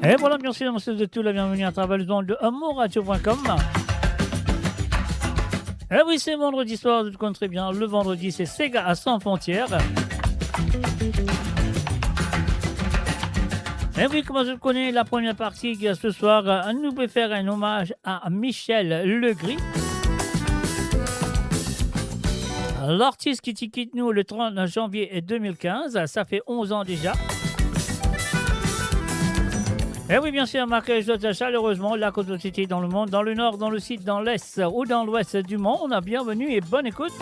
Et voilà, bien sûr, monsieur de tout, la bienvenue à travers le monde de amourradio.com. Et oui, c'est vendredi soir, je le connais très bien. Le vendredi, c'est Sega à sans frontières. Et oui, comme je le connais, la première partie ce soir, nous pouvons faire un hommage à Michel Legris. L'artiste qui quitte nous le 30 janvier 2015, ça fait 11 ans déjà. Et oui, bien sûr, Marc, je souhaite chaleureusement la côte dans le monde, dans le nord, dans le sud, dans l'est ou dans l'ouest du monde. Bienvenue et bonne écoute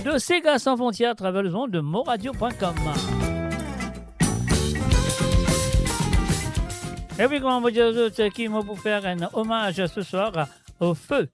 de Sega sans frontières à travers le monde de moradio.com. Et oui, comment vous dire aux autres qui m'ont pour faire un hommage ce soir au feu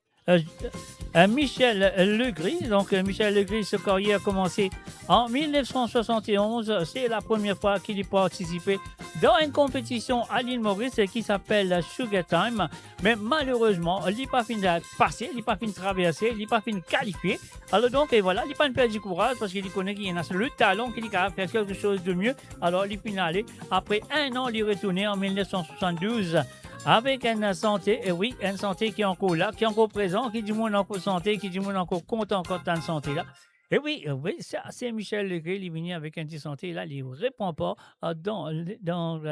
Michel Legris. Donc, Michel Legris, ce carrière a commencé en 1971. C'est la première fois qu'il a participé dans une compétition à l'île Maurice qui s'appelle Sugar Time. Mais malheureusement, il n'a pas fini de passer, il n'a pas fini de traverser, il n'a pas fini de qualifier. Alors donc, et voilà, il n'a pas perdu courage parce qu'il connaît qu'il a le talent, qu'il est capable de faire quelque chose de mieux. Alors, il est finalé. Après un an, il est retourné en 1972. Avec une santé, et oui, une santé qui est encore là, qui est encore présente, qui dit moins encore santé, qui dit moins encore content encore de santé là. Et oui, ça, c'est Michel Legris, il est venu avec un petit santé, là, il ne répond pas dans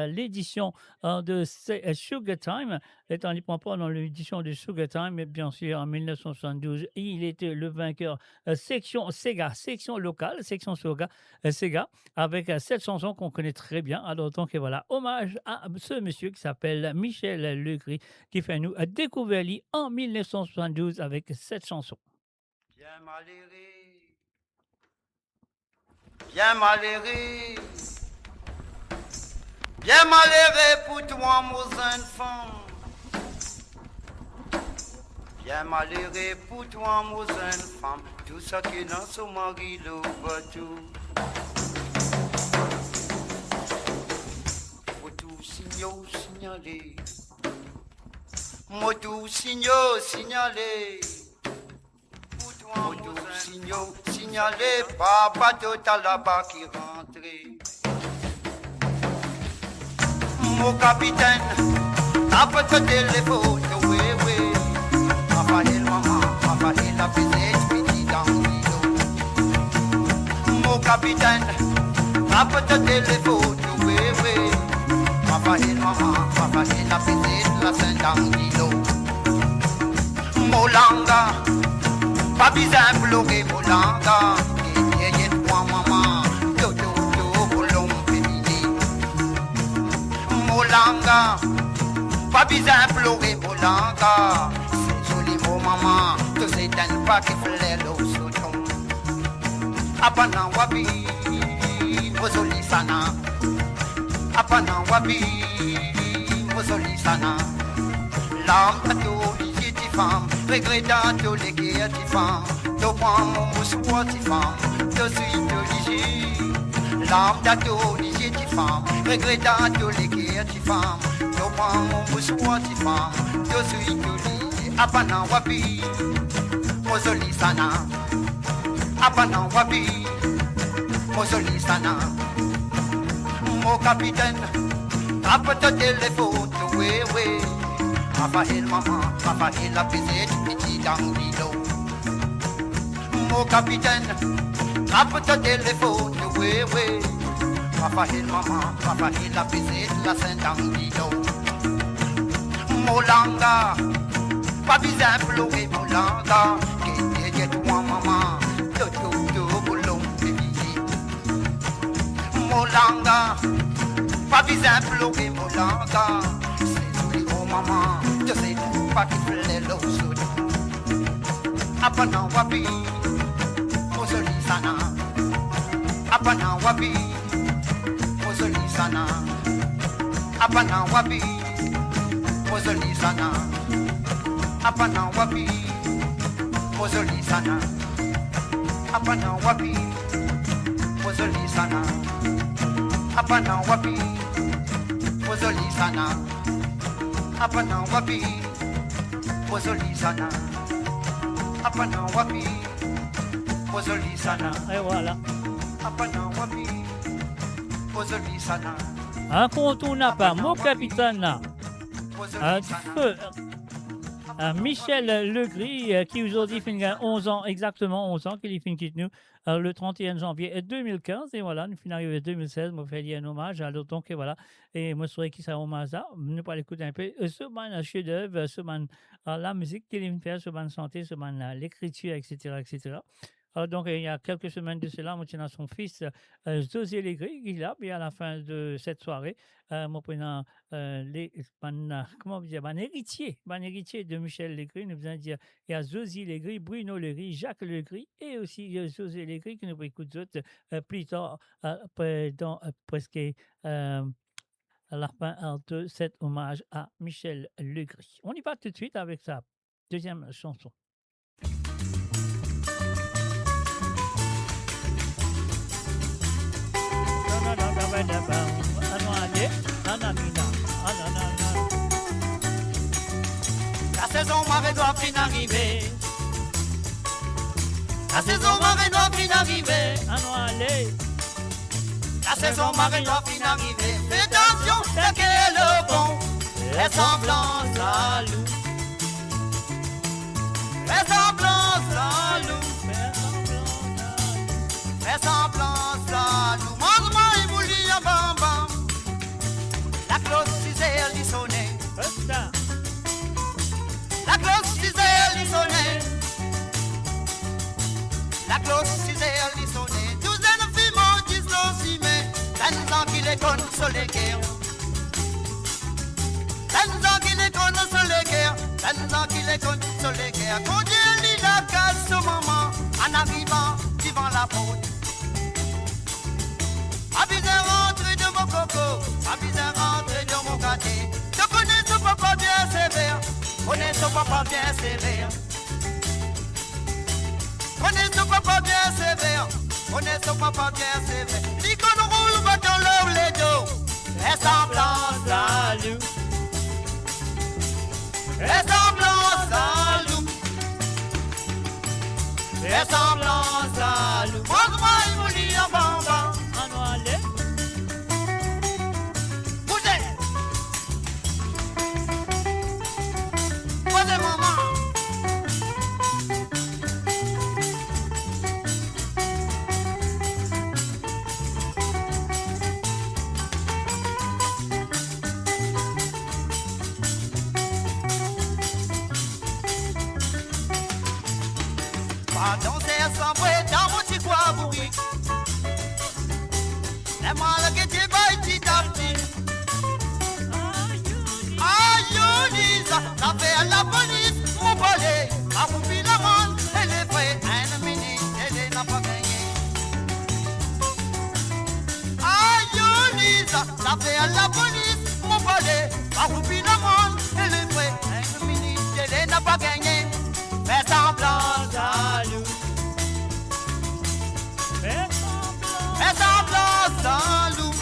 l'édition de Sugar Time. Il ne répond pas dans l'édition de Sugar Time, mais bien sûr, en 1972, il était le vainqueur section Sega, section locale, section Sega, avec cette chanson qu'on connaît très bien. Alors, donc, et voilà, hommage à ce monsieur qui s'appelle Michel Legris, qui fait nous découvrir en 1972 avec cette chanson. Bien malheureux. Bien malheureux, bien malheureux pour toi, mon enfant. Bien malheureux pour toi, mon enfant. Tout ça qui est dans son mari, le bateau. Faut tout signaler. Moi tout signaler. Pour tout signaler, papa total là-bas qui rentre. Mon capitaine, tape ton téléphone, oui, oui. Raphaël, maman, Raphaël, la petite, petit dans l'îlot. Mon capitaine, tape ton téléphone, oui, oui. Raphaël, maman, Raphaël, la petite, la sainte dans l'îlot. Mon langa. Pas besoin de bloquer mon langue, et toi maman, toto, pour l'homme féminin. Mon langue, pas besoin de bloquer mon langue, c'est joli mon maman, tout c'est un pas qui fait l'eau sous ton. Apana wabi, mozoli sana. Apana wabi, mozoli sana. L'âme catholique. Femme, regrettant tous les guerres de femmes, tu prends mon moussoir de femme, tu suis obligé. L'âme d'atolie de femme, regrettant tous les guerres de femmes, tu prends mon moussoir de femme, tu suis obligé. Apana wabi, mozoli sana. Apana wabi, mozoli sana. Mon capitaine, tape ton téléphone, oui, oui. Raphaël, maman, Raphaël, la pesette, petit dans l'îlot. Mon capitaine, tape ton téléphone, oui, oui. Raphaël, maman, Raphaël, la pesette, la sainte dans l'îlot. Mon langa, pas besoin de pleurer, mon langa. Qu'est-ce que toi, maman, tout, pour l'homme féminin. Mon langa, pas besoin de pleurer, mon langa. Maman, je sais pas qui fait l'eau sous. Apana wabi, mozoli sana. Apana wabi, mozoli sana. Apana wabi, mozoli sana. Apana wabi, mozoli sana. Apana wabi, mozoli sana. Apana wabi, mozoli sana. Apana wapi, mozoli sana. Apana wapi, mozoli sana. Et voilà. Apana wapi, mozoli sana. incontournable, pas mon capitaine là. Pose Du feu, Michel Legris, qui aujourd'hui fait 11 ans, exactement 11 ans, qu'il finit quitte nous le 31 janvier 2015. Et voilà, nous finissons arrivé 2016, moi fait un hommage. Alors donc, et voilà, et moi, je saurais qui ça hommage là. Nous pas l'écouter un peu. Ce man chef-d'œuvre, ce man la musique qu'il aime faire, ce man chanter, ce man l'écriture, etc., etc. Alors donc, il y a quelques semaines de cela, moi, tiens son fils, José Legris, qui est là, puis à la fin de cette soirée, moi, prenant comment dire, ban héritier de Michel Legris, nous faisons dire, il y a José Legris, Bruno Legris, Jacques Legris, et aussi José Legris, que nous écoutons d'autres plus tard, dans presque à la fin de cet hommage à Michel Legris. On y va tout de suite avec sa deuxième chanson. La saison marée doit fin arriver. La saison marée doit fin arriver. La saison marée doit fin arriver. Fais attention, c'est qu'elle est le bon. Les semblants jaloux. Les semblants jaloux. Les semblants jaloux. Mange-moi et mouli à bamba. La cloche disait elle y sonnait. La cloche disait elle y sonnait. La cloche disait elle y sonnait. Douzaine de filles m'ont dit aussi, mais tant ans qu'il est connu sur les guerres. Tant ans qu'il est connu sur les guerres. Tant ans qu'il est connu sur les guerres. Quand Dieu lit la casse au moment, en arrivant devant la porte. Abusé rentré de mon coco, abusé rentré de mon gâté. Je connais ce papa bien sévère, connais ce papa bien sévère. Connais ce papa bien sévère, connais ce papa bien sévère. Dis qu'on roule bâton l'eau les dos, ressemblance à loup. Ressemblance à loup. Ressemblance à loup. Moi, il me lit en bamba. Bougez. Posez maman. Pas danser sans bruit dans mon petit coin bourri. Les malades qui te baillent petit à petit. Aïe, Lisa, ça fait la police, mon balai. A coupé la monde, elle est vraie. Un minute, elle n'a pas gagné. Aïe, Lisa, ça fait la police, mon balai. A coupé la monde, elle est vraie. Un minute, elle n'a pas gagné. Fais semblant jaloux. Fais semblant jaloux.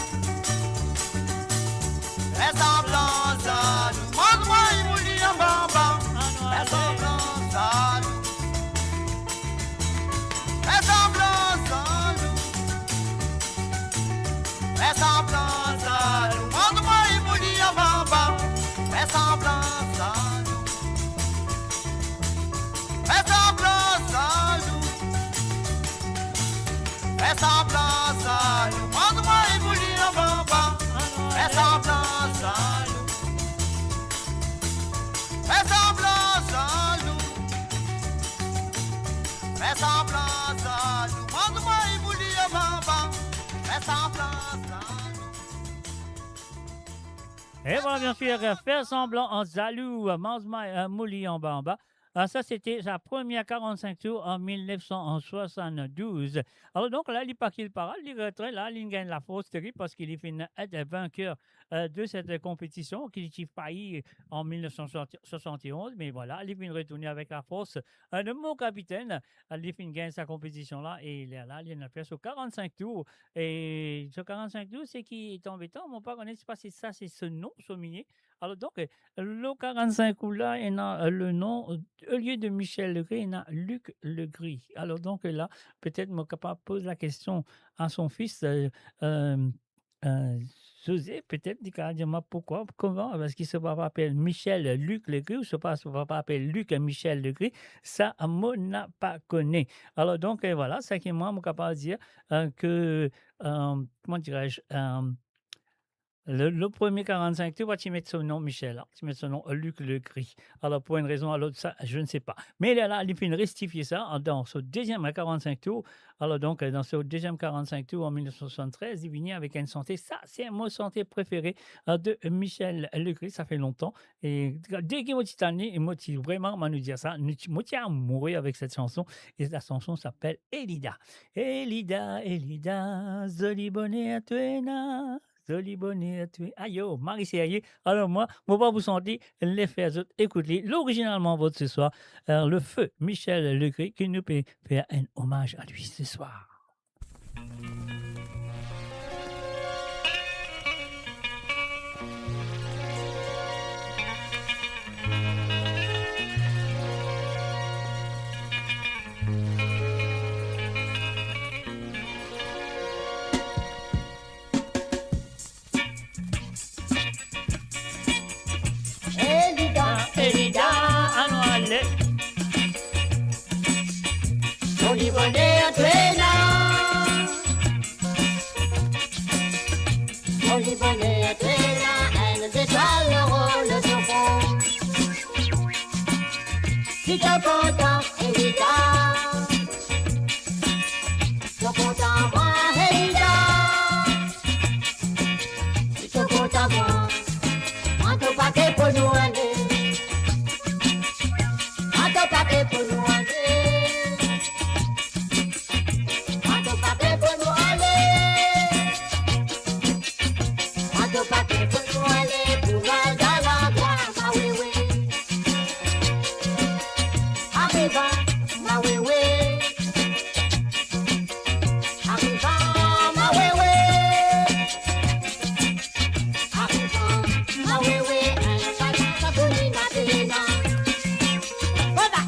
Fais semblant jaloux. Mange-moi, il me lit en bamba. Fais semblant jaloux. Fais semblant jaloux. Fais semblant jaloux. Mange-moi, il me lit en bamba. Fais semblant jaloux. Fais semblant jaloux. Fais semblant jaloux. Mange-moi, il me lit en bamba. Fais semblant jaloux. Fais semblant jaloux. Fais semblant jaloux. Mange-moi, il me lit en bamba. Fais semblant jaloux. Et voilà, bien sûr, faire semblant en jaloux, mange-moi mouli en bas en bas. Ça, c'était sa première 45 tours en 1972. Alors donc là, il n'est pas qu'il parle, il retrait, là, il gagne la fausse terrible parce qu'il est fini être vainqueur de cette compétition qu'il a failli en 1971. Mais voilà, il est venu retourner avec la force de mon capitaine. Il est fini gagner sa compétition-là et il est là, il a fait sur 45 tours. Et sur 45 tours, c'est qui est embêtant. Mon père, on ne sait pas si ça, c'est ce nom, Sommier. Alors donc, le 45 là, il a le nom, au lieu de Michel Legris, il a Luc Legris. Alors donc là, peut-être mon papa pose la question à son fils, José, peut-être, dit carrément pourquoi, comment, parce qu'il se papa appelle Michel Luc Legris, ou se papa appelle Luc Michel Legris, ça, moi, n'a pas connu. Alors, donc, voilà, c'est que moi, je suis capable de dire que, comment dirais-je, le premier 45 tours, tu mets son nom Michel, hein, tu mets son nom Luc Legris. Alors, pour une raison ou l'autre, ça, je ne sais pas. Mais là, il finit rectifier ça dans ce deuxième 45 tours. Alors, donc, dans ce deuxième 45 tours en 1973, il vient avec une santé. Ça, c'est mon santé préféré de Michel Legris. Ça fait longtemps. Et dès qu'il m'a dit année, il m'a dit vraiment, m'a nous dire ça. Moi, tiens à mourir avec cette chanson. Et la chanson s'appelle Elida. Elida, Elida, joli bonnet à toi, joli bonnet à toi. Aïe, oh, Marie Serrier. Alors moi, je vais vous sentir les faire autres. Écoutez, l'originalement votre ce soir, le feu Michel Legris qui nous peut faire un hommage à lui ce soir. Elida, allons aller. Joli bonnet à toi, joli bonnet à toi, elle détoile le rôle de fond. Si t'es content, Elida, t'es content, moi, Elida. Si t'es content, moi, t'es paquet pour nous aller. Moi, t'es paquet pour nous aller. Paquet pour nous aller, pour aller dans l'endroit, ma oui oui. Arrivant, ma oui oui. Arrivant, ma oui oui. Arrivant, ma oui oui. Ça tourne maintenant. Voilà.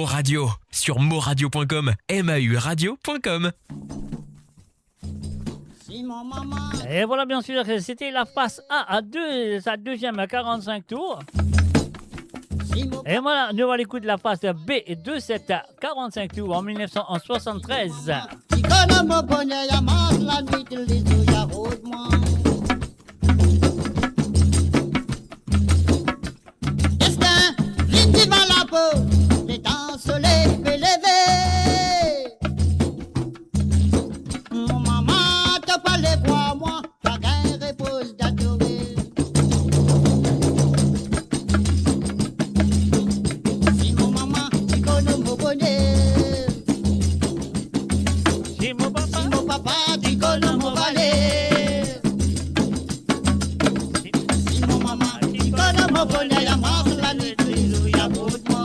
Mo Radio sur moradio.com, mauradio.com. Et voilà, bien sûr, c'était la face A à sa deuxième à 45 tours. Et voilà, nous allons écouter la face B de cette 45 tours en 1973. Les dents soleil peut lever. Mon maman t'a parlé pour moi, chacun repose d'adorer. Si mon maman dit qu'on ne me connaît, Si mon papa dit qu'on ne me valait, si mon maman dit qu'on ne me connaît, la masse la nuit, il y a beaucoup de monde.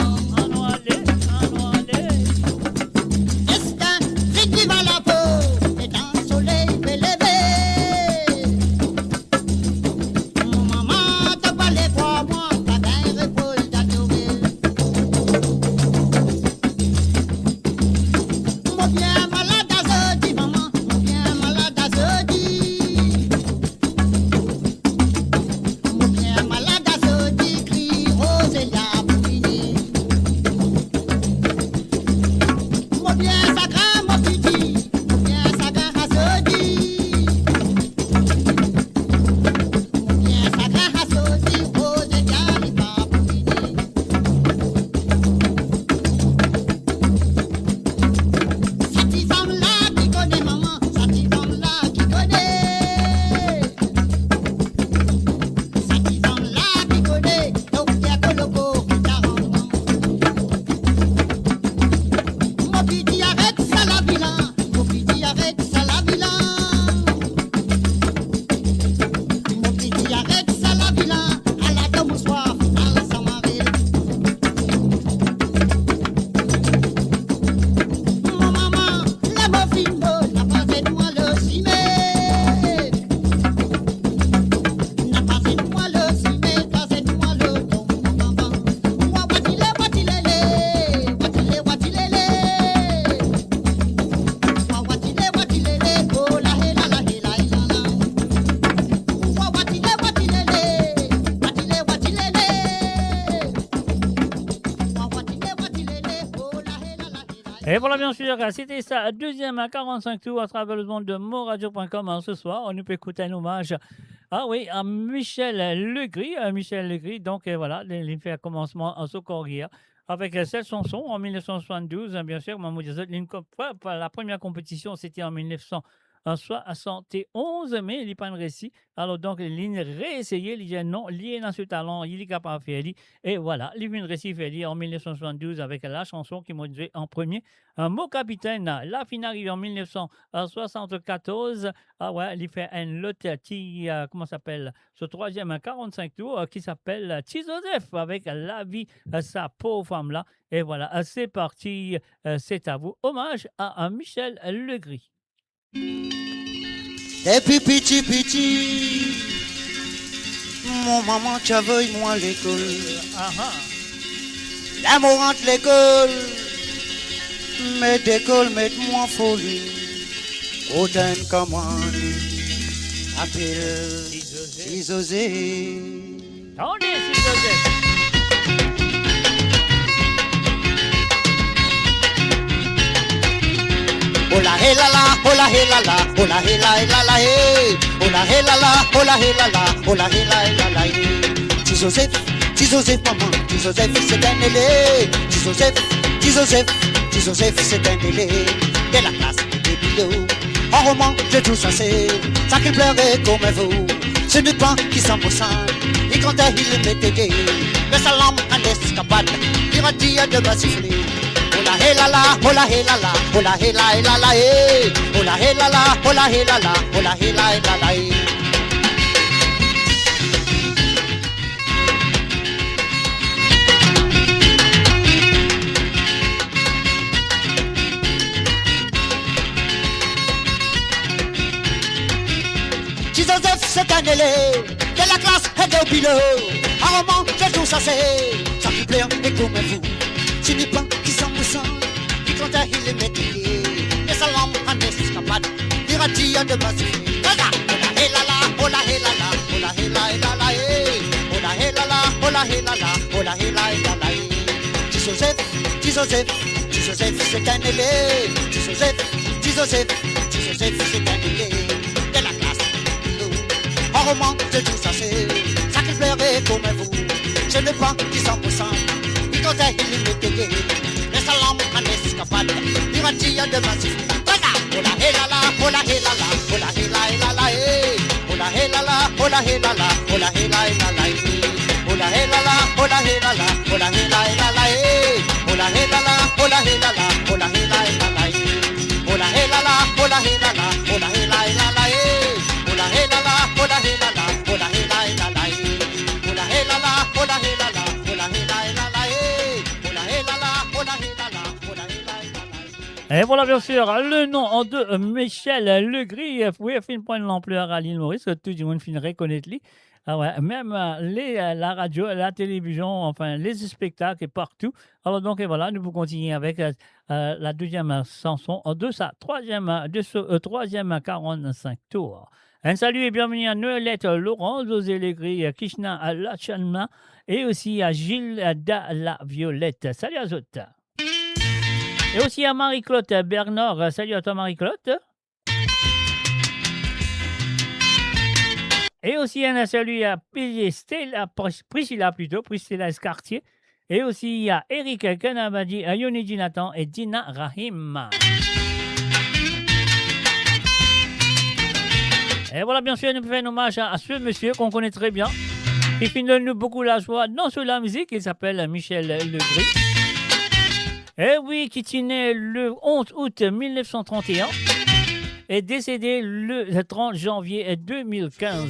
Et voilà, bien sûr, c'était sa deuxième à 45 tours à travers le monde de moradio.com. Ce soir, on peut écouter un hommage à Michel Legris. Michel Legris, donc voilà, il fait un commencement en sa carrière avec cette chanson en 1972. Bien sûr, la première compétition, c'était en 1971, mais il n'y a pas de récit. Alors, donc, il a réessayé, il dit non, il est dans ce talent, il est capable de faire. Et voilà, il vient de réciter en 1972 avec la chanson qui m'a dit en premier, un mot capitaine. La finale arrive en 1974. Ah ouais, il fait un lot qui, comment s'appelle, ce troisième à 45 tours qui s'appelle Joseph avec la vie de sa pauvre femme-là. Et voilà, c'est parti, c'est à vous. Hommage à Michel Legris. Depuis petit, mon maman t'avait moi à l'école. L'amour entre l'école, mais d'école, mets-moi en folie. Autant commande, appelle José. Attendez, Joseph. Hola he la la, hola he la la, hola he la la hey. Hola he la la, hola he la la, hola he la hey. Joseph, maman, Joseph c'est un élève. Joseph c'est un élève. De la classe des vidéos, en roman de tout ça c'est ça qui pleurait comme vous. Ce n'est pas qui s'en possède, il comptait, il le mettait gay. Le salam en escapade, il radia de basifler. Hola he la la, hola he la la, hola he la hey. Hola he la la, hola he la la, hola he la hey. Joseph c'est un élève de la classe et de pilote. En roman, je tout ça c'est ça qui plaît et comme vous. Ce n'est pas qui s'en me sent, qui quand à il est métier. Et ça l'homme en escapade, dira-t-il de ma vie. Voilà, hola, hé la la, hola, hé la la, hola, hé la, hé la la, hé. Hola, hé la la, hola, hé la la, hola, hé la, hé la la, hé. Joseph, c'est un élève. Joseph, c'est un élève de la classe. En roman de tout ça, c'est ça qui pleurait comme vous. Je ne pense qu'ils s'en ressentent. Ils quand il me dégué. Les salams en escapade. Dira-t-il de ma vie. Voilà, hola, hé la la, hola, hé la la, hola, hé la, hé la la, hé. Hola, hé la la, hola, hé la la, hola, hé la, hé la la, hé. Hola, hé la la, hola, hé la la, hola, hé la, hé la la, hé. Hola, hé la la, hola, hé la la, hola, hé la, hé la la, hé. Hola, hé la la, hola, hé la la, hola, hé la, hé la la, hé. Hola, hé la la, hola, hé la la, hola, hé la, hé la la, hé. Hola, hé la la, hola, hé la la, hola, hé la, hé la la, hé. Hola, hé la la, hola, hé la la, hola, hé la, hé la la, hé. Et voilà, bien sûr, le nom de Michel Legris. Vous pouvez faire une pointe de l'ampleur à l'île Maurice, que tout le monde finit reconnaître lui. Ah ouais, même la radio, la télévision, enfin les spectacles et partout. Alors donc, et voilà, nous vous continuer avec la deuxième chanson de sa troisième 45 tours. Un salut et bienvenue à Noëlette Laurent, José Legris, Krishna Lachanma et aussi à Gilles da la Violette. Salut à eux. Et aussi à Marie-Claude Bernard. Salut à toi Marie-Claude. Et aussi un salut à Priscilla Escartier. Et aussi à Eric Kanabadi, à Yoni Nathan et Dina Rahim. Et voilà, bien sûr, nous faisons un hommage à ce monsieur qu'on connaît très bien. Il fait de nous beaucoup la joie dans sur la musique. Il s'appelle Michel Legris. Et oui, qui est né le 11 août 1931. Est décédé le 30 janvier 2015.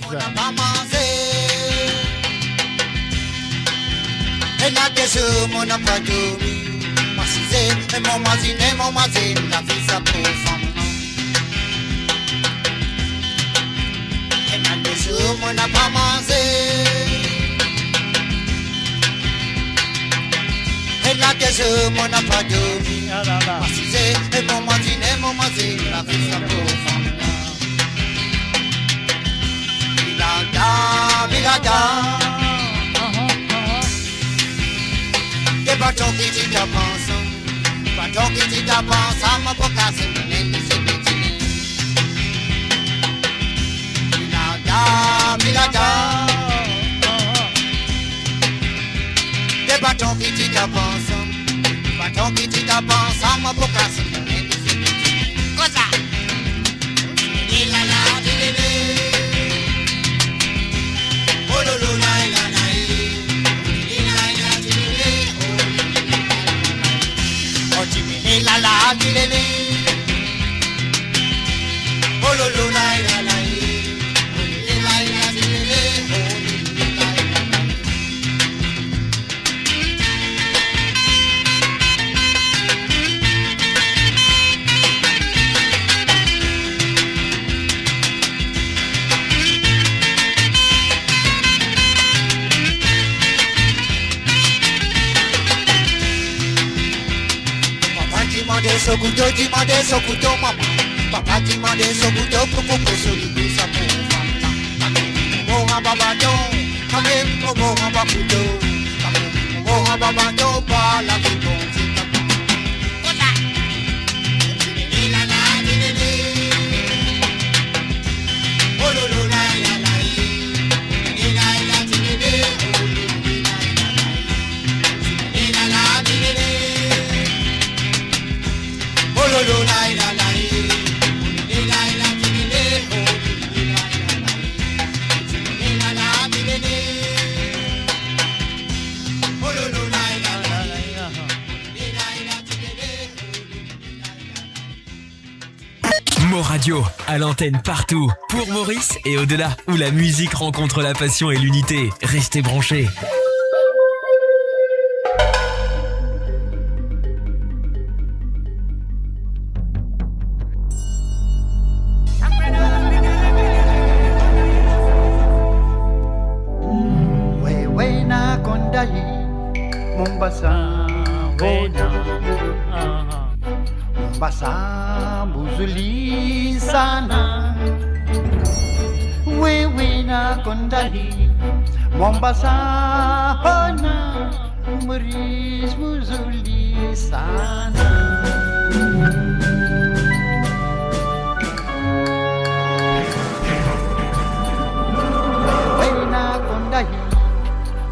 Demandez son couteau, maman. Papa demandait son couteau pour couper sur le sa pauvre femme. Babadon, quand même, babadon, babadon, pas la vie, bon, Radio, à l'antenne partout, pour Maurice et au-delà, où la musique rencontre la passion et l'unité. Restez branchés. Mombasa, wena kondahi Mombasa hona Maurice Muzuli sana wena kondahi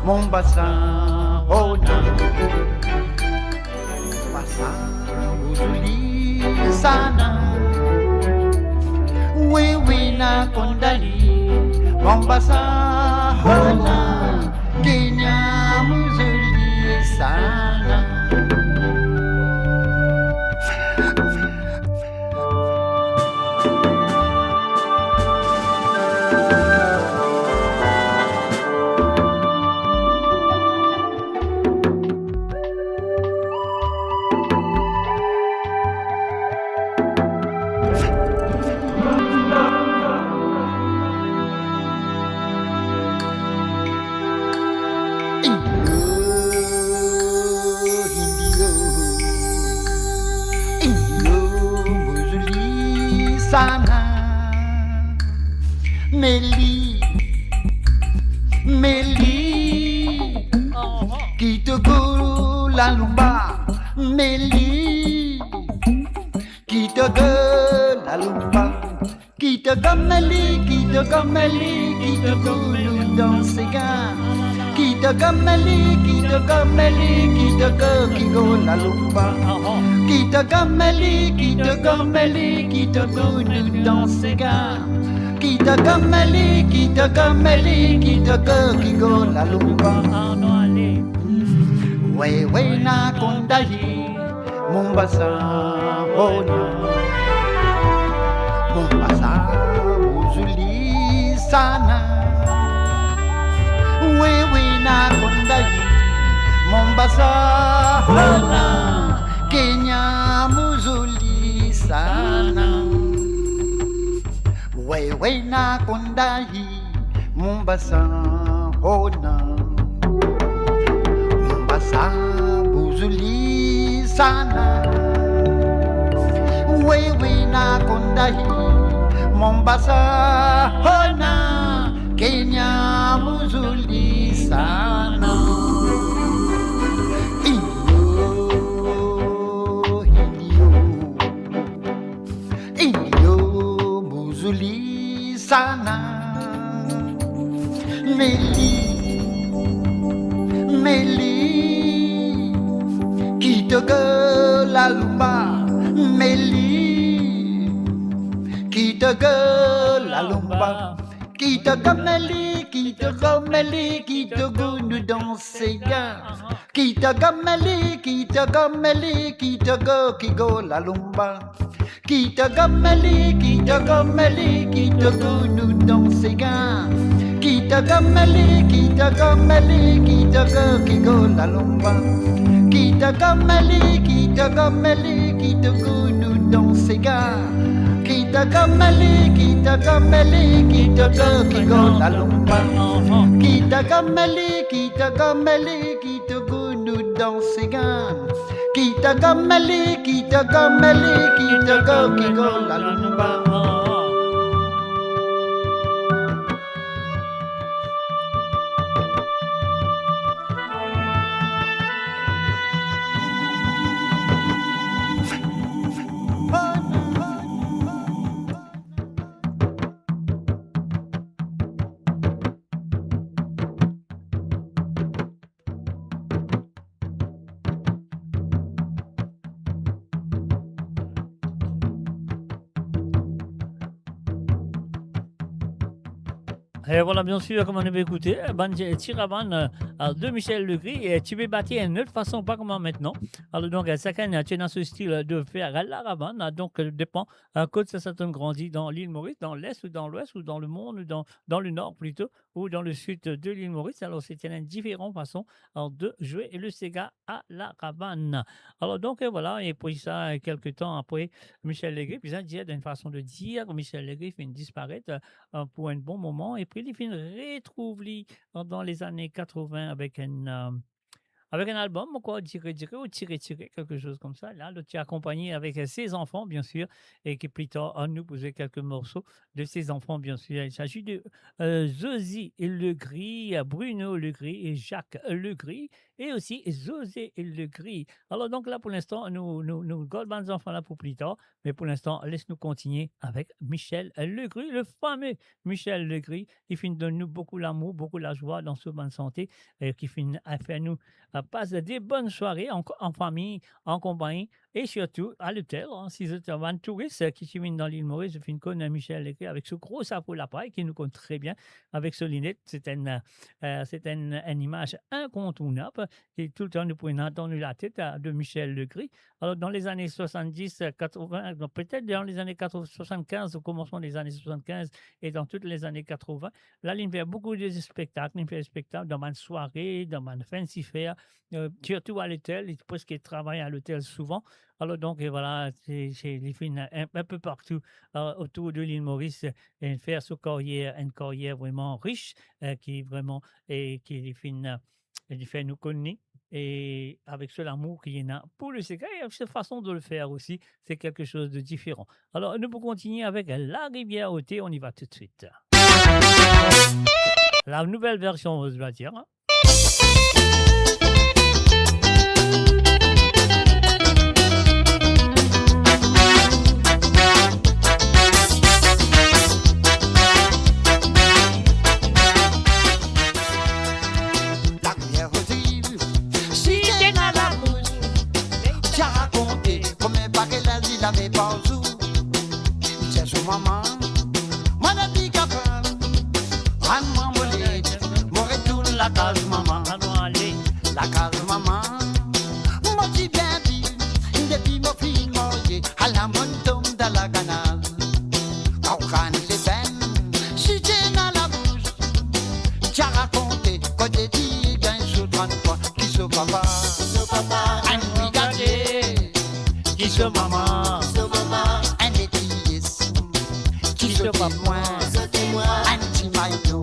Mombasa hona Mombasa Muzuli sana wewe na kondali Mombasa hona Kenya mzuri sana sana Meli Kitoko la lumba Meli Kitoko la lumba Kitoko Meli Kitoko dans ses gars Kitoko Meli Kitoko Kitoko la lumba Kitoko Meli Kitoko dans ses gars Kitoko Meli Kitoko la lumba wewe na kondahi Mombasa hona Mombasa uzuli sana wewe na kondahi Mombasa hona Kenya muzuli sana wewe na kondahi Mombasa hona Mombasa buzuli sana wewe na kondahi Mombasa hona Kenya muzuli sana iyo buzuli sana Meli Kitoko la lumba Meli Kitoko la lumba Kitoko Meli Kitoko nous dans ses gars Kitoko Meli Kitoko Kigo la lumba Kitoko Meli Kitoko nous dans ses gars Kitoko Meli Kitoko Kigo la lumba Kitoko Meli Kitoko nous dans ses gars Kitoko Meli Kitoko Kigo la lumba Kitoko Meli Kitoko nous dans ses gars Kitoko Meli Kitoko Kigo la lumba Et voilà, bien sûr, comme on avait écouté, Tiraban de Michel Legris et tu peux bâtir une autre façon, pas comme maintenant. Alors, donc, chacun tu es dans ce style de faire la ravane, donc, dépend. Quand ça s'est grandi dans l'île Maurice, dans l'est ou dans l'ouest ou dans le monde, ou dans le nord plutôt, ou dans le sud de l'île Maurice. Alors, c'était une différente façon de jouer le Sega à la ravane. Alors, donc, voilà, et puis ça, quelques temps après, Michel Legris, puis ça disait d'une façon de dire, Michel Legris fait disparaître pour un bon moment, et puis il fait une retrouve dans les années 80 avec avec un album, quoi, ou tirer, quelque chose comme ça. Là, l'autre est accompagné avec ses enfants, bien sûr, et qui plus tard a nous posé quelques morceaux de ses enfants, bien sûr. Il s'agit de Zosie Legris, Bruno Legris et Jacques Legris, et aussi José Legris. Alors donc là, pour l'instant, nous gardons les enfants là pour plus tard, mais pour l'instant, laisse-nous continuer avec Michel Legris, le fameux Michel Legris, qui finit donne nous beaucoup l'amour, beaucoup la joie dans ce bonne santé, et qui finit à faire nous passer des bonnes soirées en famille, en compagnie, et surtout à l'hôtel. Hein, si vous êtes un touriste qui se vient dans l'île Maurice, je finis connaître Michel Legris avec ce gros chapeau à la paille qui nous compte très bien, avec ce lunette. C'est une image incontournable et tout le temps nous pouvons entendre la tête de Michel Legris. Alors dans les années 70, 80, peut-être dans les années 80, 75, au commencement des années 75 et dans toutes les années 80, là il fait beaucoup de spectacles, il fait des spectacles dans ma soirée, dans ma fancy fair, surtout à l'hôtel, il presque travaille à l'hôtel souvent. Alors donc et voilà, c'est les films un peu partout autour de l'île Maurice et faire une carrière vraiment riche qui vraiment et qui les films il fait nous connaître et avec ce l'amour qu'il y en a pour le secret et cette façon de le faire aussi, c'est quelque chose de différent. Alors nous pouvons continuer avec La Rivière au thé, on y va tout de suite. La nouvelle version, je dois dire. Hein. L'avait pas sous, c'est son maman, moi la vie qu'à faire, rends-moi mon lit, moi retourne la case maman, la case maman, moi t'y bien dit, depuis mon fille morier, à la montagne dans la canal, quand les peines, si t'es dans la bouche, t'as raconté, quand t'es dit, gagne sur 33, qui sont papa, un brigadier, qui sont maman. Moi, anti-maïdo,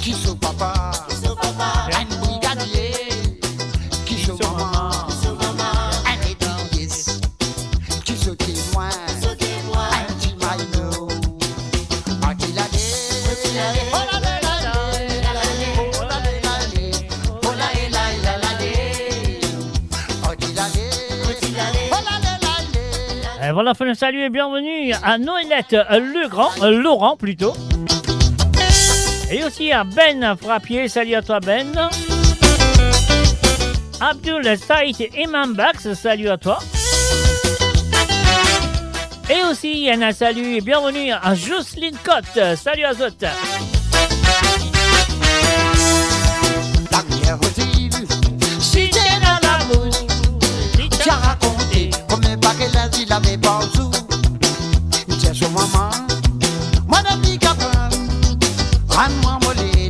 qui sont papa, un brigadier, qui sont maman, un épice, qui sont témoins. Voilà, salut et bienvenue à Noëllette Laurent plutôt. Et aussi à Ben Frappier, salut à toi Ben. Abdul Saïd Imam Bax, salut à toi. Et aussi un salut et bienvenue à Jocelyne Cotte, salut à Zot. Si t'es dans la bouche, tu as raconté comme pas que la vie l'avait pas sous. C'est son maman, moi la vie qu'à faire, rends-moi mon lit,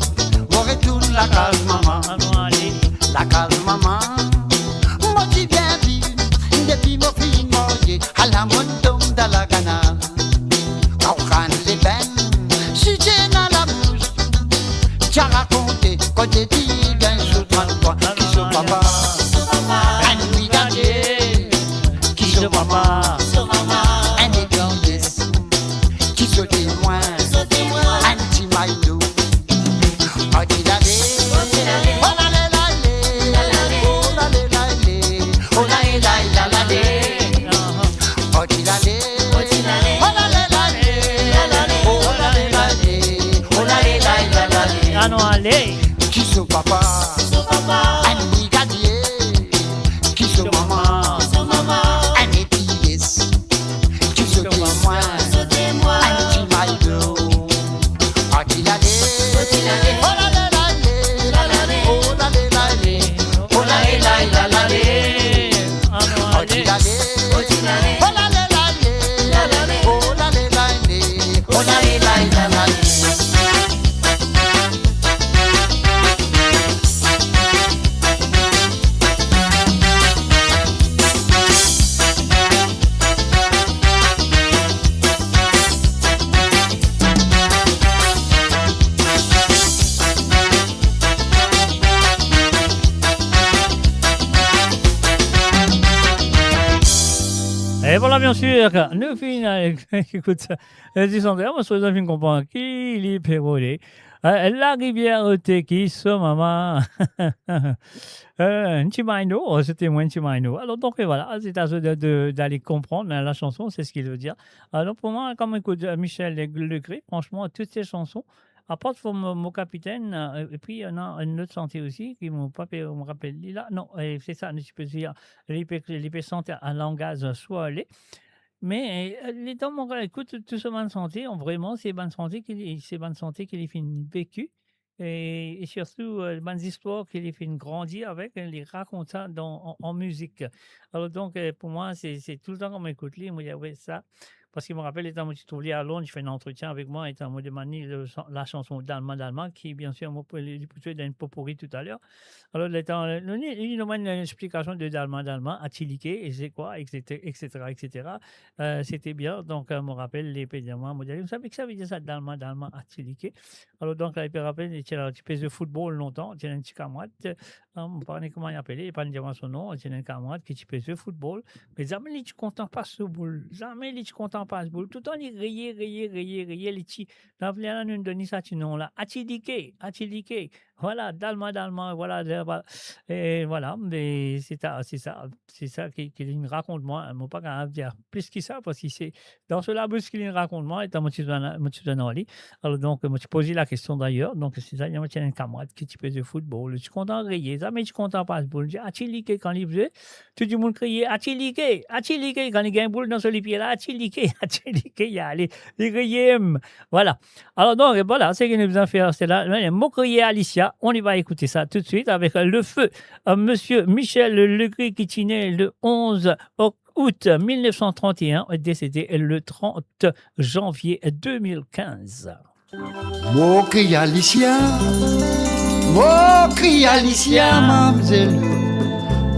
moi retourne la case maman, la case maman, moi t'y bien dit, depuis mon fille morier, à la montagne dans la canal, quand les peines, si t'es dans la bouche, tu as raconté quand t'es dit, gagne sur 33, qui sont papa, un brigadier, qui sont maman, un épice, qui sont témoins, anti-maïdo, qui sont papa, un brigadier, qui sont maman, un épice, qui sont témoins, anti-maïdo, voilà, bien sûr, nous finissons, écoute ça, les centaines, moi, sur les amis comprennent qui les pérolés. La rivière qui so maman. Nchimaino, c'était moi Nchimaino. Alors, donc, voilà, c'est à eux d'aller comprendre la chanson, c'est ce qu'il veut dire. Alors, pour moi, comme écoute Michel Legré, franchement, toutes ces chansons, à part pour mon capitaine, et puis il y en a une autre santé aussi, qui m'ont pas fait, on me rappelle, là, non, c'est ça, je peux dire, l'hyper santé à langage soit allé. Mais les dents, écoute, tout ce bonne santé, vraiment, c'est bonne santé qui les fait vécu. Et surtout, les bonnes histoires qui les fait grandir avec, les raconte ça en musique. Alors, donc, pour moi, c'est tout le temps qu'on m'écoute, moi, il y avait ça. Parce qu'il me rappelle, étant moi, tu trouves à Londres, je fais un entretien avec moi, étant moi demandé la chanson d'Allemand, qui, bien sûr, moi, il poussait dans une potpourri tout à l'heure. Alors, il nous donne une explication de d'Allemand, Atiliqué, et c'est quoi, etc., etc., etc. C'était bien. Donc, on me rappelle les pédiaments. Vous savez que ça veut dire ça, d'Allemand, Atiliqué. Alors, donc, là, il peut rappeler, tu as un petit peu de football longtemps, tu as un petit camarade, on ne sait pas comment il appelait, il ne pas dire son nom, tu as un camarade qui peut de football, mais jamais tu ne content pas ce boule, jamais tu ne content pas ce boule, tout le temps il riait, les petits, dans le nous donner ça, tu nom là, Atiliqué, voilà, d'Allemand, voilà, et voilà, mais c'est ça qu'il raconte moi, je ne pas grave dire plus que ça, parce que c'est dans ce labus qu'il raconte moi, étant moi tu donnes alors donc, moi tu posais la question d'ailleurs, donc c'est ça, il y a un camarade qui peut de football, tu content de rier, mais tu content pas ce boule, Atiliqué quand il faisait, tout le monde criait Atiliqué, quand il gagne boule dans ce pied là, Atiliqué, il y a les riez, voilà. Alors donc, voilà, c'est ce qu'il nous besoin de faire, c'est là, Mocrier Alicia, on y va écouter ça tout de suite avec le feu, monsieur Michel Legré qui est né le 11 août 1931, décédé le 30 janvier 2015. Mocrier Alicia, mamzelle,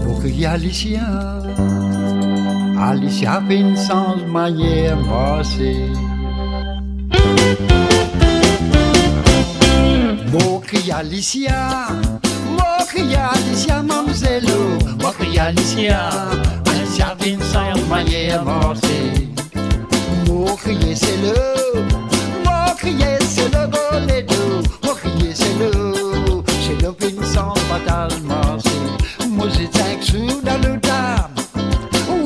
Mocrier Alicia, Alicia Vincent manière passée. Mocrier Alicia, mamzelle, Mocrier Alicia, Alicia Vincent manière passée. Mocrier c'est le volet d'eau, Mocrier c'est le Vincent fatal marché. Moi j'ai 5 sous dans le dame,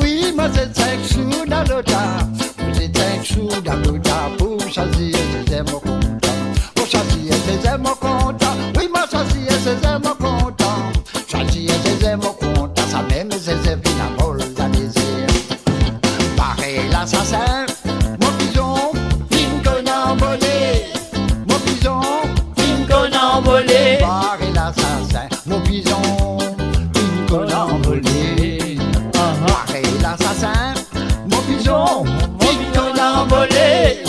oui moi j'ai 5 sous dans le dame, moi j'ai 5 sous dans le dame pour choisir ses aimants contents, pour choisir ses aimants contents, oui moi choisir ses aimants contents, choisir ses aimants contents, ça même ses aimants qui n'a pas le désir. Pareil l'assassin, mon pigeon, une conne envolée, mon pigeon, une conne envolée. Pareil l'assassin, mon pigeon, une conne envolée. Pareil l'assassin, mon pigeon, une conne envolée.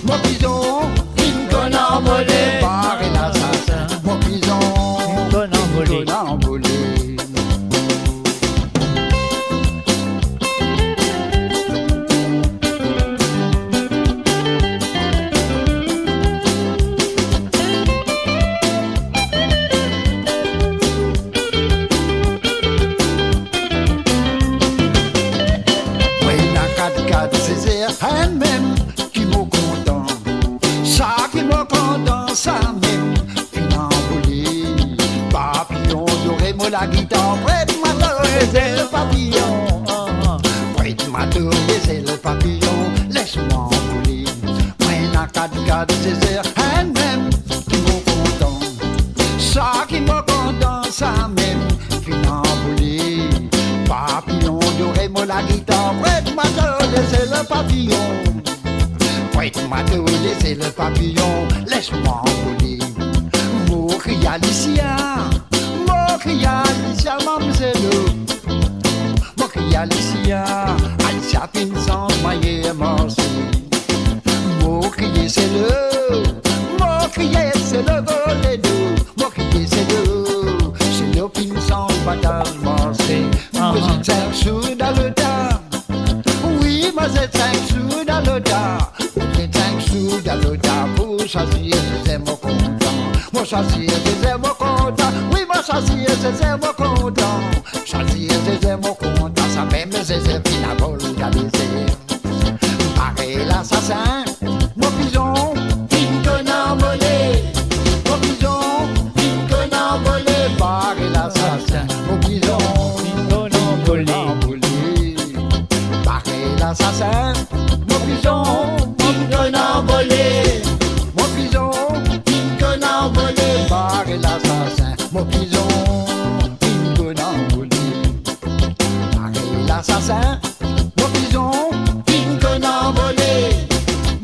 Mon pigeon, une conne envolée. Pareil l'assassin, mon pigeon, une conne envolée. Même qui m'ont content, ça qui m'ont content, ça même funambulé. Papillon, j'aurais moi la guitare, prête-moi c'est le papillon. Prête-moi c'est le papillon, laisse-moi envoler. Moi la 4-4, c'est même qui m'ont content, ça qui m'ont content, ça même funambulé. Papillon, j'aurais moi la guitare, prête-moi c'est le papillon. Prête-moi de laisser le papillon, laisse-moi envoler. Mocrier Alicia, mamzelle. Mocrier Alicia, Alicia Vincent manière marché. Mocrier c'est le volet d'eau, Mocrier c'est le Vincent fatal marché. Moi j'ai 5 sous dans le dame, oui moi j'ai 5 sous dans le dame, j'ai 5 sous dans le dame pour choisir ses aimants contents. Moi choisir ses aimants contents, oui moi choisir ses aimants contents, choisir ses aimants contents, ça même ses aimants qui n'a pas le désir. barrer l'assassin, mon pigeon, une conne envolée. Mon pigeon, une conne envolée, barrer l'assassin, mon pigeon, Une conne envolée. barrer l'assassin, mon pigeon, une conne envolée. Mon pigeon, une conne envolée, barrer l'assassin, mon pigeon, une conne envolée. Barrer l'assassin, mon pigeon, une conne envolée.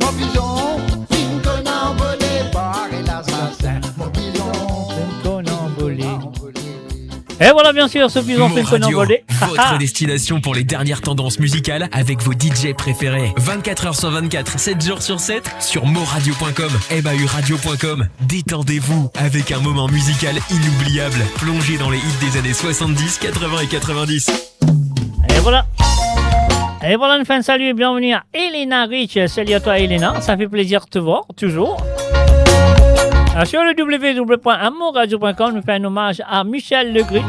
Mon pigeon, une conne envolée, barrer l'assassin, mon pigeon, Une conne envolée. envolée. Et voilà, bien sûr, ce bison fait une conne Radio, envolée. votre destination pour les dernières tendances musicales avec vos DJ préférés. 24h sur 24, 7 jours sur 7 sur moradio.com, mahuradio.com. Détendez-vous avec un moment musical inoubliable, plongé dans les hits des années 70, 80 et 90. Et voilà. Et voilà une fin de salut et bienvenue à Elena Rich. Salut à toi Elena, ça fait plaisir de te voir, toujours. Sur le www.amourradio.com, nous fait un hommage à Michel Legris.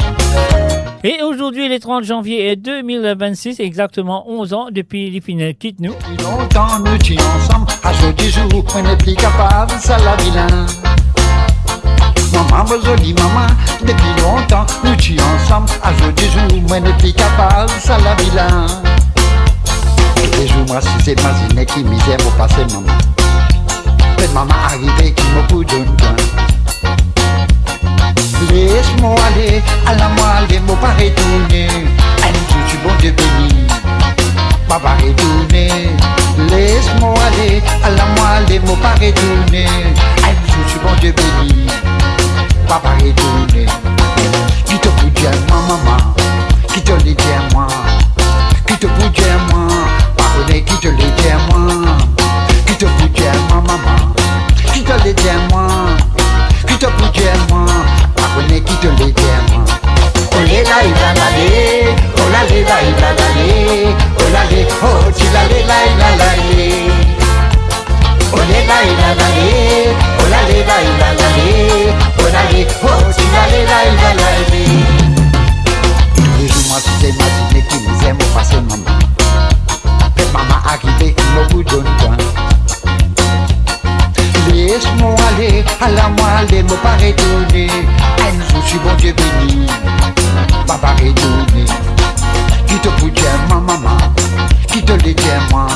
Et aujourd'hui, le 30 janvier 2026, exactement 11 ans depuis l'Épinel quitte nous. Depuis longtemps nous tient ensemble, à jour du jour, on n'est plus capable, ça la vilain. Maman, ma jolie maman, depuis longtemps nous tient ensemble, à jour du jour, on n'est plus capable, ça la vilain. Tous les jours, moi, si c'est imaginé qui misère pour passer maman. Mais maman arrivée qui me boudonne. Laisse-moi aller, à la moelle, mon pas retourner. Un jour, tu bon Dieu béni, papa retourner. Laisse-moi aller, à la moelle, mon pas retourner. Un jour, tu bon Dieu béni, papa retourner. Qui te peut dire moi, maman, qui te le dit moi, qui te peut dire moi, pardonnez, qui te le dit moi, qui te peut dire moi, maman, qui te le dit moi, qui te peut dire moi. Pardonnez qui te l'ait dit moi. Olé la il a l'allé, oh la lé la il a l'allé, oh la lé, oh tu la lé la il a l'allé. Olé la il a l'allé, oh la lé la il a l'allé, oh la lé, oh tu la lé la il a l'allé. Tous les jours moi tu t'es imaginé qui nous aime au passé maman. Mais maman arrivée qui me boudonne point. Laisse-moi aller, à la moelle, me pas retourner. Un jour, je suis bon Dieu béni, papa retourner. Qui te peut dire moi, maman, qui te le dit moi,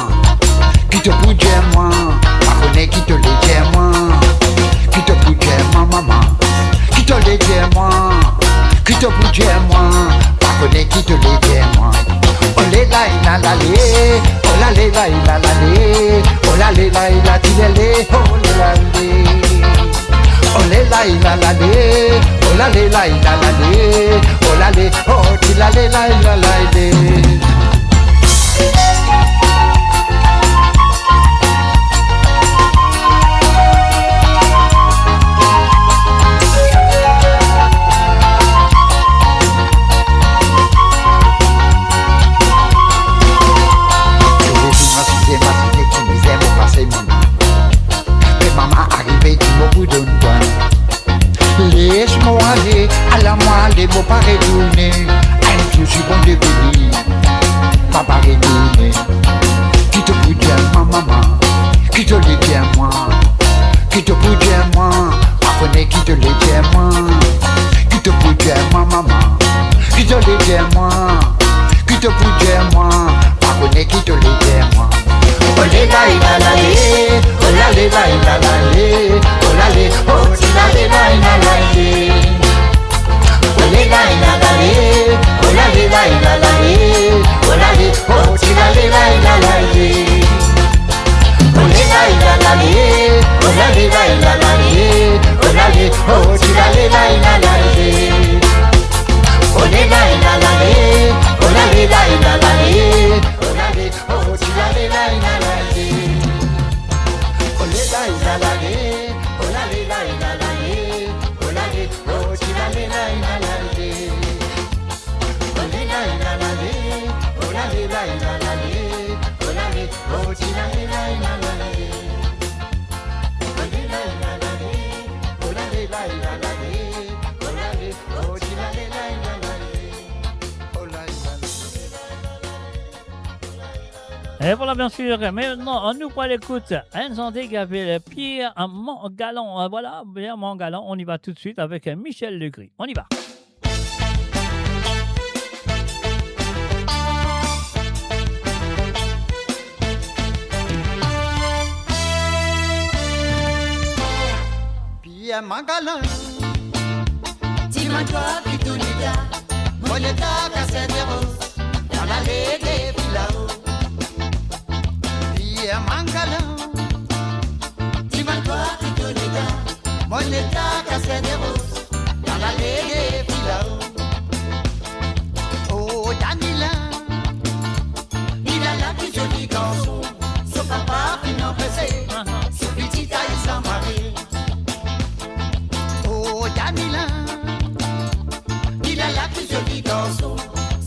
qui te peut dire moi, pardonnez, qui te le dit moi, qui te peut dire moi, maman, qui te le dit moi, qui te peut dire moi, pardonnez, qui te le dit moi. Olé la il a l'allé, oh la lé la il a l'allé, oh la lé la il a l'allé, oh la lé. Olé la il a l'allé, oh la lé la il a l'allé, oh la lé, oh tu la lé la il a l'allé. Laisse-moi aller, à la moelle, mon pas retourner. Un jour, je suis bon de béni, papa retourner. Qui te peut dire moi, maman, qui te le dit moi, qui te peut dire moi, pardonnez, qui te le dit moi, qui te peut dire moi, maman, qui te le dit moi, qui te peut dire moi, pardonnez, qui te le dit moi. Olé la il a l'allé, oh la lé la il a l'allé, oh la lé, oh tu la lé la il a l'allé. Olé la il a l'allé, oh la lé la il a l'allé, oh la lé, oh tu la lé la il a l'allé. Olé la il a l'allé, oh la lé la il a l'allé, oh la lé, oh tu la lé la il a l'allé. Olé la il a l'allé, oh la lé la il a l'allé, oh la lé, oh tu la lé la il a l'allé. Olé la il a l'allé, oh la lé la il a l'allé, oh la lé, oh tu la lé la il a l'allé. Olé la il a l'allé, oh la lé la il a l'allé, oh la lé, oh tu la lé la il a l'allé. Olé la il a l'allé, oh la lé la il a l'allé, oh la lé, oh tu la lé la il a l'allé. Oh la il a l'allé. Et voilà, bien sûr. Maintenant, nous pour l'écoute, un santé qui avait le pied à mon galant. Voilà, bien mon galant. On y va tout de suite avec Michel Legris. On y va. Pierre Mangalin, Dis-moi toi, Pitounika, Moneta Caseros, dans l'allée des Filao. Pierre Mangalin, dis-moi toi, Pitounika, Moneta Caseros, dans l'allée des Filao. Oh, Danila, il a la plus jolie garçon, son papa finit pressé, son petit taille sans mari. oh, Danila, Il a la plus jolie garçon,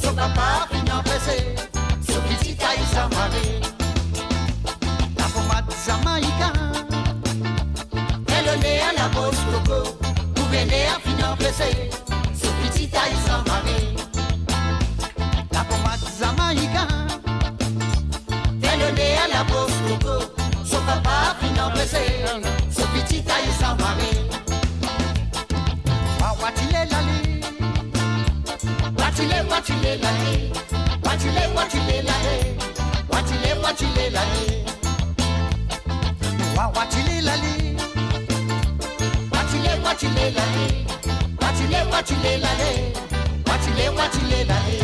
son papa finit pressé, son petit taille sans mari. la pommade Jamaïca, Elle est à la bosse coco, pour venir finir pressé, son petit taille sans mari. la pommade Jamaïca, Elle est à la bosse coco, son papa finit pressé, son petit taille sans mari. Wawatile Lali, Watile lale, watile lale, watile lale. Wawatile Lali, Watile lale, watile lale.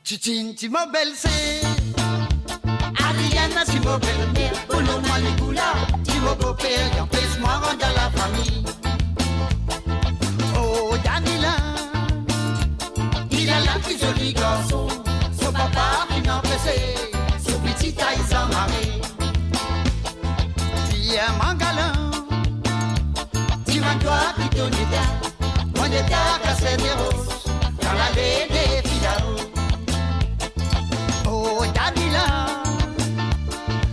Chichin Timobelse, Ariana, tu m'as belle-mère, Polo Malikoula, tu mon beau-père, y'en pèse-moi rendre dans la famille. Oh, Danila, il a la plus jolie garçon, son papa finit pressé, son petit taille sans mari. Pierre Mangalin, Dis-moi toi, Pitounika, mon état Caseros, dans l'allée des Filao. Oh, Danila,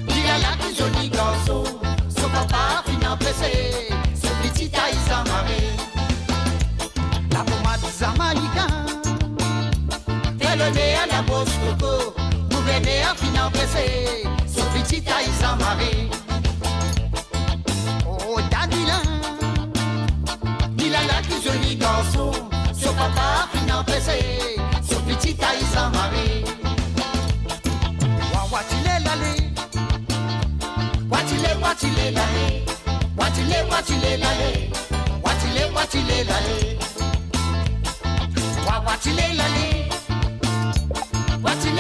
il a la plus jolie garçon, son papa finit pressé, son petit taille sans mari. la pommade Jamaïca, Elle est à la bosse coco, pour venir finir pressé, son petit taille sans mari. oh, Danila, Il a la plus jolie garçon, son papa finit pressé, son petit taille sans mari. Wawatile Lali, Watile lale, watile lale, watile lale. Wawatile Lali, Watile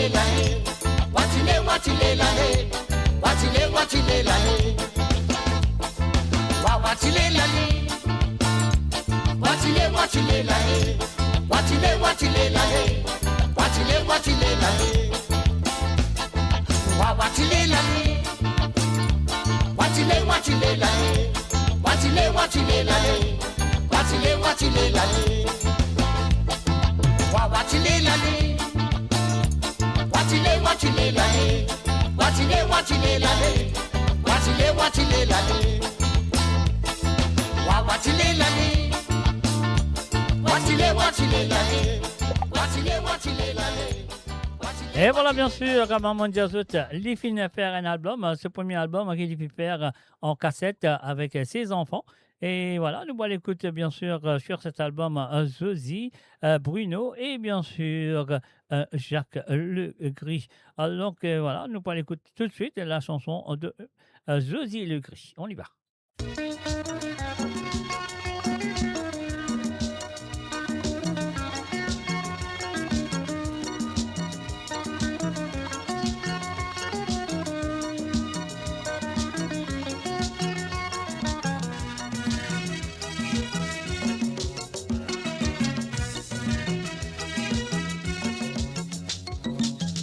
lale, watile lale, watile lale. Wawatile Lali, Watile lale, watile lale, watile lale. Wawatile Lali, Watile lale, watile lale, watile lale. Wawatile Lali, Watile lale, watile lale, watile lale. Wawatile Lali, Watile lale, watile lale. Et voilà, bien sûr, comme Maman Jazout, il finit faire un album, ce premier album qu'il fait faire en cassette avec ses enfants. Et voilà, nous allons l'écouter bien sûr sur cet album Zozi, Bruno et bien sûr Jacques Le Gris. Donc voilà, nous allons l'écouter tout de suite la chanson de Zozi Le Gris. On y va.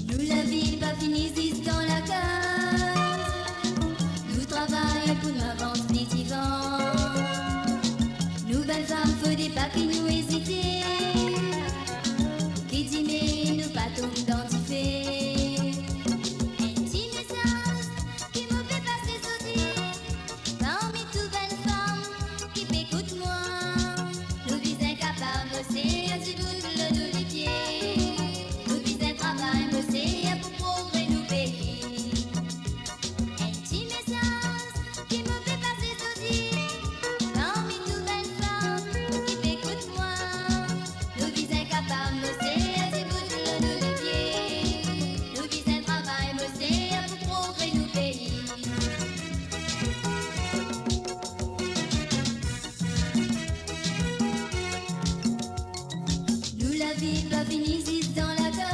Nous la vie pas finie dans la case. Nous travaillons pour nous avancer vivant. petit bout de l'olivier. Nous vise un travail, me c'est pour progrès nous pays. Un petit message qui me fait passer aussi. Parmi toutes les femmes qui m'écoutent moi. Nous vise incapable, me c'est un petit bout de l'olivier. Nous vise un travail, me c'est pour progrès nous pays. Nous la vie pas finie ici dans la cave.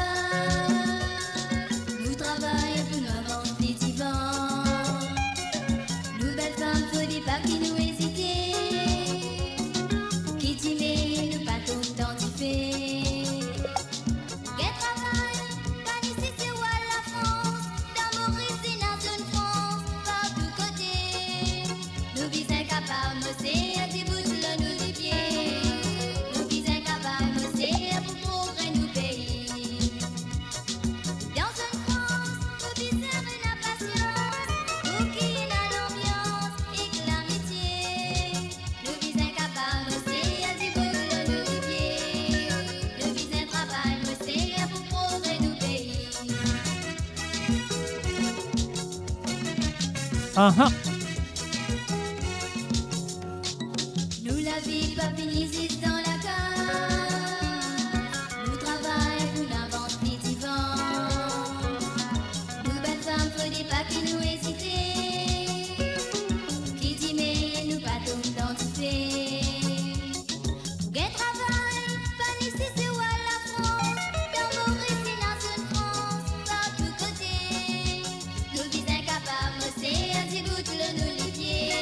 Nous travaillons pour nous avoir des divans. Nous belles femmes, faut des pas qui nous hésiter. Qui t'aimait, nous pas tout identifier. Quel travail, pas ici c'est où à la France. Dans Maurice et dans une France, par tous côtés. Nous visons incapables, c'est un petit bout de l'olivier. Nous visons incapables, c'est pour progrès nous pays. Dans une France, nous visons une impatience. Pour qui a l'ambiance et que l'amitié. Nous visons incapables, c'est un petit bout de l'olivier. Nous visons un travail, c'est pour progrès nous pays. Ah ah. Nous la vie pas finie ici dans la cave. Nous travaillons pour l'inventer des divans. Nous belles femmes, faut des pas qui nous hésiter. Qui dit mais nous pas tout identifier. Quel travail, pas ici c'est où à la France. Dans Maurice et dans une France, par tous côtés. Nous visons incapables, c'est un petit bout de l'olivier.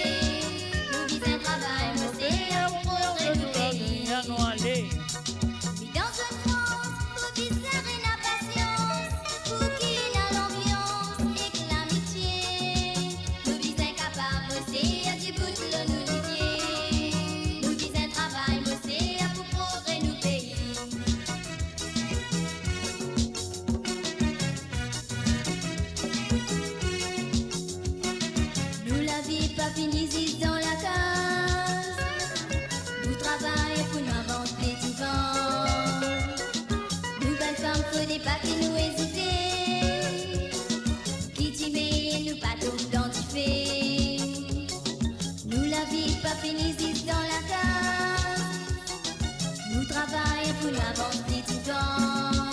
Nous visons un travail, c'est un progrès du pays. Allons aller. Mais dans une France, faut viser une impatience. Pour qui a l'ambiance et que l'amitié. Nous visons incapables, c'est un petit bout de l'olivier. Nous visons un travail, c'est un pour progrès du pays. Nous la vie pas finie ici dans la case. Nous travaillons pour nous inventer des divans. Nous belles femmes, faut des pas qui nous hésiter. Qui dit mais nous pas tout identifier. Nous la vie pas finie ici dans la case. Nous travaillons pour nous inventer des divans.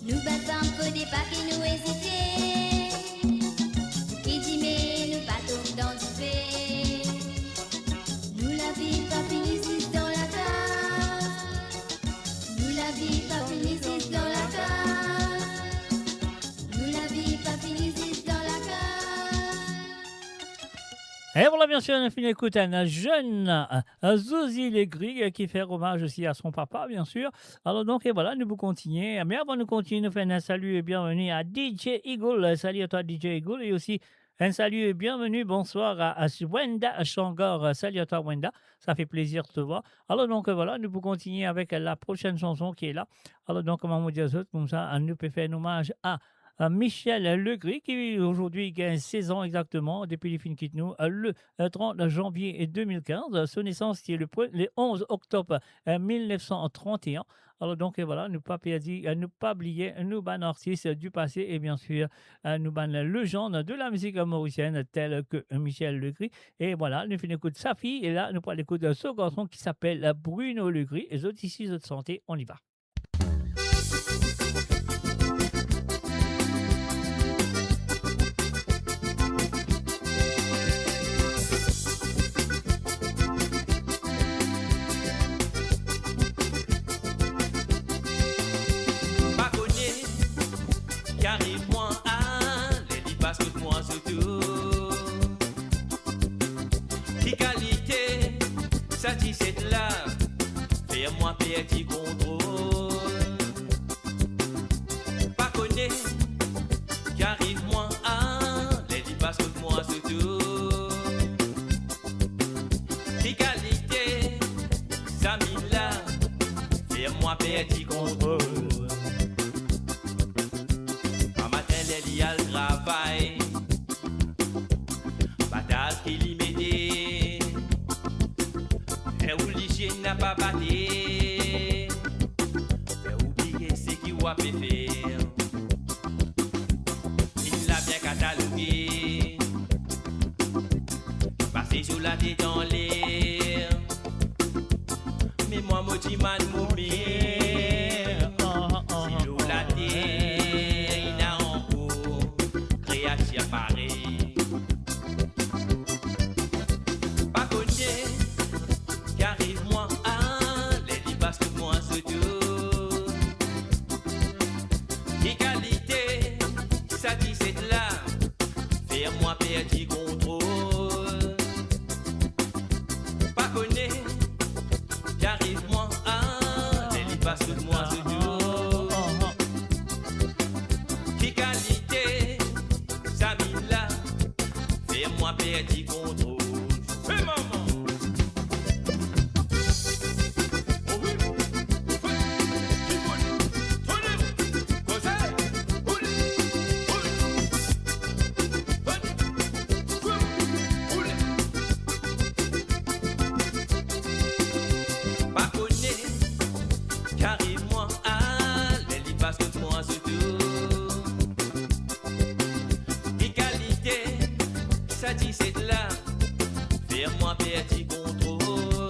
Nous belles femmes, faut des pas qui nous hésiter. Qui dit mais nous pas tout identifier. Nous la vie pas finie ici dans la case. Nous la vie pas finie ici dans la case. Nous la vie pas finie ici dans la case. Et voilà, bien sûr, on a fini d'écouter un jeune Zozy Legris qui fait hommage aussi à son papa, bien sûr. Alors donc, et voilà, nous vous continuer. Mais avant de continuer, nous faisons un salut et bienvenue à DJ Eagle. Salut à toi, DJ Eagle. Et aussi, un salut et bienvenue, bonsoir à Wenda Shangor. Salut à toi, Wenda. Ça fait plaisir de te voir. Alors donc, voilà, nous vous continuer avec la prochaine chanson qui est là. Alors donc, comment vous dire ça, comme ça, nous peut faire un hommage à Michel Legris, qui aujourd'hui a 16 ans exactement, depuis les films quitte nous, le 30 janvier 2015. Son naissance, c'est le 11 octobre 1931. Alors donc, voilà, ne pas perdre, ne pas oublier nos bandes artistes du passé et bien sûr, nous bandes légendes de la musique mauricienne telle que Michel Legris. Et voilà, nous finissons d'écouter sa fille et là, nous parlons de ce garçon qui s'appelle Bruno Legris. Et autres ici, de santé, on y va. Arrive-moi à les passe toute moi surtout. Qui qualité, satisfait là, fais-moi petit contrôle. Pas connaît, qu'arrive-moi à les passe toute moi surtout. Qui qualité, ça là, fais-moi petit contrôle. Il y a le travail, patate qui limité, et où l'hygiène n'a pas batté. quoi peut faire. Il l'a bien catalogué, passé sous la tête en l'air. Mais moi, moi, dis man, mon père, si l'eau la terre, il a encore création pareille. Pas connu, qu'arrive moi à les parce que moi, c'est tout. Égalité, ça dit c'est là, faire moi perdre contrôle. Pas connu. J'arrive moi à les parce que moi c'est tout. Qui qualité, ça mine là, fais-moi perdre contrôle. Fais maman. C'est là, faire-moi perdre contrôle.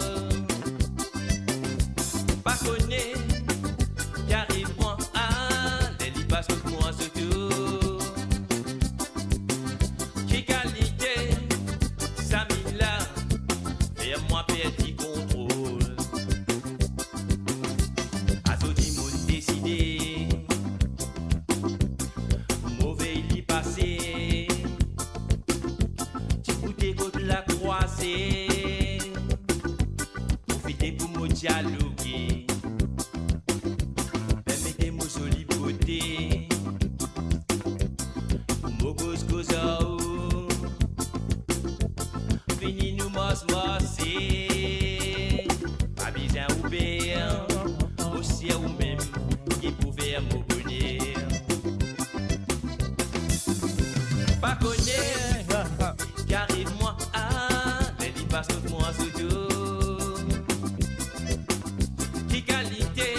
Pas connaît, j'arrive moi à les parce que moi c'est tout. Qui qualité, ça mine là, faire-moi perdre contrôle. À tout le monde décidé, mauvais il y passé. La croisée, profitez pour me dialoguer, permettez-moi jolie beauté, mon cause fini nous mosser, pas besoin ou bien, aussi à vous-même, qui pouvait me bonheur. Pas connaître, j'arrive moi parce que moi c'est tout. Qui qualité,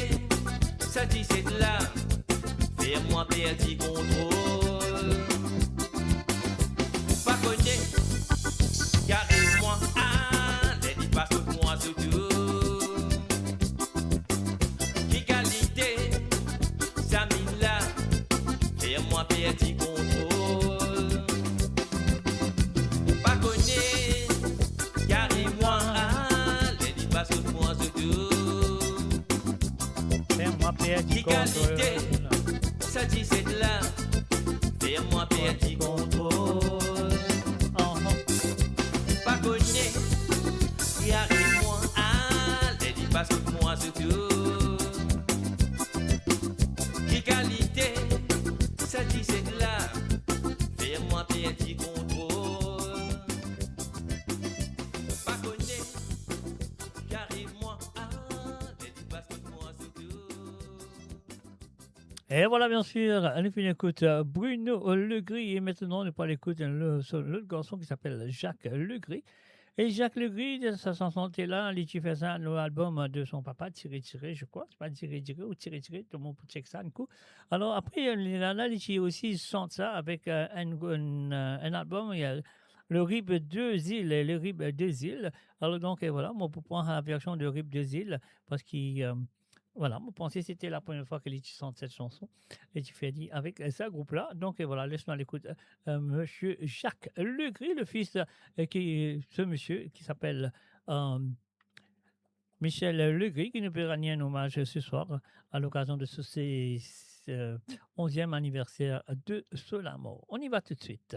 ça dit c'est là, fais-moi perdre contrôle. Pas connaître, j'arrive moi à les parce que moi c'est tout. Qui qualité, ça mine là, fais-moi perdre contrôle. Pas connaître. Égalité, ça dit c'est là, fais-moi perdre contrôle. Pas connu, qui arrive moi à les parce que moi c'est tout. Égalité, ça dit c'est là, fais-moi perdre contrôle. Pas connu, qui arrive moi à les parce que moi c'est tout. Et voilà, bien sûr, on fait une écoute Bruno Legris. Et maintenant, on n'est pas à l'écoute l'autre garçon qui s'appelle Jacques Legris. Et Jacques Legris, de sa chanson là, il fait ça dans l'album de son papa, Tiré, je crois. C'est pas Tiré ou Tiré, tout le monde peut checker ça un coup. Alors après, là, il aussi chante ça avec un album, il y a le RIB 2 îles et le RIB 2 îles. Alors donc, voilà, moi, pour prendre la version de RIB 2 îles, parce qu'il... voilà, je pensais que c'était la première fois qu'il chante cette chanson. Et tu fais dit avec ce groupe-là. Donc voilà, laisse-moi l'écoute. Monsieur Jacques Legris, le fils ce monsieur qui s'appelle Michel Legris, qui nous paiera un hommage ce soir à l'occasion de ce 11e anniversaire de Solamore. On y va tout de suite.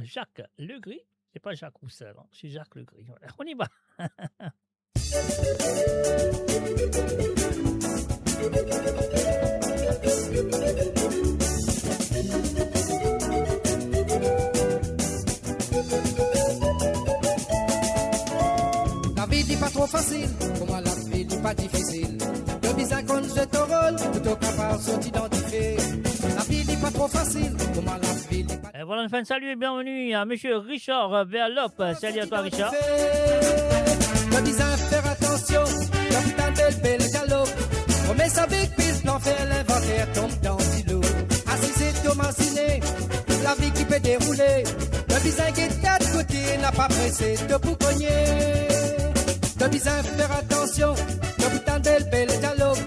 Jacques Legris, c'est pas Jacques Roussel, hein, c'est Jacques Legris. Voilà. On y va. La vie n'est pas trop facile, comment la vie n'est pas difficile. Le bizarre qu'on jette ton rôle, plutôt capable de t'identifier. La vie n'est pas trop facile, comment la vie n'est pas. Et voilà, une fin de salut et bienvenue à monsieur Richard Verlop. Salut à toi, Richard. Le bizarre, faire attention, capitaine belle galop. On met sa big piste, l'on fait l'inventaire, ton déroulé. Le bisin qui est de quatre côtés n'a pas pressé de bouconnier. Le bisin faire attention, le boutin de bel dialogue.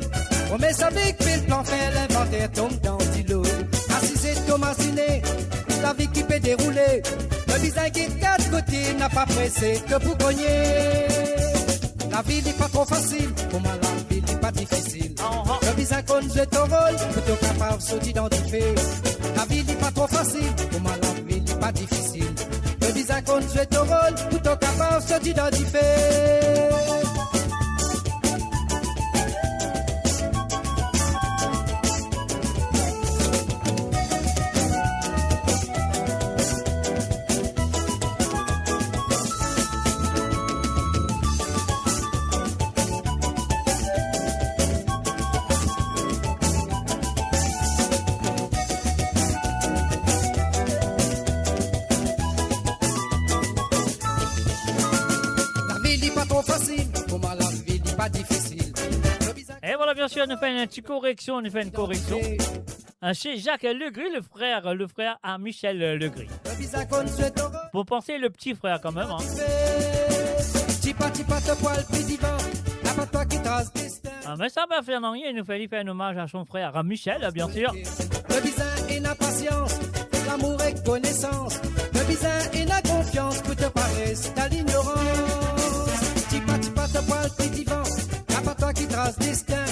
On met sa big puis le plan fait l'inventaire tombe dans l'îlot. Assis et Thomasine, la vie qui peut dérouler. Le bisin qui est de quatre côtés n'a pas pressé de bouconnier. La vie n'est pas trop facile, pour moi la vie n'est pas difficile. Le bisin qu'on joue ton rôle, plutôt capable de s'identifier. La vie n'est pas trop facile, pour moi la vie n'est pas difficile. Le bisin qu'on joue ton rôle, plutôt capable de s'identifier. Et voilà, bien sûr, on fait une petite correction, on fait une correction. Chez Jacques Legris, le frère à Michel Legris. Vous pensez le petit frère quand même, hein? Ah, mais ça va faire non rien, il nous fait un hommage à son frère, à Michel, bien sûr. Le bisin et la patience, l'amour et connaissance. Le bisin et la confiance, que te paraisse à l'ignorance. Tipa te poil petit vent, y'a pas toi qui trace destin.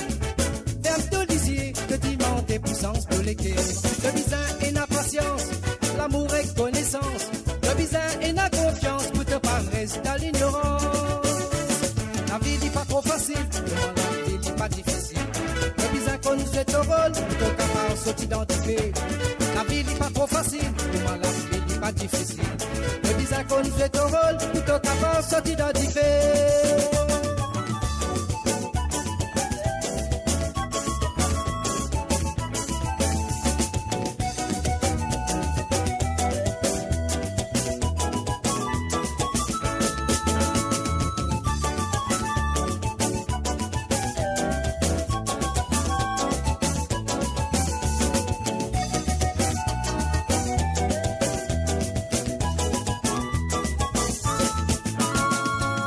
Ferme tout lisier, que dimande tes puissances pour lesquelles. Le bisin et la patience, l'amour et connaissance. Le bisin et la confiance, que te paraisse à l'ignorance. La vie n'est pas trop facile, la vie n'est pas difficile. Le bisin qu'on nous fait au rôle, plutôt capable de s'identifier. La vie n'est pas trop facile, pour moi la vie n'est pas difficile. Le bisin qu'on nous fait au rôle, plutôt capable de s'identifier.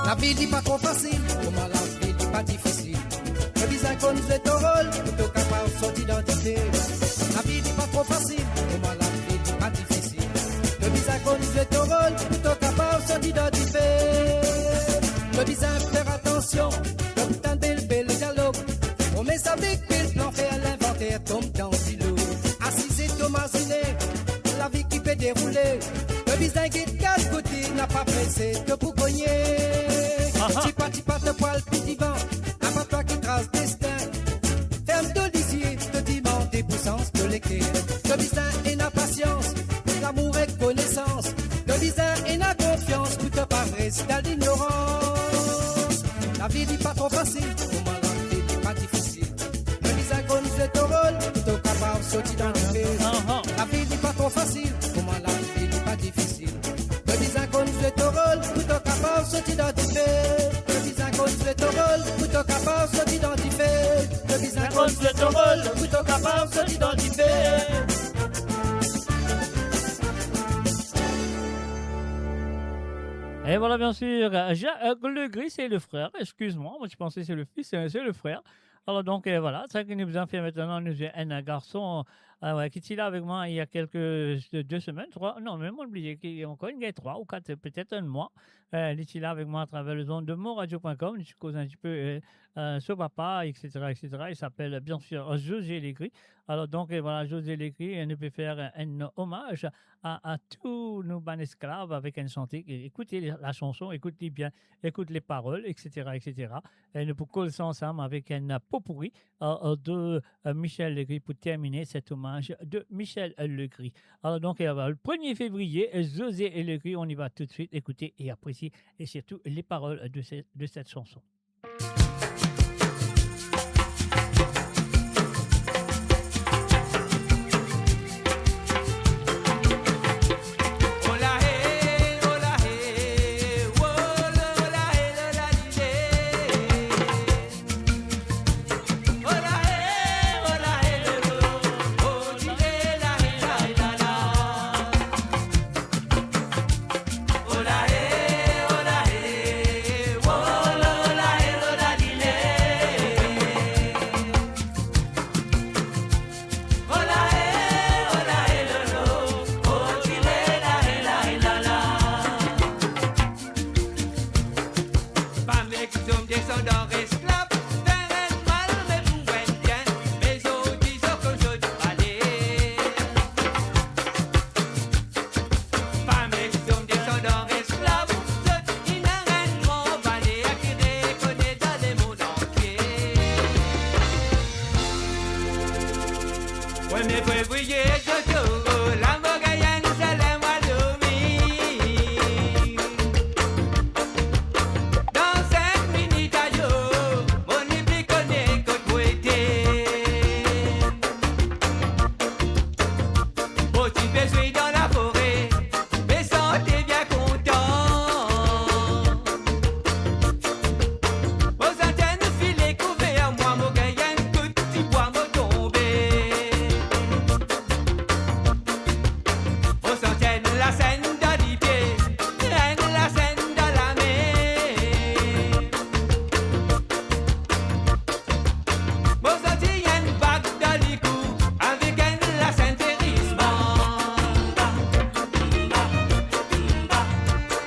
La vie n'est pas trop facile, pour moi la vie n'est pas difficile. Le bisin qu'on nous fait au rôle, plutôt capable de s'identifier. La vie n'est pas trop facile, pour moi la vie n'est pas difficile. Le bisin qu'on nous fait au rôle, plutôt capable de s'identifier. Le bisin faire attention, le putain de bel dialogue. On met sa big pile, plan fait à l'inventaire, tombe dans l'îlot. Assis et Thomasine, la vie qui peut dérouler. Le bisin qui est de quatre côtés n'a pas pressé de bouconnier. Tipa te poil petit vent, n'a pas toi qui trace destin. Ferme de lisier, te dimande des puissances de l'équerre. Le bisin et la patience, l'amour et connaissance. Le bisin et la confiance, tout te paraisse à l'ignorance. La vie n'est pas trop facile, pour moi la vie n'est pas difficile. Le bisin qu'on nous fait au rôle, plutôt capable de s'identifier. La vie n'est pas trop facile, pour moi la vie n'est pas difficile. Le bisin qu'on nous fait au rôle, plutôt capable de s'identifier. Le bisin qu'on nous fait au rôle, plutôt capable de s'identifier. Le bisin qu'on nous fait au rôle, plutôt capable de s'identifier. Et voilà, bien sûr, Jacques Legris, c'est le frère. Excuse-moi, moi je pensais que c'est le fils, c'est le frère. Alors donc voilà, ça qui nous a fait maintenant, nous avons un garçon qui était là avec moi il y a deux semaines, 3, non, même oublié, qui est encore une 3 ou 4, peut-être un mois. Il était là avec moi à travers le zone de moradio.com, je cause un petit peu sur papa, etc., etc. Il s'appelle bien sûr José Legris. Alors donc voilà, José Legris nous peut faire un hommage à tous nos bons esclaves avec un chanté. Écoutez la chanson, écoutez bien, écoute les paroles, etc., etc. Et nous pouvons coller ça ensemble avec un pot pourri de Michel Legris pour terminer cet hommage de Michel Legris. Alors donc le 1er février, José Legris, on y va tout de suite écouter et apprécier et surtout les paroles de cette chanson. Ouais, mais février, Jojo, la Mogayenne, c'est le mois d'Omi. Dans 5 minutes à yo, mon libri connaît que tu étais. Bon, tu peux jouer dans la forêt, mais sentez bien content. Aux antennes filées couvertes, moi, Mogayenne, que tu vois me tomber. Aux antennes, la scène dans les pieds, la scène dans la mer. Aux Antilles, bague dans les coups, avec la scène terrissement.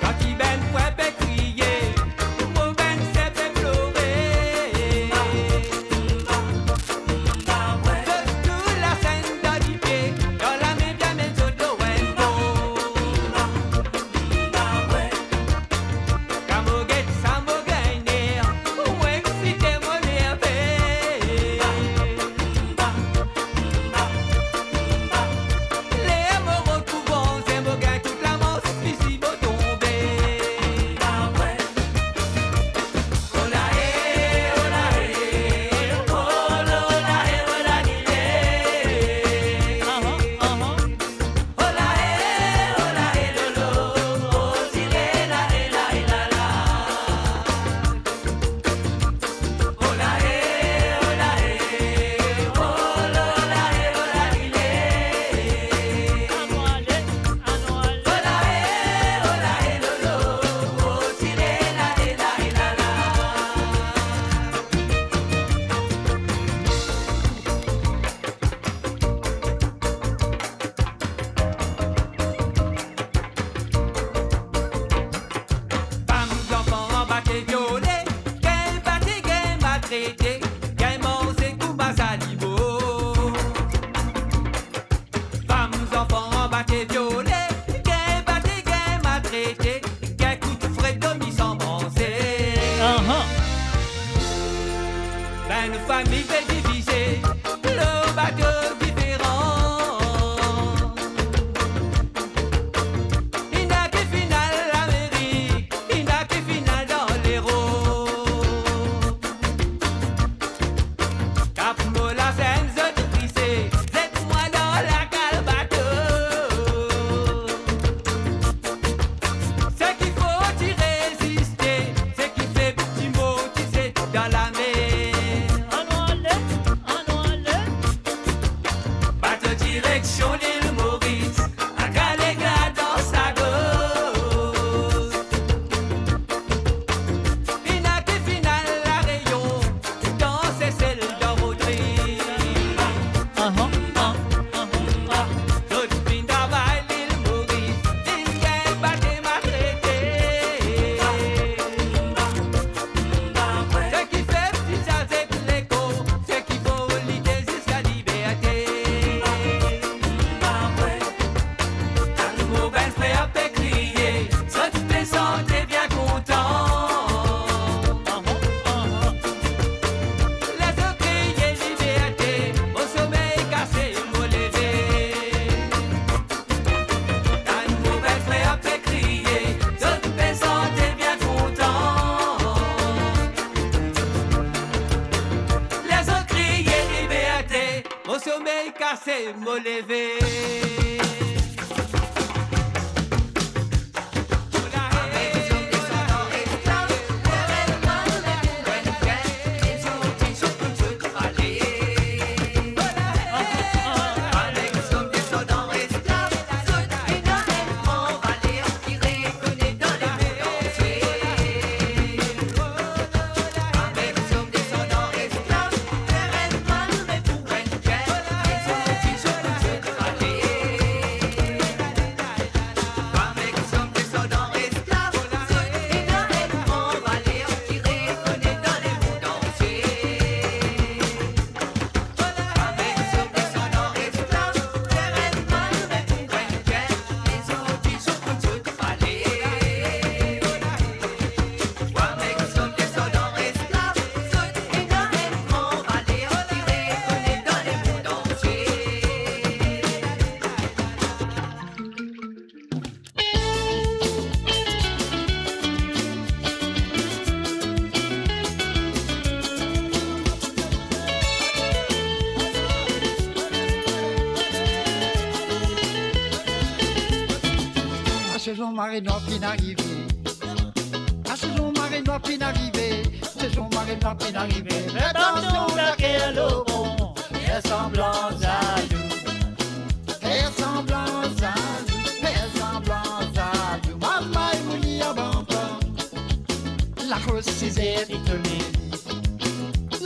Quand il ben point peut crier, mon ben c'est peut pleurer. Surtout la scène dans les pieds, dans la main bien mais tout le wendo. Camoguette, ça me gagne, ouais, si t'es mon nerveux. Les amoureux couvent, c'est mon gain, toute la manche, ici, va tomber. Oh la hé, oh la hé, oh la hé, oh la hé. Oh la hé, lolo, oh si la la la. Oh la hé, oh la hé, oh la hé, oh la hé. Femmes, enfants en baquet violet, qu'elle battait, qu'elle maltraité, qu'elle mange coups bas animaux. Femmes, enfants en baquet violet, qu'elle battait, qu'elle maltraité, qu'elle coup de frais demi sans bronzer. Ben, une famille fait diviser, le bateau différent. Il n'a que finale l'Amérique, il n'a que finale dans l'Hérault. Cap la scène, je te trissais, moi dans la cale bateau. Ce qu'il faut y résister, ce qui fait petit mot, tu sais, dans la mer. Bateau direction l'île Maurice, à Caléga dans sa gauche. Il n'a que finale la rayon, dans ses selles d'Oroterie. L'autre fin d'avant l'île Maurice, l'île qu'elle battait ma traité. Ce qui fait petit ça c'est l'écho, ce qui faut l'idée jusqu'à liberté. Un nouveau ben frère peut crier, ça te fait sentir bien content. Les autres crier liberté, au sommeil cassé, me lever. Un nouveau ben frère peut crier, ça te fait sentir bien content. Les autres crier liberté, au sommeil cassé, me lever. saison marée noire puis d'arriver. La saison marée noire puis d'arriver. Saison marée noire puis d'arriver. Attention, la quelle au bon, ressemblance à nous. Ressemblance à nous, ressemblance à nous. Maman et mouni à bamba. La grosse cisée Étonné.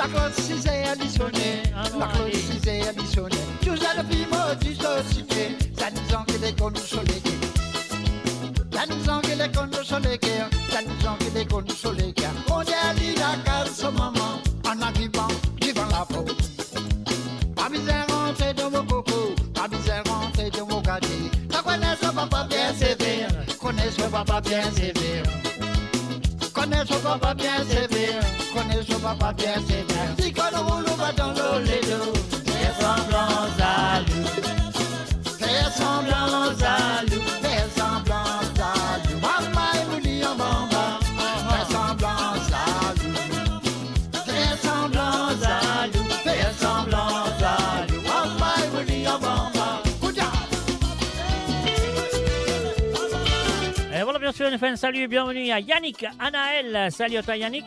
la grosse cisée additionnée. La grosse cisée additionnée. Tout ça depuis maudit société. Ça nous en que les cons sur les quais. Ça nous en que les cons sur les quais. Ça nous en que les cons sur les quais. On est allé la case maman. En arrivant, devant la peau. Pas besoin rentrer dans mon coco. Pas besoin rentrer dans mon gâteau. La connaisse papa bien sévère. Connaisse papa bien sévère. Connais son papa bien sévère, connais son papa bien sévère. Si qu'on roule va dans l'eau, les dos. Ressemblance à nous. Ressemblance à nous, ressemblance à nous. Maman et mouli en bamba. Ressemblance à nous. Ressemblance à nous, ressemblance à nous. Maman et mouli en bamba. Kouja. Et voilà, bien sûr, on fait un salut et bienvenue à Yannick, Anaël. Salut à toi, Yannick.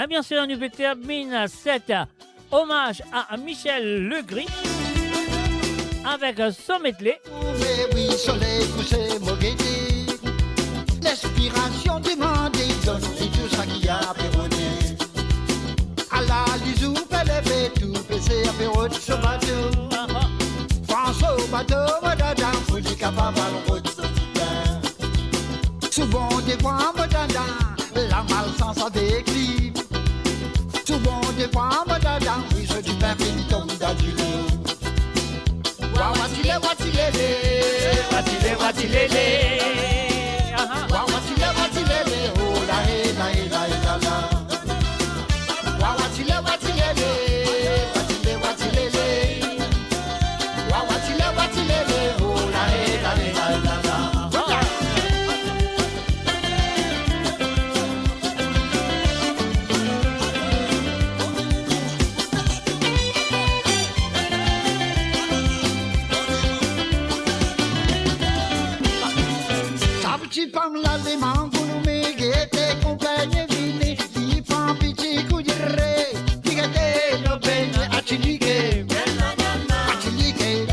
Et bien sûr, nous termine cet hommage à Michel Legris avec son medley. Oui, soleil couché, moguetti. L'inspiration demandée donne tout ça qui a péronné. À la lisou, elle tout, PC à péronne sur bateau. François au bateau, madame, vous les capables à l'eau. Souvent des fois, madame, la malchance avec lui. Souvent des fois, madame, oui, je dis pas qu'il tombe d'adulé. Wawatile, watilele, watile, watilele. Wawatile, watilele, oh la he, la he, la he, la la. Wawatile, watilele, watile, watilele. Wawatile, watilele, oh la he, la he, la he, la la. Petit femme là les mains pour nous mégueter compagnie vini qui prend petit coup de ré qui gâte nos peines à chiliquer à chiliquer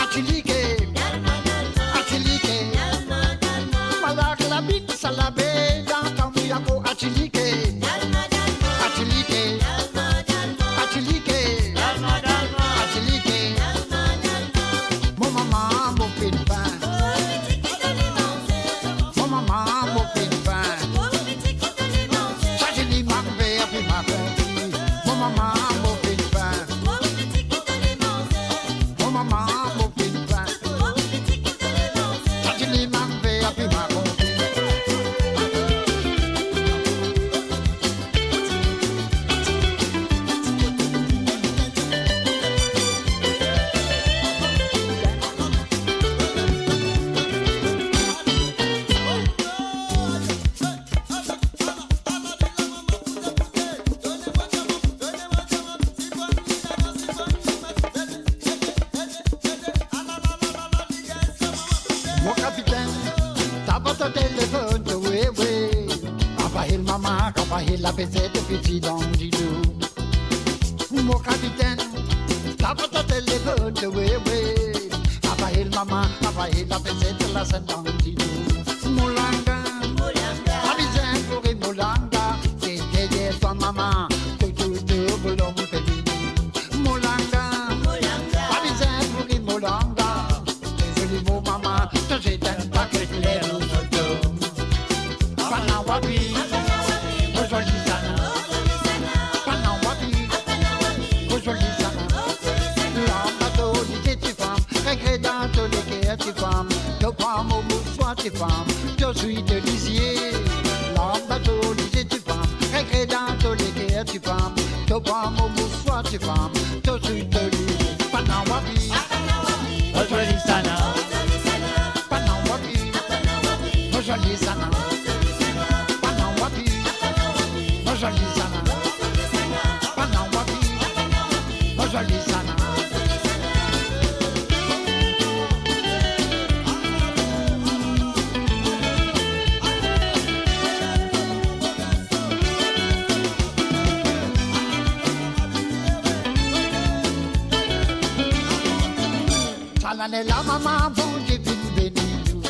à chiliquer à chiliquer malak la bite salabé dans ton miracle à chiliquer à chiliquer à chiliquer à chiliquer mon maman mon pépin. Mon capitaine, t'as pas ton téléphone, oui, oui. Envahir maman, envahir la pesette, petit dans du dos. Mon capitaine, t'as pas ton téléphone, oui, oui. Envahir maman, envahir la pesette, la scène dans du dos. Moulanga, avisez pour les moulanga, c'est derrière toi maman, tout, boulot, pédini. Moulanga, avisez pour les moulanga, désolé mon maman. J'ai un paquet de lait au auto. Panawapi, aujourd'hui sana. Panawapi, aujourd'hui sana. L'ambato dit tu femme, regret dans tous les cœurs tu femme. Te prends mon mouchoir tu femme, je suis de lisier. L'ambato dit tu femme, regret dans tous les cœurs tu femme. Te prends mon mouchoir tu femme, je suis de lisier. Panawapi, aujourd'hui sana. Joli sana, Panawapi, joli sana, Panawapi, joli sana. l'année là, maman, bon Dieu, vite béni nous.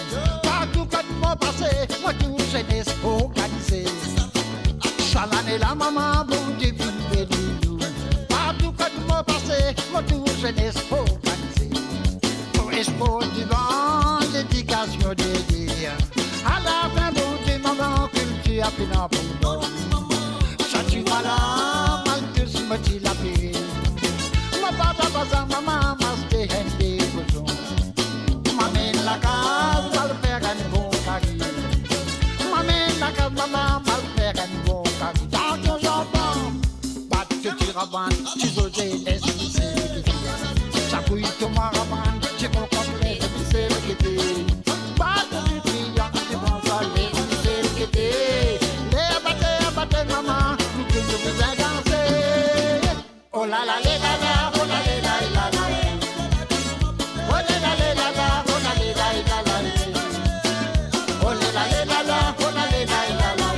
Partout quand moi passé, moi tout jeunesse organisée. Ça l'année là, maman, bon Dieu, vite béni nous. Partout quand moi passé, moi tout jeunesse organisée. Pour espoir du vent, l'éducation des dire. À la fin, bon Dieu, maman, culture a fini pour nous. Ça tu vas là, mal que ce me la paix. Ma papa, papa, maman, masté, hende, boson. Maman, la case, mal faire un bon cari. Maman, la case, maman, mal faire un bon cari. Dans ton enfant, pas que tu rabannes, tu osais laisser. Ça couille ton maraban, tu peux complet, c'est le guetté. Pas de brillant, tu vas aller, c'est le guetté. Les battez, maman, nous que nous vous danser. Oh la la la la la, oh la la la la la. Oh la la la la la, oh la la la la la. Oh la la la la la, oh la la la la la.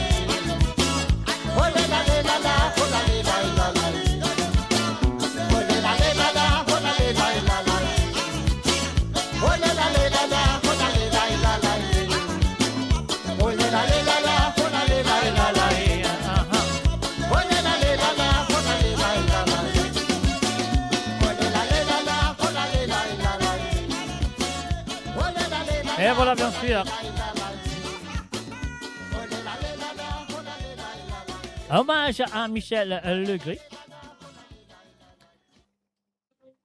Oh la la la la la, oh la la la la la. Oh la la la la la, oh la la la la la. Oh la la la la la, oh la la la la la. Oh la la la la la, oh la la la la la. Et voilà, bien sûr. Hommage à Michel Legris.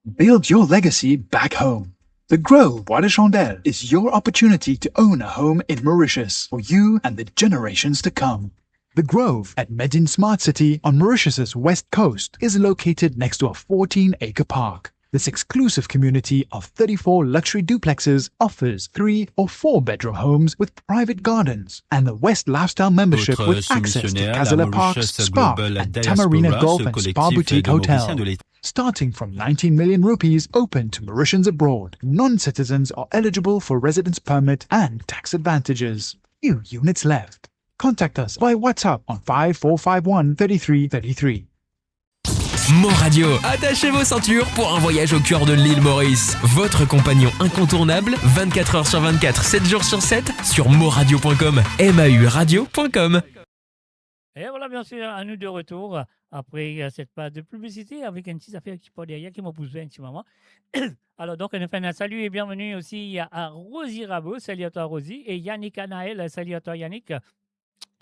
Build your legacy back home. The Grove Bois de Chandelle is your opportunity to own a home in Mauritius for you and the generations to come. The Grove at Medin Smart City on Mauritius's west coast is located next to a 14-acre park. This exclusive community of 34 luxury duplexes offers 3 or 4 bedroom homes with private gardens and the West Lifestyle membership Autre with access to soumissionnaire, Casella la Parks, Mauritius Spa Global and Diaspora, Tamarina Golf ce and Spa collectif Boutique de Mauriciens Hotel. de l'étranger. Starting from 19 million rupees open to Mauritians abroad. Non-citizens are eligible for residence permit and tax advantages. Few units left. Contact us by WhatsApp on 5451 3333. Mo Radio, attachez vos ceintures pour un voyage au cœur de l'île Maurice. Votre compagnon incontournable, 24 heures sur 24, 7 jours sur 7, sur moradio.com, mauradio.com. Et voilà, bien sûr, à nous de retour après cette page de publicité avec un petit affaire qui part derrière qui m'a poussé un petit moment. Alors, donc, on fait un salut et bienvenue aussi à Rosie Rabot, salut à toi Rosie, et Yannick Anaël, salut à toi Yannick.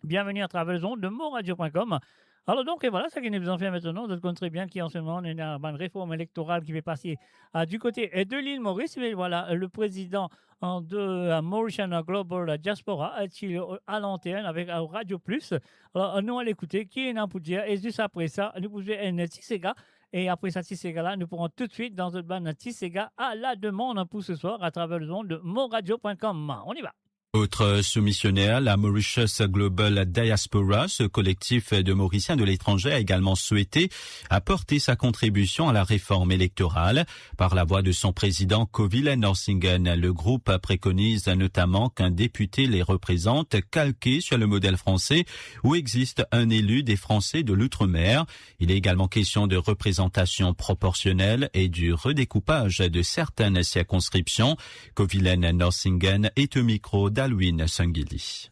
Bienvenue à travers le de moradio.com. Alors donc, et voilà, ça qui nous besoin de faire maintenant, de très bien qu'en ce moment, on a une réforme électorale qui va passer du côté de l'île Maurice. Mais voilà, le président de Mauritian Global Diaspora est à l'antenne avec Radio Plus. Alors, nous allons l'écouter, qui est là pour dire, et juste après ça, nous pouvons un Tissega. Et après ça, Tissega-là, nous pourrons tout de suite dans cette bande Tissega à la demande pour ce soir à travers le monde de moradio.com. On y va. Autre soumissionnaire, la Mauritius Global Diaspora, ce collectif de Mauriciens de l'étranger, a également souhaité apporter sa contribution à la réforme électorale. Par la voix de son président Coville Norsingen, le groupe préconise notamment qu'un député les représente calqué sur le modèle français où existe un élu des Français de l'outre-mer. Il est également question de représentation proportionnelle et du redécoupage de certaines circonscriptions. Coville Norsingen est au micro d'Alwin Sangili.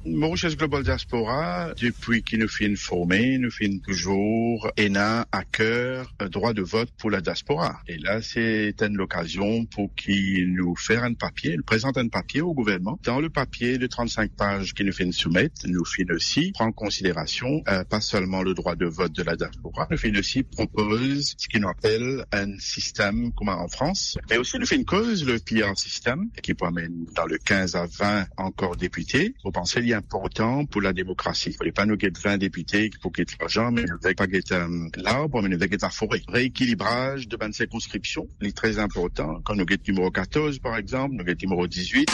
Mauritius Global Diaspora, depuis qu'il nous fait former, nous fait toujours ENA à cœur droit de vote pour la diaspora. Et là, c'est une occasion pour qu'il nous fasse un papier, il présente un papier au gouvernement. Dans le papier de 35 pages qu'il nous fait soumettre, nous fait aussi prendre en considération pas seulement le droit de vote de la diaspora, nous fait aussi propose ce qu'il nous appelle un système comme en France, mais aussi nous fait une cause, le PR système, qui promène dans le 15 à 20 encore députés. Vous pensez important pour la démocratie. Il ne fallait pas nous guetter 20 députés pour qu'il y ait de l'argent, mais nous ne pas guetter l'arbre, mais nous guetter la forêt. Rééquilibrage de 20 circonscriptions, c'est très important. Quand nous guettons numéro 14, par exemple, nous guettons numéro 18.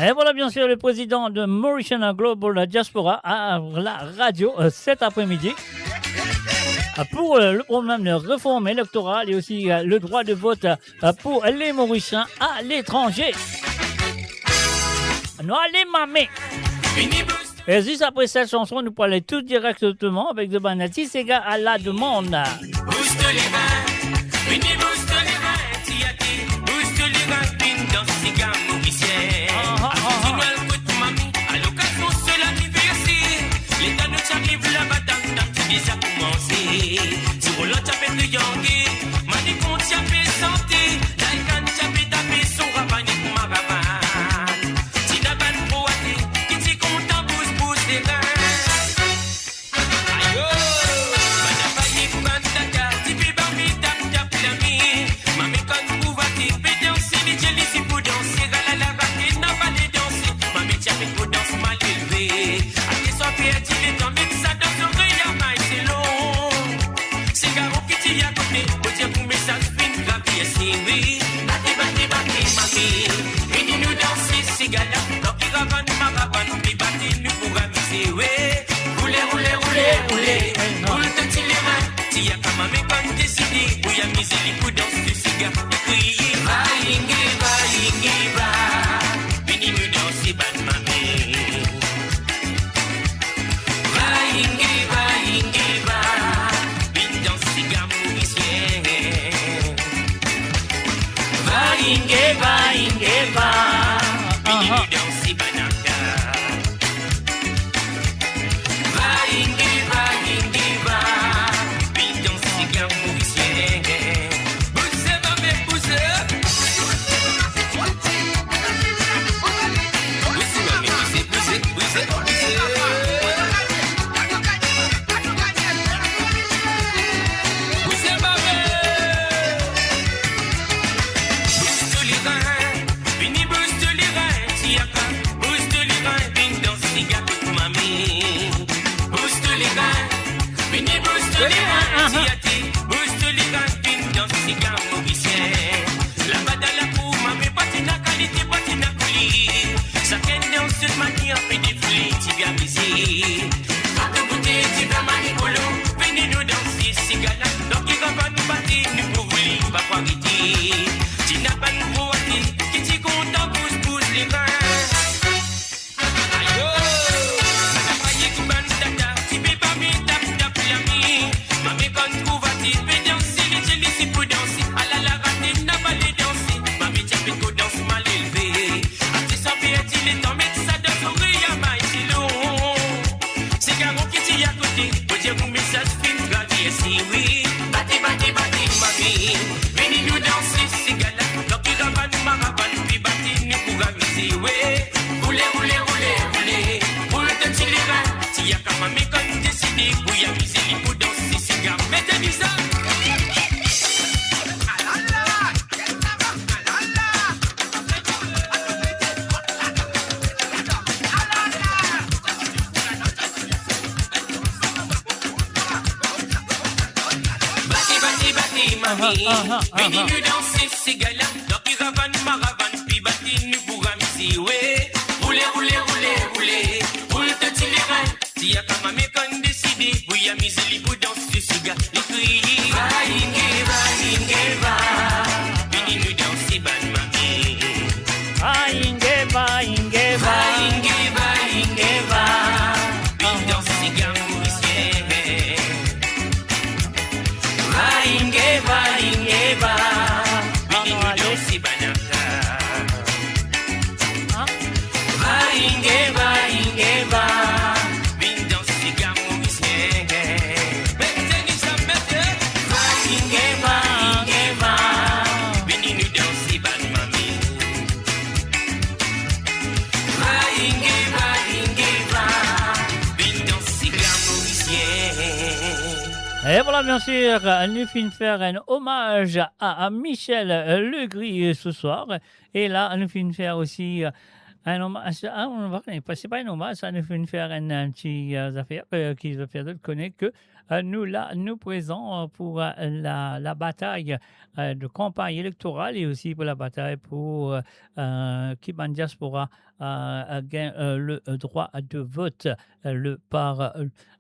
Et voilà, bien sûr, le président de Mauritian Global Diaspora à la radio cet après-midi pour le problème de réforme électorale et aussi le droit de vote pour les Mauriciens à l'étranger. Nous allons mamer. Et juste après cette chanson, nous parlons tout directement avec de Banati Sega à la demande. Vini booste les reins, tiati, booste les reins, vini dans ces gars mauriciens. Dis-moi le coup de mamie, à l'occasion de l'anniversaire. L'état nous arrive là-bas, dans déjà commencé. Si on l'a tapé de yangé, mani compte tapé santé. L'alcan tapé tapé son rabani pour ma rabane. Si n'a pas de poité, qui t'y compte en bouche des reins. Aïe oh, madame Baye Koukantaka, tipi bambi tap tap l'ami. Mami quand vous vati, peut danser, les jelly si vous dansez. Galala vati, n'a pas les danser. Mami tiens, pour danser mal élevé. A qui soit perdu, les temps, mais ça danse au rayon, c'est long. C'est garou qui t'y a côté, au dieu pour message fin, gravi et série. Bati, bati, bati, mami. Vini nous danser, c'est gala. Donc il ravane, ma ravane, puis bati, nous pour amuser, ouais. Roulez, roulez, roulez, roulez. Roule de tilérin, t'y a comme un mécon décidé. Où y'a misé les coups dans ce cigare. Crier, va, inge, va, inge, va. Vini nous danser, bad mami. Va, inge, va, inge, va. Vini danser, gars mauricien. Va, inge, va, inge, va. Vini nous danser, banaka. Va, inge, va, inge, va. Vini danser, gars mauricien. Poussez, mamé, poussez. Poussez, mamé, poussez, poussez, poussez, poussez. Poussez, mamé. Booste les reins, vini booste les reins, tiaka. Booste les reins, vini danser, gars, pour mamie. Booste les reins, vini booste les reins, tiati. Booste les reins, vini danser, gars, mauricien. La badala pour mamie, patina qualité, patina couli. Chacun danse de manière, fait des flits, tu viens baiser. À te goûter, tu viens manipolo. Venez nous danser, c'est gala. Donc il va pas nous battre, nous pour vous, pas pour arrêter. Tu n'as pas nous pour arrêter, qui t'y compte en pousse les reins. Aïe oh, madame Baye Koukantaka, tu peux pas me taper, tape l'ami. Mamie quand vous battez, peut danser, les jelly si pour danser. À la lavate, n'a pas les danser. Mamie tiens, peut qu'on danse mal élevé. À tes sans perdu les temps, mais ça danse au rayon, maïs, c'est long. C'est garou qui t'y a côté, au dieu vous message fin, gravi et si oui. Bati, bati, bati, mamie. Venez nous danser, c'est gala. Donc il ravane, ma ravane, puis bati, nous pour amuser, ouais. Roulez, roulez, roulez, roulez. Roule de tilérin, t'y a comme mamie comme décidé. Pour y amuser, les pour danser, c'est gars. Mettez-lui ça. Bati, bati, bati, mamie. Venez nous danser, c'est gala. Donc il ravane, ma ravane, puis bati, nous pour amuser, ouais. Roulez, roulez, roulez, roulez. Roule de tilérin, t'y a comme mamie comme décidé. Pour y amuser, les pour danser, c'est gars. Les cris, va, inge, va, inge, va. Venez nous danser, bad mamie. Inge va, inge Va, va. inge, va, inge, va. Venez danser, gars mauricien. Va, inge, va, inge, va. Venez nous danser, banaka. Va, inge, va, inge, va. Venez danser, gars mauricien. Mettez-nous ça, mettez. Va, inge, va, inge, va. Venez nous danser, bad mamie. Va, inge, va, inge, va. Venez danser, gars mauricien. Et voilà, bien sûr, nous finissons faire un hommage à Michel Legris ce soir. Et là, nous finissons faire aussi un hommage. C'est pas un hommage, ça nous finissons faire un petit affaire qui va faire de connaître que nous, là, nous présents pour la bataille de campagne électorale et aussi pour la bataille pour Kiban Diaspora gagne le droit de vote par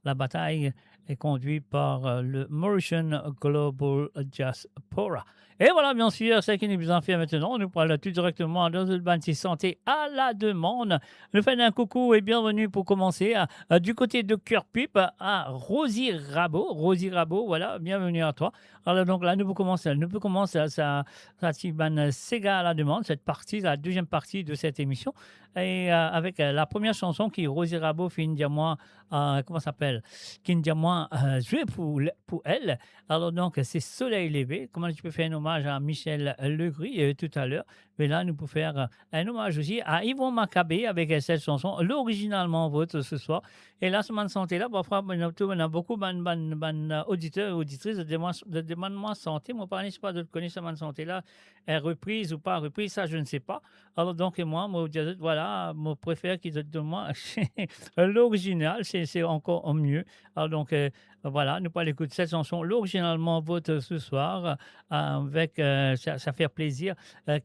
la bataille est conduite par le Mauritian Global Diaspora. Et voilà, bien sûr, ce qui nous en fait maintenant. Nous parlons tout directement dans une bande santé à la demande. Nous faisons un coucou et bienvenue pour commencer du côté de Cœur Pipe à Rosie Rabot. Rosie Rabot, voilà, bienvenue à toi. Alors donc là, nous pouvons commencer ça Sega à la demande, cette partie, la deuxième partie de cette émission. Et avec la première chanson qui est Rosie Rabot, comment ça s'appelle? Qui joué pour elle. Alors donc, c'est Soleil levé. Comment tu peux faire un hommage à Michel Legris tout à l'heure. Mais là, nous pouvons faire un hommage aussi à Yvon Maccabé avec cette chanson, l'originalement vote ce soir. Et là, ce man santé là, parfois, on a beaucoup d'auditeurs et auditrices de demandement santé. Moi, je ne sais pas de connaître ce man santé là, est reprise ou pas reprise, ça, je ne sais pas. Alors donc, moi, voilà, je préfère qu'ils de moi l'original, c'est encore mieux. Alors donc, voilà, nous allons écouter cette chanson, l'originalement vote ce soir, avec, ça fait plaisir,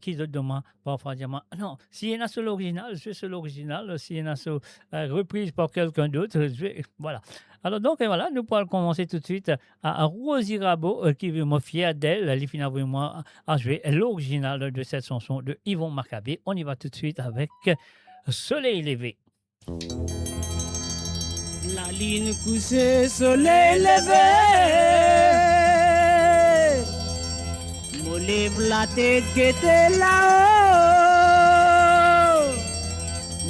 qui de moi, parfois dire moi, non, s'il y en a sur l'original, je suis sur l'original, s'il y en a sur reprise par quelqu'un d'autre, voilà. Alors donc, voilà, nous pourrons commencer tout de suite à Rosie Rabot, qui veut me fier d'elle, elle finit avec moi à jouer l'original de cette chanson de Yvon Maccabé. On y va tout de suite avec Soleil levé. La ligne couchée, soleil levé. Me lève la tête qui était là-haut.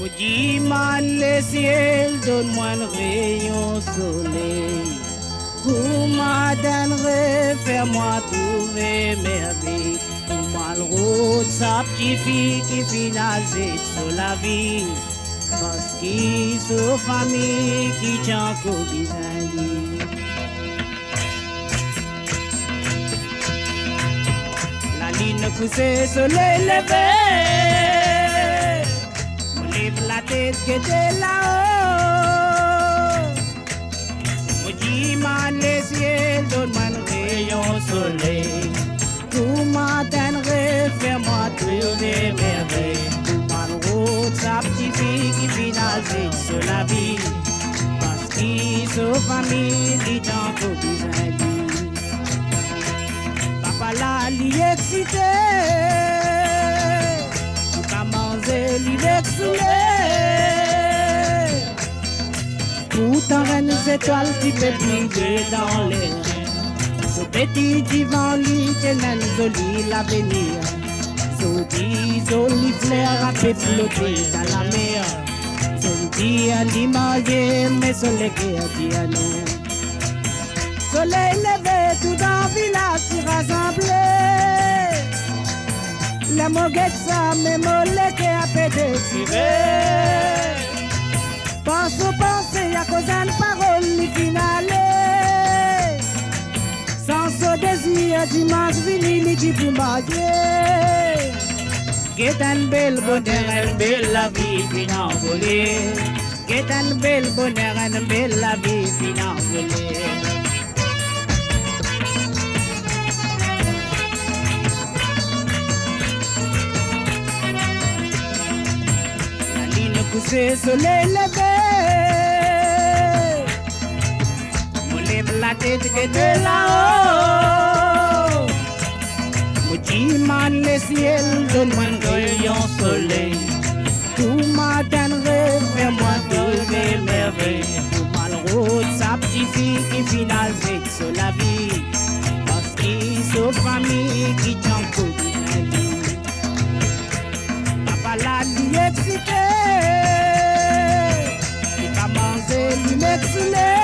Me dis, man, le ciel, donne-moi un rayon soleil. Pour m'adonner, fais-moi trouver merveille. Pour mal route, sa petite fille qui finale sur la vie. Parce qu'ils sont famille qui tient qu'au bizarre. La ligne poussée, soleil levé. On lève la tête qui était là-haut. On dit, man, le ciel, donne-moi un rayon soleil. Tout m'attendrait, fais-moi trouver merveille. Sa petite fille qui finale sur la vie. Parce qu'ils sont famille qui t'en faut besoin. Papa là, l'y excité. Pas manger, l'y vexé. Tout en reines étoiles qui peut briller dans l'air. Ce petit divan, l'éternel joli l'avenir. Zodi, joli fleur a fait flotter dans la mer. Zodi a l'imagé, mais soleil qui a dit à nous. Soleil levé, tout dans le village s'y rassemblé. Les moguettes, ça, mes mollets qui a fait désirer. Pense au pensée, y'a cause d'une parole, les finale. Sans ce désir, dimanche vini, les qui pour marier. Get un bel bonheur, un belle la vie finale. Get un bel bonheur, un belle la vie finale. La ligne poussée, soleil levé. Me lève la tête qui était là-haut. Man, le ciel, donne-moi un rayon soleil. Tout m'attendrait, fais-moi trouver merveille. Tout mal route, sa petite fille qui finale sur la vie. Parce qu'ils sont famille qui t'en faut bien dit. Papa l'a dit excité. Il va manger, lui m'exciter.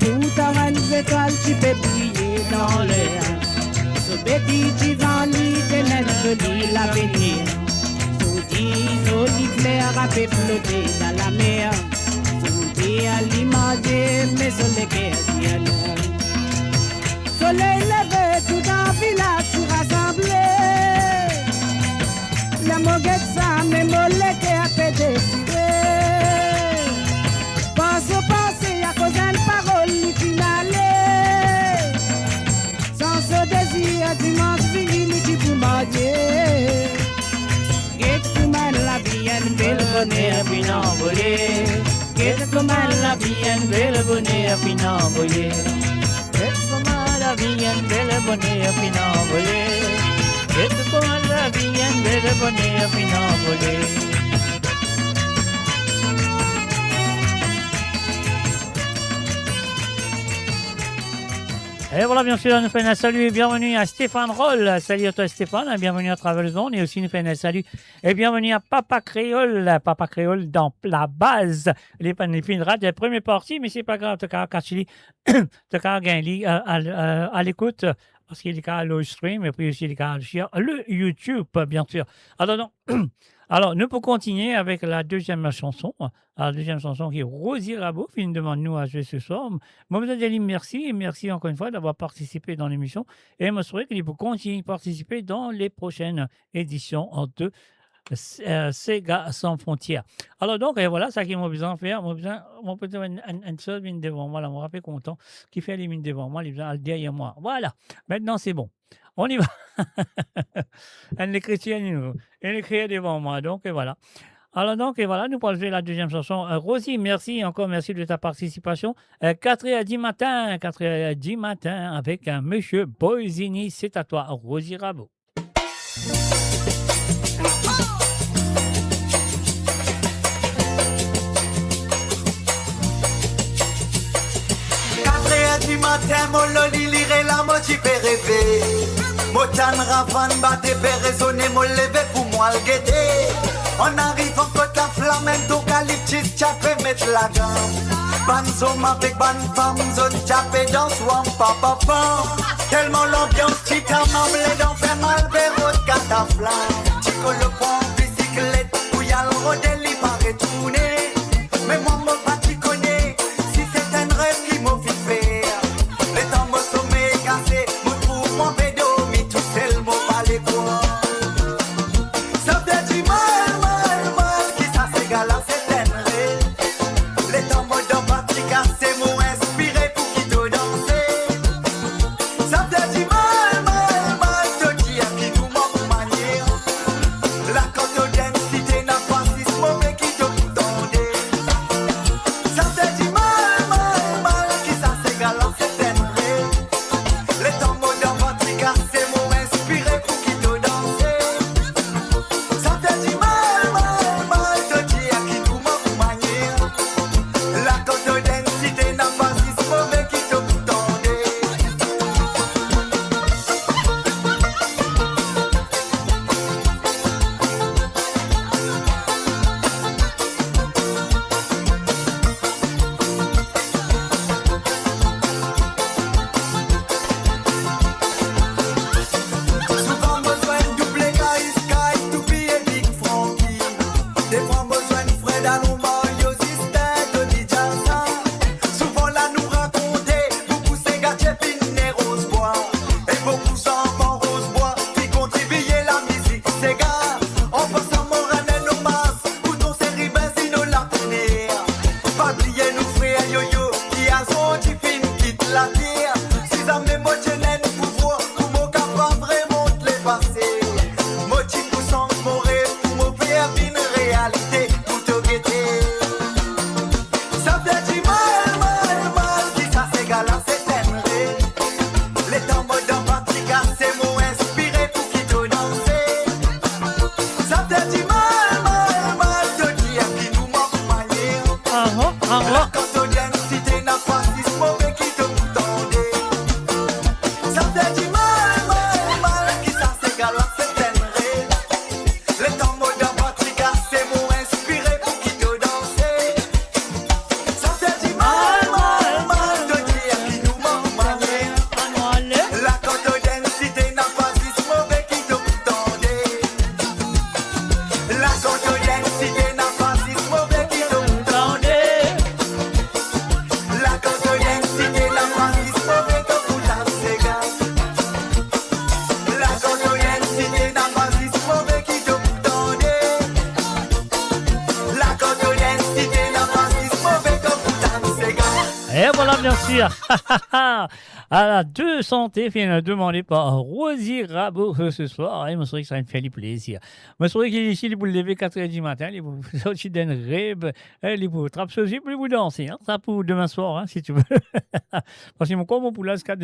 Tout en reines étoiles, tu peux briller dans l'air. Petit divan, l'éternel joli l'avenir. Zodi, joli fleur a fait flotter dans la mer. Zodi a l'imagé, mais soleil qui a dit à nous. Soleil levé, tout dans le village s'y rassemblé. Les moguettes, ça, mes mollets qui a fait décider. Pense au passé, y'a cause d'une parole, les finale. Dimanche fini, qui pour marier. Get to man la bonheur puis n'envoler. Qu'est-ce que la vie est belle bonheur puis n'envoler. Qu'est-ce que la vie est belle bonheur puis n'envoler. Qu'est-ce que la vie est belle bonheur puis n'envoler. Et voilà, bien sûr, nous faisons un salut et bienvenue à Stéphane Roll. Salut à toi, Stéphane. Bienvenue à travers le monde. Et aussi, nous faisons un salut et bienvenue à Papa Créole. Papa Créole dans la base. Les films de la première partie, mais c'est pas grave. Tu as gagné à l'écoute. Parce qu'il y a le stream et puis aussi il y a le YouTube, bien sûr. Alors, nous pouvons continuer avec la deuxième chanson. La deuxième chanson qui est Rosie Rabot, qui nous demande nous à jouer ce soir. Moi, je vous dis merci et merci encore une fois d'avoir participé dans l'émission. Et je me souhaite qu'il faut continuer à participer dans les prochaines éditions de Sega sans frontières. Alors donc, et voilà, ça qui m'a besoin de faire. Moi, peut-être une seule mine devant moi, là, mon rappel content, qui fait les mines devant moi, les besoins derrière moi. Voilà, maintenant c'est bon. On y va. Elle écrit devant moi, donc et voilà. Alors donc, et voilà, nous pourrons jouer la deuxième chanson. Rosie, merci, encore merci de ta participation. 4h10 matin, avec un monsieur Boisini, c'est à toi, Rosie Rabot. 4h du matin, mon loli lire la moti fait rêver. Motan Ravan batte fait résonner, mon levé pour moi le guetter. On arrive en côte la flamme, d'eucalyptus, tcha fait mettre la gamme. Ban somme avec ban femme, zone tcha fait dans swamp, papa pam. Tellement l'ambiance, tita mamble, d'en faire mal, véro de cataflamme. Chico le pont, bicyclette, où y'a le rodel, il paraît tourner. Mais moi, mon pas tu connais, si c'est un rêve qui m'a fait faire. Les temps, mon sommeil cassé, mon trou, mon pédo, mi tout seul, mon palais quoi. Ça fait du mal, qui ça s'égale à c'est un rêve. Les temps, mon dans batterie cassé, mon inspiré pour qui te danser. Ça fait du mal, te dire qui nous manque manière. La cote densité n'a pas si mauvais qui te tendait. Ça fait du mal, qui ça s'égale à certaines rêves. Les temps modernes batterie cassée, m'ont inspiré pour qui te danser. Ça fait du mal, te dire qui nous manque manière. La cote densité n'a pas si mauvais qui te tendait. Souvent besoin de doubler Sky, to be a big Frankie. Des fois besoin de Fred Alomar, Yosista, Tony Jassa. Souvent là nous raconter, beaucoup c'est gâché, pine rose bois. Et beaucoup s'enfants rose bois, qui contribuent la musique, c'est gars. On passe à Moranet, nos masses, bouton série benzino la tenir. Pas oublier nous frères yo-yo, qui a son petit film quitte la terre. Si ça me motionnait nous pouvoir, pour mon capable vraiment de les passer. Motif pour sans mon rêve, pour mon faire une réalité, pour te guetter. Ça fait du mal, qui ça s'égale à certaines rêves. Les temps modernes batterie cassée, m'ont inspiré pour qui te danser. Ça fait du mal, te dire qui nous manque manière. La cote densité n'a pas si mauvais qui te tendait. Ça fait du mal, qui ça s'égale à certaines rêves. Les temps modernes batterie cassée, m'ont inspiré pour qui te danser. Ça fait du mal, te dire qui nous manque manière. La cote densité n'a pas si mauvais qui te tendait. La cote densité n'a pas si mauvais qui te tendait. Et voilà, bien sûr, à la 2 santé, vient demandé par Rosie Rabot ce soir. Et je souhaite que ça me fait du plaisir. Je souhaite qu'il est ici, vous lever 4h du matin, vous sortir d'un rêve, vous trapper aussi, puis vous danser. Ça pour demain soir, si tu veux. Parce que mon corps, mon poulet, jusqu'à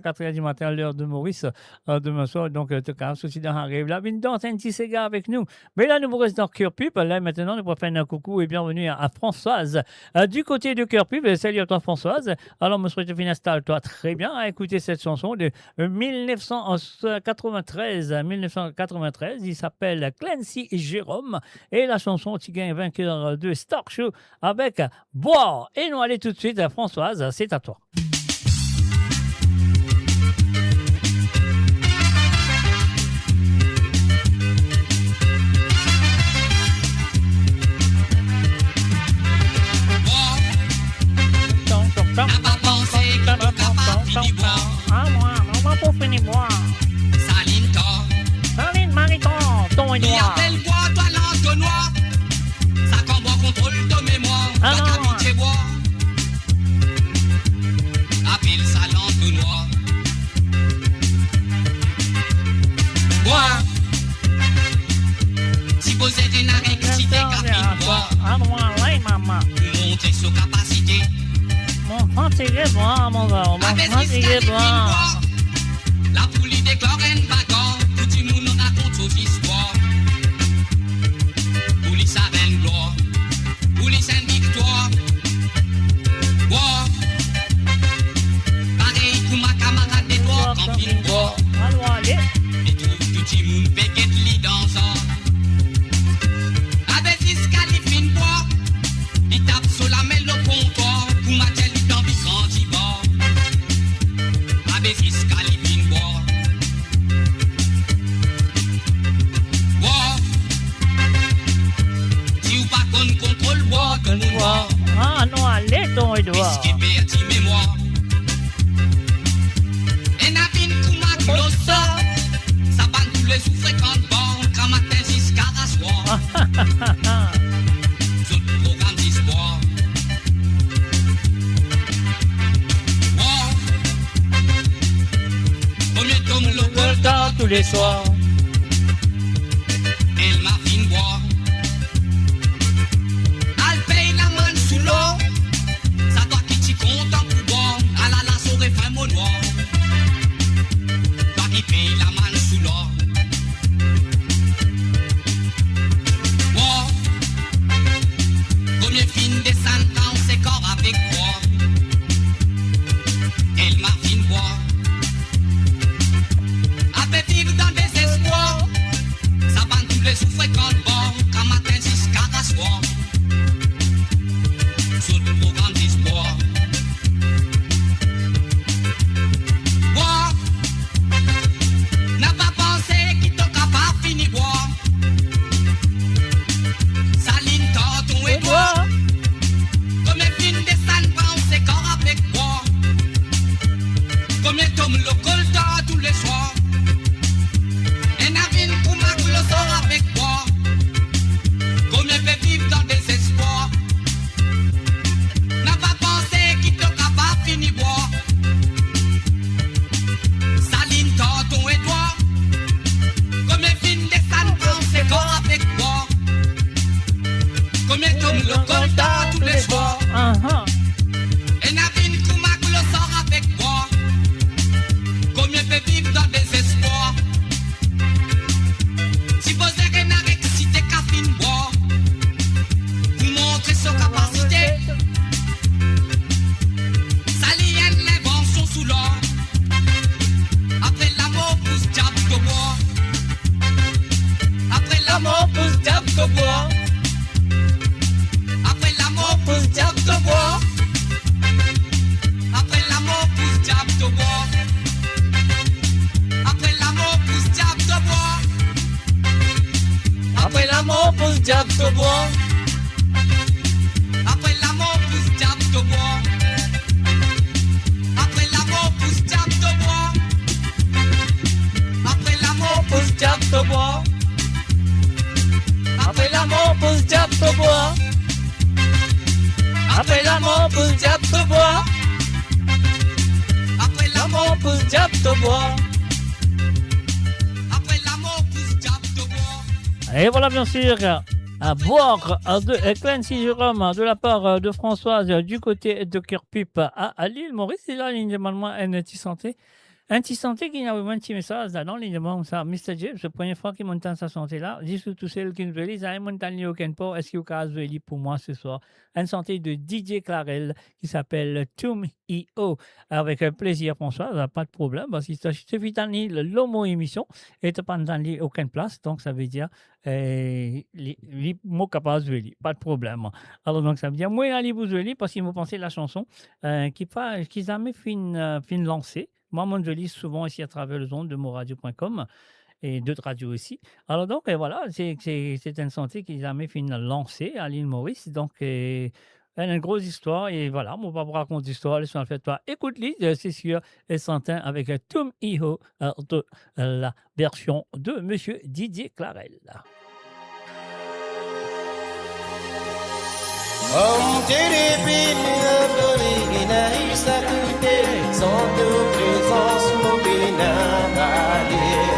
4h du matin, à l'heure de Maurice, demain soir. Donc, tu as aussi dans un rêve. Là, viens danser un petit cigare avec nous. Mais là, nous vous restons dans Cœur Pub. Là, maintenant, nous allons faire un coucou et bienvenue à Françoise. Du côté de Cœur Pub, salut à toi, Françoise. Alors, je souhaite que tu installes-toi très bien à écouter cette chanson de 1993. 1993, il s'appelle Clancy et Jérôme. Et la chanson qui gagne vainqueur de Star Show avec Boire. Et nous allons tout de suite à Françoise, c'est à toi. N'a pas pensé qu'il est capable de boire. Ah, moi, on va pour finir boire. Saline, toi. Saline, Mariton, ton et Il noir. appelle bois, toi, l'entonnoir. Ça combat contrôle de mémoire. Ah Toi, non. qu'habitué boire. Appelle ça l'entonnoir. Bois. Si vous êtes une électricité, capine, bois. Ah, moi, là, maman. Pour montrer sa capacité. Mon fatigué boire, mon gars. Mon fatigué boire. La poulie déclare un bagarre. Tout le monde raconte son histoire. Poulie sa belle gloire. Poulie sa victoire. Bois. Pareil pour ma camarade des doigts quand il boit. Allons, allez. Et tout le monde péquette li dans un. Avec this califine bois. Il tape sur la mêle au comptoir. Pour ma telle dans le grand bord. Avec this califine bois. Bois. Si ou pas qu'on contrôle bois, qu'on boit. Ah, non, allez, ton et doigt. Puisqu'il perd mémoire. Et n'a vine kouma glossa. Ça bat tous les sous-fréquentes bornes. Quand matin jusqu'à la soir. Tout programme d'espoir. Wow. Premier tome le golda Tous les soirs. elle m'a fin boire. Elle paye la main sous l'eau. Ça doit qu'il t'y content pour boire. Elle a la soirée fin mon noir. Doit qu'il paye la main sous l'eau. Wow. Combien fin descend quand c'est corps avec moi. Elle m'a fin boire. Avec vivre dans des espoirs. Ça bat tous les sous-fréquentes bords. Quand matin jusqu'à la soir. Sur le programme d'espoir. Bois. N'a pas pensé qu'il t'en capable fini boire. Saline ton et toi. Comme les films des salles prend ses corps avec bois. Comme les tomes le golda tous les soirs. Et Navine Koumak le sort avec moi. Combien peut vivre dans des espoirs. N'a pas pensé qu'il te capable fini boire. Saline ton et toi. Combien film des salles prend ses corps avec moi. Combien tombe le golda tous les soirs. Et Navine Koumak le sort avec moi. Combien peut vivre dans des espoirs. Si vous êtes une électricité cafine bois. Vous montrez sa capacité. Salienne les vents sont sous l'or. Après l'amour pousse diable de bois. Après l'amour pousse diable de bois. Après l'amour pousse diable de bois. Après l'amour pousse diable de bois. Après l'amour pousse diable de bois. Après l'amour pousse diable de bois. Après l'amour pousse diable de bois. Après l'amour pousse diable de bois. Après l'amour pousse diable de bois. Après l'amour pousse diable de bois. Après l'amour pousse diable de bois. Et voilà, bien sûr, à boire de Clancy Jérôme de la part de Françoise du côté de Kerpup à l'île Maurice. Et là, il demande moi un petit santé. Un petit santé qui a un petit message là, dans l'île de ça. Mr. James, c'est la première fois qu'il monte sa santé là. Dis surtout celle qui nous veut dire, il monte au Kenpo. Est-ce qu'il y a un pour moi ce soir? Une santé de DJ Clarel qui s'appelle Tum I.O. Avec plaisir, François, pas de problème. Parce qu'il suffit d'aller l'homo émission et tu n'as pas d'aller aucune place. Donc, ça veut dire les mots capables de lire. Pas de problème. Alors, donc, ça veut dire, moi, allez vous lire parce qu'il me pensait la chanson qui jamais fin lancée. Moi, je lis souvent ici à travers le zone de moradio.com et d'autres radios aussi. Alors donc, voilà, c'est une santé qui jamais fini de lancer à l'île Maurice. Donc, elle a une grosse histoire. Et voilà, on va vous raconter l'histoire. En fait, toi, écoute-les, c'est sûr, et s'entend avec Tum Iho de la version de Monsieur Didier Clarel. Om tere ina isakute sans de présence mobina valer.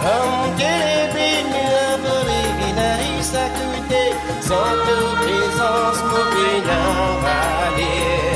Om tere ina isakute sans de présence mobina valer.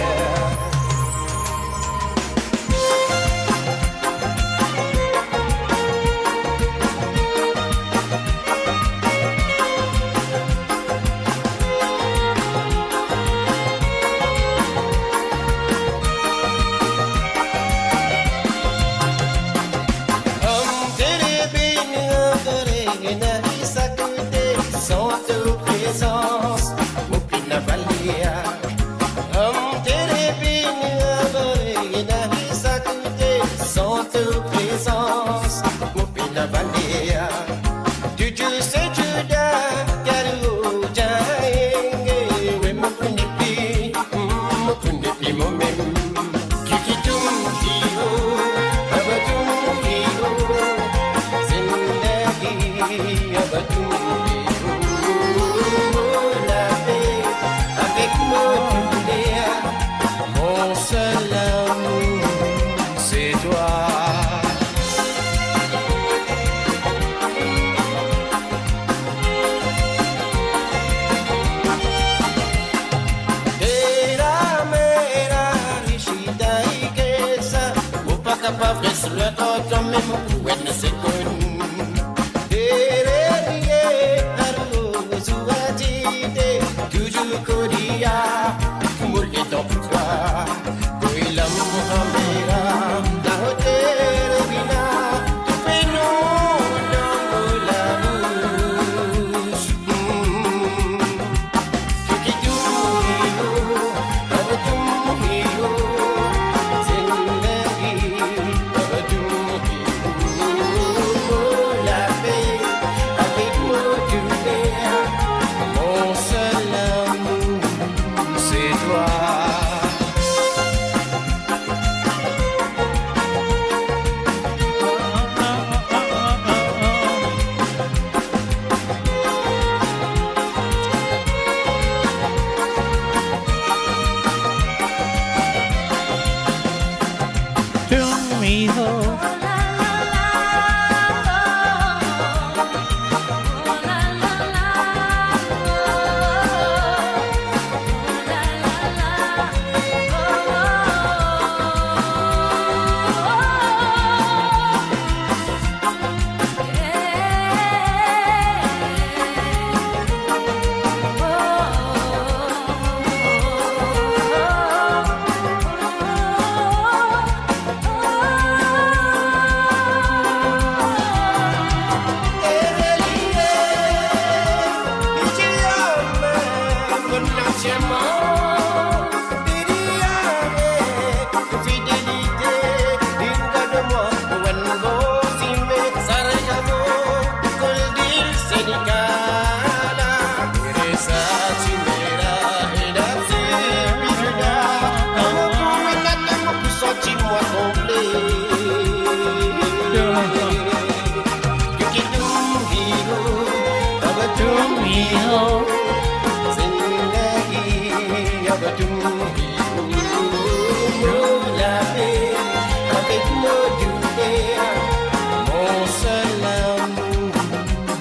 Mon seul amour,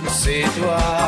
c'est toi.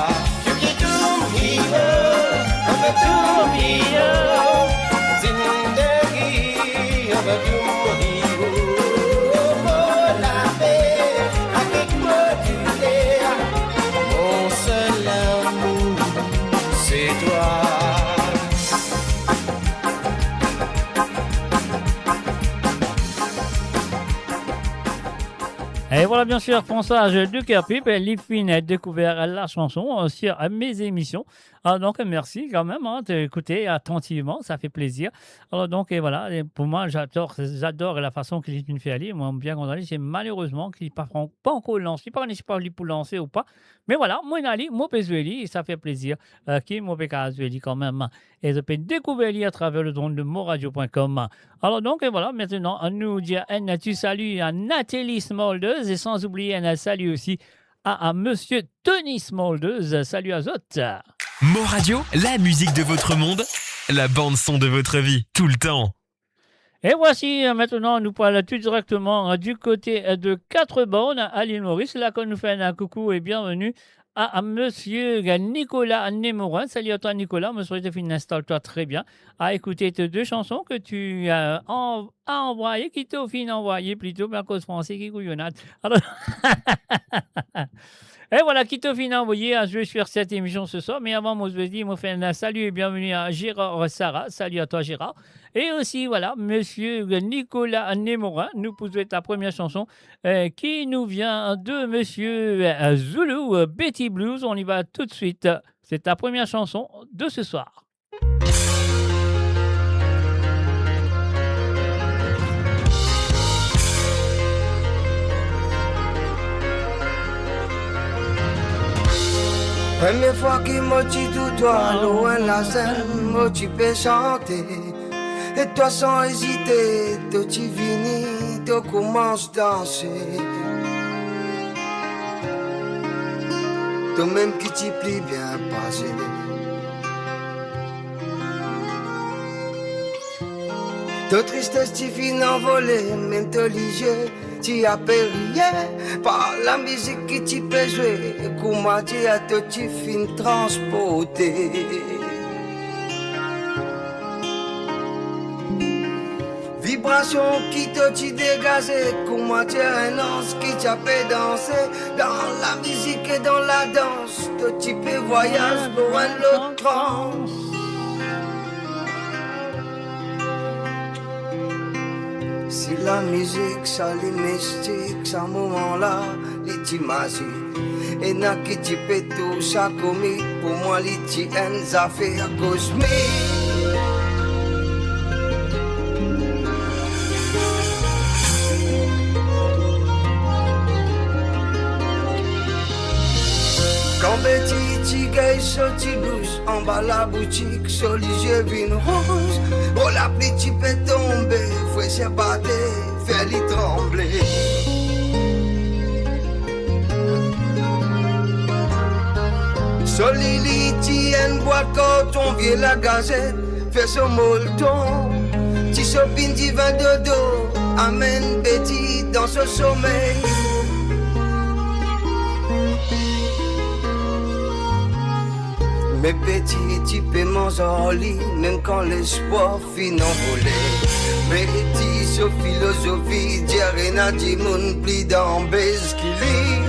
Et voilà, bien sûr, François de Kerpip, Lipine a découvert la chanson sur mes émissions. Alors donc, merci quand même d'écouter attentivement, ça fait plaisir. Alors donc, et voilà, et pour moi, j'adore la façon qu'il est une fait aller. Moi, bien condamné, c'est malheureusement qu'il pas encore lancé, pas pour lancer ou pas. Mais voilà, moi, Ali, moi, Pézueli, ça fait plaisir. Qui moi, Pézueli quand même. Et je peux découvrir à travers le don de moradio.com. Alors donc, et voilà, maintenant, nous dire un tu salues à Nathalie Smoldeuse et sans oublier un salut aussi à Monsieur Tony Smoldeuse. Salut à Zot. Moradio, la musique de votre monde, la bande son de votre vie, tout le temps. Et voici maintenant, nous parlons tout directement du côté de 4 bornes à l'île Maurice. Là, qu'on nous fait un coucou et bienvenue à Monsieur Nicolas Némorin. Salut à toi, Nicolas. Monsieur Joséphine, installe-toi très bien à écouter tes 2 chansons que tu as envoyées, qui t'ont fini envoyées plutôt, mais à cause français qui couillonnade. Alors... Et voilà, qui t'a fini envoyé à jouer sur cette émission ce soir. Mais avant, moi, je vous dis, moi, fais un salut et bienvenue à Gérard Sarah. Salut à toi, Gérard. Et aussi, voilà, Monsieur Nicolas Némorin nous posait ta première chanson qui nous vient de Monsieur Zulu, Betty Blues. On y va tout de suite. C'est ta première chanson de ce soir. Première fois qu'il m'a dit tout toi, loin la scène, moi tu peux chanter. Et toi sans hésiter, toi tu finis, toi commences danser. Toi même qui t'y plie bien passé. Toi tristesse tu finis envolée, même toi léger. Tu as périllé par la musique qui tu peux jouer. Comment tu as tout tu finis transporté. Vibration qui te tu dégagé. Comment tu as un ange qui t'a fait danser. Dans la musique et dans la danse. Toi tu peux voyager loin de l'autre transe. Si la musique, ça les mystique, ça moment-là, les ti magique. Et n'a qui ti peut tout ça comique, pour moi les ti en affaires cosmiques. Quand Betty ti gay sorti douce, en bas la boutique, sur les yeux vin rose. Oh la pluie tu peux tomber, faut se battre, faire-les trembler. Solili tient boîte coton, vieux la gazette, fait son molleton. Ti sopine divin de dos, amène Betty dans ce sommeil. Mais petit, tu peux manger en lit, même quand l'espoir finit envolé. Petit, sur philosophie, dire rien à dire, mon pli dans baiser qu'il lit.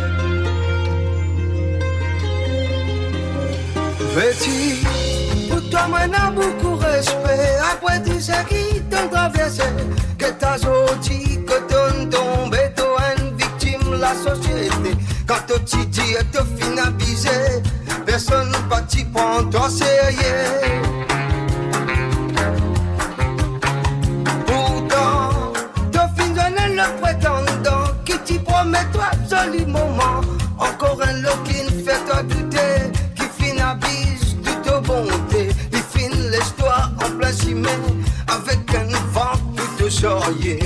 Petit, pour toi, moi, n'a beaucoup respect. Après tout ce qui t'ont traversé, que t'as sorti, que t'ont tombé, t'es une victime de la société. Quand tu dis, tu finis abusé. Personne pas t'y prend toi sérieux. Pourtant, t'as fini donner le prétendant qui t'y promet toi joli moment. Encore un lot qui ne fait toi douter, qui finit abuse de ta bonté. Il finit l'histoire en plein ciment, avec un vent plutôt charrier.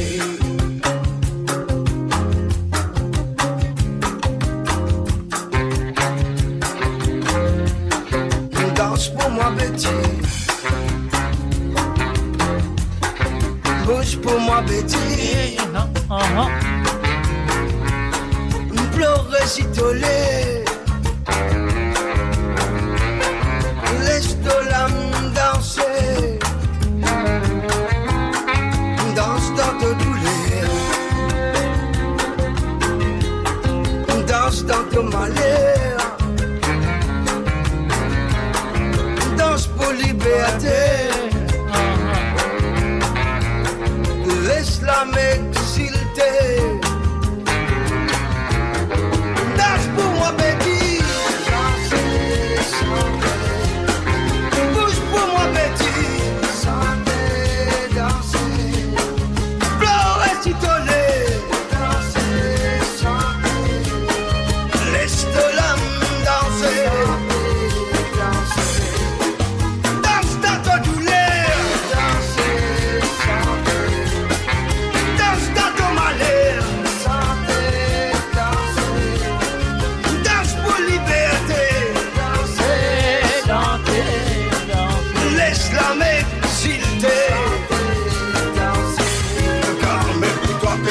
Bouge pour moi, Betty. Pleurer si tolé. Laisse-toi l'âme danser. Danse dans ta douleur. Danse dans ton malheur. Danse pour liberté. Laisse la m'exilter.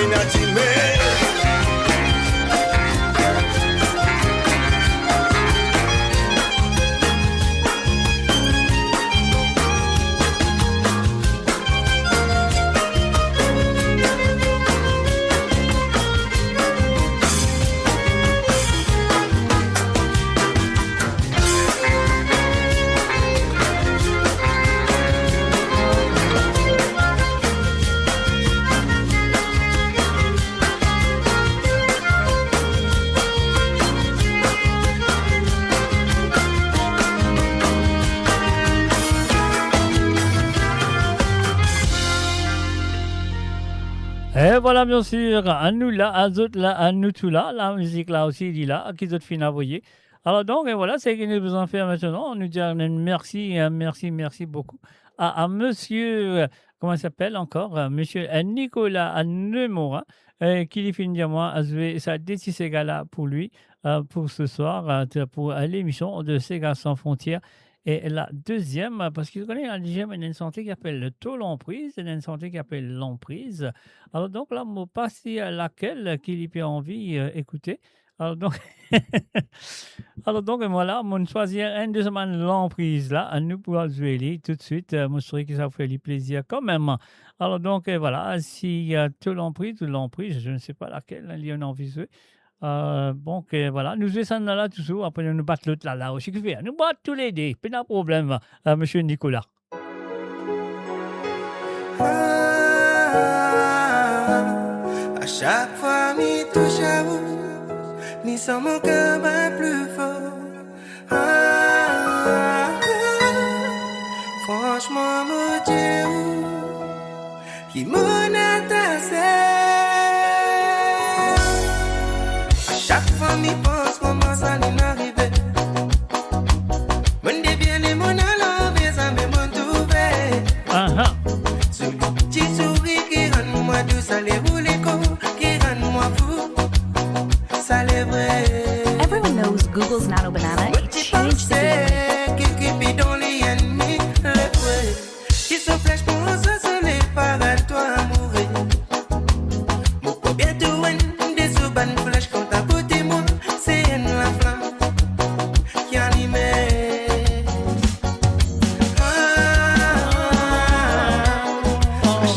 Illuminati, mais Et voilà, bien sûr, à nous là, à d'autres là, à nous tout là, la musique là aussi, il est là, à qui d'autres finit à voyer. Alors donc, et voilà, c'est ce que nous vous en faire maintenant. On nous dit merci, merci beaucoup à monsieur, comment il s'appelle encore, monsieur Nicolas Nemorin, qui lui finit à moi à jouer sa décis Sega pour lui, pour ce soir, pour l'émission de Sega sans frontières. Et la deuxième, parce qu'il connaît la deuxième, il y a une santé qui appelle le taux l'emprise, il y a une santé qui appelle l'emprise. Alors donc là, je passe à laquelle qu'il y a envie d'écouter. Alors donc, voilà, on choisit une de semaines l'emprise là, à nous pour jouer tout de suite. Moi, je trouve que ça fait plaisir quand même. Alors donc, voilà, s'il y a tout l'emprise ou l'emprise, je ne sais pas laquelle, il y a une envie de jouer. Donc voilà, nous descendons là toujours, après nous battons l'autre là aussi. Nous battons tous les deux, pas de problème, monsieur Nicolas. À chaque fois, m'y touche à vous, m'y sent mon cœur bien plus fort. Franchement, mon Dieu, qui m'en a tassé. Chaque fois m'y pense comment ça n'est arrivé. Mon devient et mon allant, mais ça me m'en trouvé. Celui qui sourit, qui rend moi douce, ça les roule l'écho, qui rend moi fou, ça les vrai. Everyone knows Google's Nano Banana. It changed the game. Qui vit dans les ennemis, le vrai. Qui se flèche pour ça, ce n'est pas à toi à mourir. Mon coup bientôt, des soubanes flèches quand t'as beauté, moi, c'est la flamme qui anime.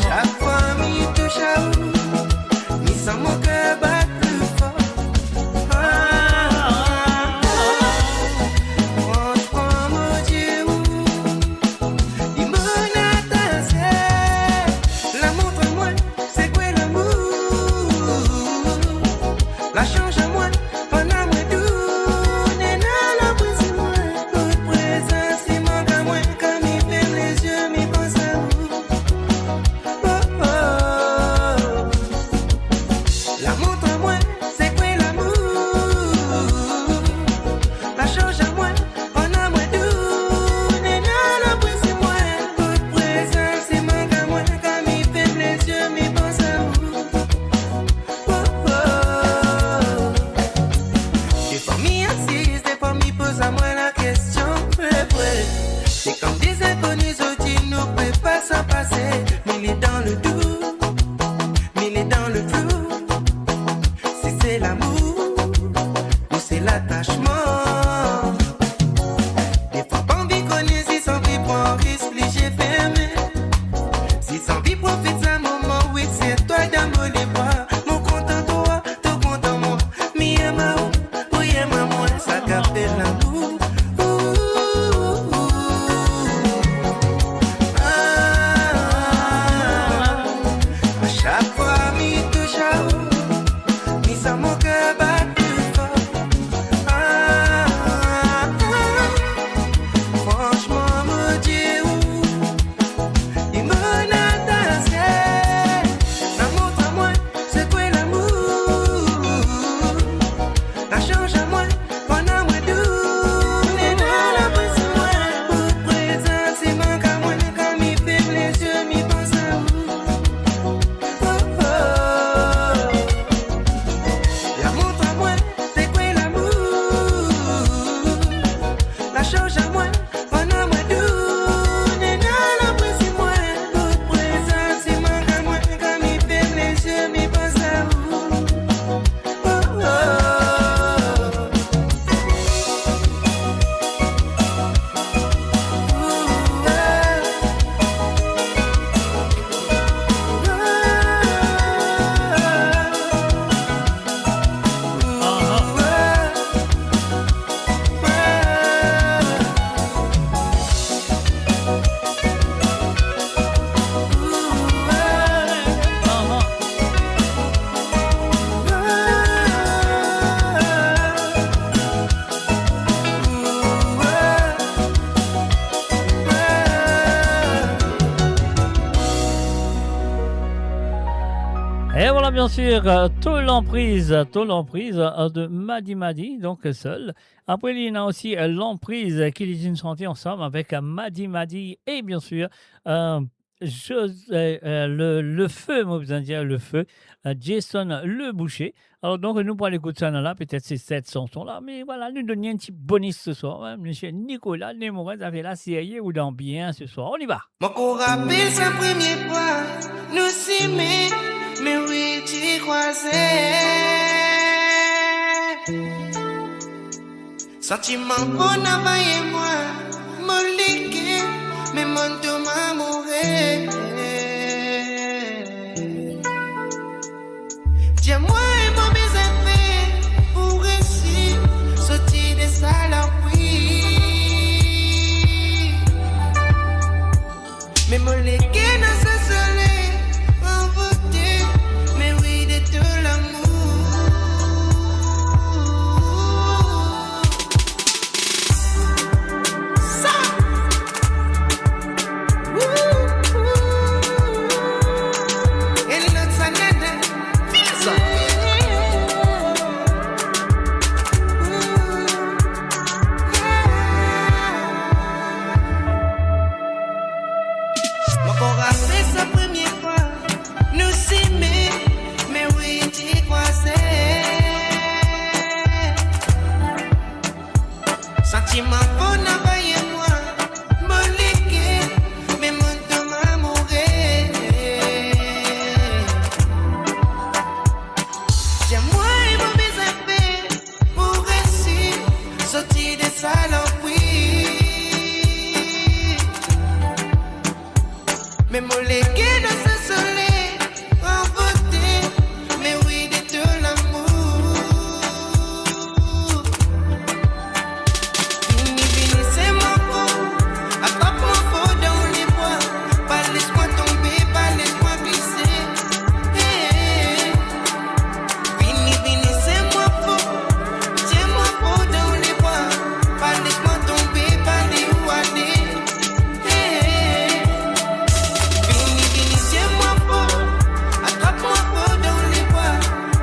Chaque fois, m'y touche à vous, m'y sent mon cœur bat plus fort. Franchement, mon Dieu, il m'en a tassé. L'amour de moi, c'est quoi l'amour? La change à moi, mon amour doux, n'est la prise moi. Toute présence qui manque à moi, comme il ferme les yeux, m'y pense à vous. Oh, oh. L'amour de moi, c'est quoi l'amour? La change à moi, mon amour doux, n'est la prise moi. Toute présence qui manque à moi, comme il ferme les yeux, m'y pense à vous. Des fois m'y assise, des fois m'y pose à moi la question. C'est comme des inconnus qui nous peut pas s'en passer. Mais il est dans le doux, mais il est dans le flou. Si c'est l'amour ou c'est l'attachement. Des fois pas envie connaître, si sans vie prend un risque, les j'ai fermé. Si sans vie profite d'un moment, oui c'est toi dans mon les bras. Mon content toi, tout content moi. Mi aima ou, oui aima moi, ça capte l'amour. À chaque fois m'y touche à vous, m'y sent mon cœur bat plus fort. Franchement mon Dieu, il m'en a tassé. Et voilà, bien sûr, l'emprise de Madi Madi, donc seul. Après, il y a aussi l'emprise qui est une chanté ensemble avec Madi Madi et bien sûr, le feu, moi, vous en dire le feu, Jason Le Boucher. Alors, donc, nous, pour l'écouter ça là, peut-être c'est cette chanson-là, mais voilà, nous donnons un petit bonus ce soir. Hein. Monsieur Nicolas Nemoret avait la série ou dans bien ce soir. On y va. Mon qu'on rappelle sa première fois, nous s'aimer, mais oui, t'y croisais. Sentiment bon et moi, mon liquide, mais mon dommage mourir. Dis-moi et mon baiser pour réussir, sortir des saloperies. Mais mon liquide dans ce soleil, envoûté, mais oui, de tout l'amour. Ça! Et l'autre, ça n'aide, file ça! Mon corps a fait sa première fois, nous s'aimer, mais oui, t'y croisais. Sentiment bon et moi, mon liquide, mais mon dommage mourir. J'ai-moi et mon baiser pour réussir, sortir des saloperies. Mais mon liquide dans ce soleil, envoûté, mais oui, de tout l'amour. Vini, vini, c'est mon peau, attrape mon faux dans les bois, pas laisse-moi tomber, pas laisse-moi glisser. Hey, hey. Vini, vini, c'est mon peau, tiens-moi faux dans les bois, pas laisse-moi tomber, pas les où aller. Hey, hey. Vini, vini, tiens-moi faux, attrape-moi faux dans les bois,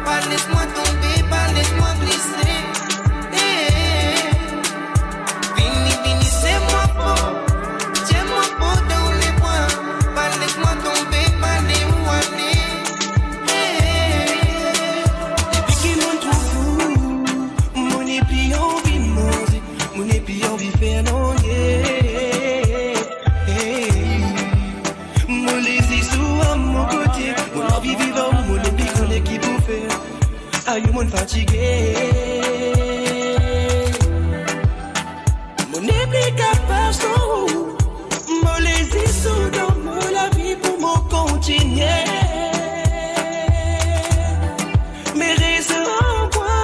pas laisse-moi tomber, pas laisse-moi glisser. Hey, vini, vini, c'est moi faux, tiens-moi faux dans les bois, pas laisse-moi tomber, pas les où aller. Hey, depuis qu'il m'en trouve fou, mon épi envie de manger, mon épi envie de faire non, yeah. Hey. Mon lazy sous à mon côté, mon envie vivant, mon épi qu'on est qui pour faire. Aïe, mon fatigué. Mon épi capable sous, mon lazy sous dans mon la vie pour mon continuer. Mais reste en moi,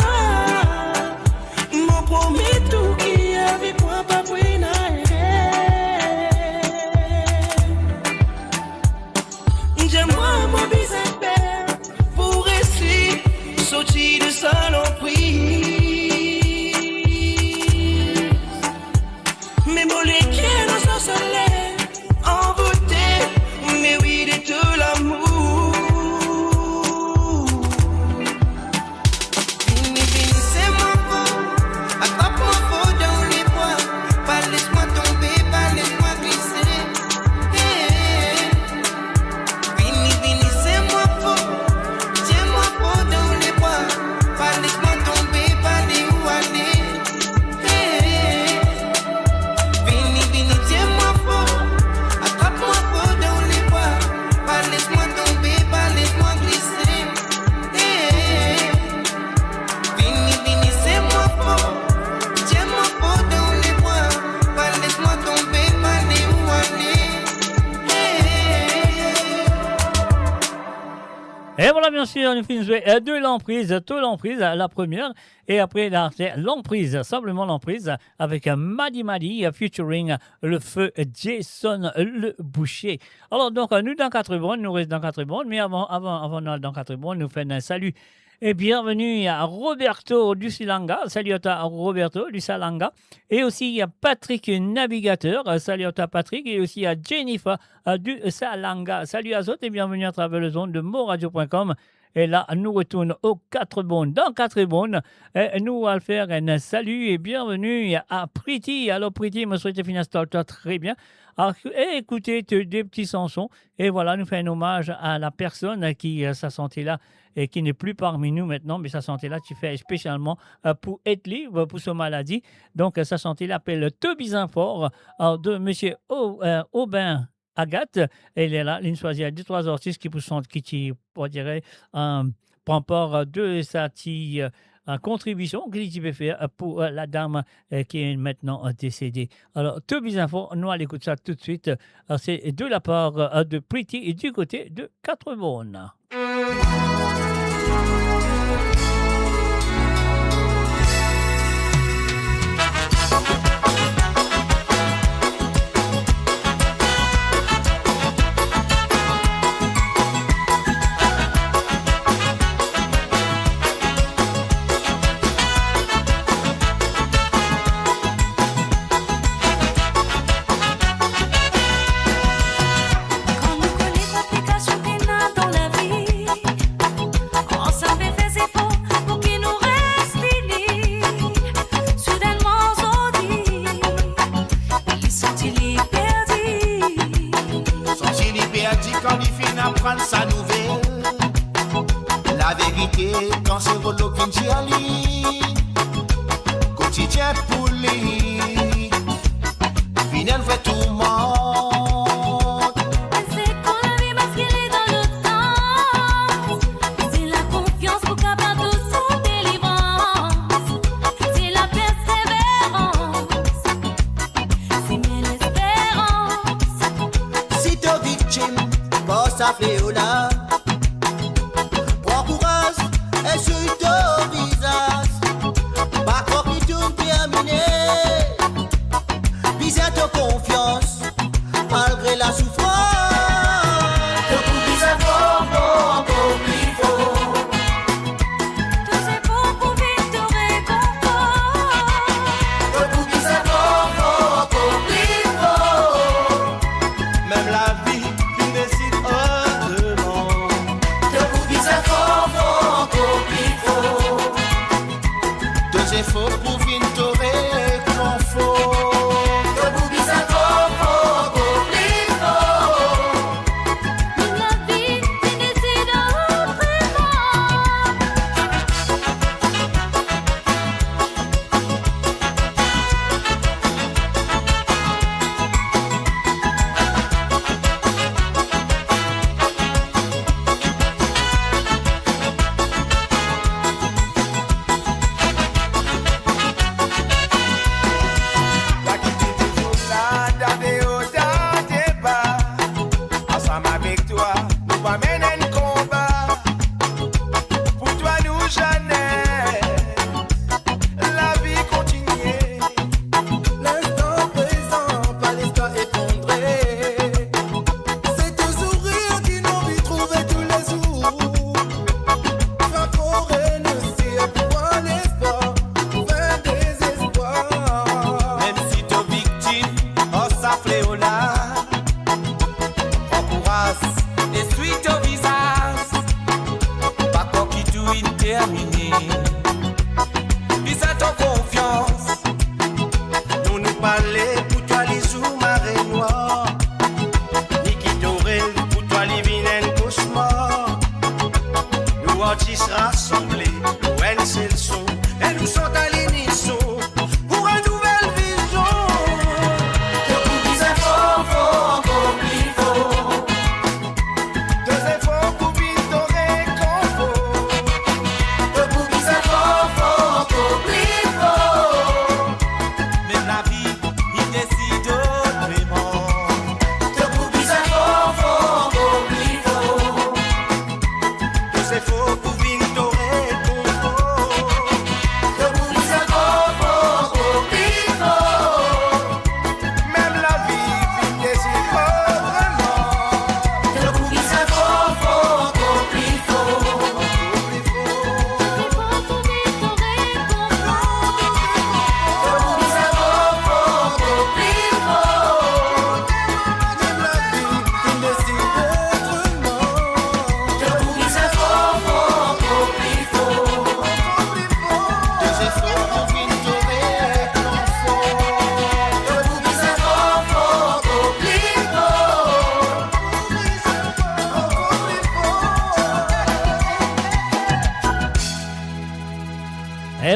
mon promet tout qui avec moi pas pour J'aime-moi mon baiser pour réussir, sortir de saloperie. Mais mon liquide dans son soleil, envoûté, mais oui, de tout l'amour. Vini, vini, c'est mon faux, attrape-moi faux dans les bois, pas laisse-moi tomber, pas laisse-moi glisser. Hey, vini, vini, c'est moi faux, tiens-moi faux dans les bois, pas laisse-moi tomber, pas les où aller. Hey, vini, vini, tiens-moi faux, attrape-moi faux dans les bois, pas laisse-moi tomber, pas laisse-moi glisser. Hey, vini, vini, c'est moi faux, tiens-moi faux dans les bois, pas laisse-moi tomber, pas les où aller. Et voilà, bien sûr, nous finissons de l'emprise, tout l'emprise, la première. Et après, là, c'est l'emprise, simplement l'emprise, avec Madi Madi featuring le feu Jason Le Boucher. Alors, donc, nous, dans 4 bonnes, nous restons dans 4 bonnes, mais avant dans 4 bonnes, nous faisons un salut Et bienvenue à Roberto du Salanga. Salut à toi, Roberto du Salanga. Et aussi, il y a Patrick Navigateur. Salut à toi, Patrick. Et aussi, il y a Jennifer du Salanga. Salut à tous et bienvenue à travers le zone de moradio.com. Et là, nous retournons aux 4 bonnes. Dans 4 bonnes, nous allons faire un salut et bienvenue à Pretty. Alors, Pretty, me souhaite finir très bien. Alors, écoutez des petits chansons. Et voilà, nous faisons un hommage à la personne qui, sa santé là, et qui n'est plus parmi nous maintenant, mais sa santé là, tu fais spécialement pour être libre pour sa maladie. Donc, sa santé là appelle Toby Zinfort de M. Aubin Agathe. Elle est là, une choisie à 2-3 artistes qui on dirait, prend part de sa contribution qu'il peut faire pour la dame qui est maintenant décédée. Alors, Toby Zinfort, nous allons écouter ça tout de suite. C'est de la part de Pretty et du côté de 4 bonnes. Sa nouvelle, la vérité quand c'est Rolo Kinchiali, quotidien pour lui, final fait tout le monde. C'est qu'on la vie masquée dans le temps, c'est la confiance pour capable de son délivrance, c'est la persévérance, c'est bien l'espérance. Si t'es victime, boss à fléola, prends courage et sur ton visage, pas qu'on qui tourne terminé, bise à ta confiance, malgré la souffrance. Te coups à fort, pour plus fort. Tout c'est faux pour vivre de réconfort. Te coups à fort, pour plus fort. Même la vie, tu décides autrement. Te coups à fort, pour plus fort. Deux efforts pour vivre de réconfort. Te coups à fort, pour plus fort. Même la vie, tu décides autrement. La qui dit toujours là, d'aller au-delà des bas. Ensemble avec toi, nous va mener un combat. Pour toi, nous jamais. La vie continue. L'instant présent, pas l'histoire effondrée. C'est ton sourire qui nous vit trouver tous les jours. Favorer le ciel pour un espoir, un désespoir. Même si t'es victime, oh ça fléola. Prends courage et suis ton visage. Pas quoi qui tout terminé. Dis à ton confiance. Nous nous parler pour toi les jours marée noire. Ni qui t'aurait pour toi les vilains cauchemars. Nous artistes rassemblés, l'ON c'est le son, et nous sommes à l'émission pour une nouvelle vision. Te coups à fort, pour plus fort. Deux efforts pour vivre ton réconfort. Te coups à fort, pour plus fort. Même la vie, il décide autrement. Te coups à fort, pour plus fort. Deux efforts pour vivre ton réconfort.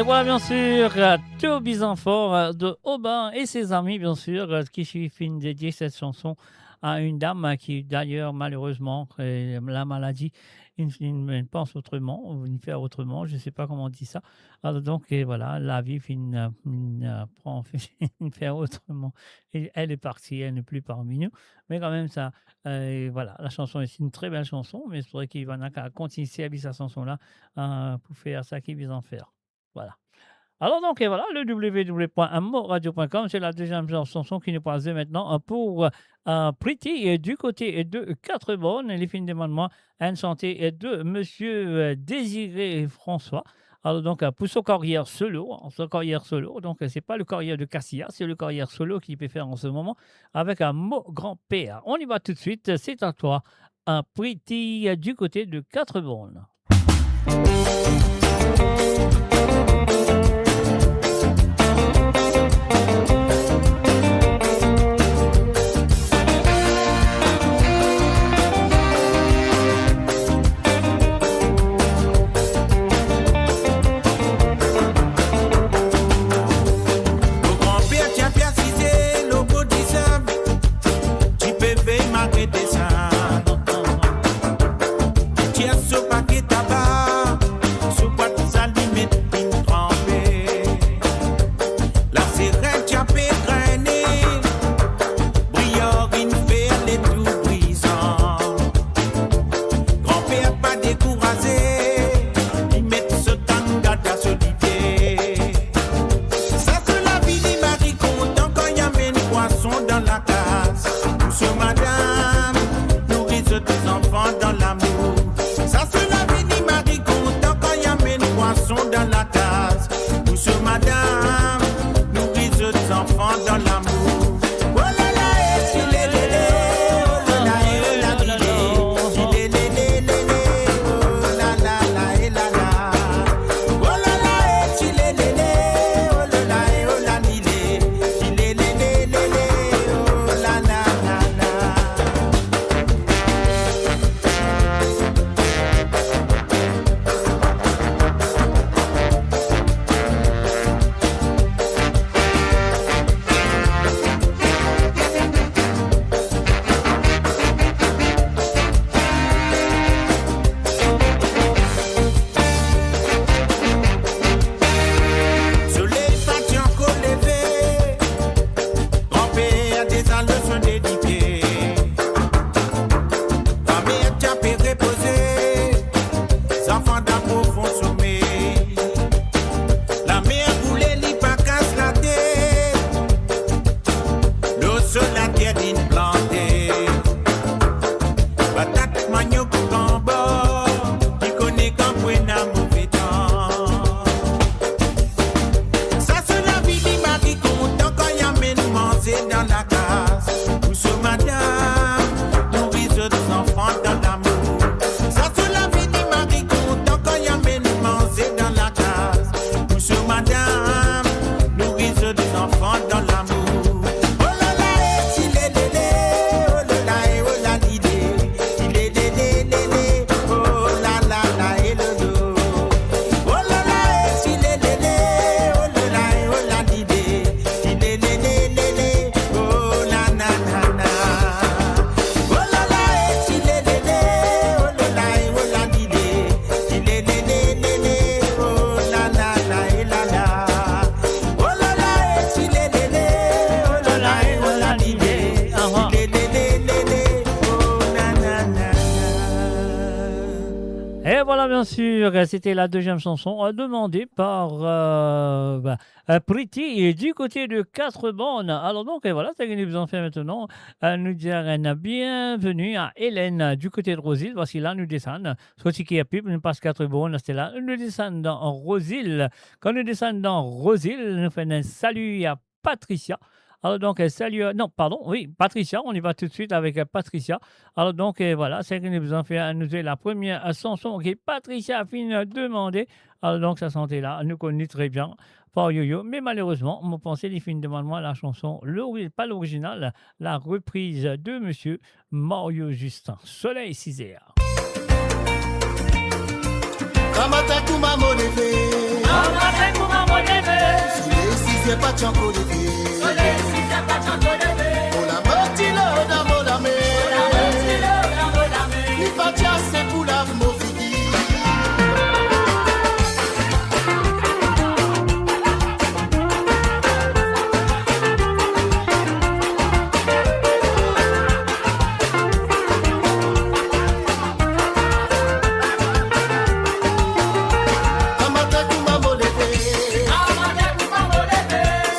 Et voilà, bien sûr, Théo Bisanfort de Aubin et ses amis, bien sûr, qui finissent dédier cette chanson à une dame qui, d'ailleurs, malheureusement, la maladie, il pense autrement, ou il fait autrement, je ne sais pas comment on dit ça. Alors donc, et voilà, la vie prend fait autrement. Et elle est partie, elle n'est plus parmi nous. Mais quand même, ça, voilà, la chanson est une très belle chanson, mais il faudrait qu'il va continuer à vivre cette chanson-là pour faire ça qu'il veut en faire. Voilà. Alors donc, et voilà, le www.amoradio.com, c'est la deuxième chanson qui nous passe maintenant pour Pretty du côté de 4 bonnes, les films demandement, une santé de Monsieur Désiré François. Alors donc, pour son carrière solo, donc c'est pas le carrière de Cassia, c'est le carrière solo qu'il peut faire en ce moment avec un mot grand-père. On y va tout de suite, c'est à toi, un Pretty du côté de 4 bonnes. Bien sûr, c'était la deuxième chanson demandée par Pretty et du côté de 4 bonnes. Alors donc, et voilà, c'est ce que nous en fait maintenant. Nous dire une bienvenue à Hélène du côté de Rosille. Voici là, nous descendons. Soit qui est plus, nous passe 4 bonnes, c'était là. Nous descendons dans Rosille. Quand nous descendons dans Rosille, nous faisons un salut à Patricia. Alors donc, salut, non, pardon, oui, Patricia, on y va tout de suite avec Patricia. Alors donc, voilà, c'est que nous avons fait nous la première chanson que Patricia a fini de demander. Alors donc, sa santé là, nous connaît très bien, par Yo-Yo, mais malheureusement, on pensait les films demandent moi la chanson, pas l'original, la reprise de Monsieur Mario Justin. Soleil 6 heures. Kamata kuma molefe matin pour maman lever. Soleil si c'est pas chanco levé. Soleil si c'est pas chanco lever. On la motilo dans mon amé. On la motilo dans mon amé. Il va dire c'est pour la mon fini.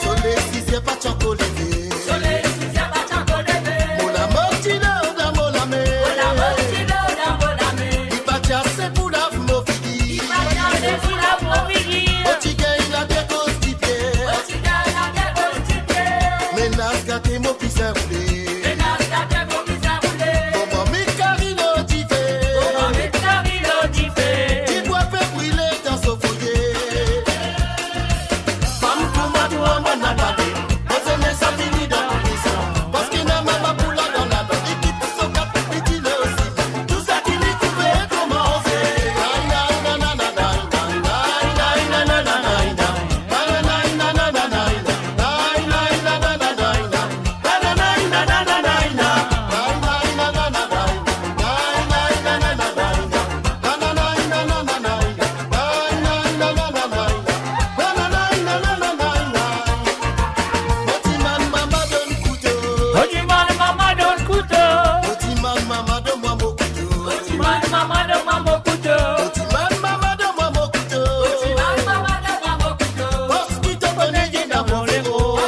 Soleil si c'est pas chanco levé. Soleil si c'est pas chanco lever. On la motilo dans mon amé. On la motilo dans mon amé. Il va dire c'est pour la mon fini. Il va dire c'est pour la mon fini. Otiga il a des causes du pied. Otiga il a des causes du pied. Menas gâté mon pisse roulé. Menas gâté mon pisse roulé. Maman mi carino tifé. Maman mi carino tifé. Tu dois faire brûler dans ce foyer. Femme pour ma doua mon abadé. Parce que ça finit dans la maison. Parce qu'il n'a même pas pour la dans la donne. Et qui pousse au cap petit le aussi. Tout ça qui lui pouvait commencer. Otiman maman donne couteau. Otiman maman de moi mon couteau. Otiman maman de moi mon couteau. Otiman maman de moi mon couteau. Otiman maman de moi mon couteau. Parce qu'il te connaît bien dans mon héros.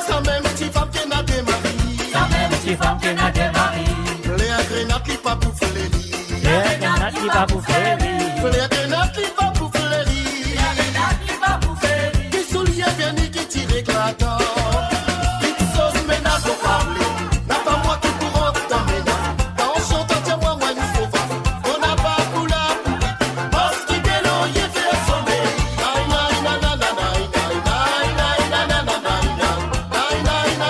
Sans même petite femme qui n'a des maris. Sans même petite femme qui n'a des maris. Les grenades qui pas pour faire les lits. Les grenades qui pas pour faire les lits. Les grenades qui pas pour faire les lits. Les grenades qui pas pour faire les lits. Qui soulier bien ni qui tire éclatant. Vite sauce ménage au parler. N'a pas moi qui courant dans mes nains. Dans le chant tiens-moi moi une sauvage. On n'a pas pour la pourri. Parce qu'il est l'eau y est fait sommer. Naï naï naï naï naï naï naï naï naï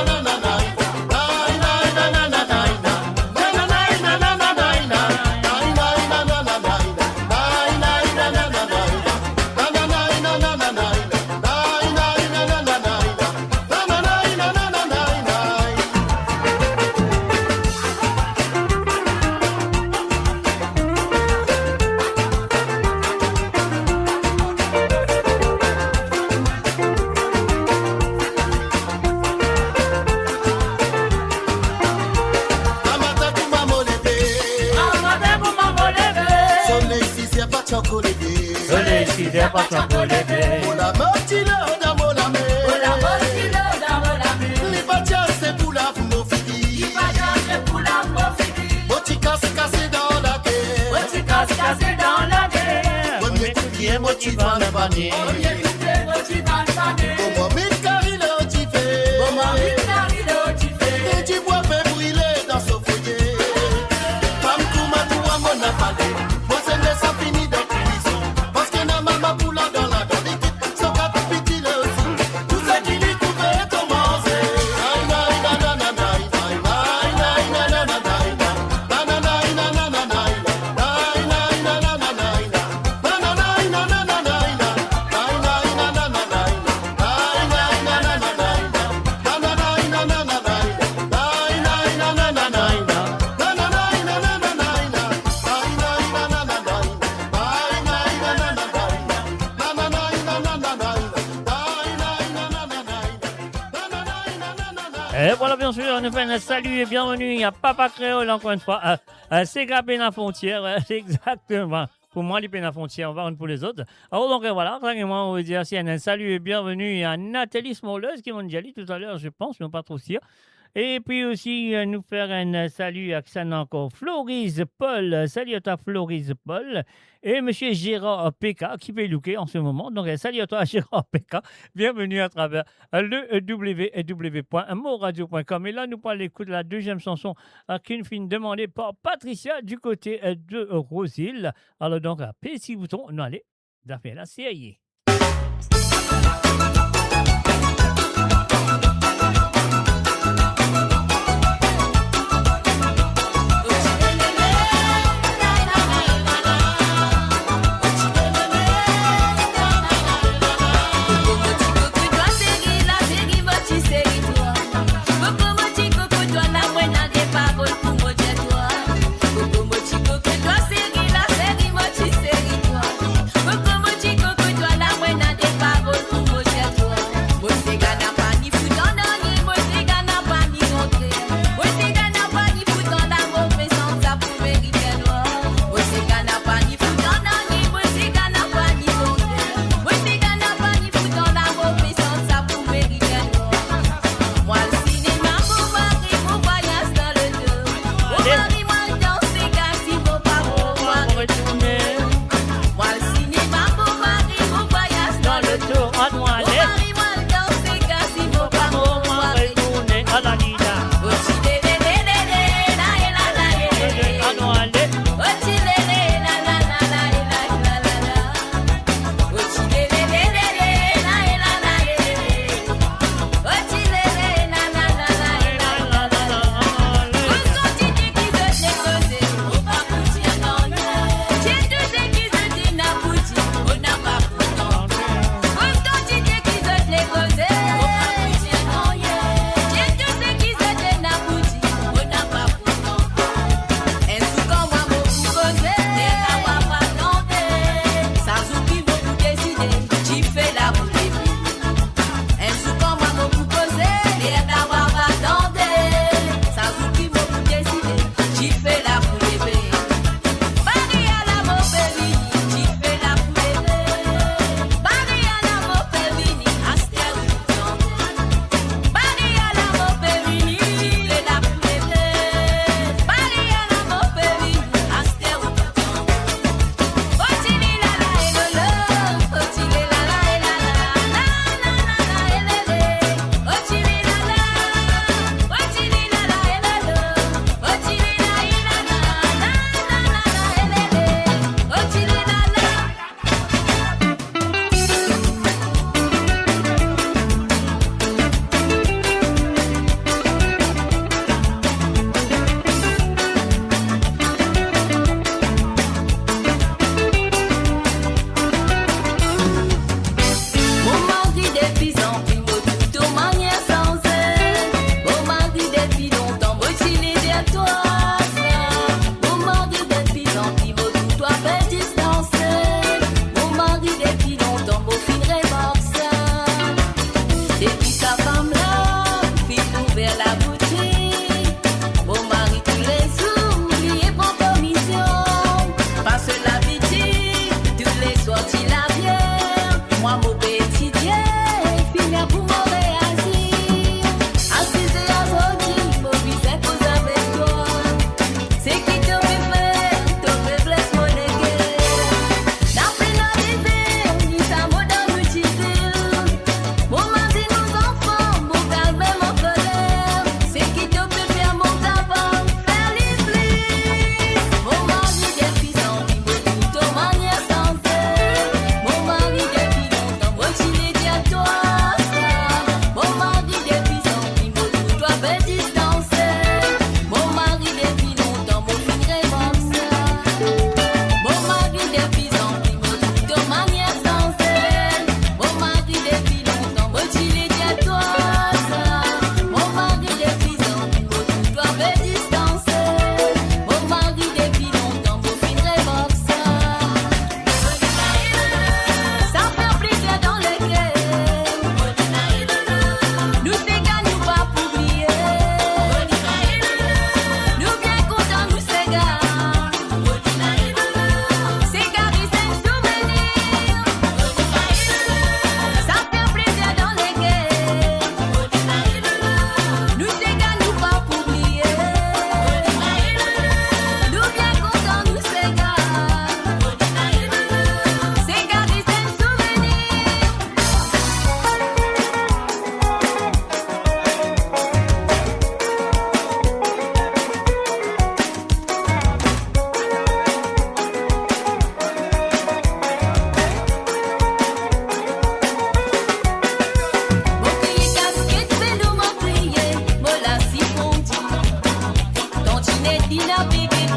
naï naï Soleil si c'est pas chanco levé. On la motilo dans mon amé. On la motilo dans mon amé. Li va dire c'est pour la mon fini. Il va dire c'est pour la mon fini. Motika se casser dans la guerre. Motika se casser dans la guerre. Premier coup qui est motivant le panier. Premier coup qui est motivant le panier. Comment mille carré le tifé. Comment mille carré le tifé. Et tu vois faire brûler dans ce foyer. Femme Kouma toi mon appalé. Moi c'est ne ça fini dans prison. Parce que n'a maman pour la dans la dans l'équipe. Son cap petit le aussi. Tout ce qui lui pouvait commencer. Naï naï naï naï naï naï naï naï naï naï Et voilà, bien sûr, on nous fait un salut et bienvenue à Papa Créole, encore une fois, c'est Pénafrontière, Frontière, c'est exactement. Pour moi, les Pénafrontières, on va pour les autres. Alors, donc, voilà, tranquillement, on va dire un salut et bienvenue à Nathalie Smoleuse, qui m'ont déjà dit tout à l'heure, je pense, mais pas trop sûr. Et puis aussi, nous faire un salut à encore Florise Paul. Salut à toi, Florise Paul. Et M. Gérard Péka, qui fait looker en ce moment. Donc, salut à toi, Gérard Péka. Bienvenue à travers le www.moradio.com. Et là, nous parlons de la deuxième chanson qu'une fille demandée par Patricia du côté de Rosil. Alors, donc, à petit bouton, on allait faire la série.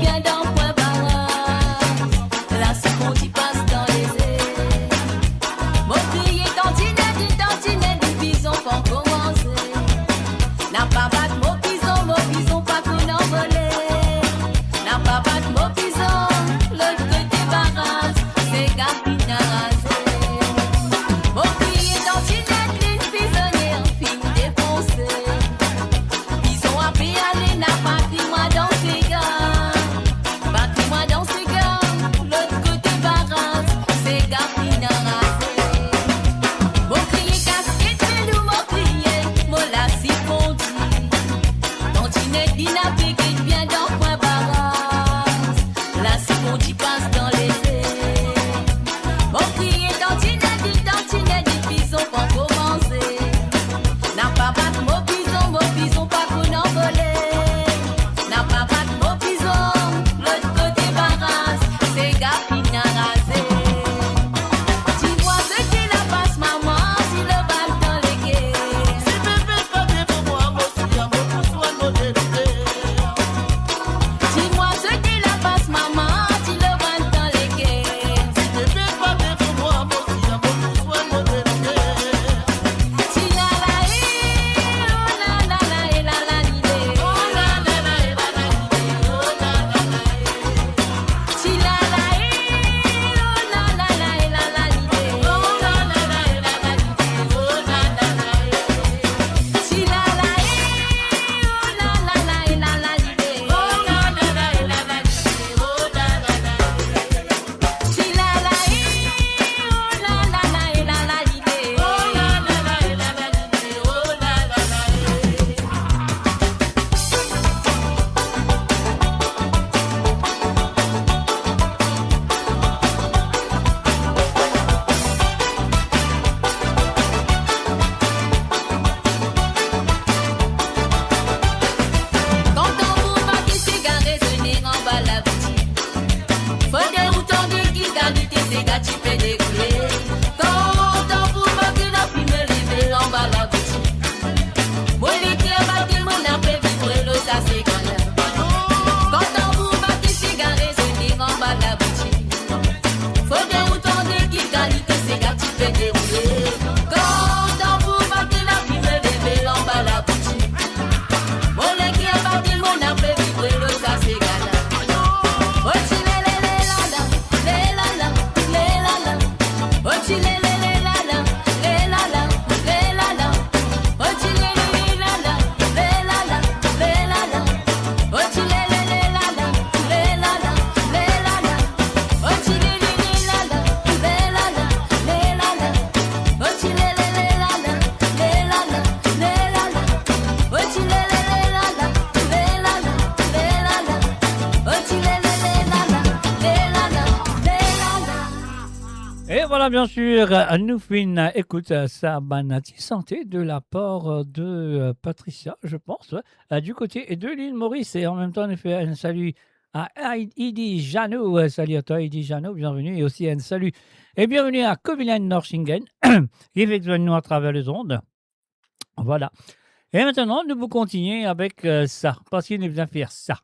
bien dans point barrage. Là, ce qu'on dit passe dans les airs. Mon crier tantinette, du bison pour commencer. N'a pas battre mon bison, pas qu'on en volait. N'a pas battre mon bison, l'autre côté barrage, c'est Gapina rasé. Mon crier tantinette, l'une prisonnière, fin défoncée. Bison a péalé, n'a pas pris moi dans ses gars. Pas pris moi dans ses gars, l'autre côté barrage, c'est Gapina rasé. Mon crier casquette, nous mon crier, mon la si fondi. Tantinette, l'ina piqué bien dans point barrage. La si fondi passe dans les airs. Mon crier tantinette, du bison pour commencer. N'a pas battre mon bison, pas qu'on en volait. N'a pas battre mon bison, l'autre côté barrage, c'est Gapina rasé. Dis-moi ce qui la passe, maman, si le bal dans les guerres. Si bébé pas bien pour moi, moi aussi, à mon besoin de dis-moi ce qui la passe, maman, si le bal dans les guerres. Si bébé pas bien pour moi, moi aussi, à mon besoin de si la la oh la la la l'idée. Oh la la la l'idée. Oh la la la. Si la la oh la la la l'idée. Oh la la la l'idée. Oh la la la. Si la la oh la la la l'idée. Oh la la la l'idée. Oh la la la. Si la la oh la la la l'idée. Oh la la la l'idée. Oh la la la. Quand on vous va qui cigare résonner en bas la boutique. Faut des routons de qui qualité c'est gâti fait découler. Quand on vous va qui la plume lever en bas la boutique. Moi les qui abattent mon appel vibrer l'eau ça c'est galère. Quand on vous va qui cigare résonner en bas la boutique. Faut des routons de qui qualité c'est gâti fait dérouler. Quand on vous va qui la plume lever en bas la boutique. Mon qui a battu mon appel vibrer le ça c'est gala. Oh chile le la la, le la la, le la la. Oh chile le la la, le la la, le la la. Oh chile le la la, le la la, le la la. Oh chile le la la, le la la, le la la. Oh chile le la la, le la la, le la la. Oh chile le la la, le la la, le la la. Oh chile le Et voilà, bien sûr, nous fin écoute ça banati santé de la part de Patricia, je pense, du côté de l'île Maurice. Et en même temps, on fait un salut à Idi Jano. Salut à toi, Idi Jano, bienvenue. Et aussi un salut et bienvenue à Kovilen Norschingen, qui fait nous à travers les ondes. Voilà. Et maintenant, nous vous continuer avec ça, parce qu'il nous vient faire ça.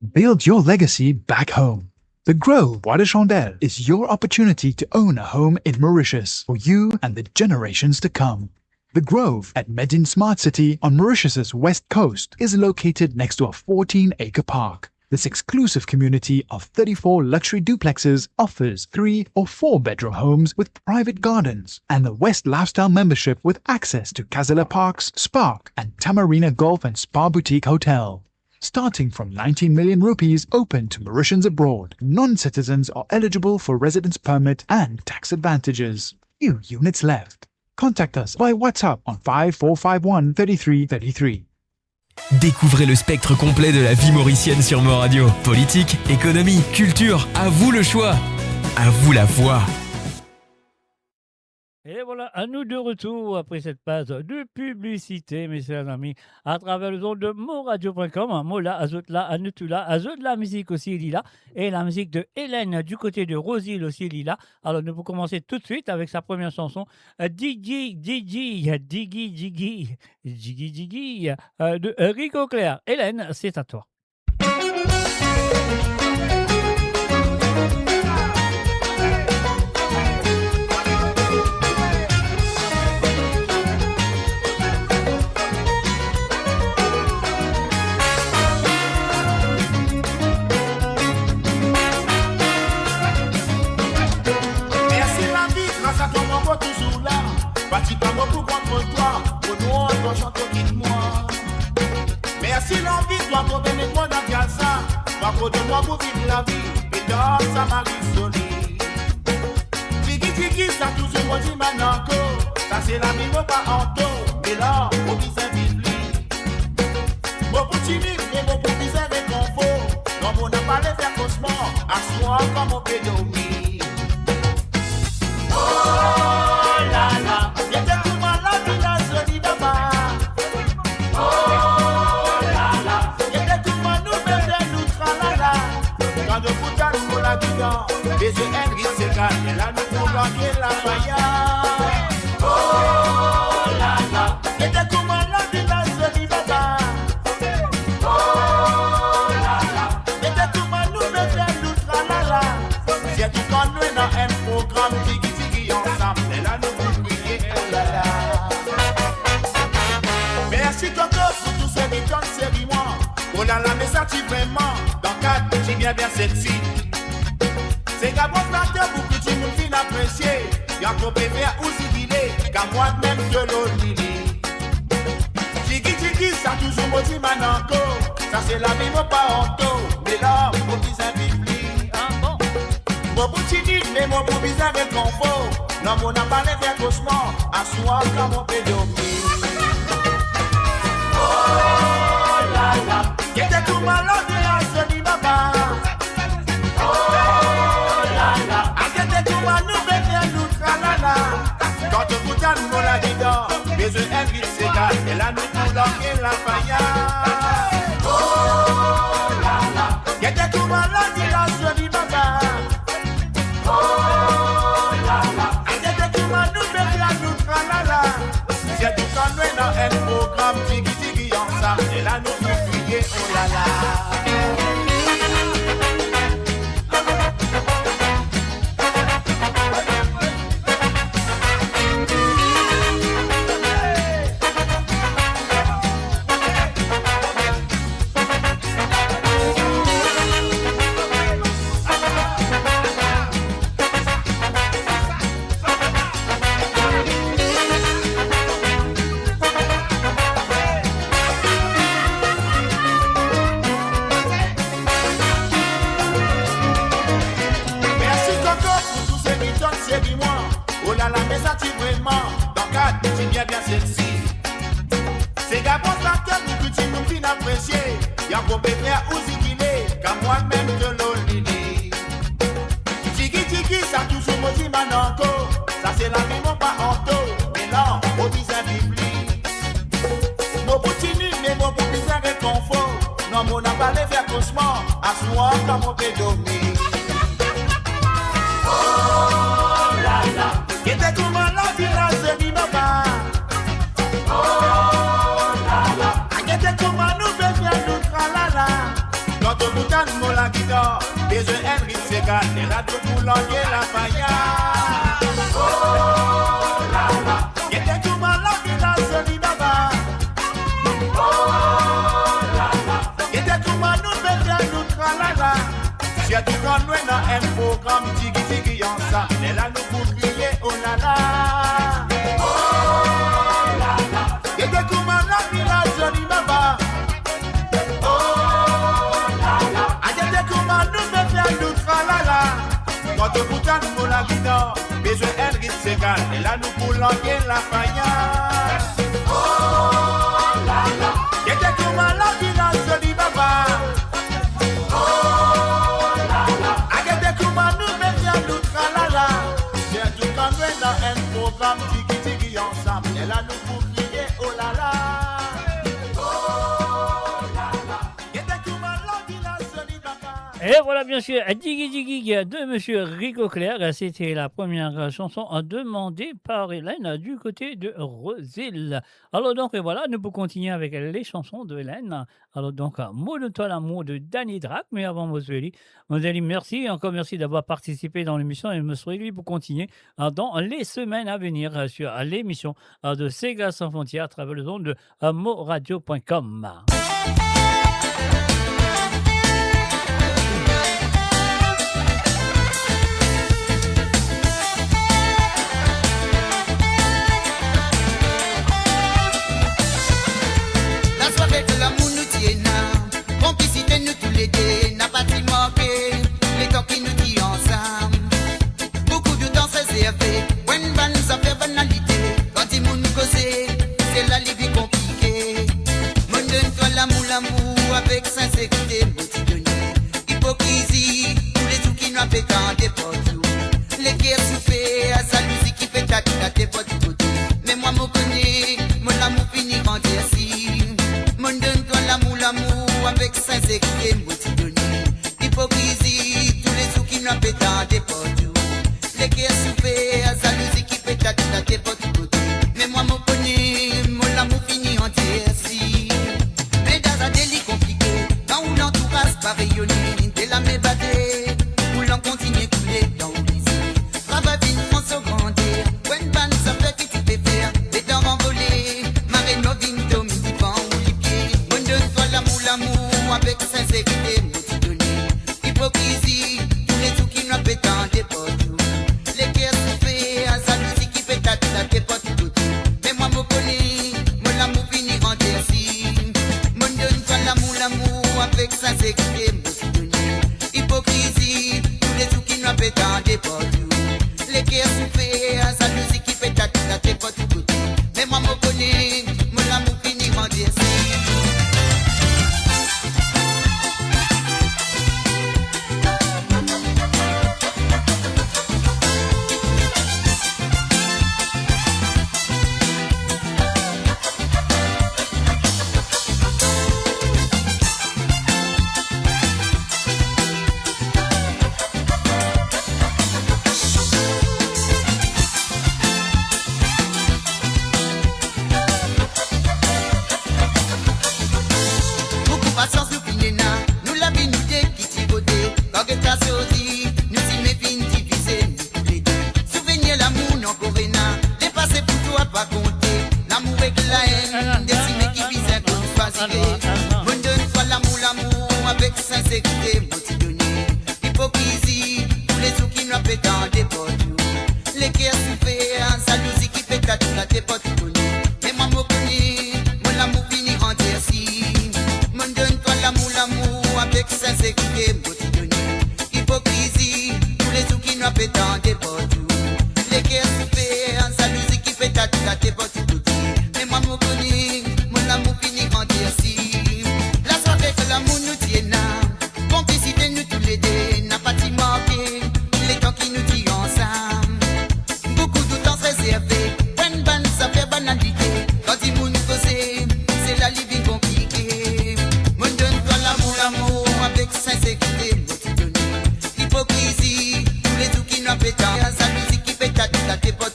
Build your legacy back home. The Grove Bois de Chandelle is your opportunity to own a home in Mauritius for you and the generations to come. The Grove at Medin Smart City on Mauritius's west coast is located next to a 14-acre park. This exclusive community of 34 luxury duplexes offers 3 or 4 bedroom homes with private gardens and the West Lifestyle membership with access to Kazela Parks, Spark and Tamarina Golf and Spa Boutique Hotel. Starting from 19 million rupees open to Mauritians abroad, non-citizens are eligible for residence permit and tax advantages. Few units left. Contact us by WhatsApp on 5451 3333. Découvrez le spectre complet de la vie mauricienne sur Mo Radio. Politique, économie, culture, à vous le choix. À vous la voix. Et voilà, à nous de retour après cette page de publicité, mes chers amis, à travers le zone de moradio.com. Mola, Azotla, Anutula, Azot de la musique aussi, il est là. Et la musique de Hélène du côté de Rosil aussi, il est là. Alors, nous vous commencer tout de suite avec sa première chanson, Diggy, Diggy, Diggy, Diggy, Diggy, Diggy, de Rico Claire. Hélène, c'est à toi. Papa de moi pour vivre la vie, et dans sa marie Tiki tiki, ça toujours moi dit mananko. Ça c'est la vie, pas en taux. Et là, on dit ça vivre. Mon petit livre, mais mon petit ça réconfort. Non, on n'a pas les faire cauchemar. À soi, comme on peut dormir. Oh là là, y'a des coups malades, il a joli d'abord. Oh là là, y'a des coups malades, nous tralala. Quand de fouta, nous la guidons. Les yeux Henry se gagnent, et là nous pouvons gagner la faillade. Oh là là, y'a des coups malades, il a joli d'abord. Oh là là, y'a des coups malades, nous tralala. C'est du conduit dans un programme qui ensemble, et là nous pouvons crier, oh là là. Merci Coco pour tous ces mitons, c'est moi. Oh là là, mais ça tu vraiment, dans 4, tu viens bien sexy. C'est Gabon flatteur pour que tu nous fines apprécier. Y'a qu'on peut faire aussi guider, qu'à moi-même de l'olili. Tiki tiki, ça toujours me dit mananko. Ça c'est la vie, mon pas en taux. Mais là, mon bizarre bibli. Mon petit nid, mais mon beau bizarre réconfort. Non, mon n'a pas les faire cauchemar. À soi, comme on peut dormir. Oh là là, y'a des coups malades, il a joli baba. Oh là là, y'a des coups malades, nous tralala. Quand on goûte à nous la dedans, les yeux Henry s'égalent, et là nous pouvons et la faillade. Oh là là, y'a des coups malades, il a joli baba. Oh là là, y'a des coups malades, nous tralala. C'est du conduit dans un programme tiki tiki ensemble, et là nous pouvons crier, oh là là. C'est Gabon flatteur pour que tu nous fines apprécier. Y'a qu'on peut faire aussi guider, qu'à moi-même de l'olili. Tiki tiki, ça toujours me dit mananko. Ça c'est la vie, mon pas en taux. Mais non, au bizarre bibli. Mon petit nid, mais mon bizarre réconfort. Non, mon n'a pas les faire cauchemar. À soi, comme on peut dormir. Oh là là, qui était tout malade, il a joli baba. Oh là là, aguette comment nous besoin nous tralala. Quand on bouton nous la guidon, les yeux Henry s'égalent, et là tout pour l'enlever la faillade. Oh là là, aguette comment l'enlever la jolie baba. Oh là là, aguette comment nous besoin nous tralala. J'ai du conduit dans un programme tiki tiki ensemble, et là nous pour crier, oh là là. Oh là là, y'a des coups malades, il a joli baba. Oh là là, y'a des coups malades, nous faire nous tralala. Quand on bouton nous la guidon, les yeux Henry s'égalent, et là nous pour l'enlever la faillade. Oh là là, y'a des coups malades, il a joli baba. Oh là là, y'a des coups malades, nous tralala. J'ai tout conduit dans un programme tiki tiki ensemble, et là nous pour crier, oh là là. Oh là là, y'a des coups malades, il a joli baba. Et voilà, bien sûr, Diggy Diggy de Monsieur Rico Clair. C'était la première chanson demandée par Hélène du côté de Rosille. Alors donc, et voilà, nous pouvons continuer avec les chansons de Hélène. Alors donc, mot de toi l'amour de Danny Drac. Mais avant, Moseli, merci, encore merci d'avoir participé dans l'émission et me souhaite pour continuer dans les semaines à venir sur l'émission de Sega Sans Frontières à travers le ondes de moradio.com. La soirée de l'amour nous tienne, complicité nous tous les deux, n'a pétant des potes. Les guerres soupées, à sa musique qui fait tes potes. Mais moi, mon connais, mon amour finit en si. Mon donne-toi l'amour, avec sincérité, moi t'y donner. Hypocrisie, tous les sous qui n'ont pétant des potes. Les guerres soupées, à sa musique qui fait tes potes. Mais moi, mon connais, mon amour finit en si. Mais dans un délit compliqué, quand on l'entourage par rayonner, dès la mébadée, où l'on continue couler dans le lycée. Travail vite, on se grandir, when ban ça fait que tu peux faire, les dents envolées, marée no vinto, midi pan ou les pieds. Bon donne-toi l'amour, avec sincérité, moi t'y donner. Hypocrisie, tous les sous qui n'ont pétant des potes. Les guerres soupées, à sa musique qui fait tes potes. Mais moi, me connais, mon amour finit en si. Mon donne-toi l'amour, avec sincérité, moi t'y donner. Hypocrisie, tous les sous qui n'ont pétant des potes. Les guerres soupées, à sa musique qui fait tes potes. Mais moi, me connais, mon amour finit en si. Beaucoup patience nous pinena, nous la vie nous dé qui t'y côté. Quand que t'as sorti, nous y met fin divisé, nous tous les deux. Souvenir l'amour non coréna, dépassé pour toi pas compter. L'amour avec la haine, décimé qui vise un coup facile. Mon donne-toi l'amour, avec sincérité, moi t'y donner. Hypocrisie, tous les sous qui n'ont pétant des potes. Les guerres soupées, sa musique qui fait tes potes. Mais moi, me connais, mon amour finit en si. Mon donne-toi l'amour, avec sincérité, moi t'y donner. Hypocrisie, tous les sous qui n'ont pétant des potes. Les guerres soupées, sa musique qui fait tes potes. Mais moi, me connais, mon amour finit en si. La soirée que l'amour nous tienne, complicité nous tous les deux, n'a pas t'y manqué, les temps qui nous tirent ensemble. Beaucoup de temps réservé, when ban ça fait banalité. Quand il nous causer, c'est la living compliquée. Mon donne-toi l'amour, avec sincérité, moi t'y donner. Hypocrisie, tous les trucs qui n'ont pétant, sa musique qui fait tes potes.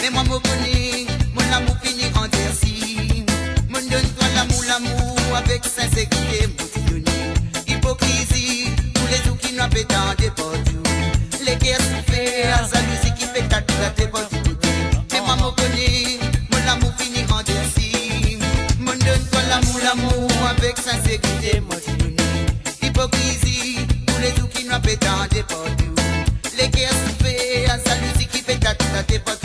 Mais moi, me connais, mon amour finit en si. Mon donne-toi l'amour, avec sincérité, moi t'y donner. Hypocrisie, tous les trucs qui n'ont pétant des potes. Les guerres soupées, à sa musique qui fait tes potes. Mais moi, me connais, mon amour finit en si. Mon donne-toi l'amour, avec sincérité, moi t'y donner. Hypocrisie, tous les trucs qui n'ont pétant des potes. Les guerres soupées, à sa musique qui fait tes potes.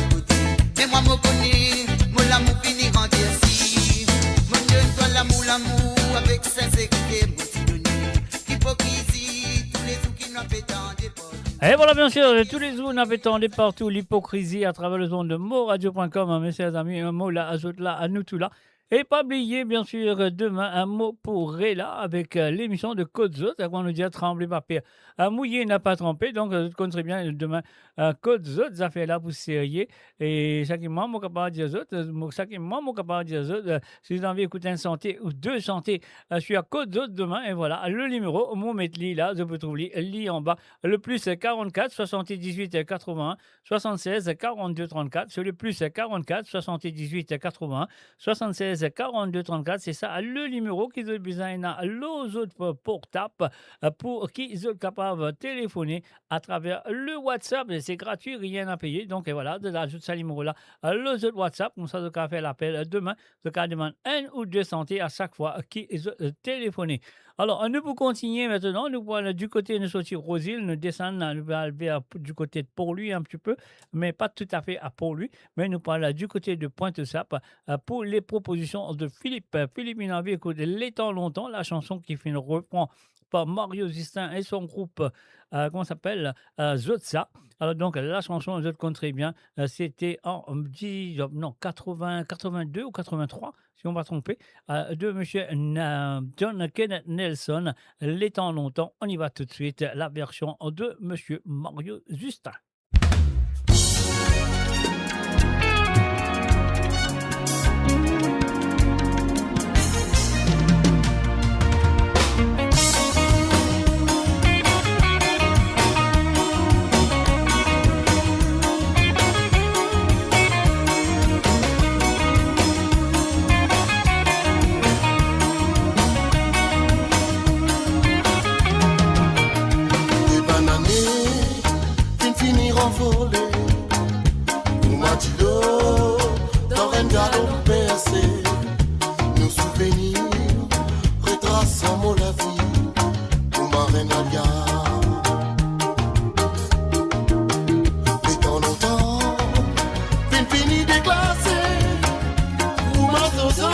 Mais moi, me connais, mon amour finit en si. Mon donne-toi l'amour, avec sincérité, moi t'y donner. Hypocrisie, tous les trucs qui n'ont pétant des potes. Et voilà, bien sûr, tous les jours, n'attendez partout l'hypocrisie à travers le son de moradio.com. Mes chers amis, un mot là, ajoute là, à nous tout là. Et pas oublier, bien sûr, demain, un mot pour Réla avec l'émission de Côte Zot. Ça va nous dire trembler pas pire. Mouiller n'a pas trempé. Donc, je connais très bien demain, Côte Zot, ça fait là pour sérieux. Et chaque moment, mon capable de dire Zot, chaque moment, mon capable de dire Zot, si vous avez envie d'écouter un santé ou deux santé, je suis à Côte Zot demain. Et voilà, le numéro, mon mettre là, je peux trouver lit en bas. Le plus 44 78 81 76 42 34. C'est le plus 44 78 81 76 42 34, c'est ça le numéro qu'ils ont besoin à l'aux autres portables pour qu'ils soient capables de téléphoner à travers le WhatsApp. C'est gratuit, rien à payer. Donc voilà, de l'ajouter ce numéro-là à l'aux autres WhatsApp. Comme ça, vous pouvez faire l'appel demain. Vous pouvez demander un ou deux santé à chaque fois qu'ils ont téléphoné. Alors, nous pouvons continuer maintenant. Nous pouvons du côté de sortir Rosil, nous descendre vers du côté de Port-Louis un petit peu, mais pas tout à fait à Port-Louis. Mais nous parlons du côté de Pointe-Sap pour les propositions de Philippe. Philippe, il a écouté Les Temps Longtemps, la chanson qui fait une reprend par Mario Justin et son groupe, comment ça s'appelle, Zotza. Alors donc la chanson, je le connais très bien, c'était en 82 ou 83, si on ne va tromper, de monsieur John Kenneth Nelson, Les temps longtemps. On y va tout de suite, la version de monsieur Mario Justin. Envolé, nous matilo, dans un galop percé, nos souvenirs retraçant mon la vie, nous marraine à les temps longtemps, fini déclassé, nous m'assosant,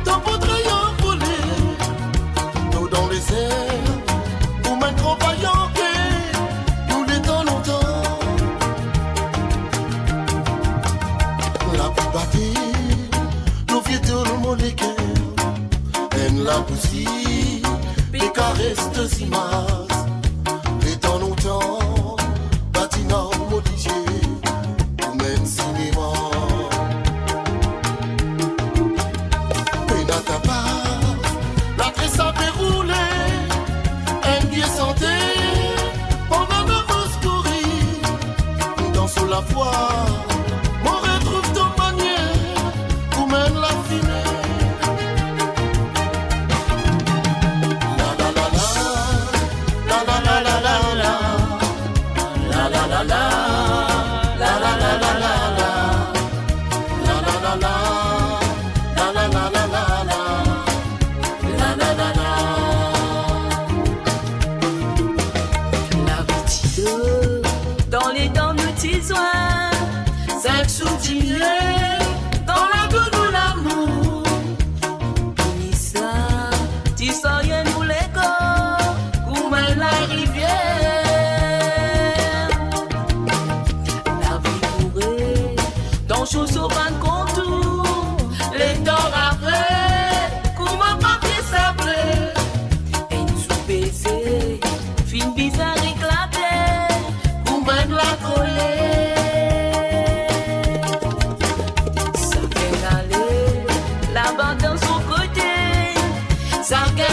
ton portrait envolé, nous dans les airs, nous m'en croyant. Nous vietons le mot les cœurs, en la poussie, les caresses de Simas, les temps longtemps, bâtiment modifié, ou même cinéma. Pénata passe, la tresse a déroulé, un pied santé, pendant notre courir, nous dansons la foi. Dans la gueule de l'amour, Nissa, tu sors rien nous les corps, comme la rivière. La vie pourrait, dans chausseau pas de contour, les temps après, comme un papier sablé. Et nous sous baiser, fin bizarre éclatée, comme même la colère.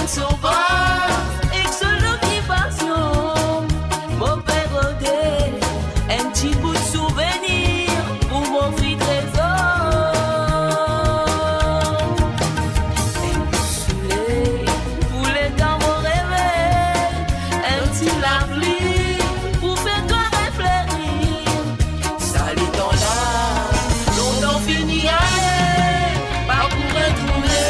Sauvage, excellente passion, mon père Rodé, un petit bout de souvenir pour mon fils trésor. Un coup soleil, pour les dans mon réveil, un petit lave-lit pour faire toi réfléchir. Salut dans l'âme, longtemps fini à pas pour retourner.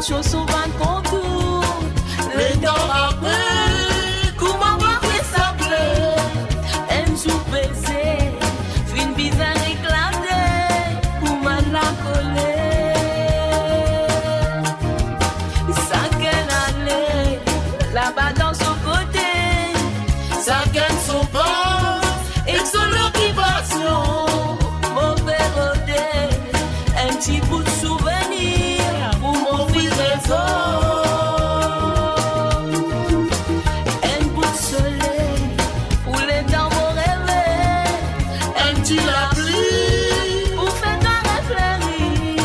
chaud souvent contour. Le temps après, comment va faire ça bleu? Un jour baisé, fin bizarre éclaté, comment la coller? Ça qu'elle allait, là-bas dans son côté, ça qu'elle son pas, et son occupation, mauvais rodé, un petit bout de souvenir pour mon fils raison. Un bout de soleil pour les dents mon rêver, un petit la pluie pour faire ta réfléchir.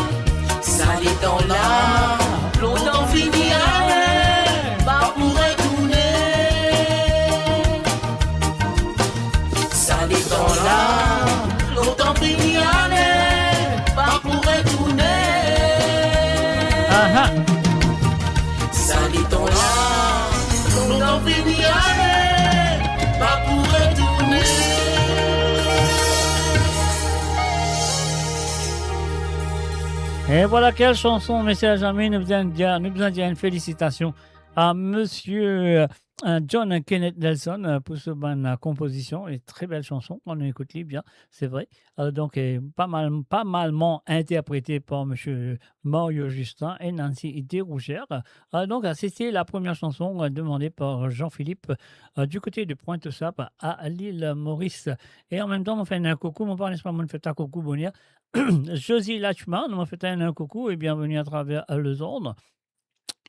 Ça les dents là, longtemps fini aller, pas pour retourner. Ça les dents là, longtemps fini aller, pas pour retourner. Ça les dents là, longtemps fini aller, pas pour retourner. Et voilà quelle chanson, messieurs et amis, nous besoin de dire une félicitation à monsieur John Kenneth Nelson pour ce bonne composition et très belle chanson. On écoute bien, c'est vrai. Donc, pas malement interprété par monsieur Mario Justin et Nancy Desrougères. Donc, c'était la première chanson demandée par Jean-Philippe du côté de Pointe-Sable à l'île Maurice. Et en même temps, on fait un coucou, mon parle pas, on fait un coucou, bonheur. Josie Lachman, on fait un coucou et bienvenue à travers les ondes.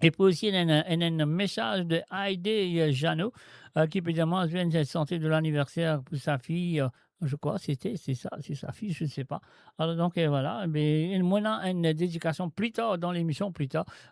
Et puis aussi, il y a un message de Heidi Jeannot qui évidemment vient de santé de l'anniversaire pour sa fille. Je crois c'est sa fille, je ne sais pas. Alors donc voilà, mais moi j'ai une dédication plus tard dans l'émission,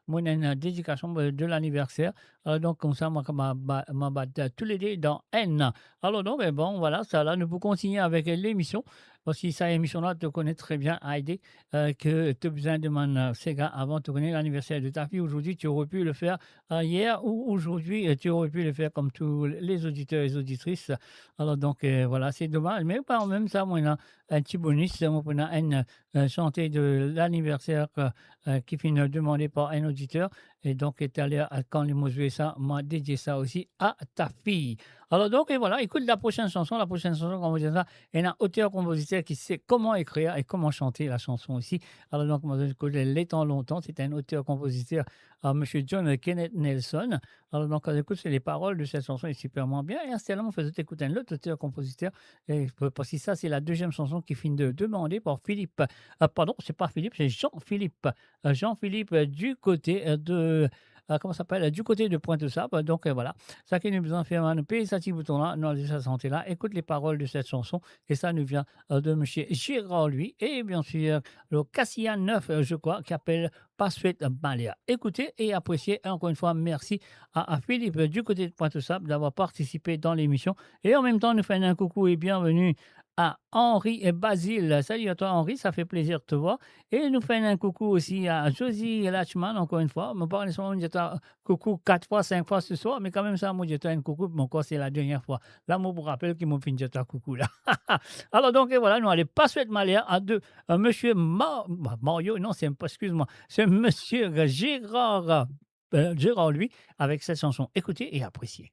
moi j'ai une dédication de l'anniversaire. Donc comme ça, moi m'a battu tous les deux dans N. Alors donc bon voilà, ça là, nous pouvons continuer avec l'émission. Si cette émission-là te connaît très bien, Heidi, que tu as besoin de mon Sega avant de connaître l'anniversaire de ta fille. Aujourd'hui, tu aurais pu le faire hier ou aujourd'hui, tu aurais pu le faire comme tous les auditeurs et les auditrices. Alors donc voilà, c'est dommage. Mais par même ça, moi, on a un petit bonus. On a une chantée de l'anniversaire qui finit demandé par un auditeur. Et donc, quand les mots jouaient ça, m'a dédié ça aussi à ta fille. Alors donc, et voilà, écoute la prochaine chanson, comme on dit ça, il y a un auteur-compositeur qui sait comment écrire et comment chanter la chanson aussi. Alors donc, moi, j'écoute Les Temps Longtemps, c'est un auteur-compositeur, M. John Kenneth Nelson. Alors donc, quand j'écoute, c'est les paroles de cette chanson, est superment bien. Et incidemment, on faisait écouter un autre auteur-compositeur, parce que ça, c'est la deuxième chanson qui finit de demander par Philippe. Pardon, c'est pas Philippe, c'est Jean-Philippe. Jean-Philippe du côté de... comment ça s'appelle, du côté de Pointe-Sable. Donc voilà, ça qui nous besoin de faire un pays, ça petit bouton-là, dans sa santé-là. Écoute les paroles de cette chanson, et ça nous vient de M. Gérard, lui, et bien sûr, le Cassian 9, je crois, qui appelle Passuet Maléa. Écoutez et appréciez. Encore une fois, merci à Philippe du côté de Pointe-Sable d'avoir participé dans l'émission. Et en même temps, nous faisons un coucou et bienvenue à Henri et Basile. Salut à toi Henri, ça fait plaisir de te voir. Et nous faisons un coucou aussi à Josie Lachman, encore une fois. Je parle seulement de coucou 4 fois, 5 fois ce soir, mais quand même ça, moi je un coucou, mon corps c'est la dernière fois. Là, moi, je vous rappelle qu'il m'a fait un coucou là. Alors donc, et voilà, nous allons pas souhaiter malheur à deux. Monsieur Mario, non, c'est, excuse-moi, c'est monsieur Gérard, lui, avec cette chanson. Écoutez et appréciez.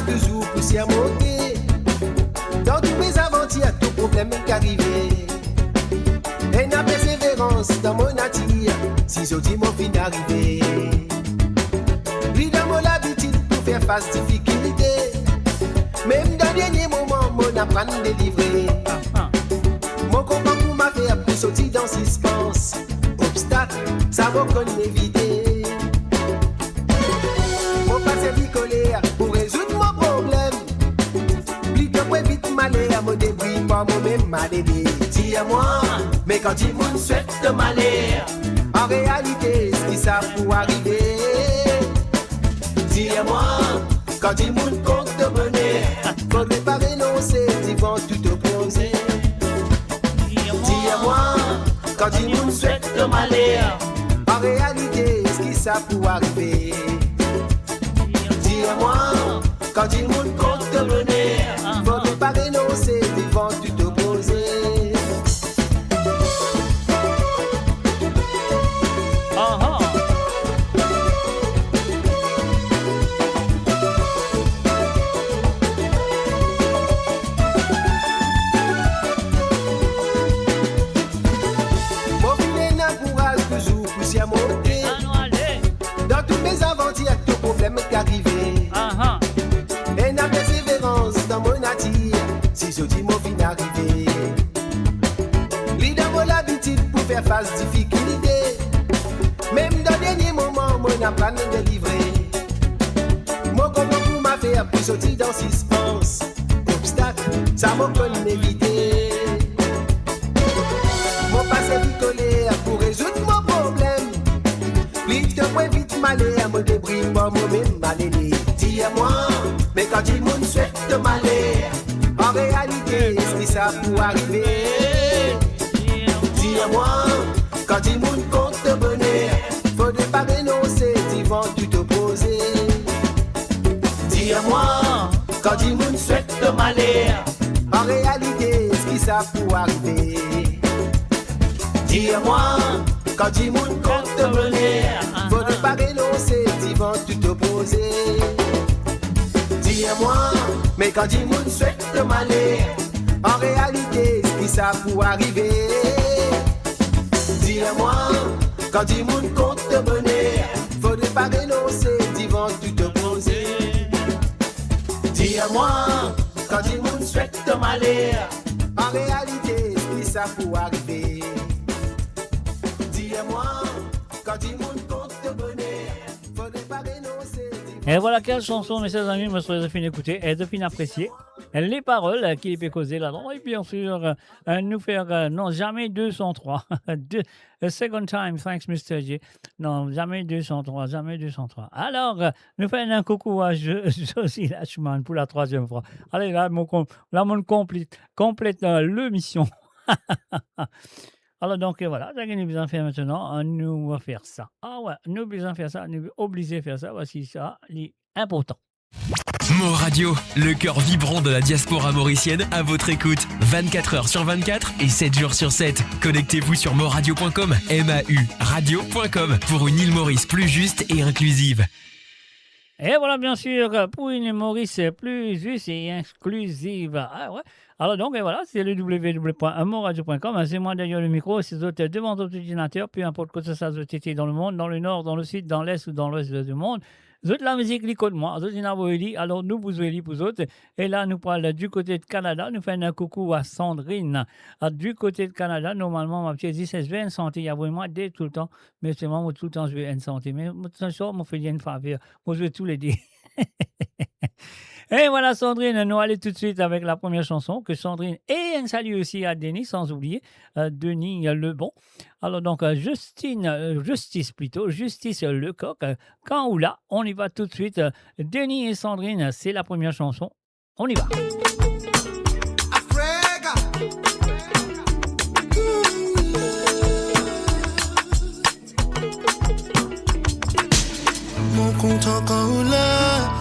Toujours poussière monter. Dans tous mes aventures, tout problème est arrivé. Et la persévérance dans mon attire, si je dis mon fin d'arriver. Puis dans mon habitude pour faire face difficulté. Même dans le dernier moment, mon apprendre à délivrer. Mon combat pour ma faire pour sortir dans suspense. Obstacle, ça va qu'on éviter. Mon passé colère pour résoudre mon problème. Plus de moi vite malheur, mon débris pas moi-même mal aidé. Dis-moi, mais quand il me souhaite de malheur, en réalité, ce qui ça pour arriver. Dis-moi, quand il me compte de bonheur, faudrait pas renoncer, ils vont tout opposer. Dis-moi, quand il me souhaite de malheur, en réalité, ce qui ça pour arriver? Dis-moi, quand il monde compte te mener, faut pas renoncer devant tout opposer. Dans tous mes aventures, tout problème est arrivé. Et la persévérance dans mon attire, si je dis mon fin arrivé. L'idée mon l'habitude pour faire face difficulté. Même dans le dernier moment, mon apprendre de livrer. Mon comment pour m'a faire pour sortir dans suspense. Obstacle, ça m'a connu éviter. Mon passé du colère pour résoudre mon problème. Vite que moi vite malé à me débris pas moi-même malé. Dis-moi, mais quand il monde souhaite de malé, en réalité, est-ce que ça peut arriver? Dis-moi, quand il monde compte de bonheur, faut ne pas renoncer, devant tout opposer. Dis-moi, quand il monde souhaite de malé, en réalité, est-ce que ça peut arriver? Dis-moi, quand il monde compte de bonheur, faut ne pas renoncer, devant tout opposer. Dis-moi, mais quand il monde souhaite de malheur, en réalité, est-ce que ça peut arriver? Dis-moi, quand il monde compte de bonheur, faut ne pas renoncer, devant tout opposer. Dis-moi, quand il monde souhaite de malheur, en réalité, est-ce que ça peut arriver? Dis-moi, quand il monde compte de bonheur, faut ne pas renoncer. Et voilà quelle chanson, mes chers amis, me serait de fin d'écouter et de fin apprécier. Les paroles qui peuvent causer là-dedans. Et bien sûr, nous faire, non, jamais 203. Second time, thanks Mr. J. Non, jamais 203, jamais 203. Alors, nous faisons un coucou à Josie Lachman pour la 3e fois. Allez, là, mon complète l'émission. Alors donc voilà, nous avons besoin de faire maintenant, nous allons faire ça. Ah ouais, nous avons besoin de faire ça, nous sommes obligés de faire ça, voici ça, l'important. Mo Radio, le cœur vibrant de la diaspora mauricienne à votre écoute. 24 heures sur 24 et 7 jours sur 7. Connectez-vous sur moradio.com, MAU radio.com pour une île Maurice plus juste et inclusive. Et voilà, bien sûr, pour une île Maurice plus juste et inclusive. Ah ouais. Alors donc, et voilà, c'est le www.moradio.com. C'est moi derrière le micro, c'est d'autres devant votre ordinateur, peu importe que ce soit dans le monde, dans le nord, dans le sud, dans l'est ou dans l'ouest du monde. Zut la musique, li code moi, zut inavoeli, alors nous vous eli pour autres. Et là, nous parlons du côté de Canada, nous faisons un coucou à Sandrine. Du côté de Canada, normalement, ma petite dit, c'est je vais en santé, il y a vraiment des tout le temps, mais c'est moi, tout le temps, je vais en santé. Mais ce soir, je fais une faveur, moi, je vais tous les dire. Et voilà, Sandrine, nous allons tout de suite avec la première chanson que Sandrine et un salut aussi à Denis, sans oublier Denis Lebon. Alors donc, Justice Lecoq, quand ou là, on y va tout de suite. Denis et Sandrine, c'est la première chanson. On y va. Mon compte quand ou là.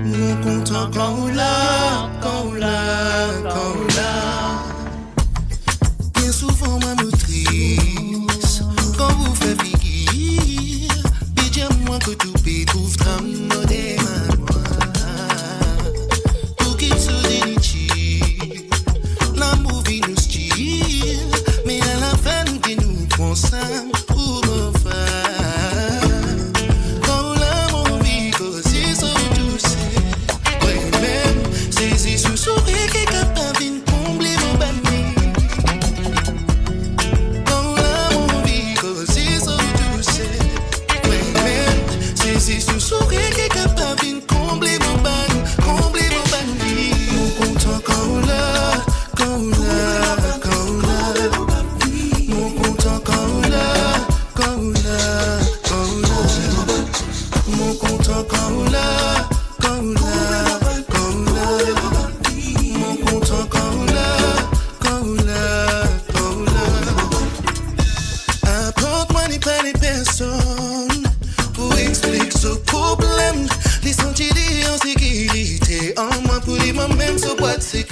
Mon compte quand ou là. Bien souvent ma motrice, quand vous faites figure, et dis-moi que tout peut trouve drame nos démons.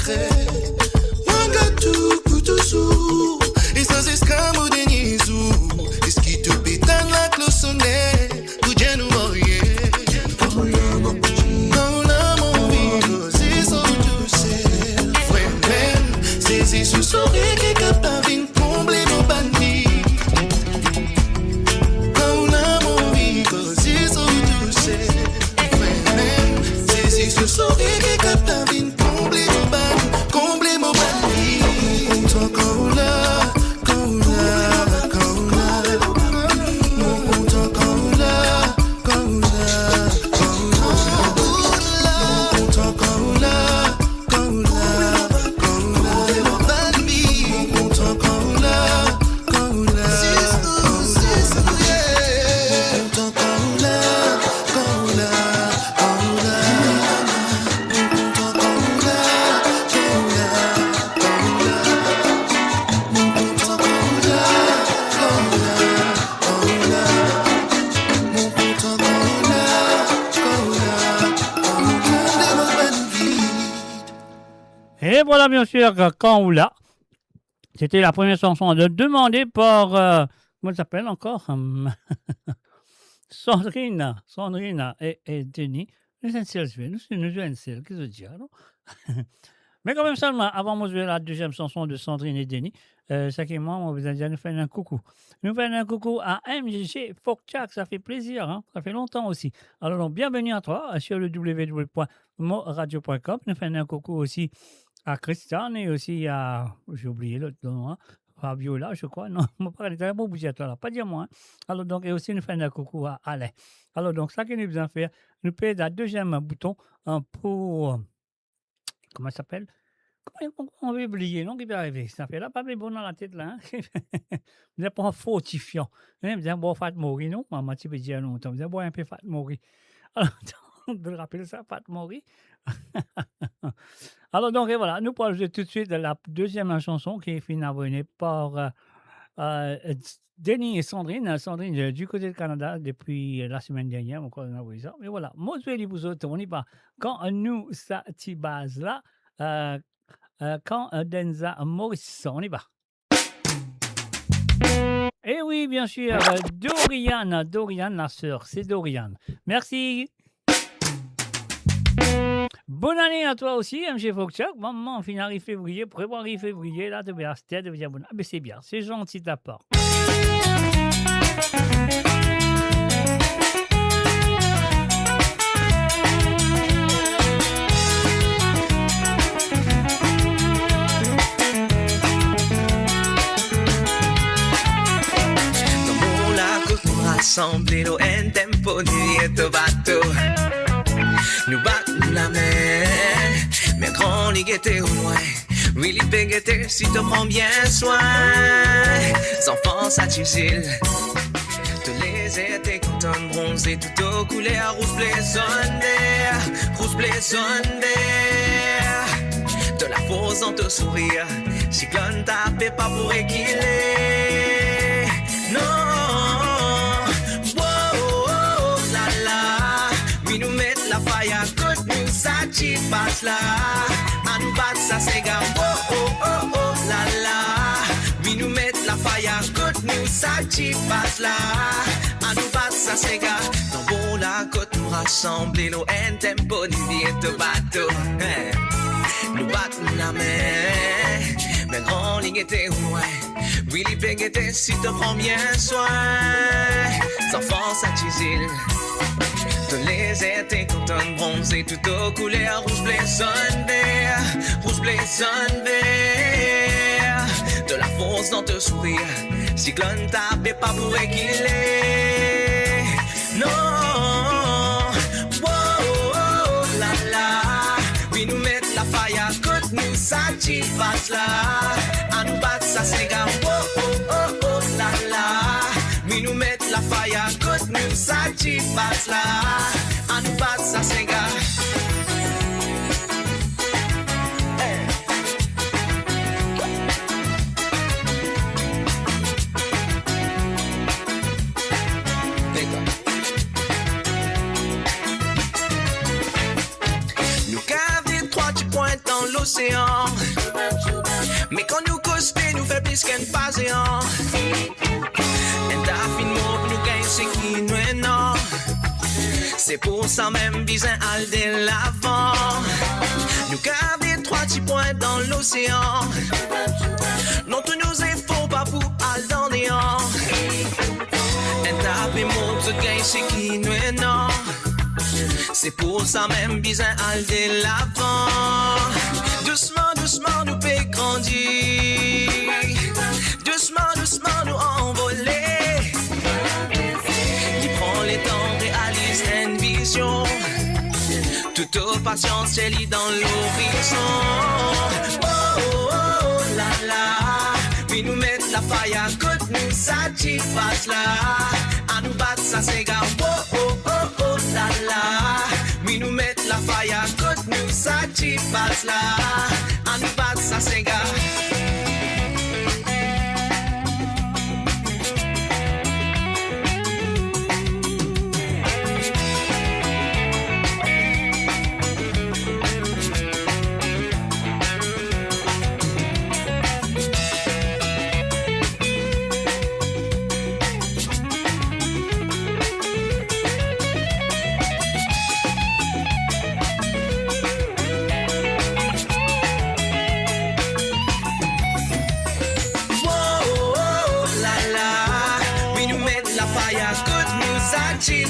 secret. Wanga tout pour toujours. Et sans escamots de nizou. Est-ce qui te pétane la cloche sonnet? Pour Dieu nous morier. Quand la mon vie, c'est son douceur. Frère même, c'est ce sourire qui est capable de combler nos bandits. Quand la mon vie, c'est son douceur. Frère même, c'est ce sourire qui est capable de combler nos bandits. Combler nos bandits. Toi quand là, quand là, quand là. Mon content quand là, quand là, quand là. Mon content quand là, quand là, quand là. Mon content quand là, quand là, quand là. Mon content quand là, quand là, quand là. Mon content quand là, quand là, quand là. Mon content quand là, quand là, quand là. Mon content quand là, quand là, Et voilà, bien sûr, quand ou là. C'était la première chanson demandée par. Comment elle s'appelle encore? Sandrine et Denis. Nous sommes qu'est-ce que je veux dire, non? Mais quand même seulement, avant de jouer la deuxième chanson de Sandrine et Denis, ça qui est moi, on vous a dit, nous faisons un coucou. Nous faisons un coucou à MGG Fokchak, ça fait plaisir, hein? Ça fait longtemps aussi. Alors donc, bienvenue à toi sur le www.moradio.com. Nous faisons un coucou aussi à Christian et aussi à, j'ai oublié l'autre nom, hein? Fabiola, je crois. Non, mon père était un bon bouger à toi là, pas dire moi. Hein? Alors donc, et aussi nous faisons un coucou à Alain. Alors donc, ça que nous besoin faire, nous payons le deuxième bouton pour, comment ça s'appelle? Comment on veut oublier, non, qui peut arriver. Ça fait là, pas bon dans la tête, là. Hein? Vous êtes pas un fortifiant. Vous êtes un bon fat mori, non? Maman, tu peux dire longtemps. Vous êtes un peu fat mori. Alors, on peut rappeler ça, fat mori. Alors, donc, et voilà, nous parlons tout de suite de la deuxième chanson qui est finalement par Denis et Sandrine. Sandrine du côté du Canada depuis la semaine dernière, encore on a vu ça. Mais voilà, moi je vais dire vous autres, on y va. Quand nous, ça t'y base là, quand Denza Maurice, on y va. Et oui, bien sûr, Dorian, la sœur, c'est Dorian. Merci. Bonne année à toi aussi, MG Fokchak. Maman, finir février, préparer février, là, de bien bonne. Ah, ben c'est bien, c'est gentil de ta part. Rassemblés au tempo ni bateau. Nous battons la mer, mais grand ligue était au loin. Really big était si te prends bien soin. Enfants satisfait, te les étés contents bronzés tout aux couleurs rouge blaisonne d'air. De la fausse dans te sourire, cyclone tapé pas pour équilibrer. Non. Sachi passe là, à nous battre ça c'est gam. Oh la la, oui nous mettre la fire. Good news, Sachi passe là, à nous battre ça c'est gam. Dans bon la côte nous rassembler nos tempo ni bien de bateau. Nous battons la mer, mais grand ligne était au loin. Really big était si te prends bien soin. Enfants satisfait. De les étés contents bronzés tout aux couleurs rouge blaisonne d'air. De la force dans te sourire, cyclone tapé pas pour équilibrer. Non, la la, oui nous mettre la fire, good news, ça t'y passe là. À nous battre ça c'est gars, oh la la, oui nous mettre la fire, good news, ça t'y passe là. À nous battre ça c'est gars. Nous cavions trois petits points dans l'océan. Mais quand nous costez, nous fait plus qu'un patient. Et t'as fin mot pour nous gagner ce qui nous est non. C'est pour ça même bizarre à de l'avant. Nous garder 3 petits points dans l'océan. Non, tout nous est faux pas pour aller dans les ans. Et t'as fin mot pour gagner ce qui nous est non. C'est pour ça même bizarre à de l'avant. Doucement, doucement nous peut grandir. Doucement, doucement nous envoler. Il prend les temps, réalise une vision. Toute patience, c'est lit dans l'horizon. Oh, oh, oh, la la. Puis nous mettre la faille à côté, nous ça t'y passe là. À nous battre, ça c'est gars. Oh, oh, oh, oh, la la. Puis nous mettre la faille à côté, nous ça t'y passe là. À nous battre, ça c'est gars.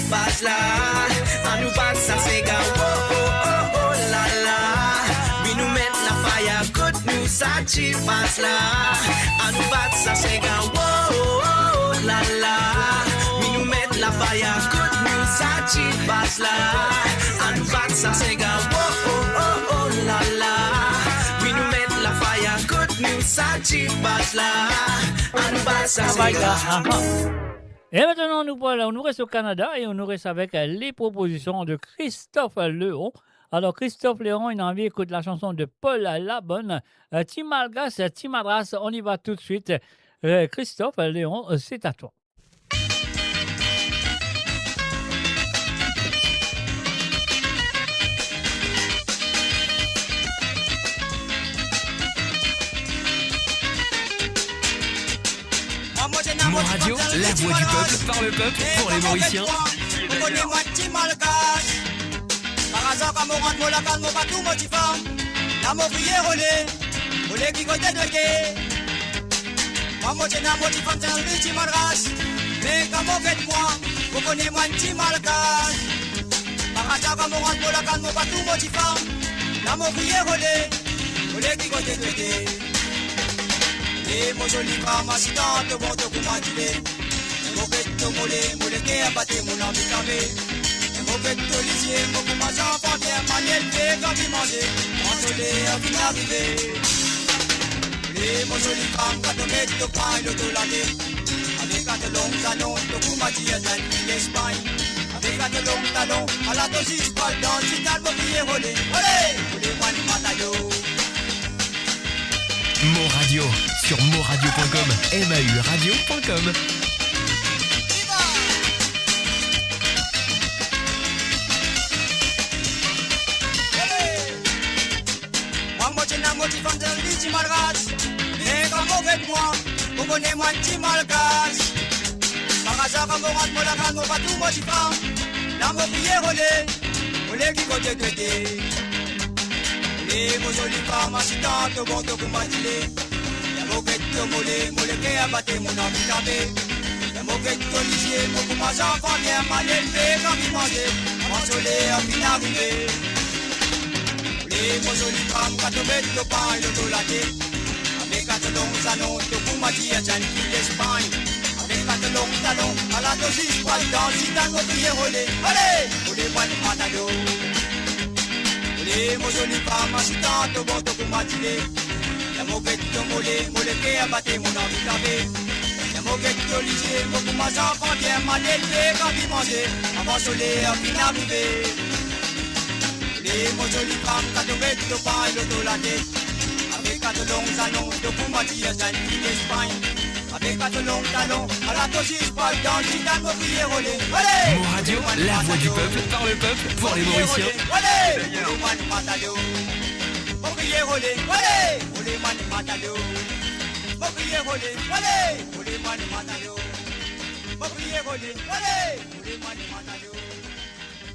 Passe là, à nous battre ça c'est gars. Oh oh oh oh la la. Mais nous mettre la faille à côté, nous ça t'y passe là. À nous battre ça c'est gars. Oh oh oh la la. Mais nous mettre la faille à côté, nous ça t'y passe là. À nous battre ça c'est gars. Oh oh oh oh la la. Mais nous mettre la faille à côté, nous ça t'y passe là. À nous battre ça c'est gars. Et maintenant, nous restons au Canada et on nous reste avec les propositions de Christophe Léon. Alors, Christophe Léon, il a envie d'écouter la chanson de Paul Labonne, Timalgas, Timadras. On y va tout de suite. Christophe Léon, c'est à toi. Mon radio, la voix du peuple, par le peuple, pour les Mauriciens. Connais-moi Timalgas. Par hasard, quand on rentre, mon lacan, mon batou, mon tifam. La mon prière, olé qui côté de gué. Moi, j'ai un motifam, c'est un lui, Timalgas. Mais quand on fait moi, vous connaissez-moi Timalgas. Par hasard, quand on rentre, mon lacan, mon batou, mon tifam. La mon prière, olé qui côté de gué. Et mon joli femme assistante, bon te commandiller. Mon bête molé, qui a battu mon envie camé. Mon bête lisier, mon commence à enfant, bien maniel, fait quand il mangeait. Mon soleil a bien arrivé. Et mon joli femme, quand on met le pain et le dollar. Avec un long talon, le commandiller dans l'Espagne. Avec un long talon, à la dosis, pas dans le signal, mon billet relais. Olé, olé, moi, le mataillot. Mon radio sur moradio.com, mauradio.com. Moi, j'ai un motif en train de dire malgas. Et quand vous faites moi, vous connaissez moi petit malgas. Par hasard, quand vous rentrez, moi, la canne, moi, pas tout, moi, j'y prends. Là, mon billet relais qui côté de gué. Et vos jolies femmes assistantes, bon, te commandiller. Moquette molé qui a battu mon envie d'abé. Le moquette lisier, mon commence à enfant bien mal élevé quand il mangeait. Avant soleil a bien arrivé. Les mots jolies femmes, quand on met le pain et le dolaté. Avec quatre longs anneaux, de Boumadi à Janky l'Espagne. Avec quatre longs talons, à la dosis, pas dans le sitan, au billet relais. Allez, olé, moi, le matado. Les mots jolies femmes assistantes, bon, de Boumadi. La moquette molé qui a battu mon envie d'abé. La moquette lisier, mon commence à enfant bien mal élevé quand il mangeait. Avant soleil a bien arrivé. Les mots jolies femmes, quand on met le pain et le dolaté. Avec quatre longs anneaux, de Boumadi à Janky l'Espagne. Avec quatre longs talons, à la dosis, pas dans le sitan, mon billet relais. Allez! Mon radio, la voix du peuple, par le peuple, pour les Mauriciens. Allez! Mon billet crier olé, olé, olé mani matalo. Mo crier olé, olé, olé mani matalo. Mo crier olé, olé, olé mani matalo.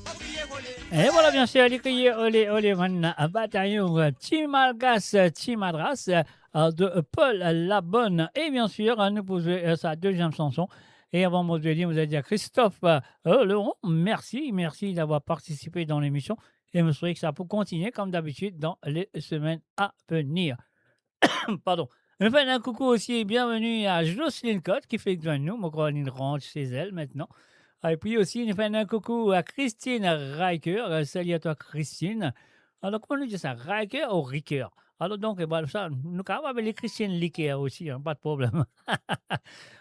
Mo crier olé. Et voilà, bien sûr, les criers olé olé man bataillon Timalgas Timadras de Paul Labonne. Et bien sûr, nous posons sa deuxième chanson. Et avant de dire, vous allez dire Christophe Leron, merci d'avoir participé dans l'émission. Et je me souhaite que ça peut continuer comme d'habitude dans les semaines à venir. Pardon. Je fais un coucou aussi et bienvenue à Jocelyne Cotte qui fait de nous. Mon Caroline rentre chez elle maintenant. Et puis aussi, nous faisons un coucou à Christine Riker. Salut à toi, Christine. Alors, comment on dit ça? Riker ou Riker? Alors, donc, bah, ça, nous avons appelé Christine Liker aussi, hein, pas de problème.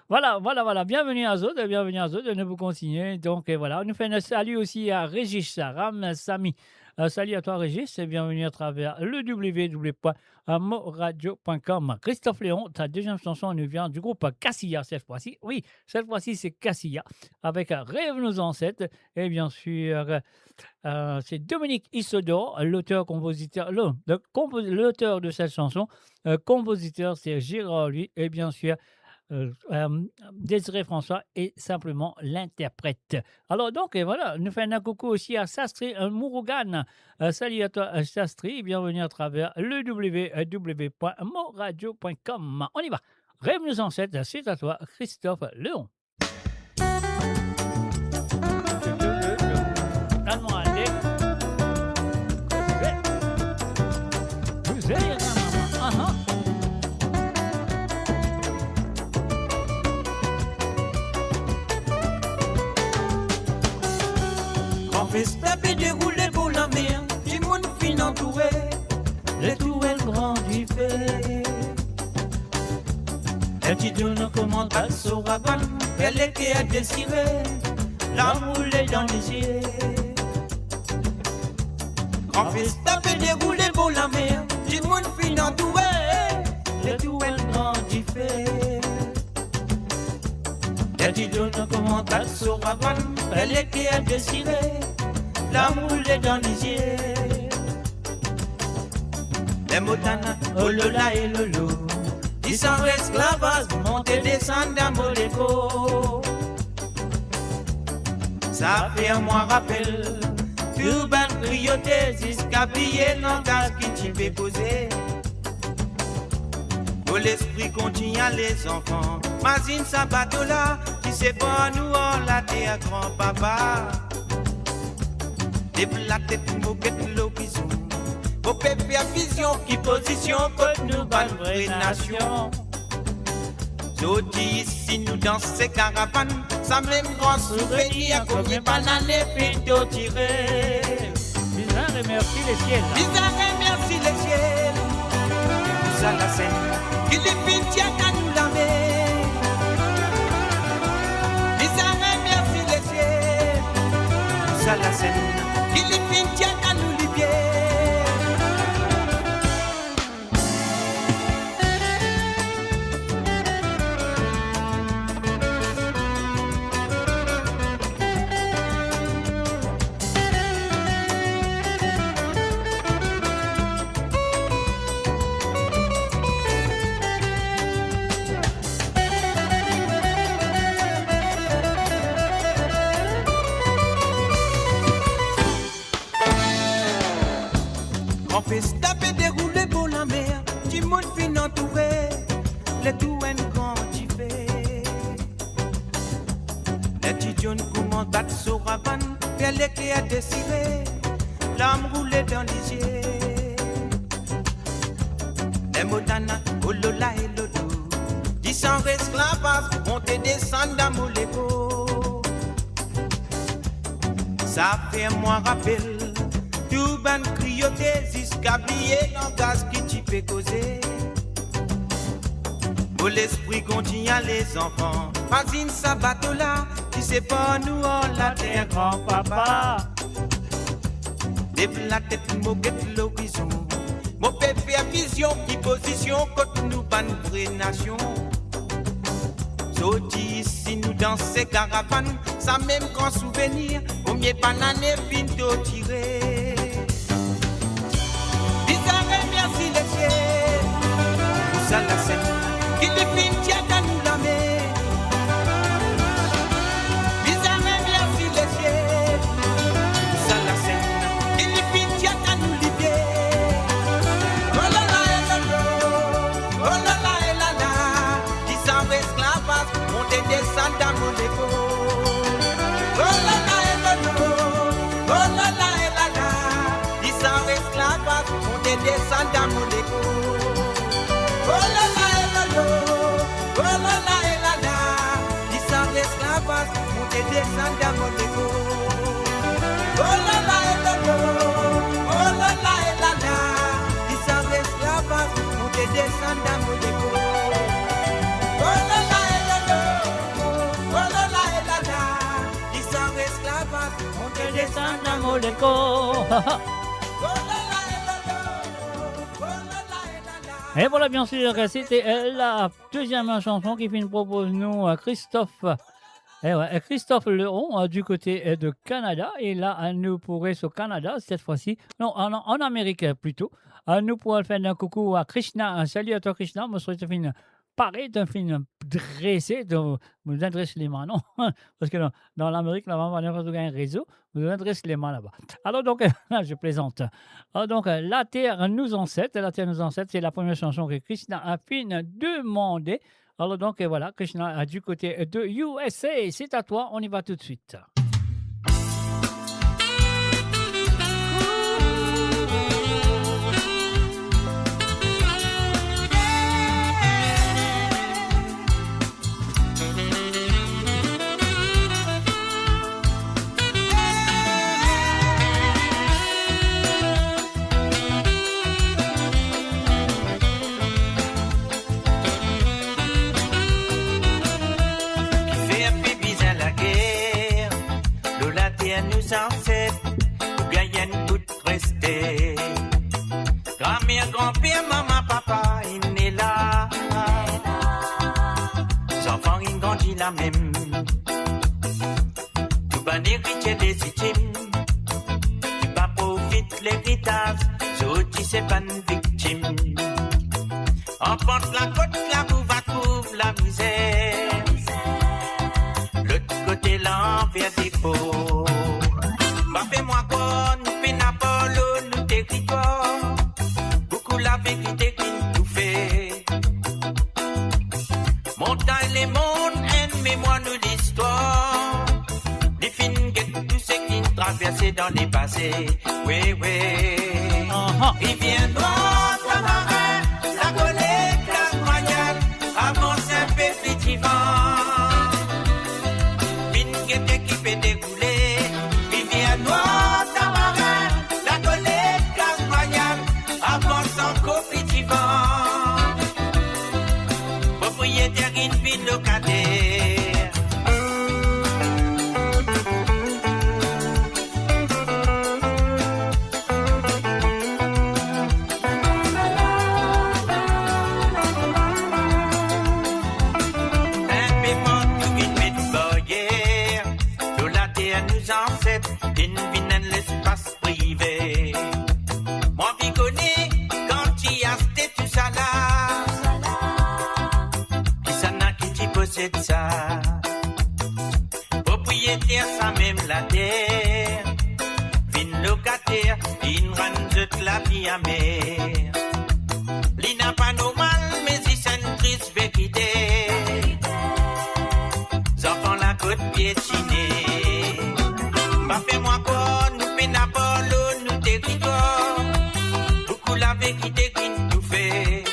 Voilà. Bienvenue à Zod, nous pouvons continuer. Donc, voilà, nous faisons un salut aussi à Régis Ram Sami. Salut à toi, Régis, et bienvenue à travers le www.moradio.com. Christophe Léon, ta deuxième chanson nous vient du groupe Cassia cette fois-ci. Oui, cette fois-ci, c'est Cassia avec Rêve nos ancêtres. Et bien sûr, c'est Dominique Isodore, l'auteur-compositeur, l'auteur de cette chanson. Compositeur, c'est Gérard lui. Et bien sûr, Désiré François est simplement l'interprète. Alors donc, et voilà, nous faisons un coucou aussi à Sastri Murugan. Salut à toi Sastri, bienvenue à travers le www.moradio.com. On y va. Rêve nos ancêtres, c'est à toi Christophe Léon. Festa peut dérouler pour la mer, du monde fin entouré, les tourelles grandit fait. Les petits nous commandent à Soraban, elle est qui a désiré, l'amour est dans les yeux. Grand festa peut dérouler pour la mer, du monde fin entouré, les tourelles grandit fait. Les petits nous commandent à Soraban, elle est qui a désiré. L'amour est dans les yeux. Les motanas, oh lola et lolo, ils sont esclavages, montent et descendent dans Moléco. Ça fait un mois rappel, urbain crioté, jusqu'à piller l'engage qui t'y fait poser. Pour l'esprit continue les enfants, Mazine sa bateau là, qui sait pas nous en la terre grand-papa. La tête moquette l'horizon. Vos pépés à vision qui position contre nous ban vraie nation. Jodi ici nous dans ces caravanes, ça même grand souvenir comme les bananes plutôt tirées. Bizarre et merci les ciels. Bizarre et merci les ciels. Nous à la scène, qui les pitié qu'à nous la mer. Bizarre et merci les ciels. Nous à la scène. Il est pintia qu'à nous Festa peut dérouler pour la mer, du monde fin entouré, les douanes quantifiées. Les tidions commandent à Soraban, elle est qui a désiré, l'âme roulée dans les yeux. Les motanas, oh lola et lodo, ils sont esclavages, montent et descendent dans Moléco. Ça fait un mois rappel. Tout ban crioté jusqu'à plier l'engage qui t'y fait causer. Pour l'esprit continue les enfants, Mazine sa bateau là, qui sait pas nous en la terre grand-papa. Lève la tête, moquette l'horizon. Mon père fait vision qui position contre nous ban vraie nation. Jodi ici nous dans ces caravanes, ça même grand souvenir, au mieux banane pinto tiré. Bizarre arrêts, merci les cieux. Ça la scène, qui définit à nous la mer. Les arrêts, merci les cieux. Ça la scène, qui définit à nous libérer. Oh là là, oh là là, ils sont esclaves, monter des sangs à mon épaule. Oh là là, ils sont esclaves, monter des sangs à mon épaule. Oh là là, ils sont esclaves, monter des sangs à mon épaule. Oh là là, ils sont esclaves, monter des sangs à mon épaule. Oh là là, ils sont esclaves, monter des sangs à mon épaule. Et voilà, bien sûr, c'était la deuxième chanson qui propose nous Christophe. Et ouais, Christophe Leron du côté de Canada. Et là, nous pourrions au Canada, cette fois-ci, non, en Amérique plutôt. Nous pourrons faire un coucou à Krishna. Salut à toi, Krishna. Moi, je suis pareil d'un film dressé, vous adressez les mains, non? Parce que dans l'Amérique, là-bas, on a un réseau, vous adressez les mains là-bas. Alors donc, je plaisante. Alors donc, La Terre nous ancêtre, c'est la première chanson que Krishna a demandé. Alors donc, voilà, Krishna du côté de USA, c'est à toi, on y va tout de suite. Nous en fait, ou bien y a une toute restée. Grand-mère, grand-père, maman, papa, il est là. Les enfants, ils grandissent la même. Tout ban héritier légitime. Qui pas profite l'héritage, Zoti, c'est pas une victime. On porte la côte, la boue va trouver la misère. L'autre côté, l'envers des faux. Fais-moi quoi, nous pénapolo, nous territoire. Beaucoup la vérité qui nous fait. Montagne les mondes, aime-moi nous l'histoire. Les films que tout ce qui nous traverse dans les passés. Oui, oui. Rivière noire, tamarin, la collègue, la moyenne. Avance un peu petit vent. Une guette qui peut découler. Noir, tamarin, la colère, campagnane, avance en copie du vent. Propriétaire d'une ville locataire. Un paiement tout vite met du barrière. De la terre nous ancêtre. Une vinane l'espace privé. Moi, j'y connais quand tu as tout ça là. Qui s'en a qui t'y possède ça? Propriétaire, ça même la terre. Vine locataire, il range la vie amère. L'il n'a pas normal, mais il s'en triste vérité. Enfants la côte piétinée. Fais-moi quoi, nous pénapolo, nous territoire. Beaucoup la vérité qui nous fait.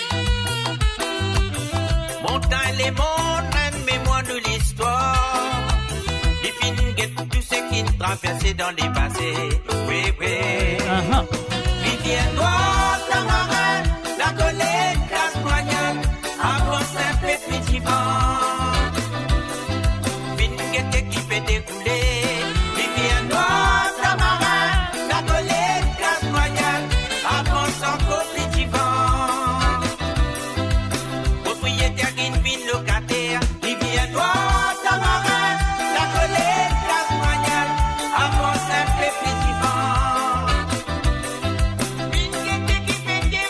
Montagne les montagnes, mais moi nous l'histoire. Les films guettent tout ce qui nous traverse dans les passés. Oui, oui. Rivière noire, tamarin, la colère, classe moyenne. Avance un peu petit vent. Film guettent qui peut découler. Locataire, rivière noire, tamarin, la colère, classe moyenne, avance un peu plus vivant. Une guette qui fait des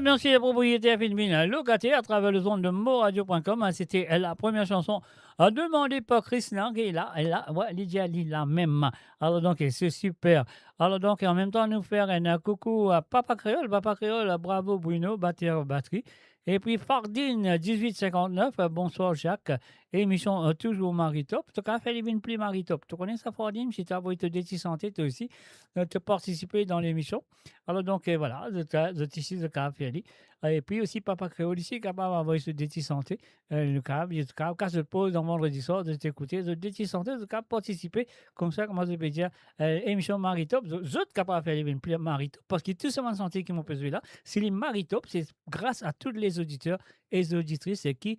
bien sûr, propriétaire féminine locataire à travers le zone de moradio.com. C'était la première chanson demandée par Christian, qui est là. Ouais, Lydia Lee, la même. Alors, donc, c'est super. Alors, donc, en même temps, nous faire un coucou à Papa Créole. Papa Créole, bravo Bruno, batteur, batterie. Et puis Fardine 1859, bonsoir Jacques, émission toujours Maritop. Tu as fait les plus Maritop. Tu connais ça Fardine, si tu as envie te détissanter, toi aussi, te participer dans l'émission. Alors donc voilà, je ici de café. Et puis aussi Papa Créole ici, capable d'avoir se détissanter. Le câble, quand je pose dans vendredi soir, de t'écouter, de détissanter, de participer, comme ça, comment je peux dire, émission Maritop. Je suis capable de faire les plus Maritop, parce que tout ce monde santé qui m'ont posé là, c'est les Maritop, c'est grâce à tous les auditeurs et les auditrices qui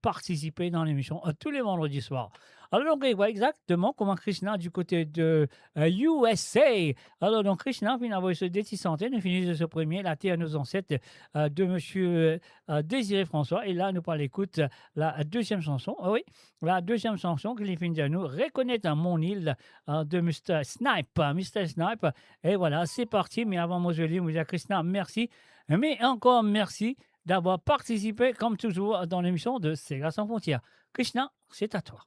participaient dans l'émission tous les vendredis soirs. Alors donc, voilà exactement comment Krishna du côté de USA. Alors donc, Krishna vient d'avoir ce détissanté, nous finissons ce premier, la terre à nos ancêtres de monsieur Désiré François. Et là, nous parlons écoute la deuxième chanson. Oui, la deuxième chanson qu'il finit à nous, Reconnaître mon île de Mr. Snipe. Mr. Snipe. Et voilà, c'est parti. Mais avant, moi, je dis, vous dire Krishna, merci. Mais encore merci d'avoir participé, comme toujours, dans l'émission de Sega sans frontières. Krishna, c'est à toi.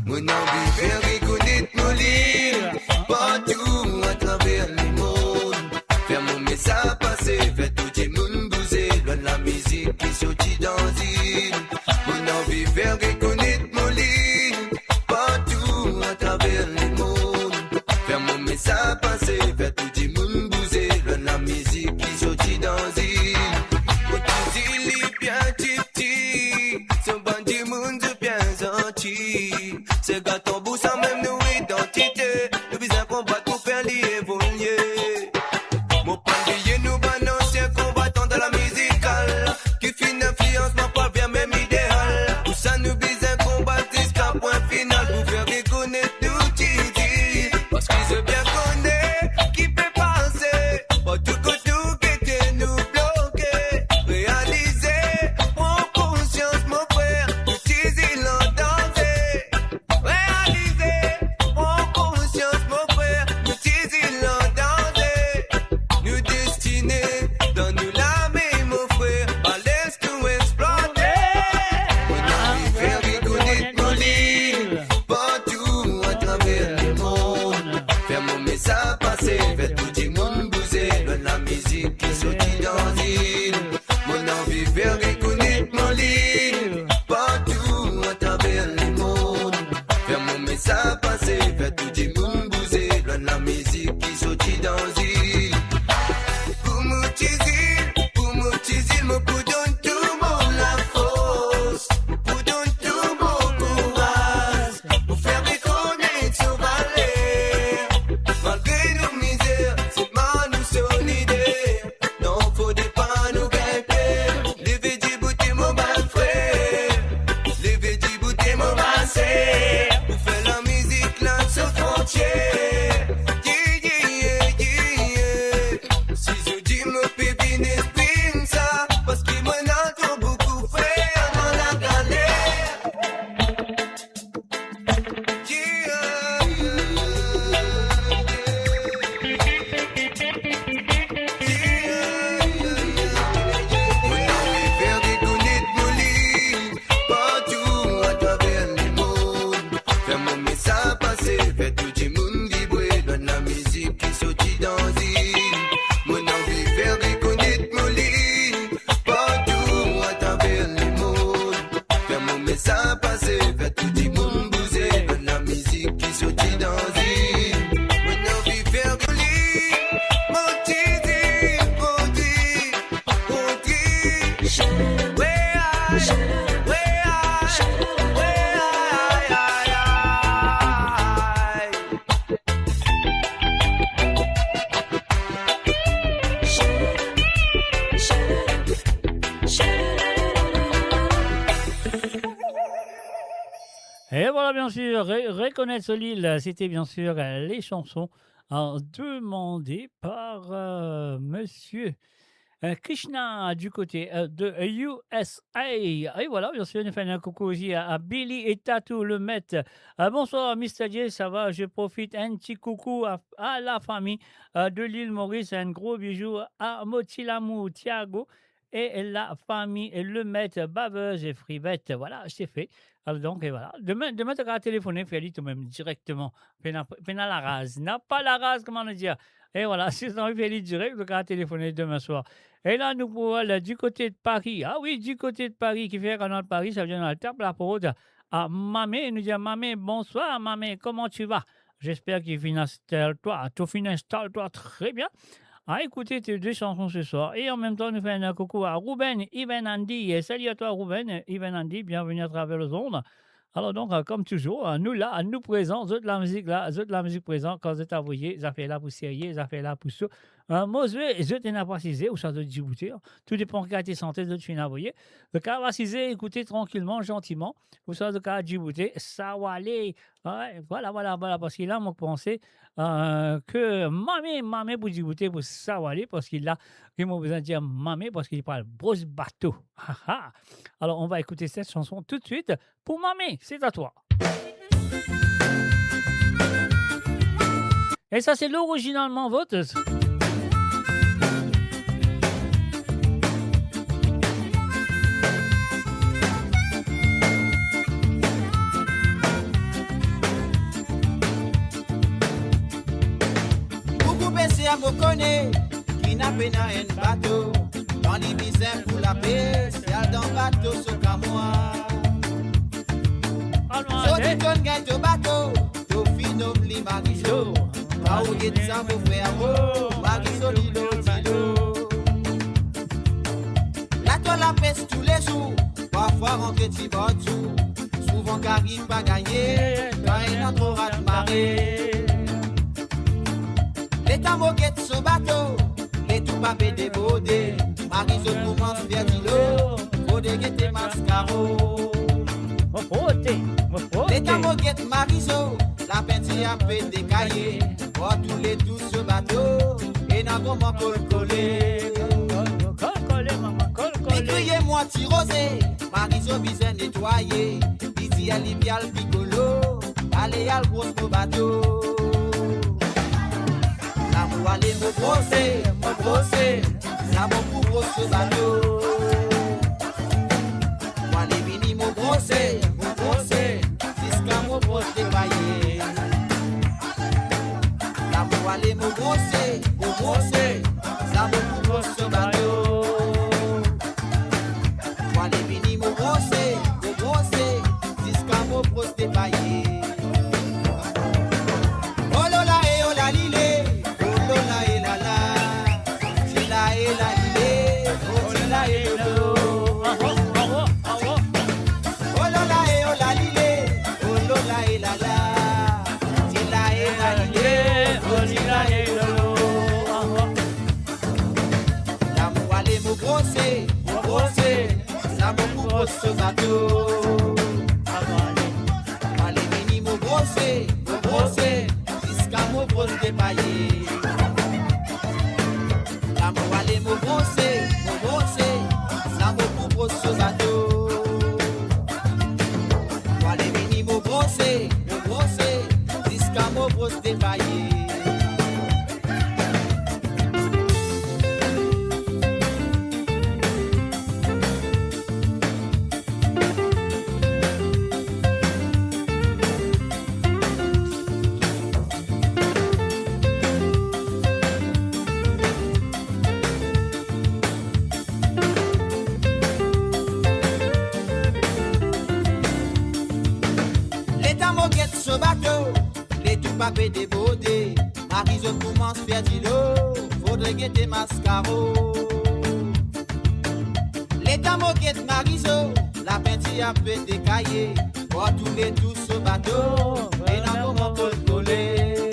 Mon envie faire reconnaître mon livre partout à travers le monde. Faire mon message passer, faire tout le monde bouger, loin de la musique qui sortit dans l'île. Mon envie faire reconnaître mon livre partout à travers le monde. Faire mon message passer, faire tout le monde bouger, loin de la musique qui sortit dans l'île. Quand tu dis bien petit, ce bandit monde bien gentil. C'est gâteau bout sans même nous identité. Nous visons combattre pour faire l'évoluer. Mon pandillé nous balance un combattant de la musicale. Qui fait une influence, ma part bien même idéal. Pour ça nous visons combattre jusqu'à point final. Pour faire reconnaître tout Titi. Parce qu'ils se bien connaissent, qui peut passer. Pas tout côté qui était nous bloquer. Réaliser, prends conscience mon frère. Tout Titi l'ont dansé. Réaliser, prends conscience mon frère, nous disons l'entendez, nous destinés, donne-nous la main mon frère, à l'aise tout exploiter. On a envie faire reconnaître mon livre, partout à travers le monde. Faire mon message passer, faire tout le monde bouger, loin de la musique qui sortit dans l'île. Mon envie faire reconnaître mon livre, partout à travers le monde. Faire mon message passer, faire tout le monde bouger, loin de la musique qui sortit dans l'île. Pour mon tizil, me pour donner tout mon la force, pour donner tout mon courage, pour faire reconnaître son valeur. Malgré nos misères, c'est mal nous solidaires. Non, faut pas nous gagner. Levez du bouté mon bas frère, levez du bouté mon bas sœur. Pour faire la musique là sans frontières. Si je dis mon pépine exprime ça, parce qu'il m'en a trop beaucoup fait dans la galère. Mon envie faire reconnaître mon livre, partout à travers le monde. Faire mon message passer, faire tout le monde vibrer, loin de la musique qui sortit dans l'île. Mon envie faire reconnaître mon livre, partout à travers le monde. Faire mon message passer, faire tout le monde bouger, loin de la musique qui sortit dans l'île. Mon envie faire mon livre, mon titre, mon Et voilà, bien sûr, reconnaître ce Lille, c'était bien sûr les chansons demandées par monsieur Krishna du côté de USA. Et voilà, bien sûr, nous faisons un coucou aussi à Billy et Tatou le Met. Bonsoir, Mr. J, ça va? Je profite un petit coucou à la famille de l'île Maurice. Un gros bijou à Motilamou, Thiago et la famille Le Met, Baveuse et Frivette. Voilà, c'est fait. Alors donc, et voilà. Demain tu vas téléphoner, Félix, toi-même, directement. Pena la rase. N'a pas la rase, comment le dire? Et voilà, si vous avez Félix direct, tu vas téléphoner demain soir. Et là, nous pouvons aller du côté de Paris. Ah oui, du côté de Paris, qui fait qu'on a de Paris, ça veut dire dans le table la parole à Mamé. Il nous dit, Mamé, bonsoir, Mamé, comment tu vas? J'espère qu'il installe-toi très bien. À écouter tes deux chansons ce soir. Et en même temps, nous faisons un coucou à Ruben, Ivan Andy. Et salut à toi, Ruben, Ivan Andy. Bienvenue à travers le zone. Alors donc, comme toujours, nous là, nous présents, de la musique là, de la musique présente, quand vous êtes envoyé, ça fait là pour sérieux, ça fait là pour ça. Moi, je t'ai pas précisé, ou ça doit Djibouti. Tout dépend de la santé de tu envoyé. Le cas précisé, écoutez tranquillement, gentiment. Ou ça, le cas Djibouti, ça va aller. Ouais, voilà, parce qu'il a, moi, pensé que mamé pour Djibouti, pour ça va aller, parce qu'il a, il m'a besoin de dire mamé, parce qu'il parle gros bateau. Alors, on va écouter cette chanson tout de suite. Pour mamé, c'est à toi. Et ça, c'est l'originalement votre. À Mokone, qui n'a pas un bateau, dans les misères pour la paix, c'est dans le bateau, ce qu'à moi. So tu donnes gagne ton bateau, ton fino bli mariso, pas où y ça vous fait amour, mariso lilo tilo. La toile la pèse tous les jours, parfois rentrer t'y botsou, souvent qu'arrive pas gagner, quand il en trouvera de marée. Les tamoguettes son bateau, les tout papés débordés. Mariso commence vers l'eau, faut déguetter mascaro. Les tamoguettes Mariso, la peinture a fait des cahiers. Oh, tous les tous ce bateau, et n'a pas collé. Les criers moi tirosé, Mariso bisait nettoyer. Ici à l'Ibial Piccolo, allez à le gros bateau. Allez me brosser, ça m'a pour brosser bateau. Allez vini me brosser, jusqu'à me brosser baillé. Là pour aller me brosser, ça m'a pour brosser bateau. Allez vini me brosser, jusqu'à me brosser baillé. Ce bateau, allez vini me brosser, jusqu'à me brosser dépaillé. Là moi allez me brosser, ça me brosser ce bateau. Allez vini me brosser, jusqu'à me brosser dépaillé. Papé débordé, Mariso commence faire du lot, faudrait guetter mascaro. Les tamoguettes Mariso, la peinture a fait des cahiers, pour tous les tous ce bateau, et n'a comment coller.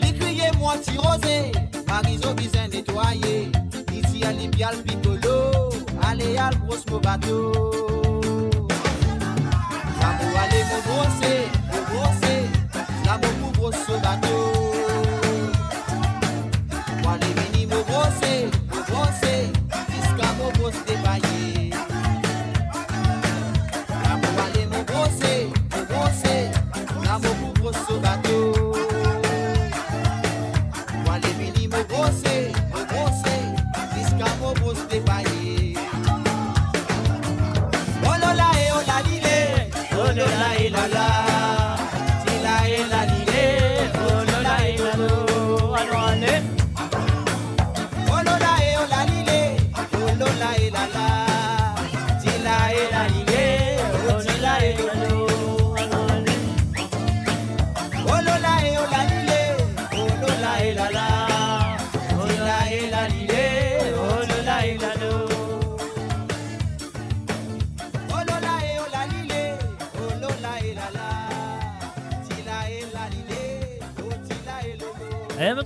Les criers moi tirosé, Mariso bisait nettoyer, ici à l'Ibial Piccolo, allez à le gros bateau. Ça pour aller me brosser. La me couvre ce bateau. Allez vini me brosser,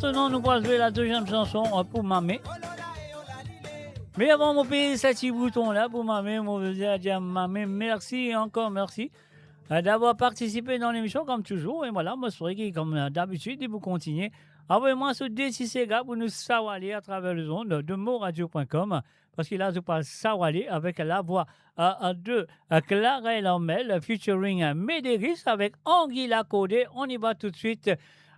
maintenant, nous allons jouer la deuxième chanson pour Mamé. Mais avant, mon pays, ce petit bouton-là pour Mamé, mon dire Mamé, merci et encore merci d'avoir participé dans l'émission comme toujours. Et voilà, moi, je souhaite que, comme d'habitude, vous continuez. Envoyez-moi sur DCCGA pour nous sawaler à travers les ondes de moradio.com. Parce que là, je parle sawaler avec la voix de Clara Lormel featuring Médéris avec Anguilla Codé. On y va tout de suite.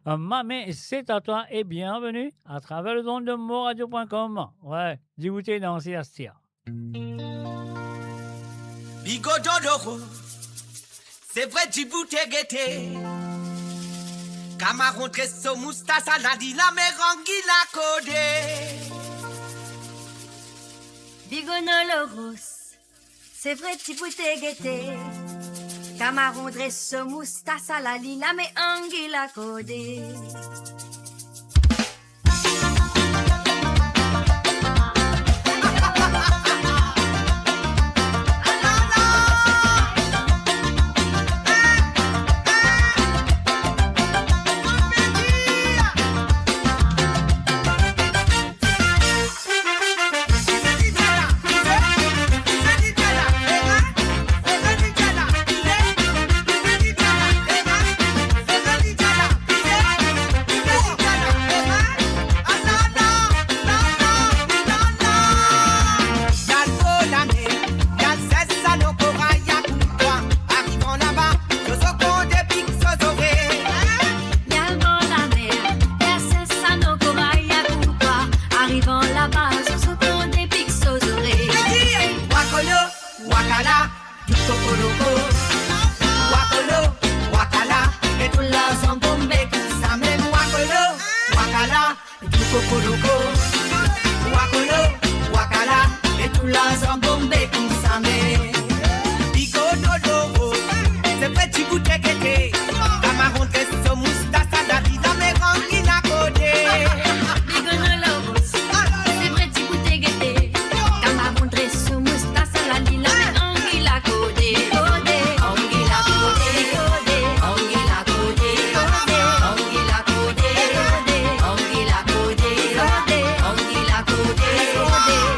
Mamé, c'est à toi et bienvenue à travers les ondes de moradio.com. Ouais, d'écouter danser à Stia. Bigododoro, c'est vrai du bouté guetté. Camaron tresso moustache la dit la Anguilla Codé. Bigonoloros, c'est vrai tu bouté guetté. Camaron dresso moustache à la lila mais Anguilla Codé.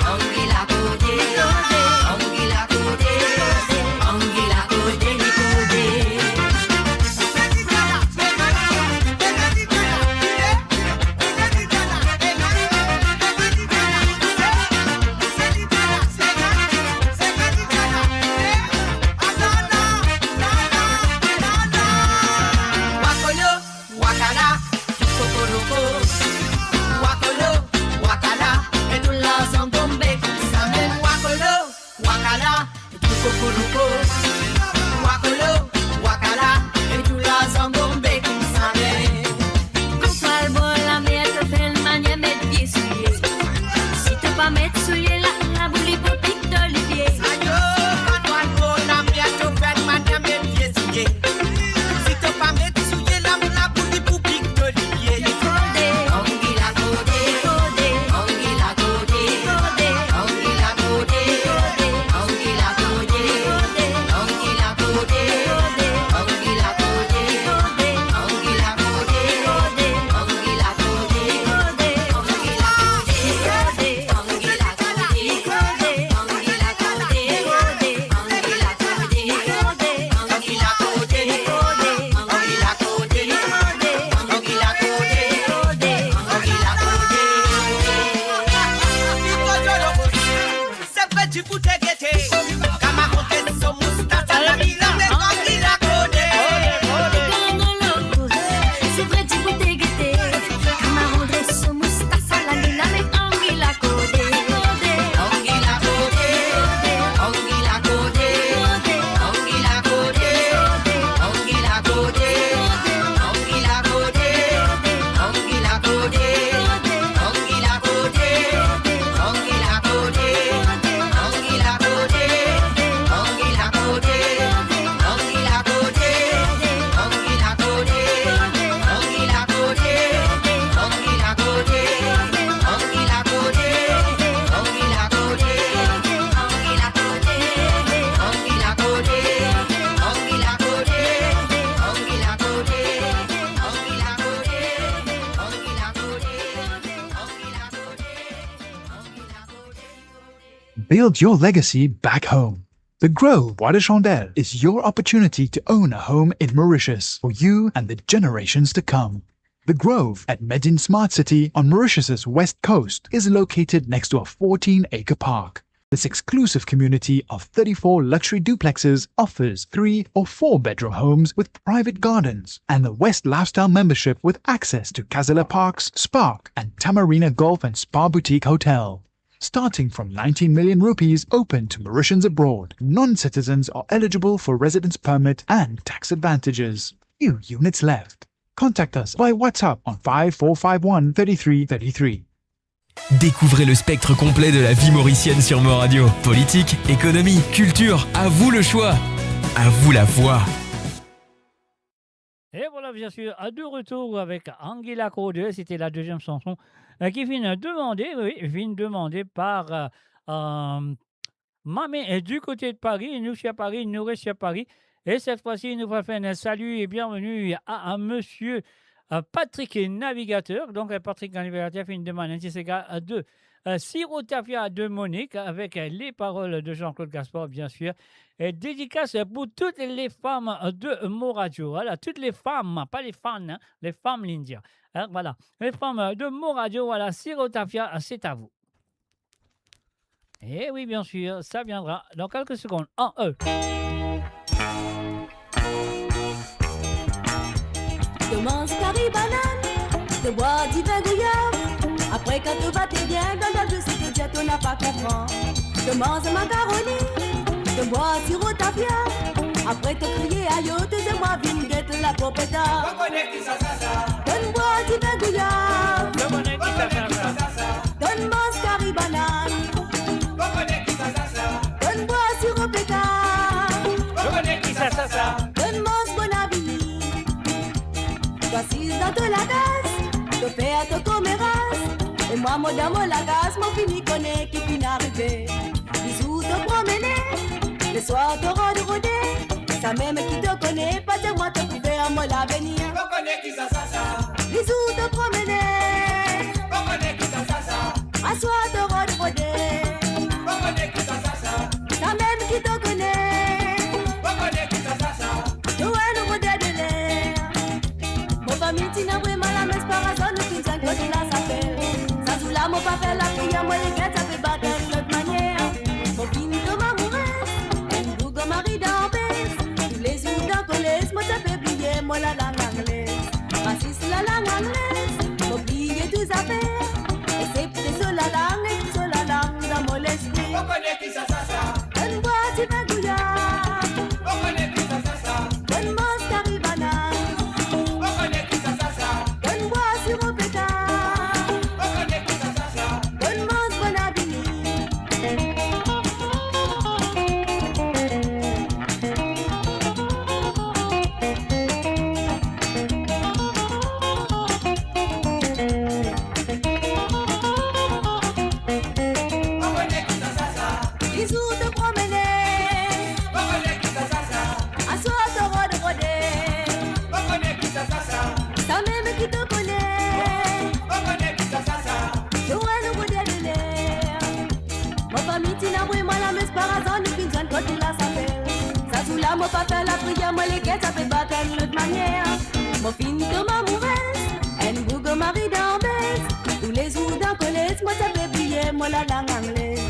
Anguilla Codé. Build your legacy back home. The Grove Bois de Chandelle is your opportunity to own a home in Mauritius for you and the generations to come. The Grove at Medin Smart City on Mauritius's west coast is located next to a 14-acre park. This exclusive community of 34 luxury duplexes offers 3 or 4 bedroom homes with private gardens and the West Lifestyle membership with access to Casella Parks, Spark and Tamarina Golf and Spa Boutique Hotel. Starting from 19 million rupees open to Mauritians abroad, non-citizens are eligible for residence permit and tax advantages. Few units left. Contact us by WhatsApp on 5451 3333. Découvrez le spectre complet de la vie mauricienne sur Mo Radio. Politique, économie, culture, à vous le choix. À vous la voix. Et voilà, bien sûr, à de retour avec Anguilla Code, c'était la deuxième chanson qui vient demandée par Mamé du côté de Paris. Nous sommes à Paris, nous restons à Paris. Et cette fois-ci, nous allons faire un salut et bienvenue à monsieur Patrick Navigateur. Donc, Patrick Navigateur fait une demande de Sirotafia de Monique avec les paroles de Jean-Claude Gaspard, bien sûr. Et dédicace pour toutes les femmes de Mo Radio. Voilà, toutes les femmes, pas les fans, hein, les femmes l'India. Hein, voilà, les femmes de Mo Radio, voilà, Sirotafia, c'est à vous. Et oui, bien sûr, ça viendra dans quelques secondes. En E. De mange curry banane, de boire du vin gouyave. Après quand tu vas t'es bien dans la douce de Dieu, tu n'as pas comprendre. De manger macaroni, de boire sirop tapia. Après te crier aïe, tu sais moi vinguette la popeta. Donne-moi du vin gouyave. Donne-moi curry banane. Donne-moi sirop péta. Donne-moi bon avis. Voici dans de la case, te faire te comméras. Et moi, mon dame, la case, mon fini connaît qui finit arrivé. Bisous te promener, le soir te rôder. Ça même qui te connaît, pas de moi te pouvais à moi l'avenir. Bisous te promener, à soir te rôder. Ça même qui te connaît, tu es le rôder de l'air. Mon famille tina vraiment la messe par hasard, nous finissons quand tu la s'appelle. Ça sous la mon pas fait la prière, moi les gars, ça fait battre de l'autre manière. Mon film de ma mourir, un bougon mari d'embête. Tous les jours dans collège, moi ça fait plier, moi la langue anglaise. Raciste la langue anglaise, faut plier tous affaires. Et c'est peut-être sur la langue dans mon esprit. On connaît qui ça. Donne-moi du vin gouyave. On connaît qui ça. Donne-moi curry banane. On connaît qui ça. Donne-moi sirop péta. On connaît qui ça. Donne-moi bon avis. Bisous te promener. On connaît qui ça. À soir te rôder. On connaît qui ça. Ça même qui te connaît. On connaît qui ça. Je vois le rôder de l'air. Mon famille tina oui, moi la messe par hasard, nous finissons quand tu la s'appelle. Ça sous la, moi pas faire la prière, moi les gars, ça fait battre de l'autre manière. Mon film de ma mauvaise, un bougon mari d'embête. Tous les jours dans collège, moi ça fait briller, moi la langue anglaise.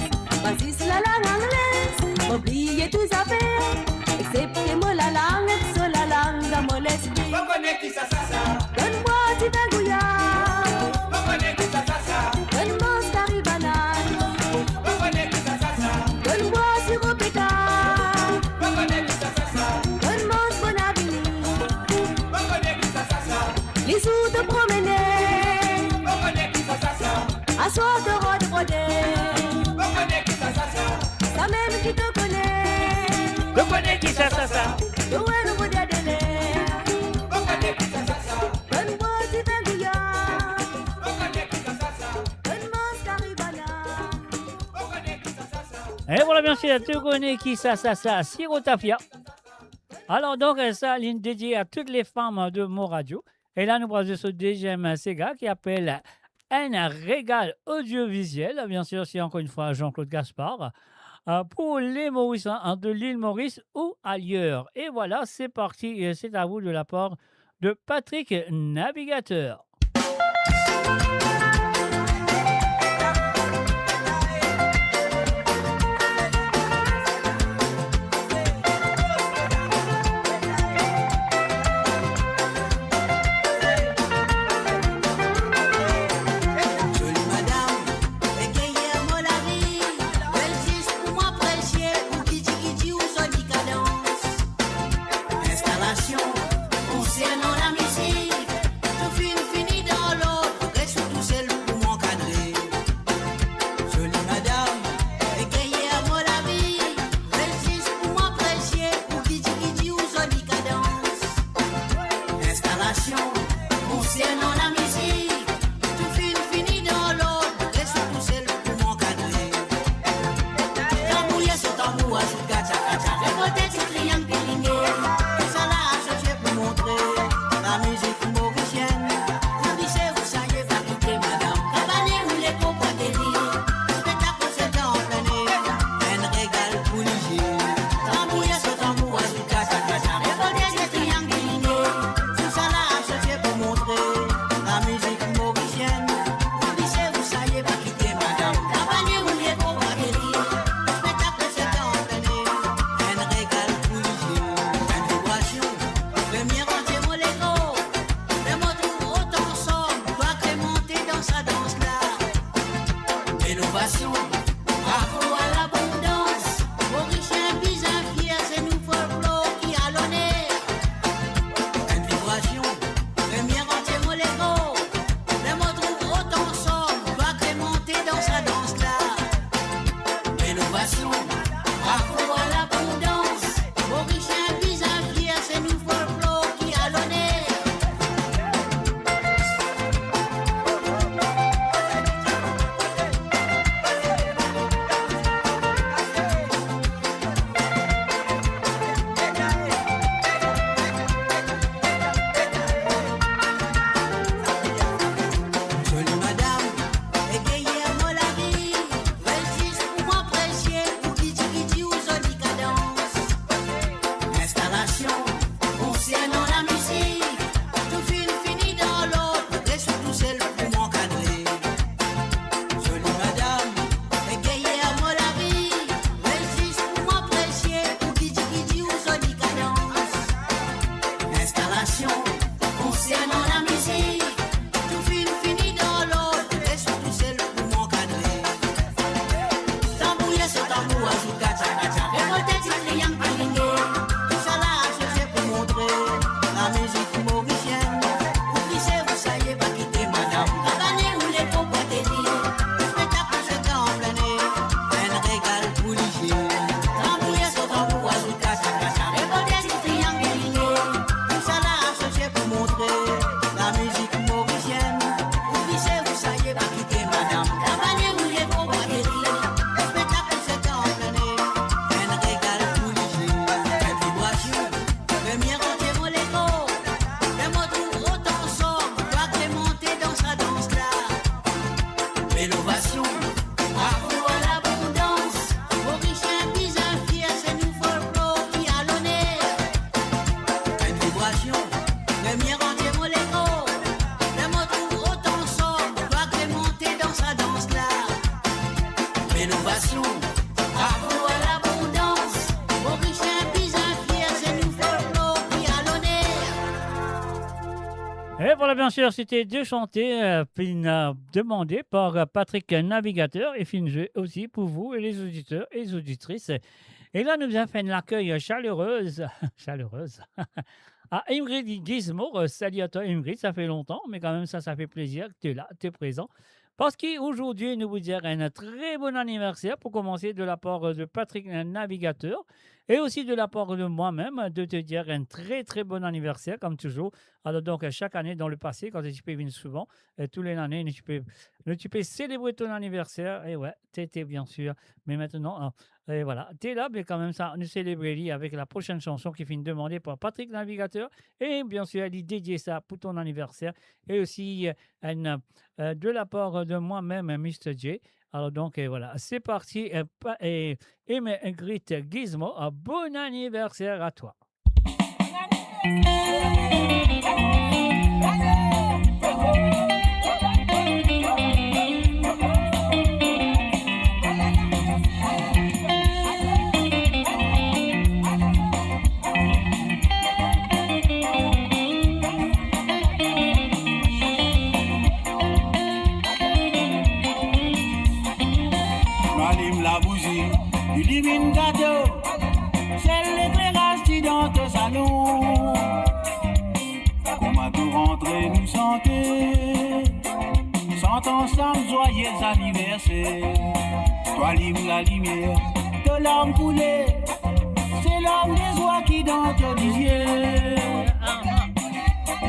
Voici la langue anglaise, m'oublier tous affaires. Excepté moi la langue, sur la langue dans mon esprit. On connaît qui ça. Donne-moi du vin gouyave. On connaît qui ça. Donne-moi curry banane. On connaît qui ça. Donne-moi sirop péta. On connaît qui ça. Donne-moi bon avis. On connaît qui ça. Les jours te promener. On connaît qui ça. À soir te rôder. On connaît qui ça. Ça même qui te connaît. Je connais qui ça. Tu es le rôder de l'air. On connaît qui ça. Donne-moi du vin gouyave. On connaît qui ça. Donne-moi curry banane. On connaît qui ça. Et voilà, bien sûr, tu connais qui ça, Sirotafia. Alors, donc, ça, ligne dédiée à toutes les femmes de Mo Radio. Et là, nous passons ce deuxième Sega qui appelle un régal audiovisuel. Bien sûr, c'est encore une fois Jean-Claude Gaspard. Pour les Mauriciens de l'île Maurice ou ailleurs. Et voilà, c'est parti. Et c'est à vous de la part de Patrick Navigateur. Concernant la musique, tout fini dans l'ordre, reste tout seul pour m'encadrer. Jolie madame, égayée à moi la vie, résiste pour m'apprécier, ou qui dit ou jolie cadence. Installation, concernant la musique, tout fini dans l'ordre, reste tout seul pour m'encadrer. Tambouille sur tambour, ajoute gacha gacha, récolter du triangle pilingué. La musique mauricienne, vous disiez, vous saviez pas quitter madame. Cabanet ou les copoteries, spectacle c'est en plein air, un régal pour léger. Tambouille sur tambour, ajoute gacha gacha, récolter des triangles alignés. Tout ça là associé pour montrer la musique mauricienne. Vous disiez, vous saviez pas quitter madame. Cabanet ou les copoteries, spectacle c'est en plein air, un régal pour léger. Une vibration, première entière mon légo. Innovation, bravo à l'abondance. Mauricien, bizarre, fier, c'est nous folklore qui a l'honneur. Une vibration, première entière mon légo. Les mots trouvent autant ensemble, doit crémenter dans sa danse là. Innovation, bravo à l'abondance. Mauricien, bizarre, fier, c'est nous folklore qui a l'honneur. Concernant la musique, tout fini dans l'ordre, reste tout seul pour m'encadrer. Jolie madame, égayée à moi la vie, résiste pour m'apprécier, ou qui dit ou jolie cadence. Installation, concernant la musique, tout fini dans l'ordre, reste tout seul pour m'encadrer. Tambouille sur tambour, ajoute gacha gacha, récolter du triangle pilingué. La musique mauricienne, vous glissez, vous saviez pas quitter madame. Cabanet ou les copoteries, le spectacle c'est en plein air, un régal pour léger. Tambouille sur tambour, ajoute gacha gacha, récolter du triangle aligné. Tout ça là associé pour montrer la musique mauricienne, vous glissez, vous saviez pas quitter madame. Cabanet ou les copoteries, le spectacle c'est en plein air, un régal pour léger. Une vibration, première entière mon légo. Les mots trouvent autant ensemble, doit crémenter dans sa danse là. L'innovation, bravo à l'abondance. Mauricien, bizarre, fier, c'est nous folklore qui a l'honneur. Une vibration, première entière mon légo. Les mots trouvent autant ensemble, doit crémenter dans sa danse là. L'innovation, bravo à l'abondance. Mauricien, bizarre, fier, c'est nous folklore qui a l'honneur. Et voilà, bien sûr, c'était déchanté, demandé par Patrick Navigateur et fin jeu aussi pour vous et les auditeurs et les auditrices. Et là, nous avons fait l'accueil chaleureuse à Ingrid Gizmo. Salut à toi, Ingrid, ça fait longtemps, mais quand même, ça fait plaisir que tu es là, tu es présent. Parce qu'aujourd'hui, nous vous dire un très bon anniversaire pour commencer de la part de Patrick Navigateur. Et aussi de la part de moi-même, de te dire un très très bon anniversaire, comme toujours. Alors donc, chaque année dans le passé, quand tu peux venir souvent, tous les années, tu peux célébrer ton anniversaire. Et ouais, t'étais bien sûr. Mais maintenant, et voilà, t'es là, mais quand même, ça, nous célébrer avec la prochaine chanson qui finit demandée par Patrick Navigateur. Et bien sûr, elle est dédiée ça pour ton anniversaire. Et aussi, de la part de moi-même, Mr. J. Alors donc, voilà, c'est parti. Et Ingrid Gizmo, un bon anniversaire à toi. La bougie du divin gâteau, c'est l'éclairage qui dans ton salon. Comment tout rentrer nous sentent ensemble joyeux anniversaire. Toi lime la lumière de l'âme coulée, c'est l'âme des oies qui dans ton yeux.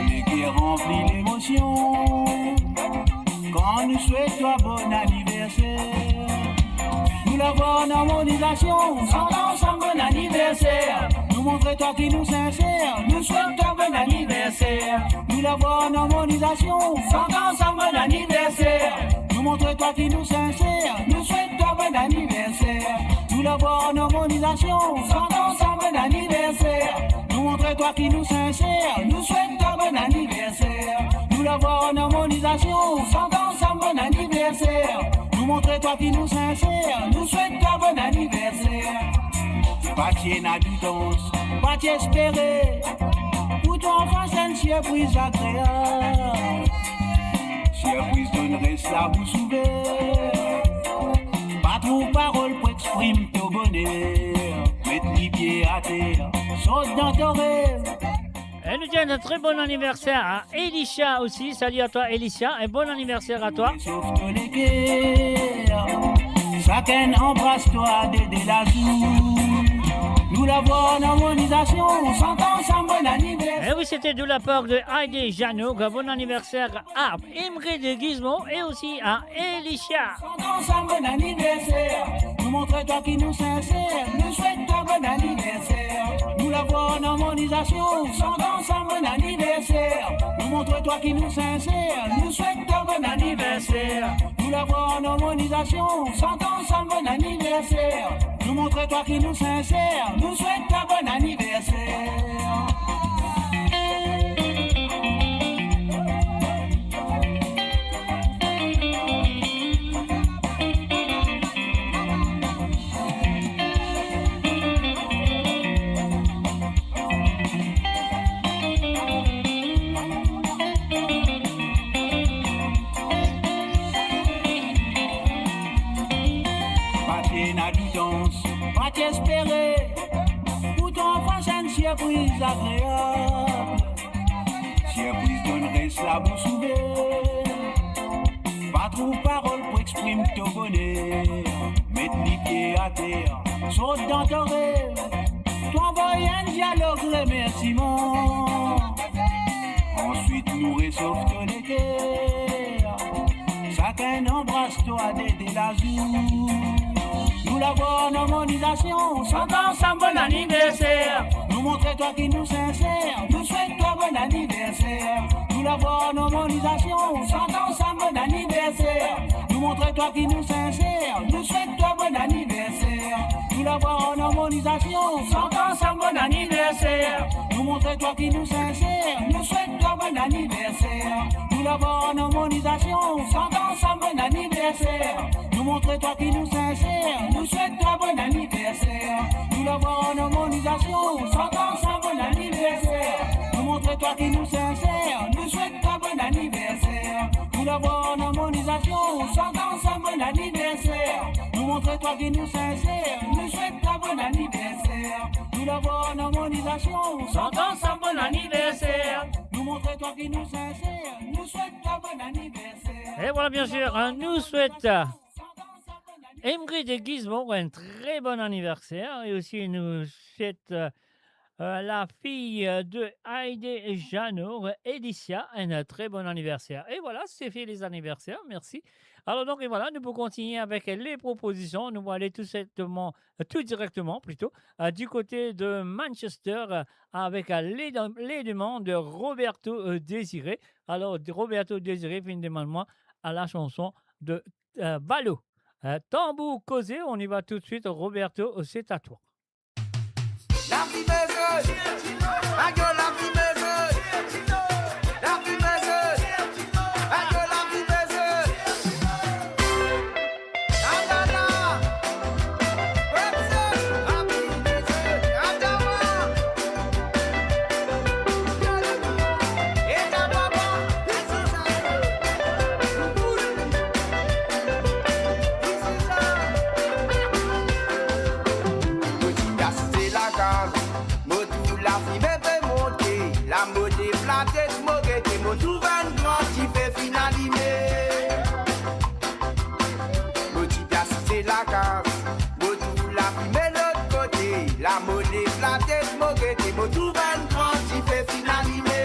Les qui remplit l'émotion quand nous souhaitons bon anniversaire. Nous l'avons en harmonisation, chantons ensemble bon anniversaire. Nous montrons toi qui nous sincère, nous souhaitons bon anniversaire. Nous l'avons en harmonisation, chantons ensemble bon anniversaire. Nous montrons toi qui nous sincère, nous souhaitons bon anniversaire. Nous l'avons en harmonisation, chantons ensemble bon anniversaire. Nous montrons toi qui nous sincère, nous souhaitons bon anniversaire. Nous l'avons en harmonisation, chantons ensemble bon anniversaire. Nous montrer toi qui nous sincère, nous souhaitons bon anniversaire. Pas n'a du temps, pas espérer, pour ton enfant c'est une surprise agréable. Surprise donnerait la bouche ouverte, pas trop parole pour exprimer ton bonheur. Mettre les pieds à terre, saute dans ton rêve. Et nous disons un très bon anniversaire à Elisha aussi. Salut à toi Elisha et bon anniversaire à toi. Chacun embrasse-toi de la joue. Nous l'avons en harmonisation, on s'entend ensemble, bon anniversaire. Et oui, c'était de la part de Heidi Jano. Bon anniversaire à Imre de Gizmo et aussi à Elisha. On s'entend ensemble, bon anniversaire. Nous montrons toi qui nous sincère, nous souhaitons bon anniversaire. Nous l'avons en harmonisation, on s'entend ensemble, bon anniversaire. Nous montrons toi qui nous sincère, nous souhaitons bon anniversaire. Nous l'avons en harmonisation, on s'entend ensemble, bon anniversaire. Nous montrons toi qui nous sincère, nous souhaitons bon anniversaire. Pas t'espérer, pour ton enfant c'est une surprise agréable. Surprise donnerait la bouche ouverte, pas trop parole pour exprimer ton bonheur. Mettre les pieds à terre, saute dans ton rêve, t'envoyer un dialogue remerciement. Ensuite nous réchauffe ton équerre, chacun embrasse-toi de la joue. Nous l'avons en harmonisation, on s'entend ensemble, bon anniversaire. Nous montrons toi qui nous sincère, nous souhaitons bon anniversaire. Nous l'avons en harmonisation, on s'entend ensemble, bon anniversaire. Nous montrons toi qui nous sincère, nous souhaitons bon anniversaire. Nous l'avons en harmonisation, on s'entend ensemble, bon anniversaire. Nous montrons toi qui nous sincère, nous souhaitons bon anniversaire. Nous l'avons en harmonisation, on s'entend ensemble, bon anniversaire. Nous montrons toi qui nous sincère, nous souhaitons bon anniversaire. Nous l'avons en harmonisation, on s'entend ensemble, bon anniversaire. Nous montrons toi qui nous sincère, nous souhaitons bon anniversaire. Nous l'avons en harmonisation, on s'entend ensemble, bon anniversaire. Nous montrons toi qui nous sincère, nous souhaitons bon anniversaire. Nous l'avons en harmonisation, on s'entend ensemble, bon anniversaire. Nous montrons toi qui nous sincère, nous souhaitons bon anniversaire. Et voilà, bien sûr, nous souhaite Ingrid et Gizmo, un très bon anniversaire. Et aussi, nous souhaite la fille de Heide et Jeannot, Edicia, un très bon anniversaire. Et voilà, c'est fait les anniversaires. Merci. Alors, donc, et voilà, nous pouvons continuer avec les propositions. Nous allons aller tout directement, plutôt, du côté de Manchester avec les demandes de Roberto Désiré. Alors, Roberto Désiré, fin demande-moi à la chanson de Balo. Tambour causé, on y va tout de suite. Roberto, c'est à toi. La vie meuse, la gueule, la vie meuse, la vie meuse, la gueule, la vie meuse. Adana, Webster, la vie meuse, Adama, et ta maman, c'est la case. Motou la fi bébé monté, la mode est platée, smoguette, motou 23 qui fait finalimé. Motou c'est la case. Motou la fi met l'autre côté, la mode est platée, smoguette, motou 23 qui fait finalimé.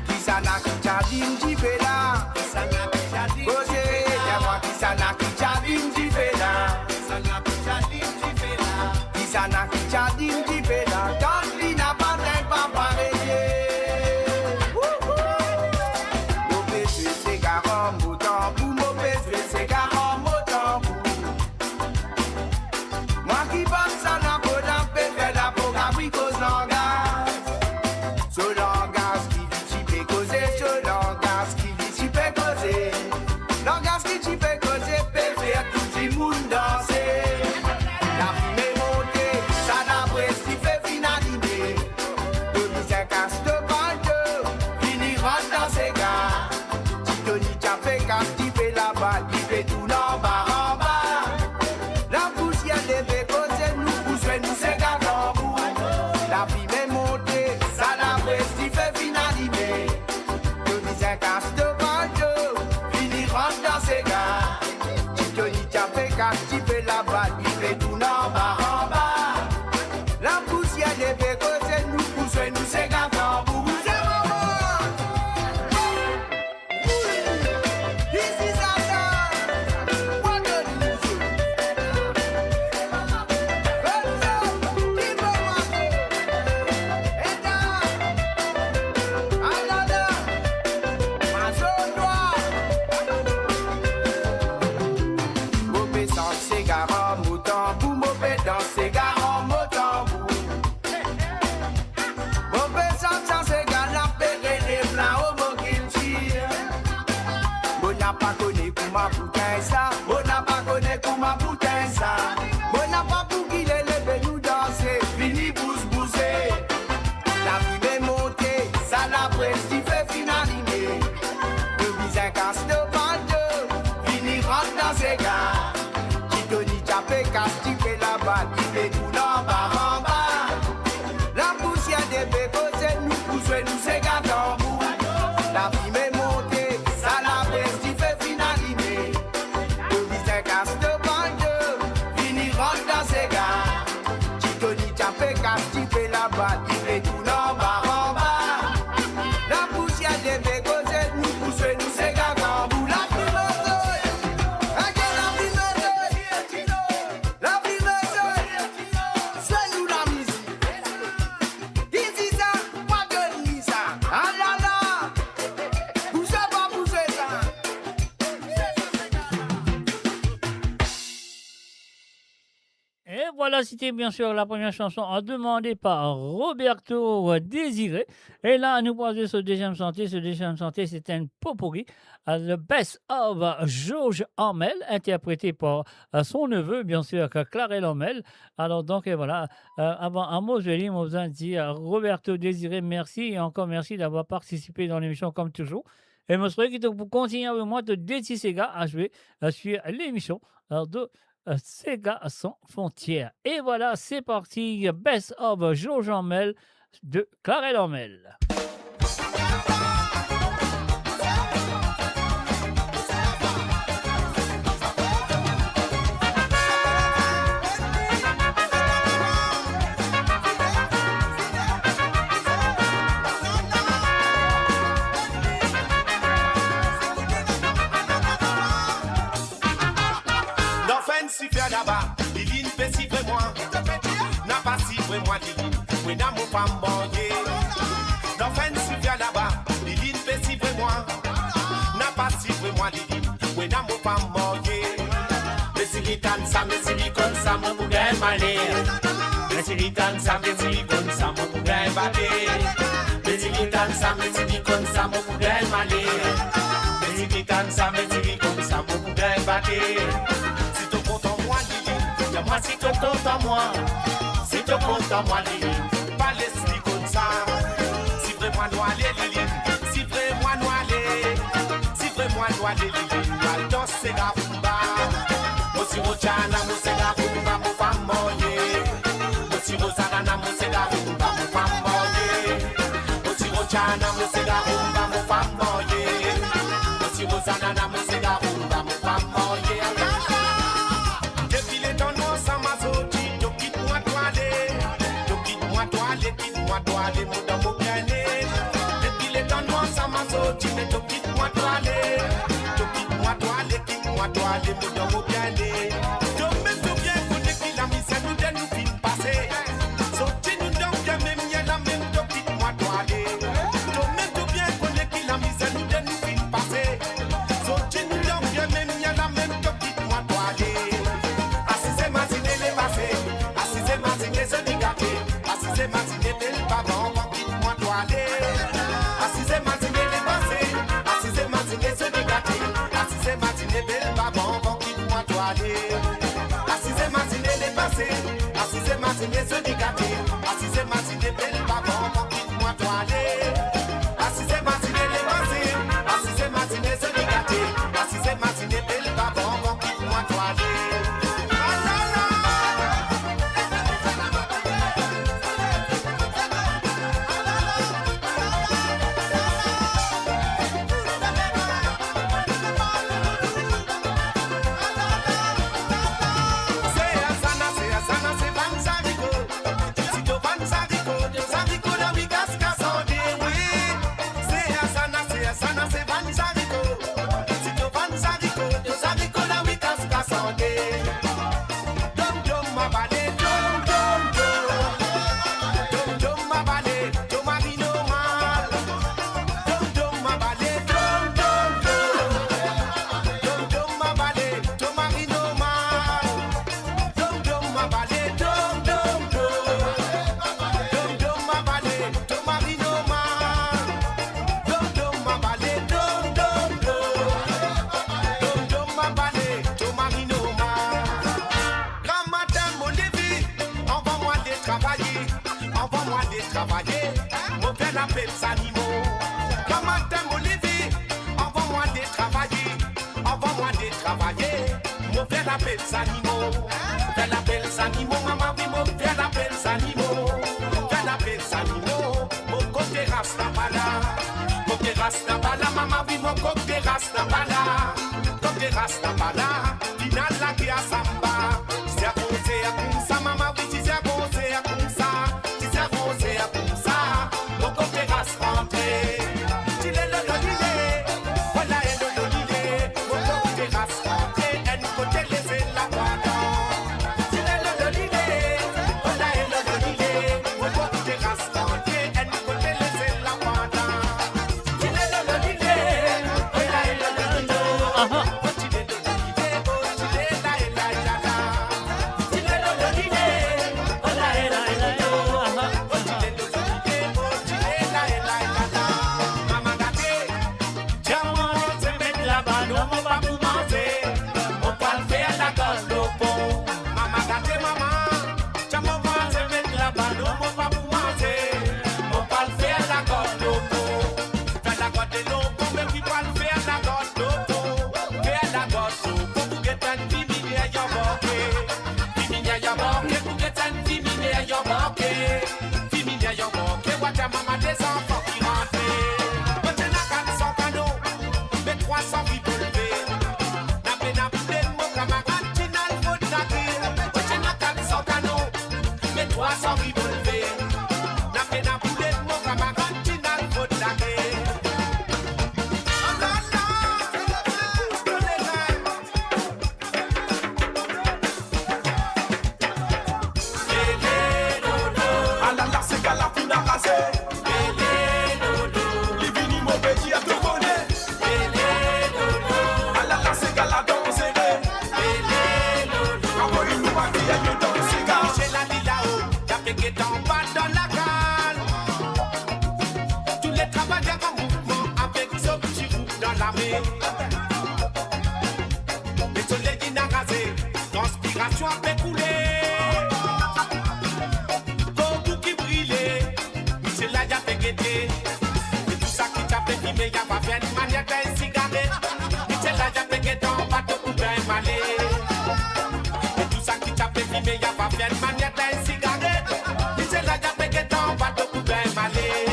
Qui ça n'a qui t'a dit m'ti fait là? Qui ça n'a qui t'a dit m'ti fait là? Y'a-moi qui ça n'a qui t'a dit m'ti fait là? Qui ça n'a qui t'a dit m'ti fait là? Sana qui t'a dit m'ti fait là, quand il n'a pas d'un papa réglé. Mon péché c'est garom au tambour, mon péché c'est garom au tambour. Moi qui pense ça n'a pas d'empêcher la peau qui cause langage. Ce langage qui dit tu peux causer, ce langage qui dit tu peux causer. Langage qui tu peux causer, peut faire tout le monde danser. Il fait tout en bas. La poussière levée, cause nous pousse, nous c'est gardons. La vie m'est montée, ça la presse, il fait finaliser. Tony c'est casse de bandeau, fini rentre dans ses gars. Tony t'a fait casse, il fait la balle, il fait tout en bas. La poussière levée, cause nous pousse, nous c'est gardons. Voilà, c'était bien sûr la première chanson demandée par Roberto Désiré. Et là, nous passons sur deuxième santé. Ce deuxième santé, c'est un potpourri, The Best of Georges Hamel, interprété par son neveu, bien sûr, Clarel Hamel. Alors, donc, et voilà, avant un mot, je vais vous dire Roberto Désiré, merci et encore merci d'avoir participé dans l'émission comme toujours. Et je souhaite que vous continuez avec moi de Déti Sega à jouer sur l'émission de Sega sans frontières. Et voilà, c'est parti, Best of Georges Hamel de Clarel Hamel. là-bas, Liline fait civrer moi. N'a pas civrer moi, Liline. Oui, n'a mon pas m'banguer. L'enfant suivre là-bas, Liline fait civrer moi. N'a pas civrer moi, Liline. Oui, n'a mon pas m'banguer. Mais si il t'en ça, mais si il comme ça, mon bougain malé. Mais si il t'en ça, mais si il comme ça, mon bougain balé. Mais si il t'en ça, mais si il comme ça, mon bougain malé. Mais si il t'en ça, mais si il comme ça, mon bougain balé. Si tu comptes en moi, Liline, y'a moi si tu comptes en moi. Si tu comptes en moi, Liline, pas laisse-lui comme ça. Si vraiment nous aller, Liline, si vraiment nous aller, si vraiment nous aller, Liline, la danse c'est la rumba. Mosi Rochana, mosi la rumba, mon femme moye. Mosi Rosanana, mosi la rumba, mon femme moye. Mosi Rochana, mosi la rumba, mon femme moye. Mosi Rosanana, mosi la rumba, mon femme moye. Depuis les temps nous sommes à sortir, tu quitte-moi toiler. Tu quitte-moi toiler, quitte-moi toiler, mon dans mon bien-être. Depuis les temps nous sommes à sortir, tu quitte-moi toiler. Tu quitte-moi toiler, quitte-moi toiler, mon dans mon bien-être. Inspiration a fait couler. Beaucoup qui brillait. Michel a déjà fait guetter. Et tout ça qui t'a fait filmer, y'a pas fait une manière d'un cigarette. Michel a déjà fait guetter en bateau pour bien malé. Et tout ça qui t'a fait filmer, y'a pas fait une manière d'un cigarette. Michel a déjà fait guetter en bateau pour bien malé.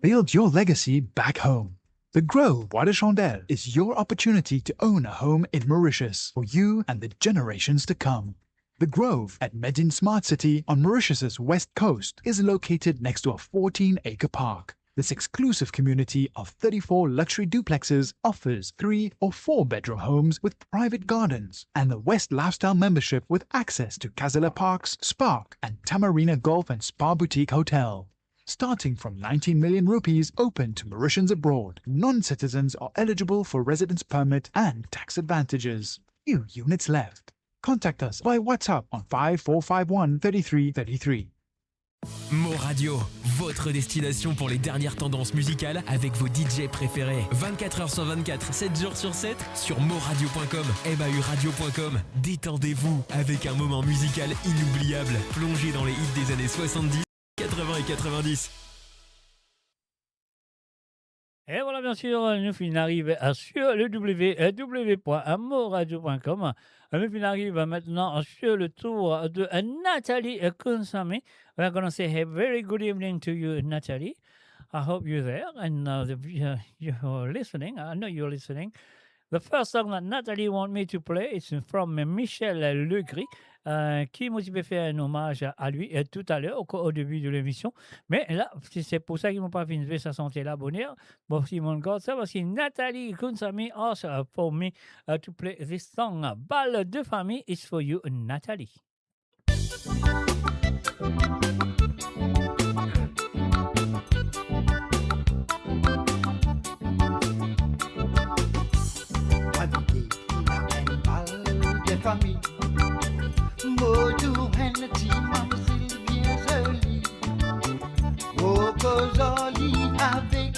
Build your legacy back home. The Grove Bois de Chandelle is your opportunity to own a home in Mauritius for you and the generations to come. The Grove at Medin Smart City on Mauritius's west coast is located next to a 14-acre park. This exclusive community of 34 luxury duplexes offers 3 or 4 bedroom homes with private gardens and the West Lifestyle membership with access to Casella Parks, Spark and Tamarina Golf and Spa Boutique Hotel. Starting from 19 million rupees open to Mauritians abroad, non-citizens are eligible for residence permit and tax advantages. Few units left. Contact us by WhatsApp on 5451 3333. Mo Radio, votre destination pour les dernières tendances musicales avec vos DJ préférés. 24h sur 24, 7 jours sur 7 sur moradio.com, MAUradio.com. Détendez-vous avec un moment musical inoubliable, plongé dans les hits des années 70, 80 et 90. Et voilà, bien sûr, nous finissons arriver sur le www.amoradio.com. Nous finissons arriver maintenant sur le tour de Nathalie Kunsami. We're going to say a very good evening to you, Nathalie. I hope you're there and you're listening. I know you're listening. The first song that Nathalie wants me to play is from Michel Legris, qui m'a fait un hommage à lui tout à l'heure, au début de l'émission. Mais là, c'est pour ça qu'ils m'ont pas fini de sa santé là, bonheur. Bon, si mon gars, ça, parce que Nathalie Kunsami asked for me to play this song. Balle de famille is for you, Nathalie. Famille, Modou Henneti, mamzelle bien jolie, Coco joli avec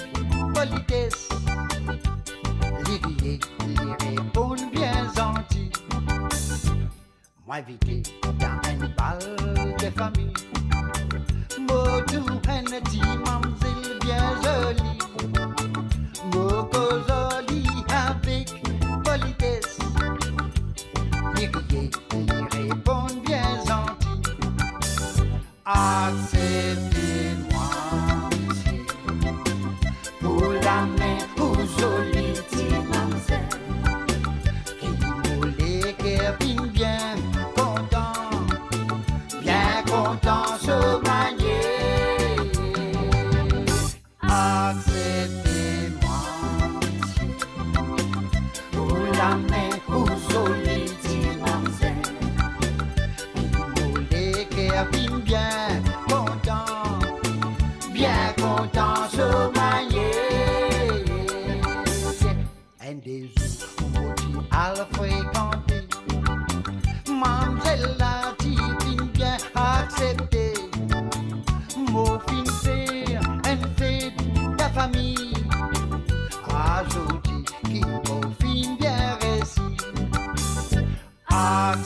politesse, les répondent bien gentils. Moi vite dans une balle de famille, Modou Henneti, mamzelle bien jolie, Coco joli avec politesse. Les répondent bien gentils. Acceptez-moi, monsieur, pour la main aux jolies petites mamzelles, qui nous les bien content, bien content.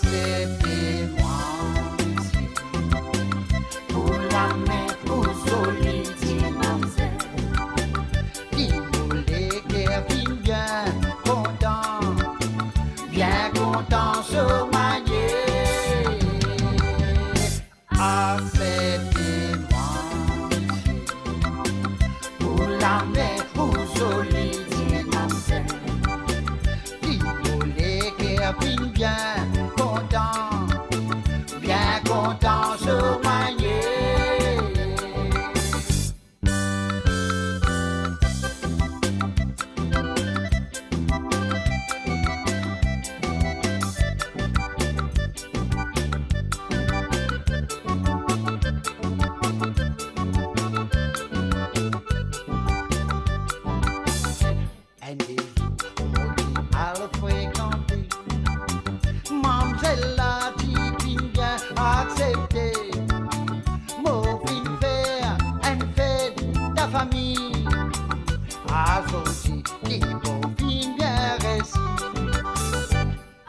Acceptez-moi pour la main pour solitude, mademoiselle. Qui nous les guerres bien content se manier. Acceptez-moi pour la main pour solitude, mademoiselle. Qui nous les guerres bien content se manier.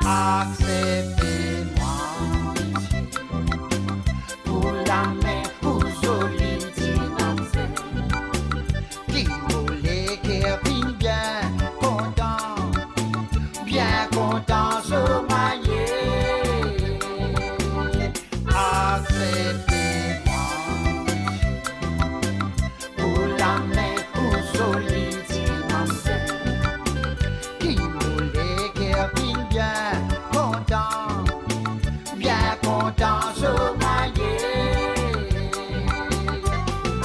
Acceptez-moi pour la main pour solitude, mademoiselle. Qui vous les guerres bien content se manier. Acceptez-moi pour la main pour solitude, mademoiselle. Qui vous les guerres bien content se manier.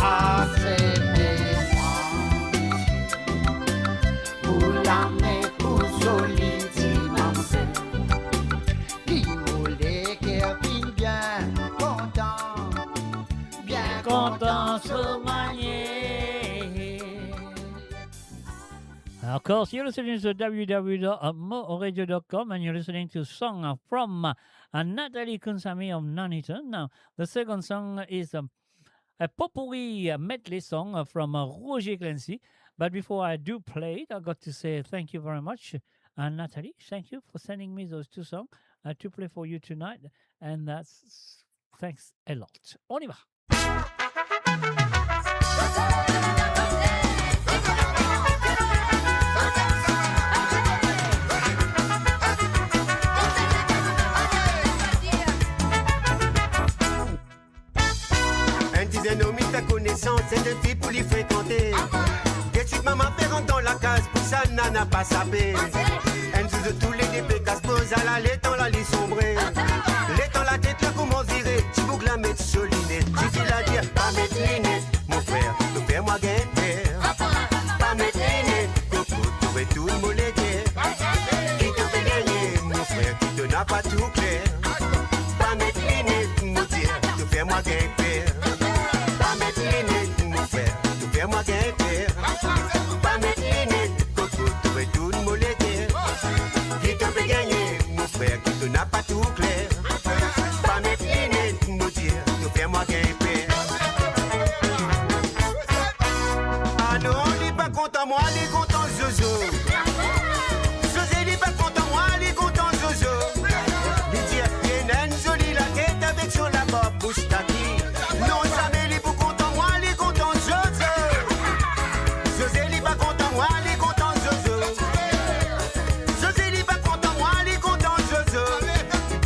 Acceptez-moi pour la main pour solitude, mademoiselle. Qui vous les guerres bien content se manier. Of course, you're listening to www.moradio.com and you're listening to song from Nathalie Kunsami of Nuneaton. Now, the second song is a potpourri medley song from Roger Clancy. But before I do play it, I've got to say thank you very much. Nathalie, thank you for sending me those two songs to play for you tonight. And that's thanks a lot. On y va. Un disait Nomi fait connaissance, c'est une fille pour l'y fréquenter. Des suite maman fait rentrer dans la case, pour ça n'a pas sapé. Un de tous les dépés casse pose à la lait dans la lit sombrée. Lait dans la tête là comment virer, tu boucles la mettre solinette. Suffit la dire, pas mettre lunettes, mon frère, nous faire moi guetter. Pas mettre lunettes, coco, trouver tout le mollet. Qui te fait gagner, mon frère, qui te n'a pas tout clair. Pas mettre lunettes, mon dire, te faire moi guetter. Pas mettre lunettes, mon frère, te faire moi guetter. Pas mettre lunettes, coco, trouver tout le mollet. Qui te fait gagner, mon frère, qui te n'a pas tout clair. Pas mettre lunettes, mon dire, te faire moi guetter. Ah non, il est pas content, moi, il est content, Jojo. José, il est pas content, moi, il est content, Jojo. Il dit, il y a une jolie la tête avec sur la barbe, bouche taki. Non, jamais, il est pas content, moi, il est content, Jojo. José, il est pas content, moi, il est content, Jojo. José, il est pas content, moi, il est content, Jojo.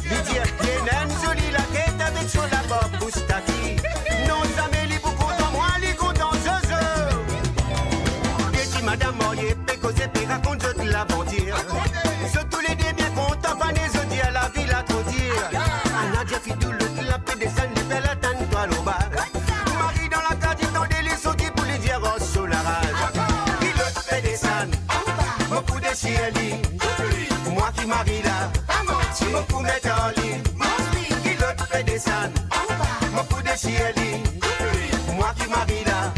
Il dit, il y a une jolie la tête avec sur la barbe, bouche taki. Non, jamais, il est pas content, moi, il est content, Jojo. Madame Morier, Pécos et Péra, raconte je de l'aventure. Je tous les deux bien contents, Vanessa, je dis à la ville à trop dire. Anadia fit tout le la paix des scènes, les belles attendent toi l'au bar. Marie dans la carte, il tend des lisses, qui pour les dire oh, sur la rage. Il le fait des scènes, mon coup de chiali. Moi qui marie là, mon coup met en ligne. Il le fait des scènes, mon coup de chiali. Moi qui marie là,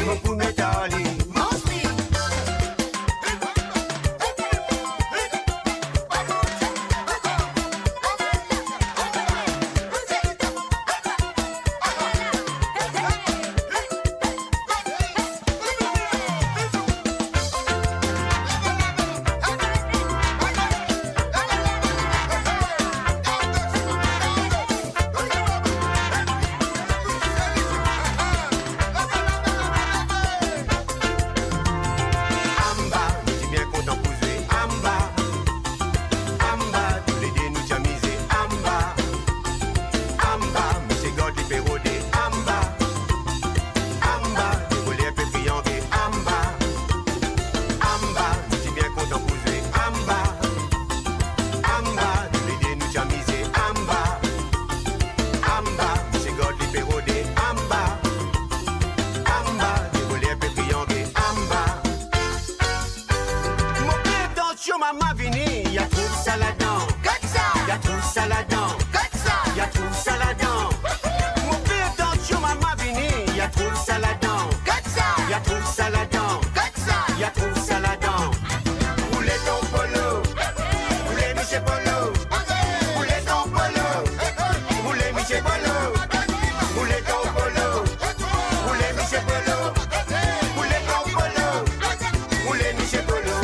mon coup met en ligne. ça là-dedans. Y'a tout ça là-dedans. Mon père attention maman vini, y'a tout ça là-dedans. Y'a tout ça là-dedans. Y'a tout ça là-dedans. Roulez ton polo, roulez Michel Polo. Roulez ton polo, roulez Michel Polo. Roulez ton polo, roulez Michel Polo. Roulez ton polo, roulez Michel Polo.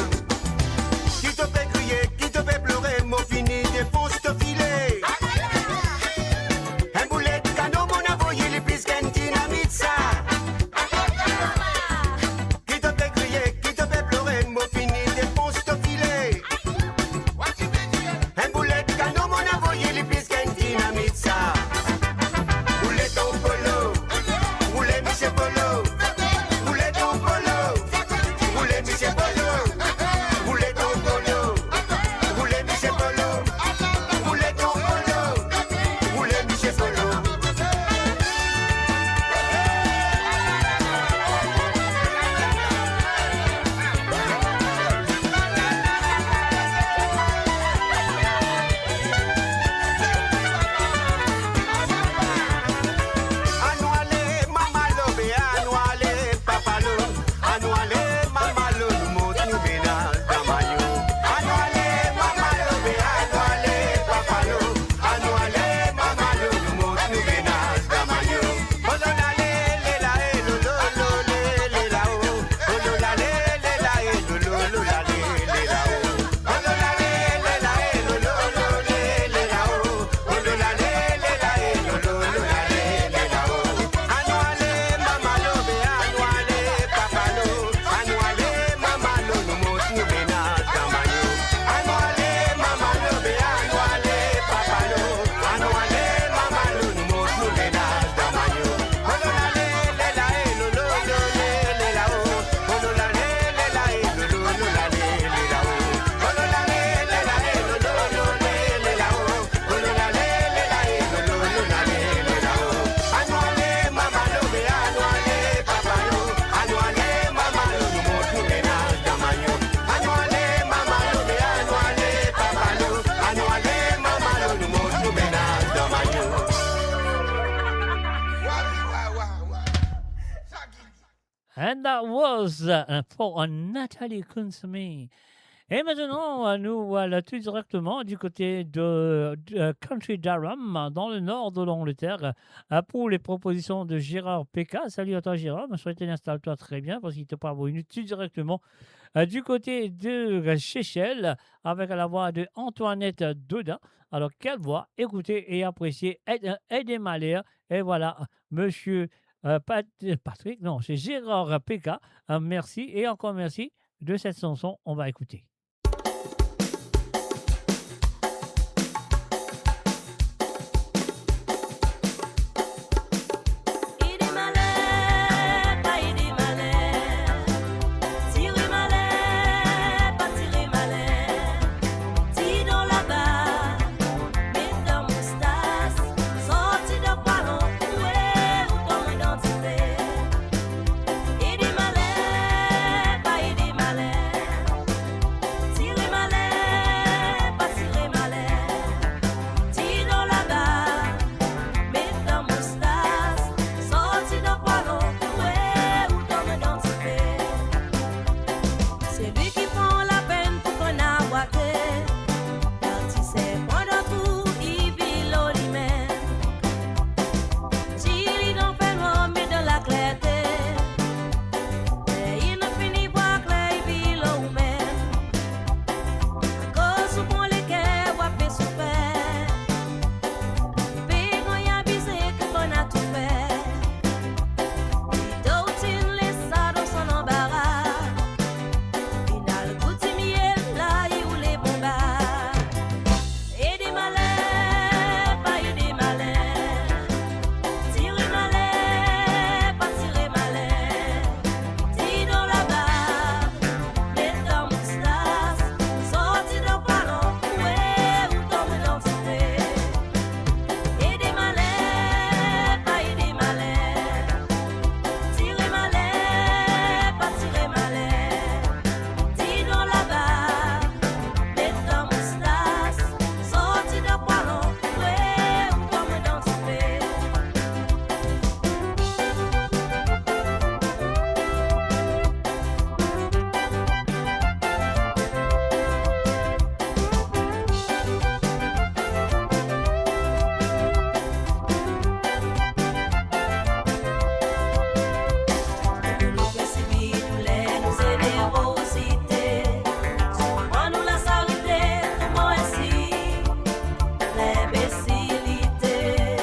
Qui te fait crier, qui te fait pleurer, mon fini, défonce te filet. Un boulet de canon, mon avoyer, les plus qu'un dynamite ça. Qui te fait crier, qui te fait pleurer, mon fini, défonce te filet. Un boulet de canon, mon avoyer, les plus qu'un dynamite ça. Roulez ton polo, roulez Michel Polo. Roulez ton polo, roulez Michel Polo. Roulez ton polo, roulez Michel Polo. Roulez ton polo, roulez Michel Polo. Anouale, mamalo, be anouale, papalo. Anouale, mamalo, nous monte nous bénal d'amayo. Anouale, mamalo, be anouale, papalo. Anouale, mamalo, nous monte nous bénal d'amayo. Ololale, lela, lolo, lela, oh. Ololale, lela, lolo, lela, oh. Ololale, lela, lolo, lela, oh. Ololale, lela, lolo, lela, oh. Anouale, mamalo, be anouale, papalo. Anouale, mamalo, nous monte nous bénal d'amayo. Anouale, mamalo, be anouale, papalo. Anouale, mamalo, nous monte nous bénal d'amayo. Ololale, lela, lolo, lela, oh. Ololale, lela, lolo, lela, oh. Ololale, lela, lolo, lela, oh. Ololale, lela, lolo, lela, oh. Anouale, mamalo, be anouale, papalo. Anouale, mamalo, nous monte nous bénal d'amayo. Anouale, mamalo, be anouale, papalo. Anouale, mamalo, nous monte nous bénal d'amayo. And that was for Nathalie Kunzmi. Et maintenant, nous voilà tout directement du côté de Country Durham, dans le nord de l'Angleterre, pour les propositions de Gérard Péka. Salut à toi, Gérard. Je souhaite installe-toi très bien parce qu'il te parle tout directement du côté de Seychelles, avec la voix de Antoinette Dodin. Alors, quelle voix? Écoutez et appréciez. Aidez Malher. Et voilà, monsieur Patrick, non, c'est Gérard Péka. Merci et encore merci de cette chanson. On va écouter. Malais, l'imbécilité.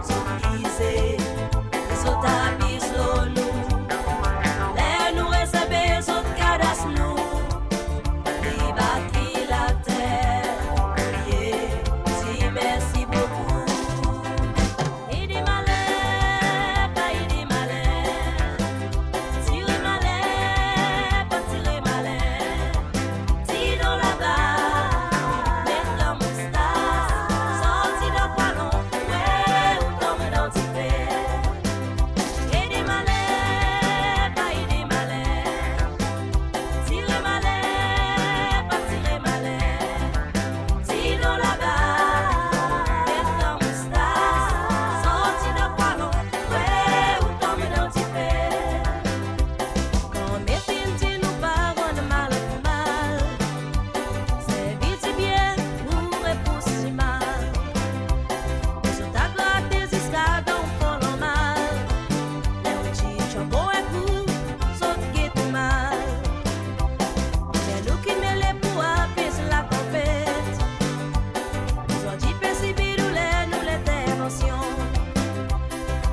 Sotisé, sotabis nous, les nous recevez, sot cadas nous, les bâtis la terre, priez, si merci beaucoup. Il dit malin, pas il dit malin, tirez malin, pas tirez malin, tire là-bas, mets la moustache, sorti de poilon, ouais, ou tombe dans tes pères. Il dit malin, pas il dit malin, tirez malin, pas tirez malin, tire là-bas, mets la moustache, sorti de poilon, ouais, ou tombe dans tes pères. Quand mes filles nous parlent de mal pour mal, c'est vite bien pour repousser mal. Sur ta gloire des escades en font mal. Les petits chapeaux et coups sautent guettent mal. C'est nous qui mêlons pour apaiser la tempête. Ils ont dit percevoir nous l'intervention.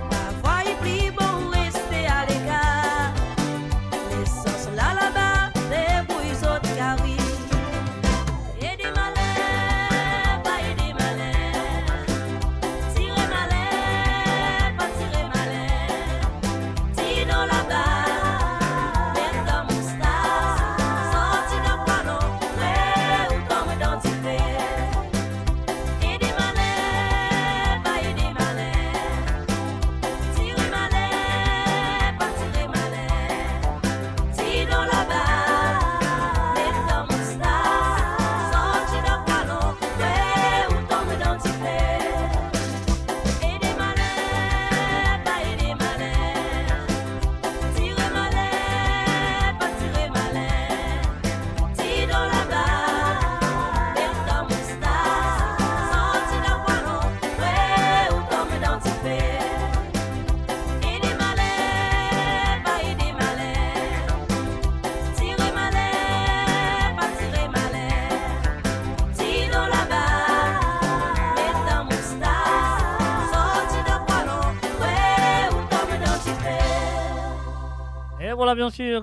Parfois il plie bon rester à l'écart. L'essence là-bas, les bruits autres carrés. Et des malins, pas et des malins. Tirez malin, pas tirez malin. Tire là-bas, mets ta moustache. Sorti de poilon, ouais, ou tombe dans tes fers. Et des malins, pas et des malins. Tirez malin, pas tirez malin. Tire là-bas, mets ta moustache. Sorti de poilon, ouais, ou tombe dans tes fers. Et des malins, pas et des malins. Tirez malin, pas tirez malin. Tire là-bas, mets ta moustache. Sorti de poilon, ouais, ou tombe dans tes fers. Et des malins, pas et des malins. Tirez malin, pas tirez malin. Tire là-bas, mets ta moustache. Sorti de poilon, ouais, ou tombe dans tes fers. Et voilà, bien sûr,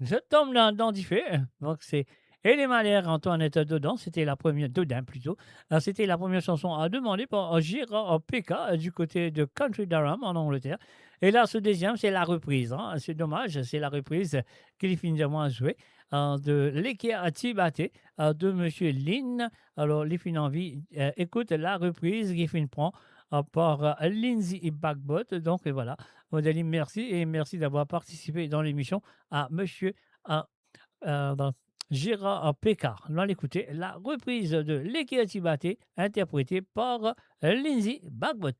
je tombe dans du feu. Donc, c'est Et les Malheurs, Antoinette dedans. C'était la première, Dodin plutôt. C'était la première chanson à demander par Gérard Peka du côté de Country Durham en Angleterre. Et là, ce deuxième, c'est la reprise. C'est dommage, c'est la reprise qu'il finit à jouer de Leke Atibate de Monsieur Lynn. Alors, les fins envie, écoute la reprise qui finit prend par Lindsay et Bagbot. Donc, et voilà. Modèle, merci et merci d'avoir participé dans l'émission à Monsieur Gérard Peka. On va l'écouter, la reprise de Leke Atibate interprétée par Lindsay Bagbot.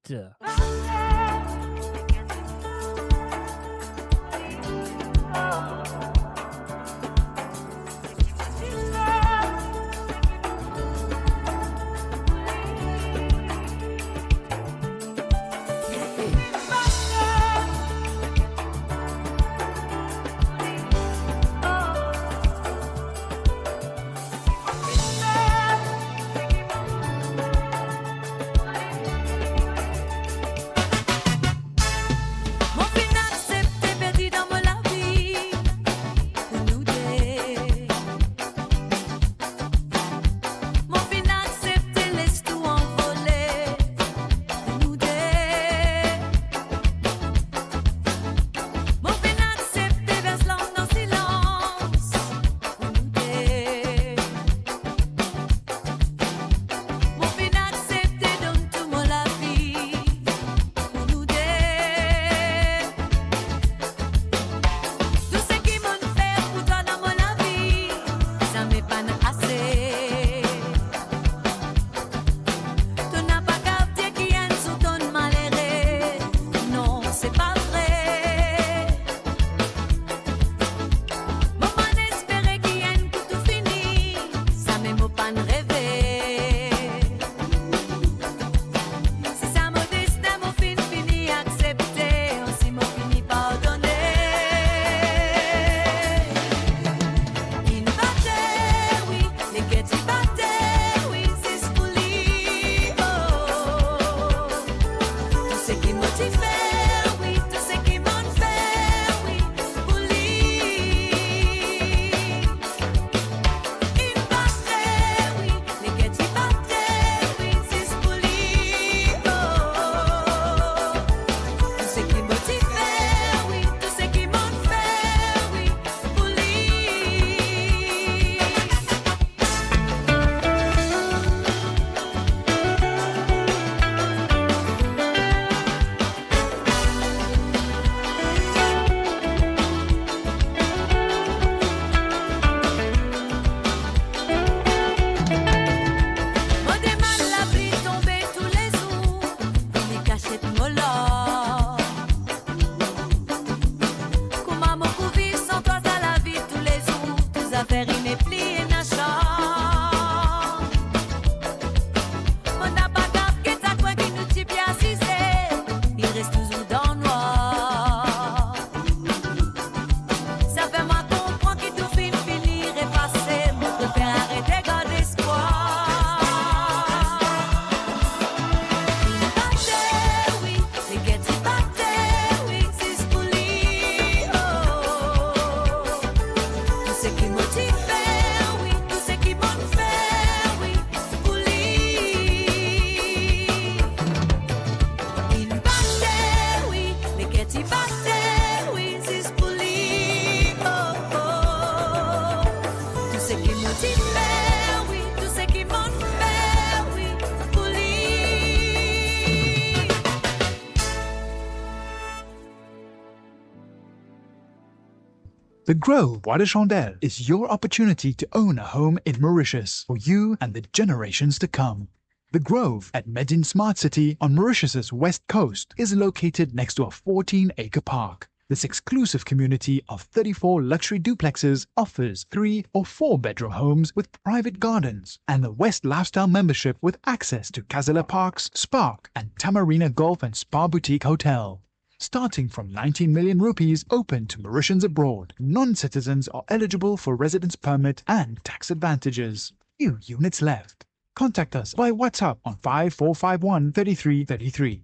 The Grove Bois de Chandelle is your opportunity to own a home in Mauritius for you and the generations to come. The Grove at Medin Smart City on Mauritius's west coast is located next to a 14-acre park. This exclusive community of 34 luxury duplexes offers 3 or 4 bedroom homes with private gardens and the West Lifestyle membership with access to Casella Parks, Spark and Tamarina Golf and Spa Boutique Hotel. Starting from 19 million rupees open to Mauritians abroad, non-citizens are eligible for residence permit and tax advantages. Few units left. Contact us by WhatsApp on 5451 3333.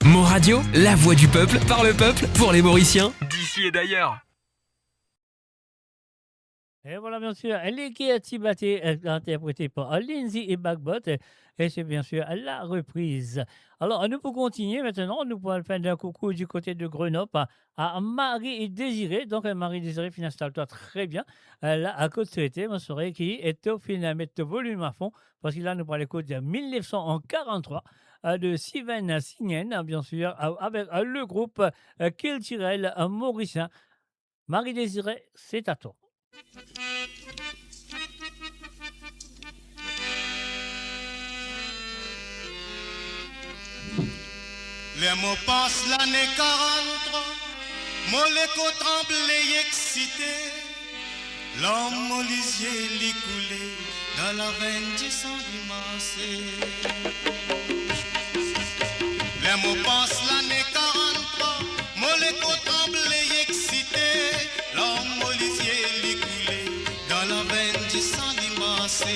Mo Radio, la voix du peuple, par le peuple, pour les Mauriciens, d'ici et d'ailleurs. Et voilà, bien sûr, les Tibaté interprété par Lindsay et Bagbot, et c'est bien sûr la reprise. Alors, nous pouvons continuer maintenant, nous pouvons faire un coucou du côté de Grenoble à Marie-Désirée. Donc, Marie-Désirée, installe-toi très bien. Là, à côté de souhaiter, ma soirée qui est au final, mettre le volume à fond, parce que là, nous parlons l'écoute de 1943 de Sylvain Signen, bien sûr, avec le groupe culturel mauricien. Marie-Désirée, c'est à toi. Les mots passent l'année 43, Moléco tremblé excité, l'homme au lisier l'y coulé, dans la veine du sang dimancé. Les mots passent l'année 43, Moléco tremblé excité, l'homme au lisier l'y coulé, dans la veine du sang dimancé.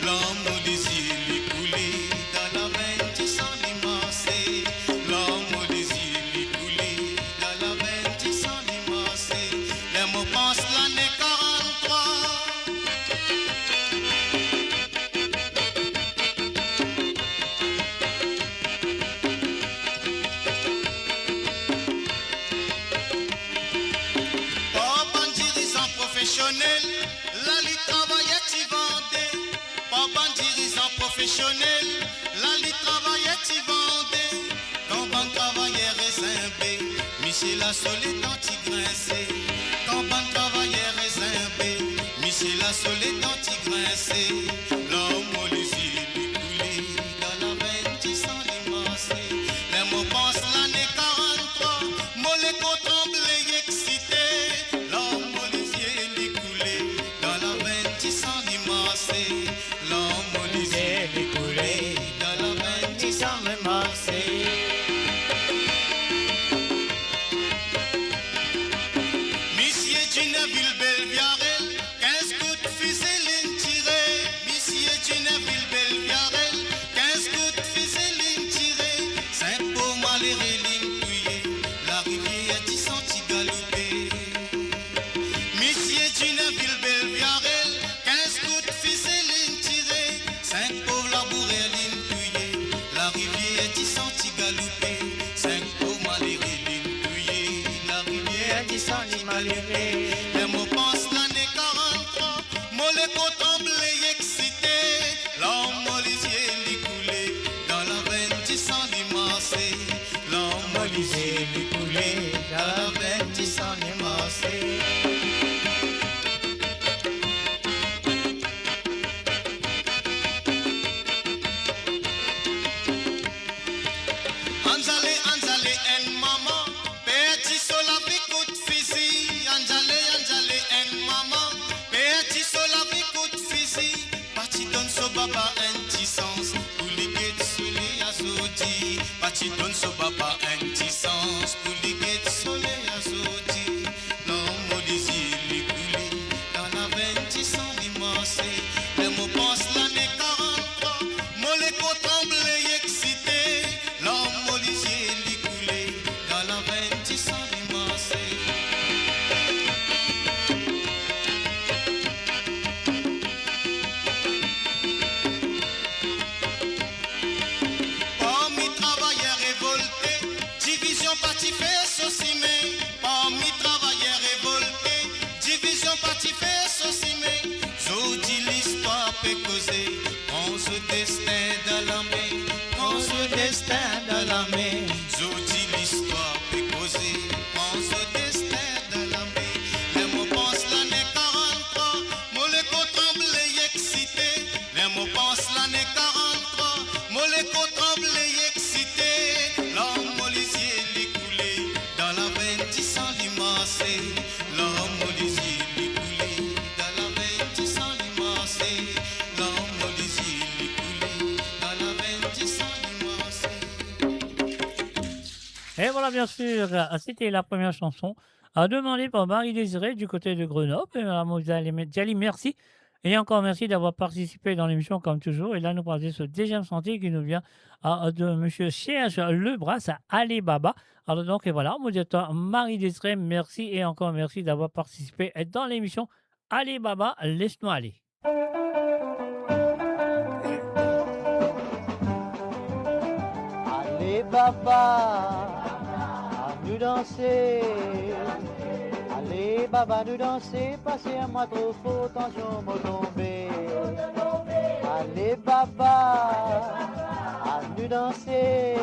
L'homme au lisier l'y coulé, dans la veine du sang dimancé. L'homme au désir l'y coulé, dans la veine du sang dimancé. Les mots passent l'année 43. Pas bandirisant professionnel, là l'y travaillait, t'y vendait. Pas bandirisant professionnel, là l'y travaillait, t'y vendait. Quand ban travaillait résimbé, Michel la solide anti-grincé. Quand ban travaillait résimbé, Michel la solide anti-grincé. L'homme au lisier l'y coulé, dans la veine du sang dimancé. Les mots passent l'année 43, Moléco tremblé excité. L'homme au lisier l'y coulé, dans la veine du sang dimancé. L'homme au lisier l'y coulé, dans la veine du sang dimancé. Monsieur Gineville Belviarel, 15 coups de fusil ligne tiré. Monsieur Gineville Belviarel, 15 coups de fusil ligne tiré. 5 pour malheureux ligne touillé, la rivière est senti galoper. Monsieur Gineville Belviarel, 15 coups de fusil ligne tiré. 5 pauvres labourés ligne touillé, la rivière est senti galoper. 5 pauvres malheureux ligne touillé, la rivière est senti malheureux. Les mots passent l'année 43, Moléco tremblé excité. L'homme au lisier l'y coulé, dans la veine du sang dimancé. L'homme au lisier l'y coulé, dans la veine du sang dimancé. Anjale, Anjale, en maman, petit sol avec coup de fusil. Anjale, Anjale, en maman, petit sol avec coup de fusil. Parti donne so baba un petit sens, pour les guettes soleil à zodi. Parti donne so baba un petit sens, pour les guettes soleil à zodi. L'homme au désir l'y coulé, dans la veine du sang dimancé. Les mots passent l'année 43, Moléco tremblé excité. L'homme au lisier l'y coulé, dans la veine du sang dimancé. Parmi travailleurs révoltés, division parti fait saucimé. Parmi travailleurs révoltés, division parti fait saucimé. Zodi l'histoire peut causer, on se destin dans la main. passe l'année 43, Moléco tremblé, excité, l'homme molisier l'écoulé, dans la veine sans limassé, l'homme molisier l'écoulé, dans la veine sans limassé, l'homme molisier l'écoulé, dans la veine sans limassé. Et voilà, bien sûr, c'était la première chanson demandée par Marie-Désirée du côté de Grenoble. Et Madame Djali, merci. Et encore merci d'avoir participé dans l'émission comme toujours. Et là, nous parlons de ce deuxième sentier qui nous vient de M. Serge Lebras à Alibaba. Alors donc, et voilà, mon directeur Marie-Désirée, merci et encore merci d'avoir participé dans l'émission Alibaba, laisse-nous aller. Allez Baba, à nous danser. Allez Baba, nous danser, passez à moi trop fort, attention, me tomber. Allez Baba, à nous danser.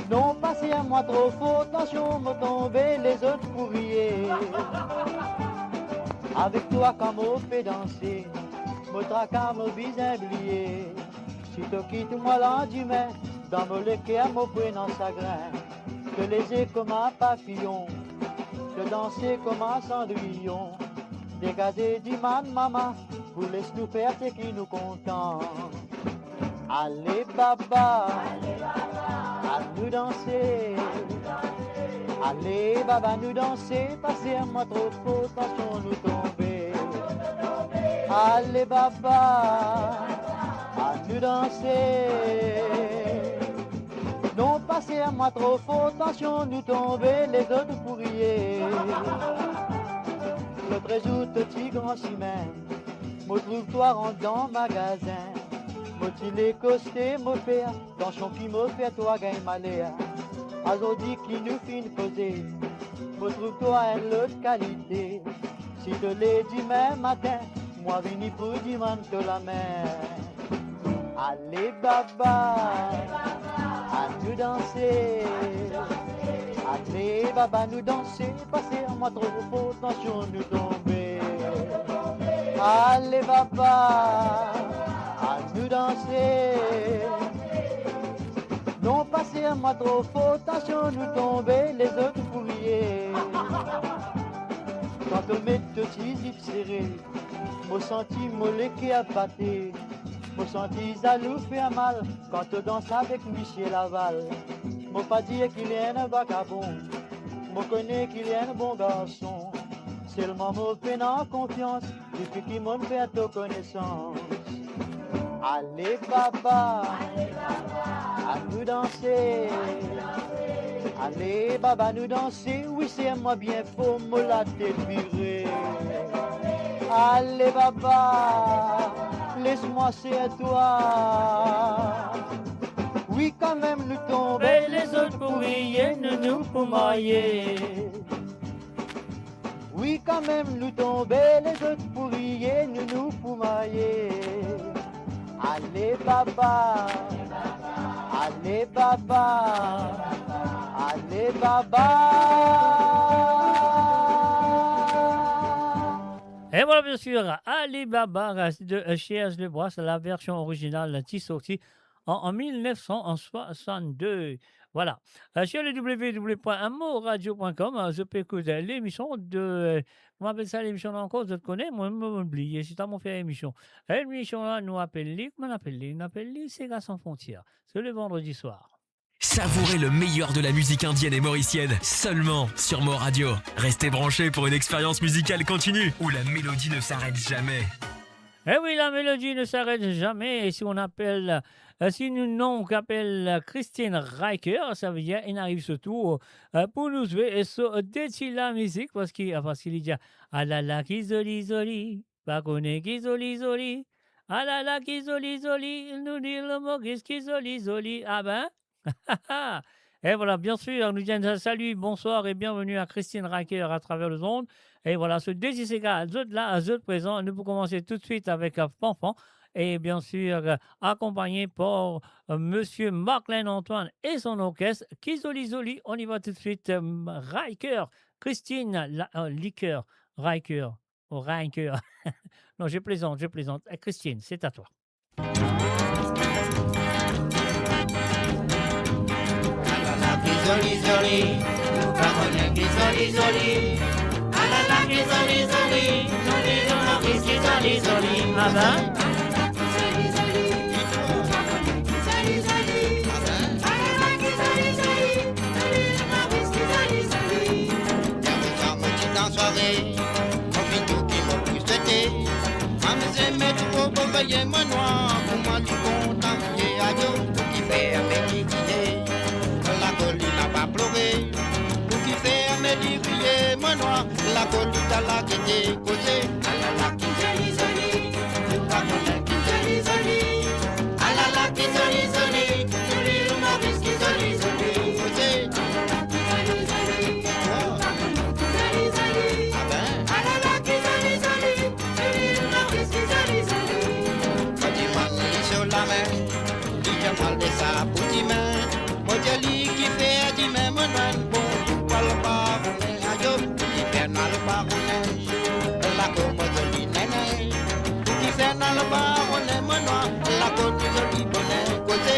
Non, passez à moi trop fort, attention, me tomber, les autres courriers. Avec toi, comme on fait danser, me traquant, me bisimblier. Si tu quittes moi l'endemain, dans mon lequel me prenant chagrin, que les ai comme un papillon, de danser comme un cendrillon, dégager du man maman, vous laisse nous faire ce qui nous content. Allez Baba, à nous danser. Allez Baba, nous danser, passez à moi trop fort, attention nous tomber. Allez Baba, à nous danser. Non, passez à moi trop fort, attention nous tomber, les autres courriers. Je résout petit grand chemin, me trouve toi rentre dans le magasin. Moi-tu les costés, me faire, dans son qui me fait toi gagne maléa. Aujourd'hui qui nous fin causer, me trouve toi une autre qualité. Si te l'ai dit même matin, moi vini pour demander de la main. Allez Baba, à nous danser. Allez Baba, nous danser, passez à moi trop fort, attention nous tomber. Allez Baba, à nous danser. Non, passez à moi trop fort, attention nous tomber, les autres courriers. Quand on met de petits zips serrés, moi senti mollet qui a batté. Moi senti Zalou fait mal quand on danse avec Michel Laval. Moi pas dire qu'il est un vagabond, moi connais qu'il est un bon garçon. Seulement moi fais en confiance, depuis qu'il m'a fait ta connaissance. Allez Baba, à nous danser. Allez Baba, nous danser, oui c'est moi bien faux, me la dévirer. Allez Baba, laisse-moi c'est toi. Oui quand même nous tomber, les autres pour rier, nous pour mailler. Oui quand même nous tomber, les autres pour rier, nous pour mailler. Allez Baba, allez Baba, allez Baba. Et voilà, bien sûr, Alibaba de Serge Lebras, la version originale qui est sortie en 1962. Voilà. Sur le www.amoradio.com, je peux écouter l'émission de. Comment on appelle ça l'émission là encore? Je te connais, moi, je m'oublie. C'est à mon faire l'émission. L'émission là, nous appelle c'est Gars sans frontières. C'est le vendredi soir. Savourez le meilleur de la musique indienne et mauricienne seulement sur Mo Radio. Restez branchés pour une expérience musicale continue où la mélodie ne s'arrête jamais. Eh oui, la mélodie ne s'arrête jamais. Et si on appelle, si nous non appelle Christine Riker, ça veut dire il arrive surtout pour nous jouer sur la musique parce qu'il dit ah là là qui zoli, pas connaît qui zoli, ah là là qui zoli, il nous dit le mot qui zoli, ah ben. Et voilà, bien sûr, nous disons salut, bonsoir et bienvenue à Christine Riker à travers le monde. Et voilà, ce DJCK, là, présent, nous pouvons commencer tout de suite avec Fanfan. Et bien sûr, accompagné par Monsieur Marclin Antoine et son orchestre. Kizoli, on y va tout de suite. Riker, Christine Riker. Non, je plaisante, je plaisante. Christine, c'est à toi. Zoli, zoli, nous parlons qui zoli, zoli. Ah la la, qui zoli, zoli, zoli, zoli, qui zoli, zoli. Ah ben? Soirée, on vit tout qui m'a pu souhaiter. M'amuser, mettre au beau mon noir, pour moi du content, et à Dieu, pour qui fait mes liquider. La colline n'a pas pleuré, pour qui fait mes liquider, mon noir, la colline à la qui était causée. Ah la la, qui joli, joli, nous parlons qui joli, joli. Ah la la, qui joli, joli, joli, le Maurice qui joli, joli, causée. Mal de sa petite main, moi joli qui fait du même nom, bon tu parles pas on ayo, qui fait dans le baronne, la comme joli nene, qui fait dans le baronne moi, la comme joli bonne, côté,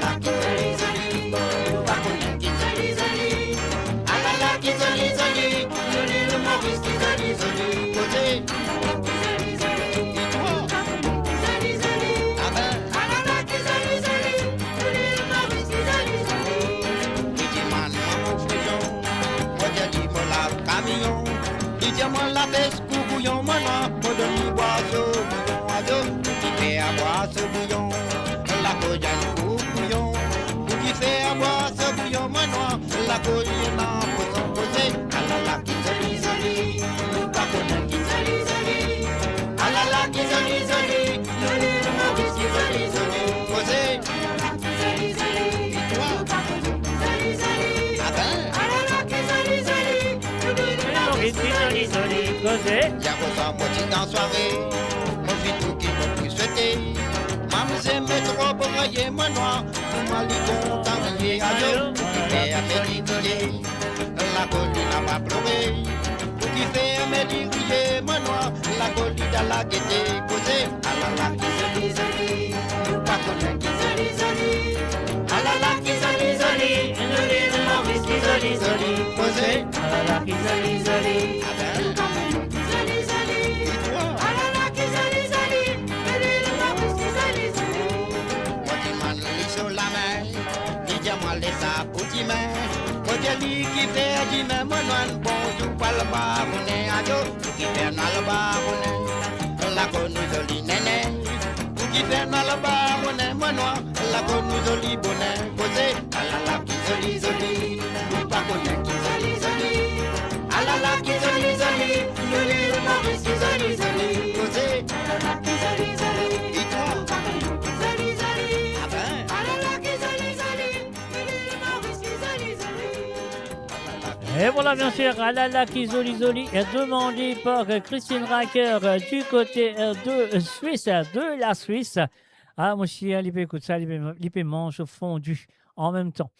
la qui joli joli, baronne qui joli joli, la qui joli joli, joli le Maurice qui joli joli, côté. Moi la baisse coucouillon, moi pour donner boire ce bouillon à deux, qui fait à boire ce bouillon, la coyenne coucouillon, qui fait à boire ce bouillon, moi la coyenne en posant posé, ah la la qui joli joli, nous pas connaître qui joli joli, ah la la qui joli joli, joli le Maurice qui joli joli, posé, ah la la qui joli joli, et toi, nous pas connaître qui joli joli, ah ben, ah la la qui joli joli, joli le Maurice qui joli joli. Y'a besoin moi dans soirée, mon fit tout qui m'a pu souhaiter. M'amuser, mettre au beurre, mon noir, pour m'a dit content, lié à l'eau, qui fait à mes liguiers. La colline n'a pas pleuré, pour qui fait à mes liguiers, mon noir, la colline à la gaieté posée. Ah la la, qui joli joli, nous pas connaître qui joli joli. Ah la la, qui joli joli, joli le Maurice qui joli joli posé. Ah la la, qui joli joli. Ah ben. Sa petite main, moi joli qui fait du même nom, bon tu parles pas on est à dos, qui fait dans le baronne, la connu jolie néné, qui fait dans le baronne, moi noir, la connu jolie bonnet, posé, ah la la qui joli joli, nous pas connaître qui joli joli, ah la la qui joli joli, joli le Maurice qui joli joli, posé, ah la la qui joli joli, et toi, qui joli joli, ah ben, ah la la qui joli joli. Et voilà, bien sûr, Alala Kizoli Zoli est demandé par Christine Racker du côté de Suisse, de la Suisse. Ah, moi aussi, l'IP écoute ça, l'IP mange fondu en même temps.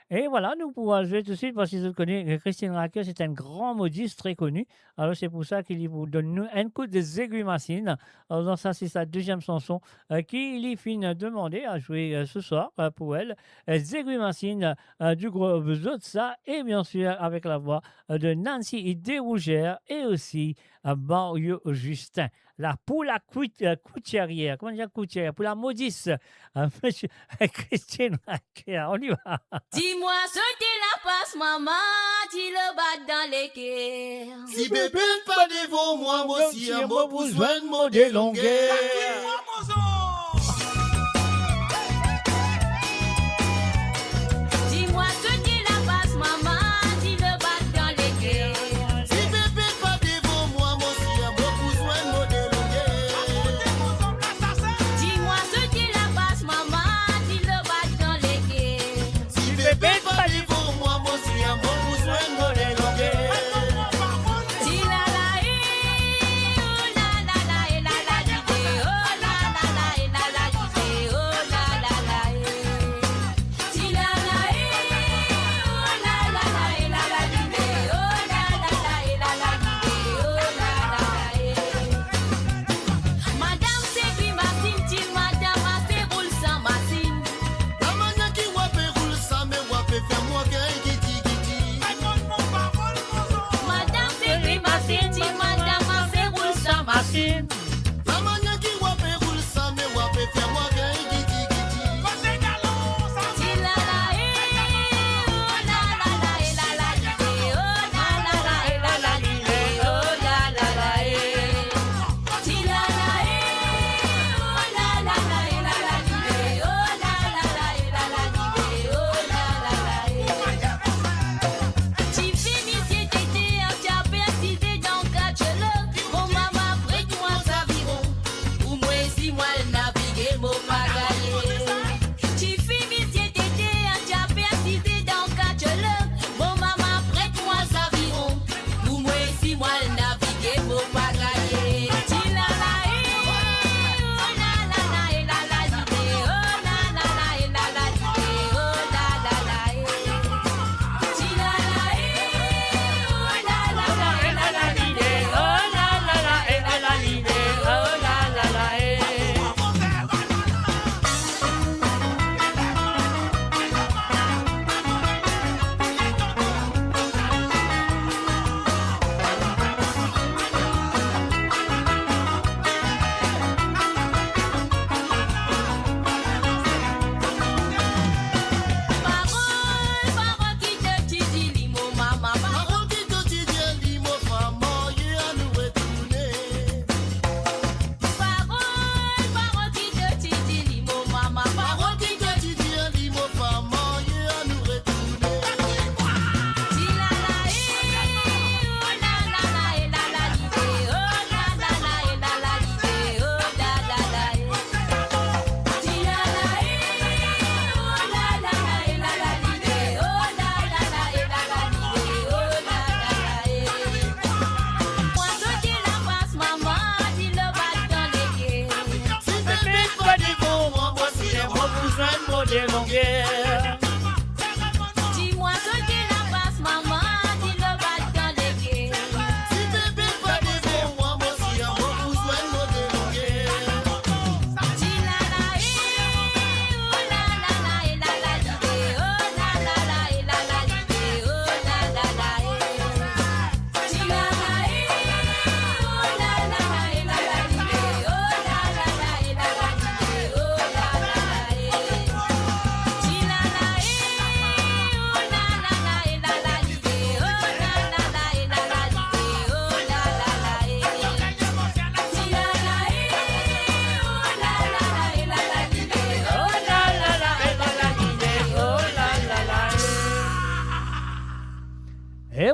Et voilà, nous pouvons jouer tout de suite parce que je connais Christine Racker, c'est un grand modiste très connu. Alors c'est pour ça qu'il vous donne un coup des aiguilles machines. Alors ça, c'est sa deuxième chanson qui lui fin demander à jouer ce soir pour elle. Les aiguilles machines du groupe Zotsa et bien sûr avec la voix de Nancy Desrougères et aussi Mario Justin. Là, pour la couturière, comment dire couturière, pour la modiste, monsieur Christine Racker, on y va. Dis-moi ce qu'il la passe, maman, dis le bat dans les quais. Si bébé pas devant moi, moi aussi, moi besoin de mon délonguer. Dis-moi ce qu'il la passe, maman, dis le bat dans les quais. Si bébé pas devant moi, moi aussi, moi besoin de mon délonguer. Dis-moi ce qu'il la passe, maman, dis le bat dans les quais. Si bébé pas devant moi, moi aussi, moi besoin de mon délonguer. Dis la la, oh la la la, la la, oh la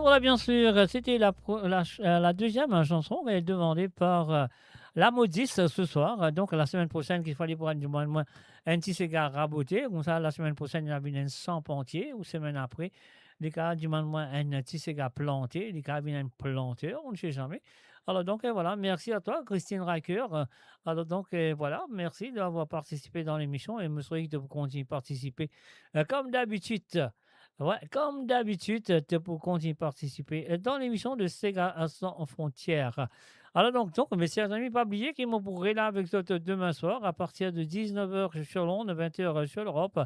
voilà, bien sûr, c'était la deuxième chanson, mais demandée par la Maudisse ce soir. Donc, la semaine prochaine, qu'il fallait pour du moins un petit cigare raboté. Comme ça, la semaine prochaine, il y avait un 100 pontier, ou semaine après, les cas du moins un petit cigare planté, les cas viennent planter, on ne sait jamais. Alors, donc, voilà, merci à toi, Christine Racker. Alors, donc, voilà, merci d'avoir participé dans l'émission et me souhaite de continuer à participer comme d'habitude. Ouais, comme d'habitude, tu peux continuer à participer dans l'émission de Sega sans frontières. Alors donc, mes chers amis, pas oublier qu'ils m'ont pourré là avec toi demain soir à partir de 19h sur Londres, 20h sur l'Europe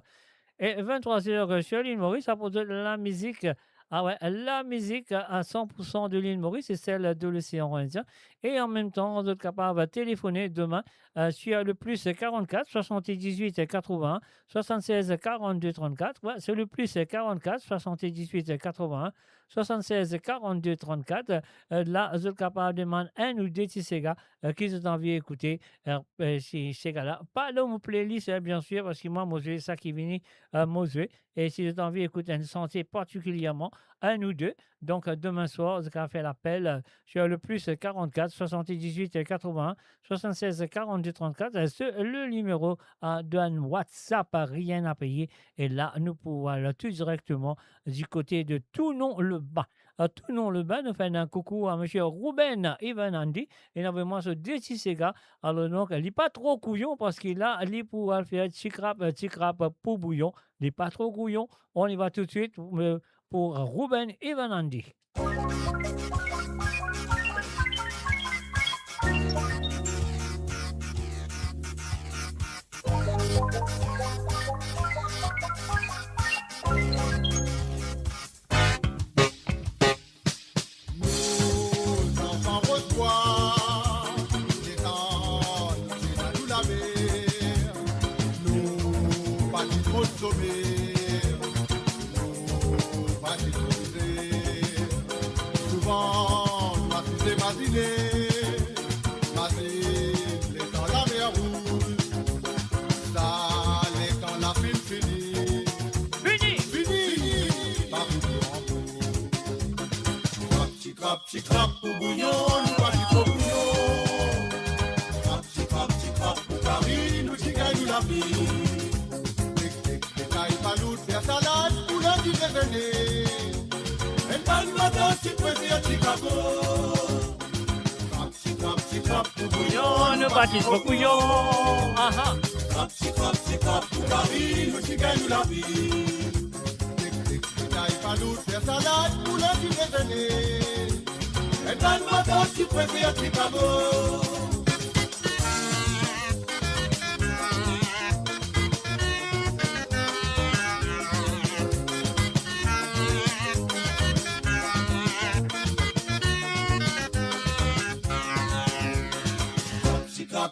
et 23h sur l'île Maurice à propos de la musique. Ah ouais, la musique à 100% de l'île Maurice, c'est celle de l'océan Indien. Et en même temps, vous êtes capable de téléphoner demain sur le plus 44 78 81 76 42 34. Ouais, c'est le plus 44 78 81 76 42 34. Là, vous êtes capable de demander un ou deux petits Sega qui ont envie d'écouter ces gars-là. Pas dans mon playlist, bien sûr, parce que moi, c'est ça qui vient, et si vous avez envie d'écouter une santé particulièrement, un ou deux, donc demain soir, vous avez fait l'appel sur le plus 44 78 81 76 42 34. C'est le numéro d'un WhatsApp, rien à payer. Et là, nous pouvons aller tout directement du côté de Toulon-le-Bas. Toulon-le-Bas, nous faisons un coucou à M. Ruben Ivanandi. Et nous avons ce deux petits Sega. Alors, donc, il n'est pas trop couillon parce qu'il a, il pour faire tic-rap pour bouillon. Il n'est pas trop couillon. On y va tout de suite pour Ruben Ivanandi. Souvent, on m'a tous imaginé, les dans la mer rouge, ça, les quand la film finit. Fini, pas petit crap pour bouillon, nous pas trop bouillon. Petit crap pour Paris, nous qui gagnons la vie. Faire salade pour le déjeuner. Et pas le matin, tu préfères Chicago. Petit crap pour bouillon, ne bâtis pas bouillon. Petit crap pour Paris, nous qui gagnons la vie. N'aille pas nous faire salade pour le déjeuner. Et pas le matin, tu préfères Chicago.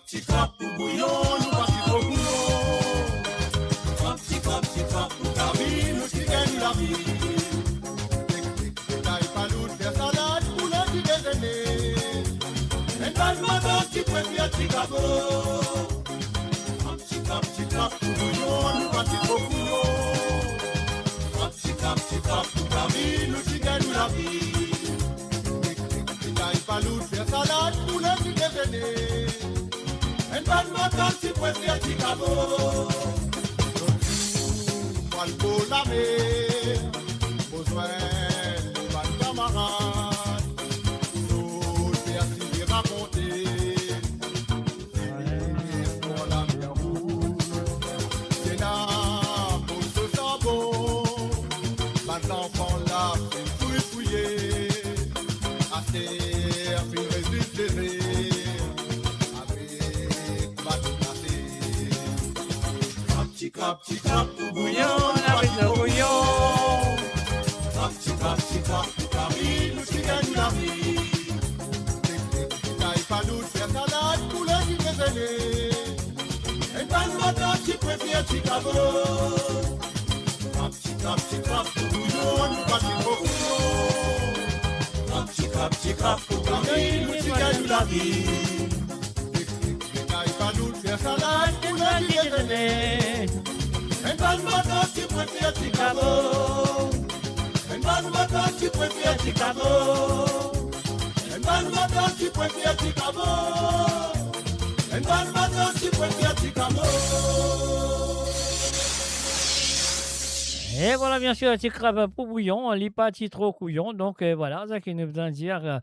Petit crap pour bouillon, nous pas trop bouillon. Petit crap pour Paris, nous qui gagnons la vie. N'aille pas nous faire salade pour le déjeuner. Et pas le matin, tu préfères Chicago. Petit crap pour bouillon, nous pas trop bouillon. Petit crap pour Paris, nous qui gagnons la vie. N'aille pas nous faire salade pour le déjeuner. Et pas de matin, tu préfères Chicago. Moi, le beau la mer, besoin de ma camarade. Nous, merci de raconter. Pour la mer rouge, c'est là pour ce sabot. Maintenant, quand la fait fouiller, à terre, il résiste les Petit crap pour bouillon, avec le bouillon. Petit crap pour Paris, nous qui gagnons la vie. N'aille pas nous faire salade pour le déjeuner. Et pas le matin, tu préfères Chicago. Petit crap pour bouillon, nous pas trop bouillon. Petit crap pour Paris, nous qui gagnons la vie. N'aille pas nous faire salade pour le déjeuner. Et pas le matin, tu préfères Chicago. Et pas le matin, tu tu préfères Chicago. Un bon matin, tu préfères Chicago. Un bon matin, tu préfères Chicago. Et voilà, bien sûr, un petit crabe pour bouillon, un lit pas trop couillon. Donc voilà, ça qui nous veut dire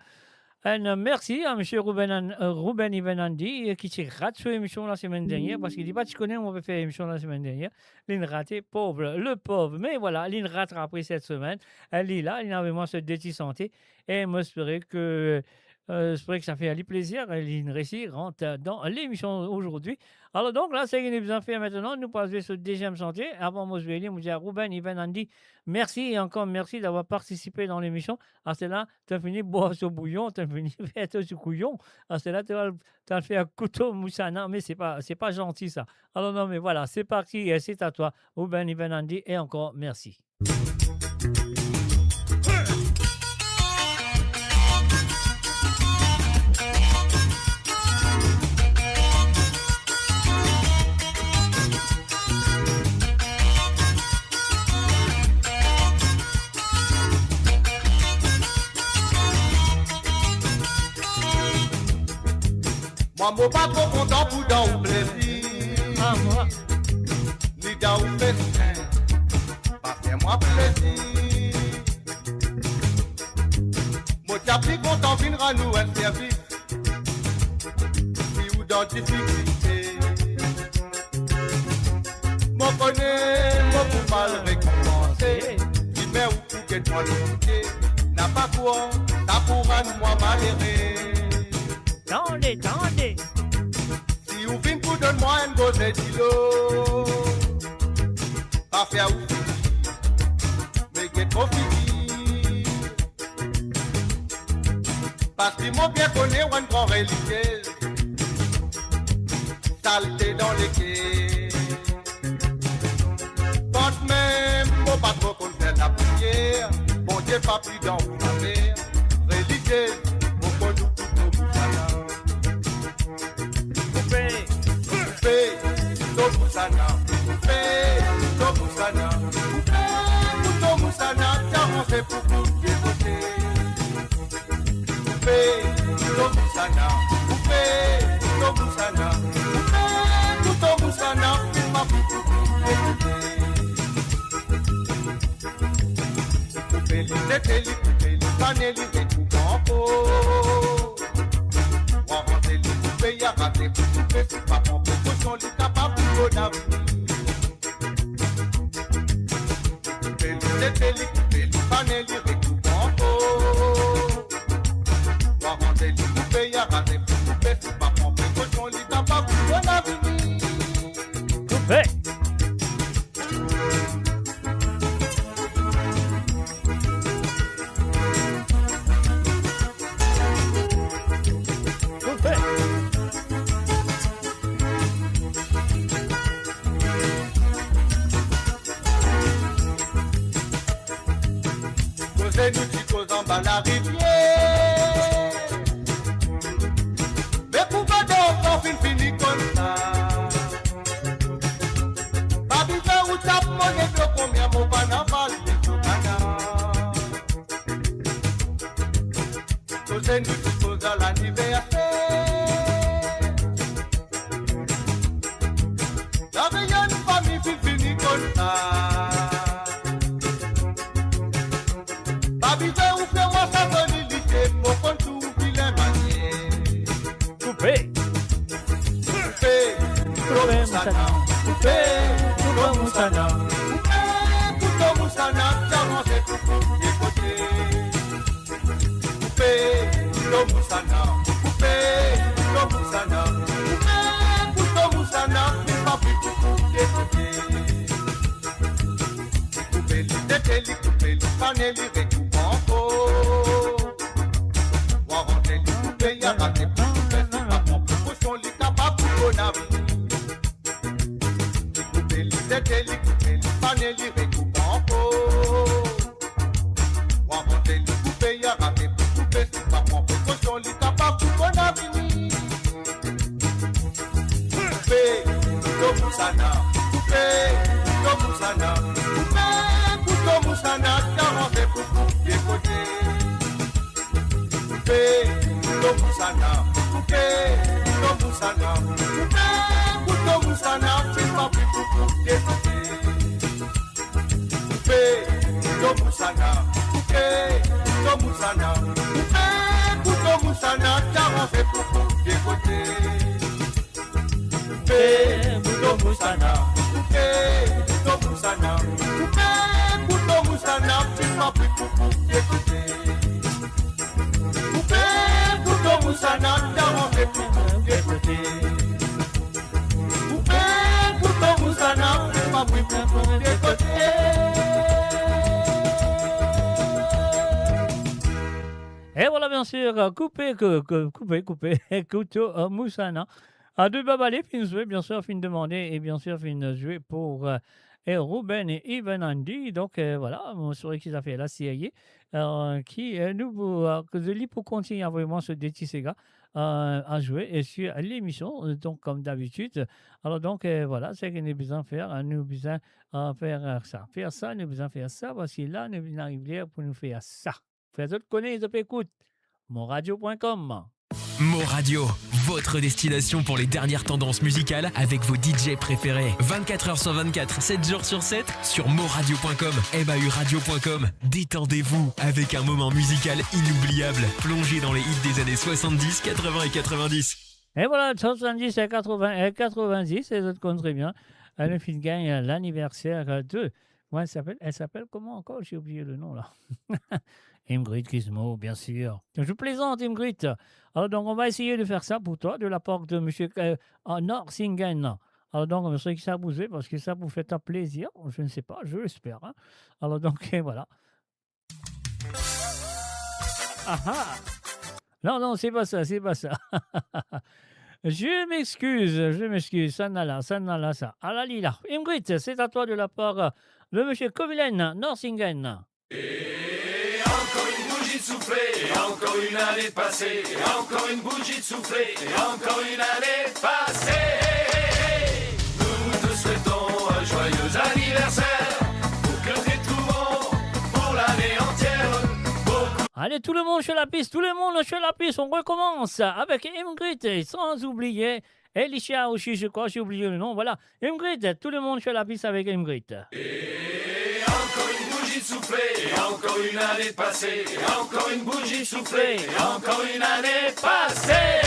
un merci à M. Ruben Ivenandi qui s'est raté sur l'émission la semaine dernière parce qu'il dit pas tu connais, on peut faire l'émission la semaine dernière. Il raté, pauvre, le pauvre. Mais voilà, il rattrape cette semaine. Elle est là, il avait moins ce déti santé et m'espérer que. J'espère que ça fait aller plaisir. Il rentre dans l'émission aujourd'hui. Alors donc là, c'est ce que nous besoin faire maintenant. Nous passons sur le deuxième chantier. Avant moi, je vais dire à Ruben Ivenandi, merci et encore merci d'avoir participé dans l'émission. À cela, tu as fini de boire ce bouillon, tu as fini de faire ce couillon. À cela, tu as fait un couteau moussana, mais c'est pas gentil ça. Alors non, mais voilà, c'est parti et c'est à toi, Ruben Ivenandi, et encore merci. Moi, je pas trop content pour dans ou plaisir. Ah, moi. Ni dans ou festin. Pas faire moi plaisir. Moi, t'as plus content viendra nous un service. Si ou dans difficulté. Moi, connais, moi, pour mal récompenser. Si mais ou pour que toi le n'a pas quoi, ça pourra nous moi malheureux. Tendez. Si vous venez pour donner-moi un gros d'îlot, pas faire ou mais qui est trop fini. Parce que moi bien connais un grand religieux, saleté dans les quais. Quand même, moi pas trop qu'on fait la prière, bon Dieu pas plus dans ma mère, religieux, au fond nous tout nous voilà. Musana, tiens on fait pour vous dévoter. Musana, il m'a pris pour vous dévoter. Coupez tout en pot. On rentre les coupés, y'a raté pour couper, c'est pas bon pour cochon, les capables pour bon avenir. Coupez les panels, les tout en pot. On rentre les coupés, y'a raté pour couper, c'est pas bon pour cochon, les capables pour bon avenir. Coupez. Nous disons en bas la rivière. Mais pourquoi donc on finit comme ça? Pas bizarre où tape mon édo combien mon panaval les chocana. Nous disons à l'anniversaire. La veille une famille finit comme ça. Habitez ou fais-moi sa bonité, mon compte ou vilain manier. Coupé. Coupé, Moussana. Coupé, Moussana. Coupé, Moussana, j'avance pour vous écouter. Coupé, Moussana. Coupé, Moussana. Coupé, Moussana, il m'a pris pour vous écouter. Coupé, coupé, panel, Musana, Moussana, t'as pour des côtés. Coupé, couteau Moussana, coupé, couteau Moussana, coupé, couteau Moussana, tu m'as pris pour des côtés. Coupé, couteau Moussana, coupé, couteau Moussana, coupé, couteau Moussana, t'as pour des côtés. Coupé, couteau Moussana, coupé, couteau Moussana, coupé, couteau Moussana, tu m'as pris pour des côtés. Coupé, couteau Moussana, t'as pour des côtés. Coupé, couteau Moussana, tu m'as pris pour des côtés. Et voilà, bien sûr, coupé, couteau Moussana. À deux babalés, fin jouer, bien sûr, fin demander et bien sûr, fin jouer pour Ruben et Ivan Andy. Donc voilà, on saurait qu'ils ont fait la CIA qui nous que pour continuer vraiment ce déti gars à jouer et sur l'émission, donc comme d'habitude. Alors donc voilà, c'est qu'on a besoin de faire, nous besoin faire ça, nous besoin faire ça, parce que là, nous arrivons pour nous faire ça. Faites autres connaître, ils écoute monradio.com. Mo Radio, votre destination pour les dernières tendances musicales avec vos DJ préférés. 24h sur 24, 7 jours sur 7 sur moradio.com, mahuradio.com. Détendez-vous avec un moment musical inoubliable, plongé dans les hits des années 70, 80 et 90. Et voilà, 70 et 80 et 90, les autres comptent très bien. Le film gagne l'anniversaire de... Comment elle s'appelle comment encore? J'ai oublié le nom là. Ingrid Gizmo, bien sûr. Je plaisante, Ingrid. Alors, donc, on va essayer de faire ça pour toi, de la part de M. Norsingen. Alors, donc, je sais que ça vous parce que ça vous fait un plaisir. Je ne sais pas, je l'espère. Hein. Alors, donc, voilà. Ah ah! Non, c'est pas ça. Je m'excuse. Ça n'a là, ça. Ah là, lila. Ingrid, c'est à toi de la part de M. Kovilen Norsingen. Encore une bougie de soufflé, et encore une année passée, et encore une bougie de soufflé, et encore une année passée. Nous te souhaitons un joyeux anniversaire, pour que tes trouvons pour l'année entière. Allez, tout le monde sur la piste, on recommence avec Ingrid, sans oublier Elisha aussi, je crois, j'ai oublié le nom, voilà. Ingrid, tout le monde sur la piste avec Ingrid. Encore une bougie de soufflé, et encore une année passée, et encore une bougie de soufflé, et encore une année passée.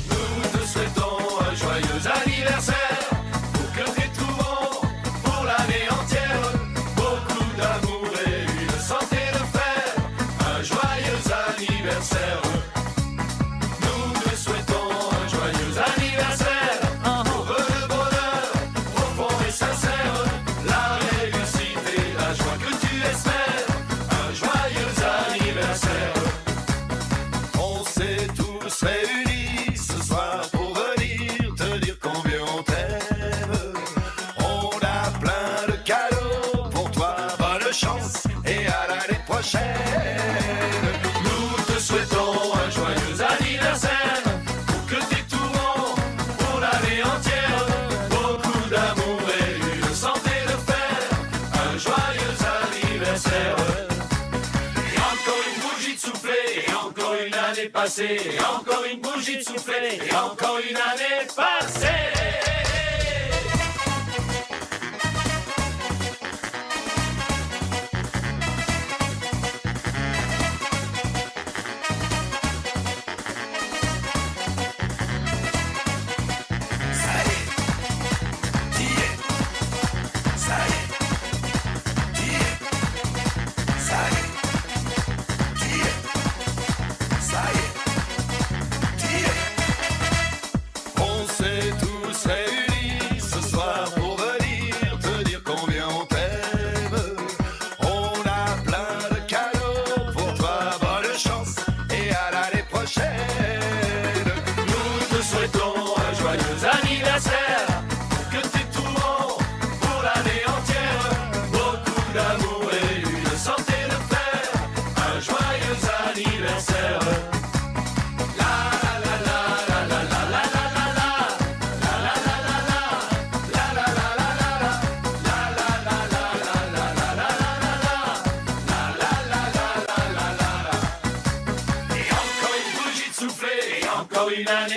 Nous te souhaitons un joyeux anniversaire, pour que tes trouvons pour l'année entière. Beaucoup d'amour et une santé de fer, un joyeux anniversaire. Nous te souhaitons un joyeux anniversaire, pour le bonheur profond et sincère. On s'est tous réunis ce soir pour venir te dire combien on t'aime. On a plein de cadeaux pour toi, bonne chance et à l'année prochaine. Nous te souhaitons un joyeux anniversaire, pour que tes tourments pour l'année entière. Beaucoup d'amour et une santé de fer, un joyeux anniversaire. Et encore une année passée, et encore une bougie de soufflé, et encore une année passée. On s'est tous réunis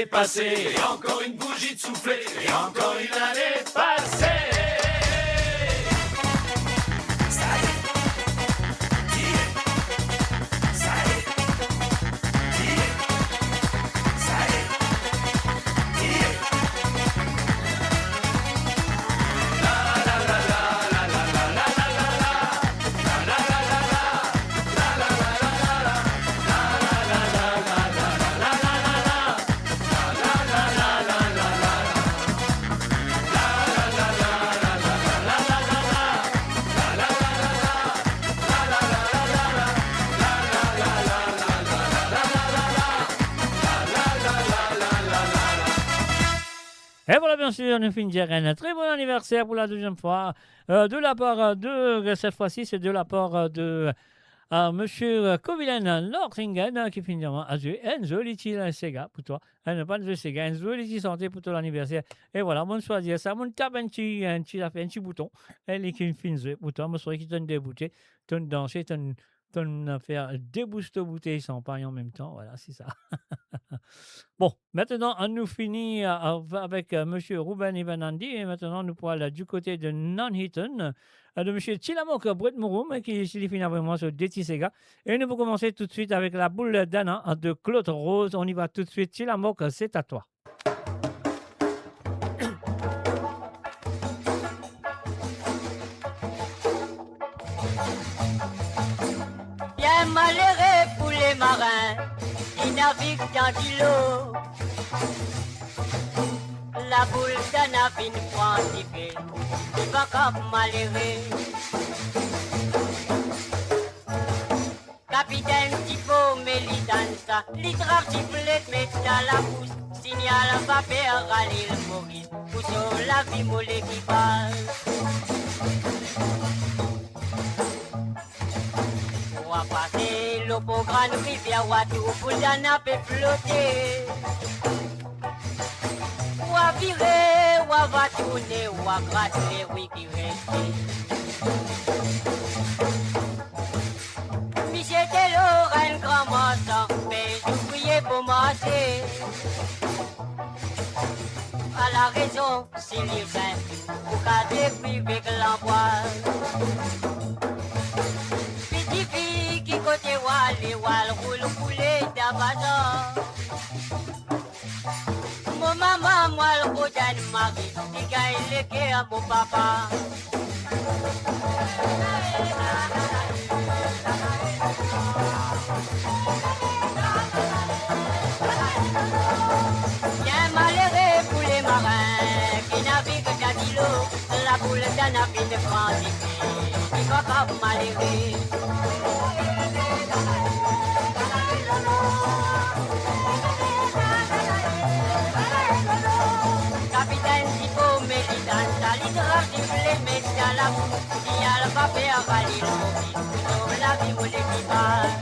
année passée, et encore une bougie de soufflé, et encore une année passée. Et voilà, bien sûr, nous finissons un très bon anniversaire pour la deuxième fois, de la part de, cette fois-ci, c'est de la part de Monsieur Kovilen Lortringen, qui finit à jouer un joli petit Sega pour toi. Pas de Sega, un joli petit santé pour ton anniversaire. Et voilà, bonne soirée. Ça, mon tape un petit bouton. Elle est qui finit pour toi. Moi, je qui donne des bouteilles, donne danser, donne faire des boostes de bouteilles sans paille en même temps. Voilà, c'est ça. Bon, maintenant, on nous finit avec Monsieur Ruben Ivanandi. Et maintenant, nous pourrons aller du côté de Nanhiton, de Monsieur Tilamok Brett Mouroum, qui se finit vraiment sur Deti Sega. Et nous allons commencer tout de suite avec la boule d'Anna de Claude Rose. On y va tout de suite. Tilamok, c'est à toi. Bien malheureux pour les marins qui naviguent dans l'îlot. La boule d'un navire frantifié, il va comme malheureux. Capitaine Tipo Mélidanza, l'hydrave sifflette met dans la bouche, signal va faire râler le Maurice, pour sur la vie molle qui passe. On va passer l'eau pour grande rivière, Watou, pour la nappe flotter. On va virer, on va tourner, on va gratter, oui, qui reste. Michel Delors, un grand maçon, mais j'oubliais pour marcher. À la raison, c'est l'hiver, pour garder privé que l'emboise. Petit fille qui côté wal roule d'abandon. Mon maman, moi le beau d'un mari, qui gagne les quais à mon papa. Bien malheureux pour les marins qui naviguent dans l'îlot, la boule d'un navire de frantifié, qui va comme malheureux. Capitaine Tipo Mélidanza, l'hydrave sifflette met dans la boue, signal va faire râler le Maurice, sur la vie molle qui passe.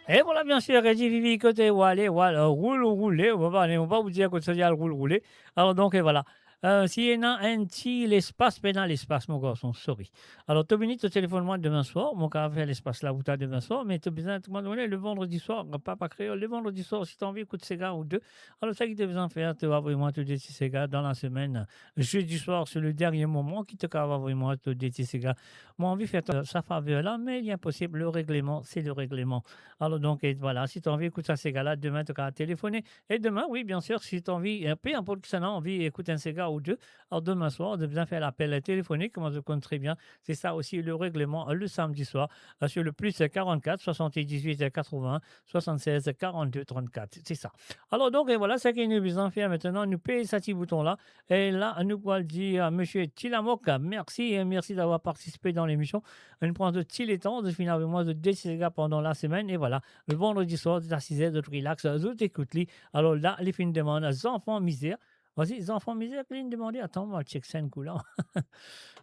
Et voilà, bien sûr, Reggie Vivi, côté Walé, roule, rouler. On va pas vous dire que ça y a le roule, rouler. Alors, donc, et voilà. Si y a un petit l'espace, pendant l'espace, mon garçon, sorry. Alors, tu as besoin de téléphone-moi demain soir. Mon gars va faire l'espace là où tu as demain soir, mais tu as besoin de me donner le vendredi soir, papa créole, le vendredi soir, si tu as envie, écoute ces gars ou deux. Alors, ça qui tu as besoin de faire, tu vas vraiment te dire ces gars dans la semaine. Jeudi soir, c'est le dernier moment qui te va vraiment te dire ces gars. Moi, envie de faire sa faveur là, mais il est impossible. Le règlement, c'est le règlement. Alors, donc, et voilà, si tu as envie, écoute ça, ces gars-là, demain, tu vas téléphoner. Et demain, oui, bien sûr, si tu as envie, peu importe que ça n'a envie, écoute un cigare ou deux. Alors, demain soir, tu as besoin de faire l'appel téléphonique, comme je compte très bien. C'est ça aussi le règlement le samedi soir, sur le plus 44 78 80 76 42 34. C'est ça. Alors, donc, et voilà, ce que nous besoin de faire maintenant, nous payer ce petit bouton-là. Et là, nous allons dire à M. Tilamok, merci et merci d'avoir participé dans l'émission. On prend de petit temps de finir avec moi de décider pendant la semaine. Et voilà, le vendredi soir, de 6h, de relax, de écouter. Alors là, les films demandent aux enfants misère. Vas-y, les enfants misère, qu'ils demandent. Attends, on va le check scène coulant.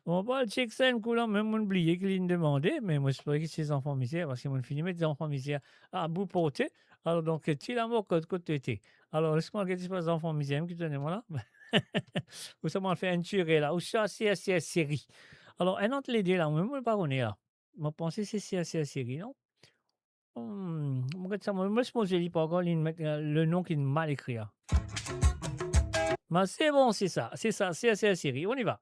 On va le check scène coulant, même on oublié qu'ils demandaient. Mais moi, je crois que c'est les enfants misère, parce que mon film met des enfants misère à bout porté. Alors, donc, tu l'as mort côté été. Alors, laisse-moi regarder les enfants misère qui donnent moi là. Ou ça m'a fait un tiré là. Ou ça, c'est série. Alors, un autre l'idée là, moi, je ne sais pas où on est là. Je pense que c'est série, non? Moi, je pense que je ne pas encore le nom qui est mal écrit. Mais c'est bon, c'est ça, c'est la série. On y va.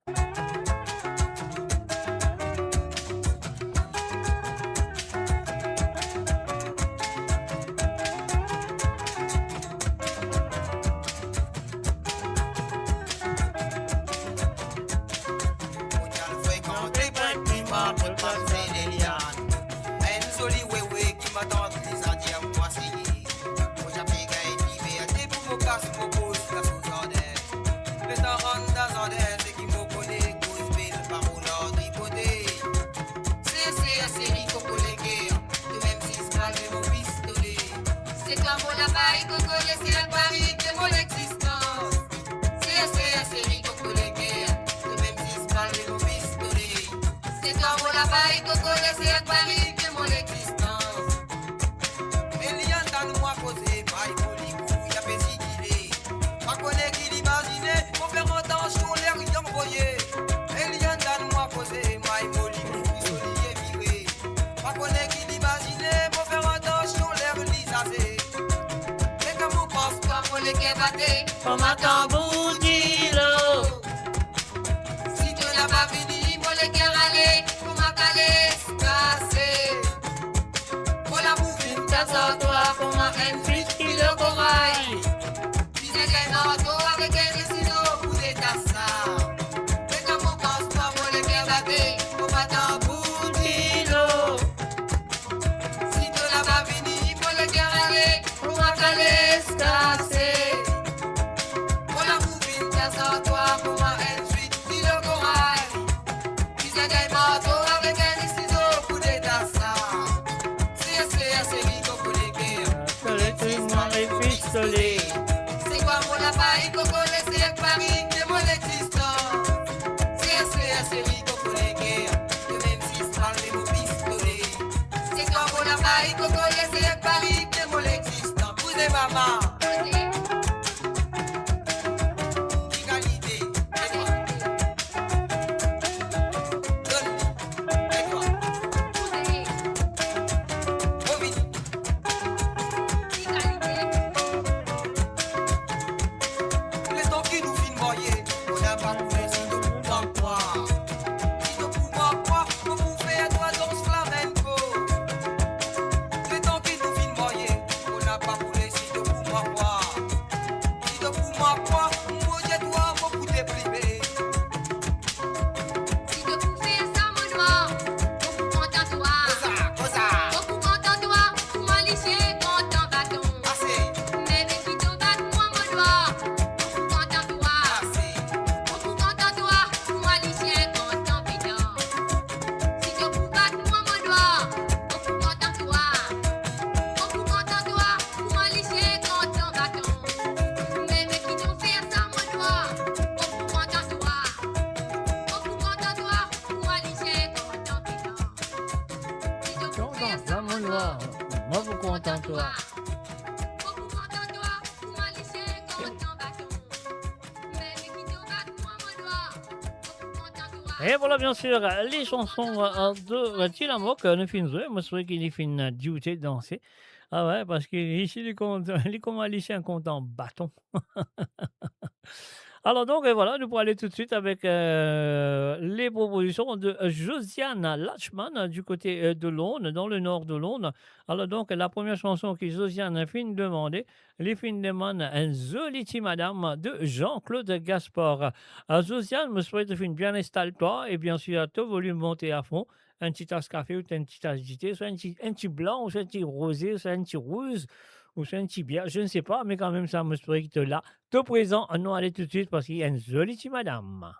On m'attend pour dire si tu n'as pas fini, moi le cœur aller, pour ma calée se casser. Pour la bouffe, ta sortoire, pour ma haine, qui le corail. Si c'est un auto avec un ciseau pour des tassas. Mais quand on pense pas, moi le cœur batté, on m'attend pour dire si tu n'as pas fini, moi le cœur aller, pour ma calée se casser. Pour ma ensuite, si le corail, si c'est des motos avec un ciseau pour des tassas. C'est rico pour les guerres, les pistolets. C'est quoi mon appareil, coco, laissez Paris, de mon existence. C'est rico pour les guerres, de même si je parle de mon pistolet. C'est quoi mon appareil, coco, laissez Paris, de mon existence. Vous êtes maman. Et voilà, bien sûr, les chansons de Tillamook, nous finissons jouer. Moi, je souhaite qu'il finisse duty danser. Ah ouais, parce qu'ici, il est comme un lycéen content bâton. Alors donc, voilà, nous pourrons aller tout de suite avec les propositions de Josiane Lachman du côté de Londres, dans le nord de Londres. Alors donc, la première chanson que Josiane a fin demandé, les fins demandent un Zoliti Madame de Jean-Claude Gaspard. Josiane, me souhaite fin bien installe-toi et bien sûr, tout volume monté à fond. Un petit tasse café ou un petit tasse d'ité, soit un petit blanc, ou soit un petit rosé, ou soit un petit rouge, ou soit un petit bière, je ne sais pas, mais quand même, ça me souhaite que là, tout présent, nous allons tout de suite parce qu'il y a une jolie petite madame.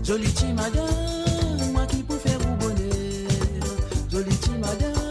Jolie petite madame, moi qui peux faire vous bonheur. Jolie petite madame.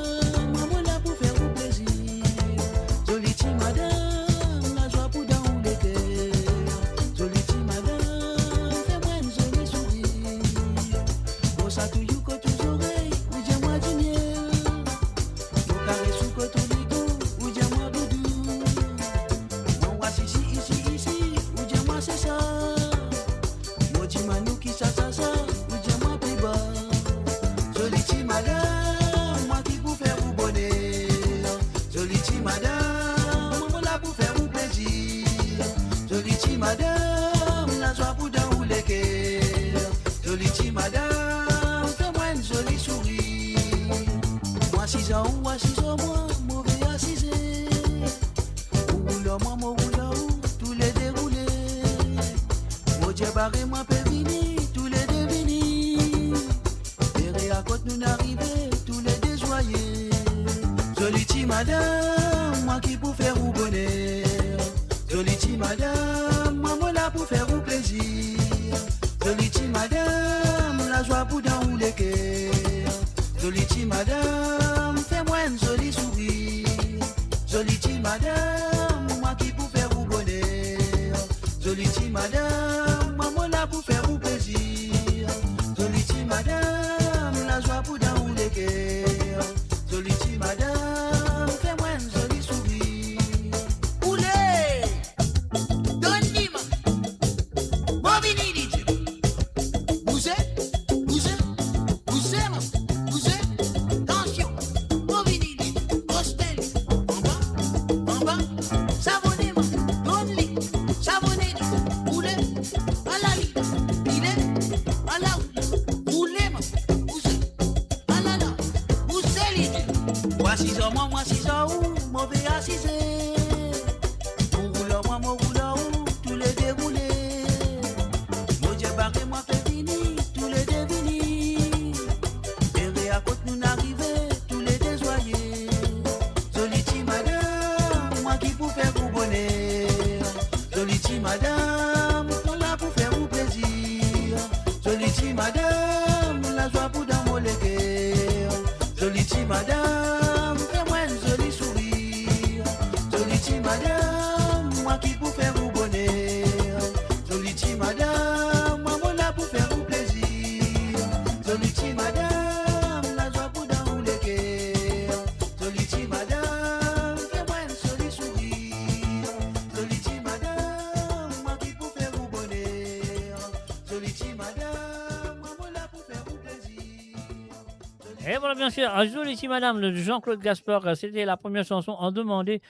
Et voilà, bien sûr, Jolie petite madame de Jean-Claude Gaspard, c'était la première chanson en demandée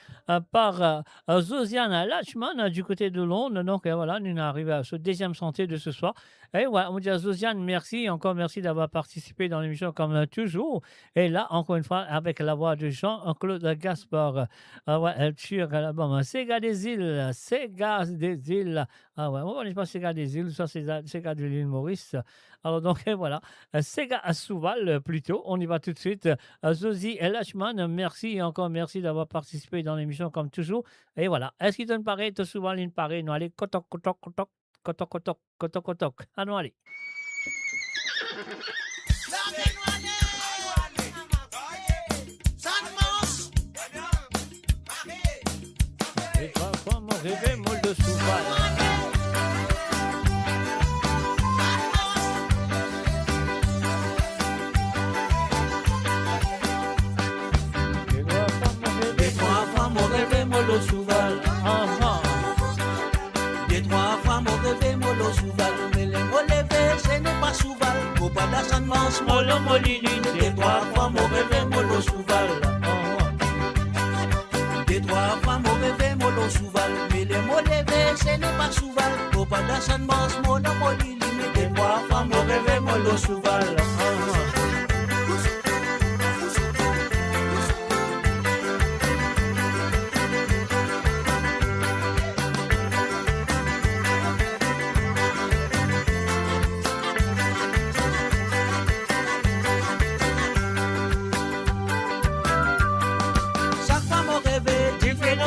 par Josiane Lachman du côté de Londres. Donc voilà, nous sommes arrivés à ce deuxième santé de ce soir. Et voilà, on dit à Josiane, merci, encore merci d'avoir participé dans l'émission comme toujours. Et là, encore une fois, avec la voix de Jean-Claude Gaspard, ouais, sur l'album Sega des îles, Sega des îles. Ah ouais, on ne pas Sega des îles, ça c'est Sega de l'île Maurice. Alors donc voilà, Sega à Souval plutôt. On y va tout de suite. Zozi Lachman, merci et encore merci d'avoir participé dans l'émission comme toujours. Et voilà, est-ce qu'il te paraît, te souvent il paraît, nous allez kotok kotok kotok kotok kotok kotok kotok. Ah non, allez. Et trois fois mon rêve, molle de Souval. pas d'ascendance, mollo, molili, des trois fois, mon rêve, mollo, souval. Des trois fois, mon rêve, mollo, souval. Mais les mots levés, ce n'est pas souval. Faut pas d'ascendance, mollo, molili, des trois fois, mon rêve, mollo, souval.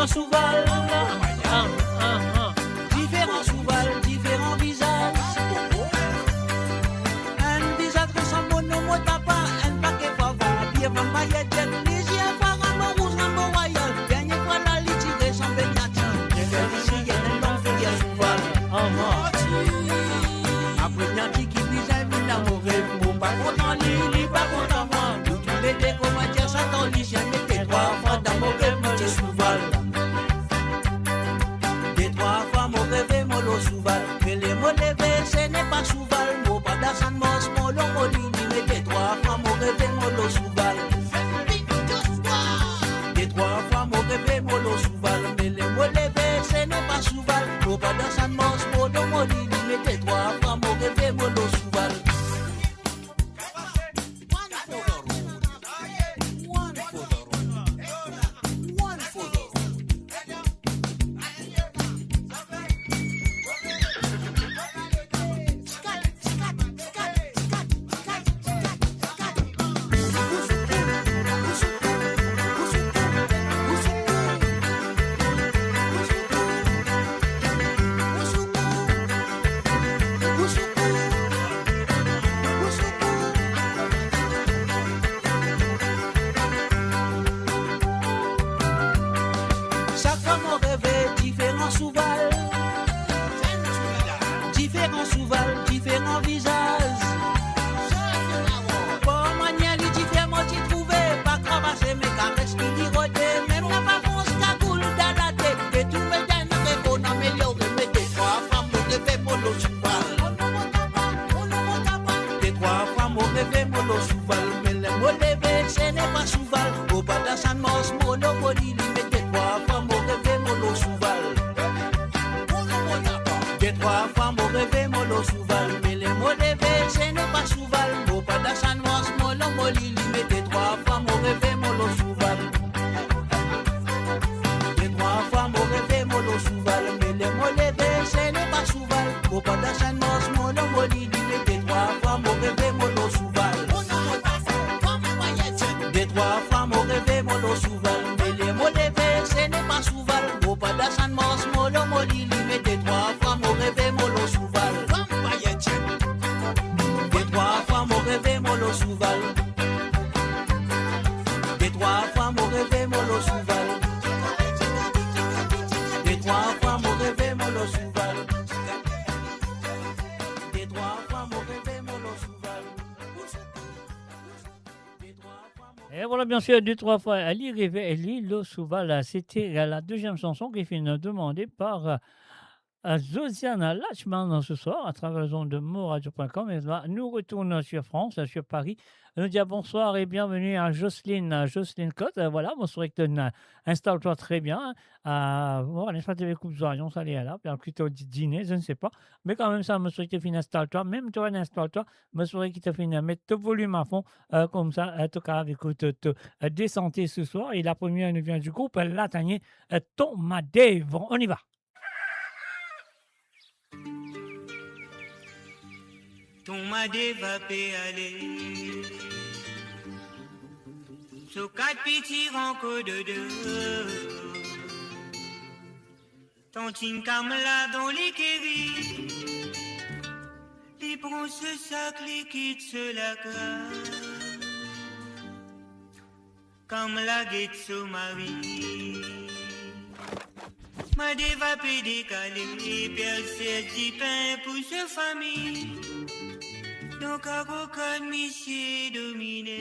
Souval, différents Souval, différents visages. Un visage ressemble au nom Motapa, un paquet favant, pied van paillettes, les yeux apparemment rouge, rambo royal. Dernier fois la liti ressemble à Nathan. J'ai fait ici, il y a une longue figure Souval. Après Nanti qui visage, il n'a mauvais mot, pas content, Lili, pas content, moi. Tous les deux, comment dire, j'attends l'hygiène, mettez trois fois dans mon rêve, petit Souval. Souval, mais les mots levés, ce n'est pas souval. Mot pas d'assan, mos, mollo, molini, mais des trois fois, mon rêve, mollo, souval. Des trois fois, mon rêve, mollo, souval, mais les mots levés, ce n'est pas souval. Mot pas d'assan, mos, mollo, molini, mais des trois fois, mon rêve, mollo, souval. Différents visages. Pour manière, les différents t'y trouver, pas cravacher mes caresses qui liroter, même la pavance cagoule dans la tête, et tout me donne un qu'on améliore, mais des trois femmes au rêve mollo souval. Des trois femmes au rêve mollo souval, mais les mots levés, ce n'est pas souval. Au pas d'assan mos, mollo molili, mais des trois femmes au rêve mollo souval. Des trois femmes au rêve mollo souval, mais les mots levés, ce n'est pas souval. Faut pas d'assan mos, mollo molili, mais des trois femmes au rêve mollo souval. Des trois femmes au rêve mollo souval, mais les mots levés, ce n'est pas souval. Faut pas d'assan mos, mollo molili, mais des trois femmes au rêve mollo souval. Des trois femmes au rêve mollo souval, mais les mots levés, ce n'est pas souval. Faut pas d'assan mos, mollo molili, mais des trois femmes au rêve mollo souval. Des trois femmes au rêve mollo souval. Des trois femmes au rêve mollo souval. Des trois femmes au rêve mollo souval. Des trois femmes au rêve mollo souval. Et voilà, bien sûr, deux, trois fois, Ali rêvait Lilo Souval. C'était la deuxième chanson qui est demandée par Josiane Lachman ce soir à travers les ondes de moradio.com. Et là, nous retournons sur France, sur Paris. Nous disons bonsoir et bienvenue à Jocelyne Cotte. Voilà, bonsoir, installe-toi très bien. Bon, n'est-ce pas, tu avais coupe d'oignon, ça allait là, puis plutôt dîner, je ne sais pas. Mais quand même, ça me souhaite que tu installe-toi. Même toi, installe-toi, me souhaite que tu finis à mettre ton volume à fond, comme ça, en tout cas, écoute, te désanté ce soir. Et la première nous vient du groupe Latanier, Thomas Dave. On y va. Ton m'a dévapé aller sous quatre petits rancos de deux. Ton tincam là dans les kéris, les prend ce sac, les quitte ce lac. Comme la guette sous ma vie. M'a dévapé décalé, percé du pain pour ce famille. Donc à cocotte monsieur dominé.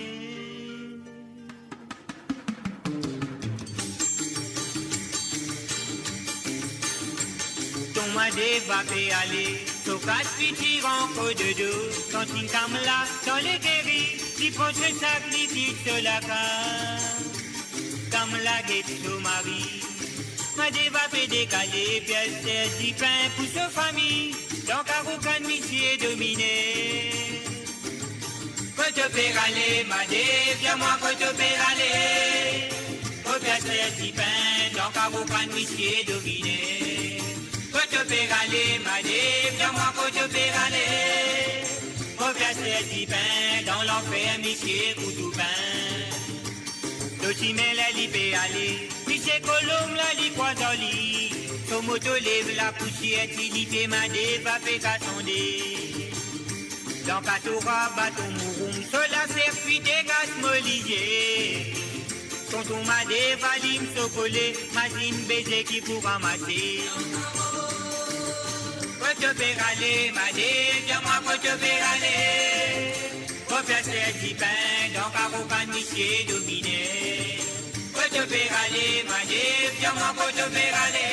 Ton m'a dévapé aller So casse piti renco de dos, quand une camla dans les guéris, qui prend ce sac, li quitte la cave. Camla guette son mari, ma dévapé décalé, puis elle sert du pain pour sa famille, donc à aucun métier dominé. Quand tu peux aller, ma dé, viens-moi quand tu peux aller. Quand tu sert du pain, donc à aucun métier dominé. Quand tu peux aller, ma dé, viens-moi quand tu peux aller. Quand tu sert du pain, dans l'enfer, métier pour tout pain. L'autre met la libé aller, puis c'est colombe la li poisoli. Son moto lève la poussière, il fait ma dé, va faire qu'à sonder. Dans Katora, bâton mouroum, cela servi des gaz molliers. Quand on m'a des valimes chocolés, machine baiser qui pour ramasser. Quand tu peux aller, ma dé, dis-moi quand tu peux aller. Quand tu fais du pain, dans Karokan, monsieur dominé. Quand tu peux aller, ma dé, dis-moi quand tu peux aller.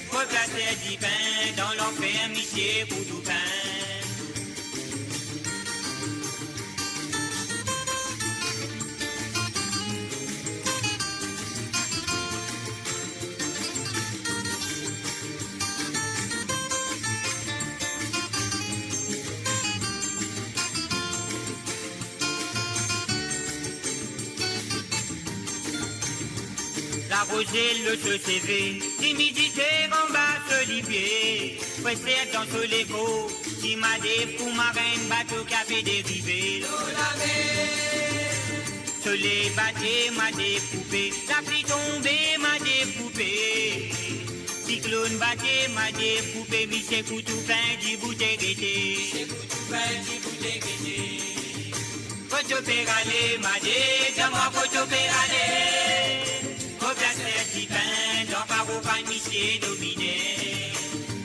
Quand tu fais du pain, dans l'enfer, monsieur pour tout pain. La rosée, le se CV, timidité en bas Olivier. Pressé dans tous les beaux, qui m'a des pour marraine, bateau qui avait dérivé. Soleil batté, m'a des poupées, la pluie tombée, m'a des poupées. Cyclone batté, m'a des poupées, Michel Coutoupin, du bouteille d'été. Quand tu peux aller, m'a dit, dis-moi quand tu peux aller. Quand tu as du pain, dans Caropan, Michel dominé.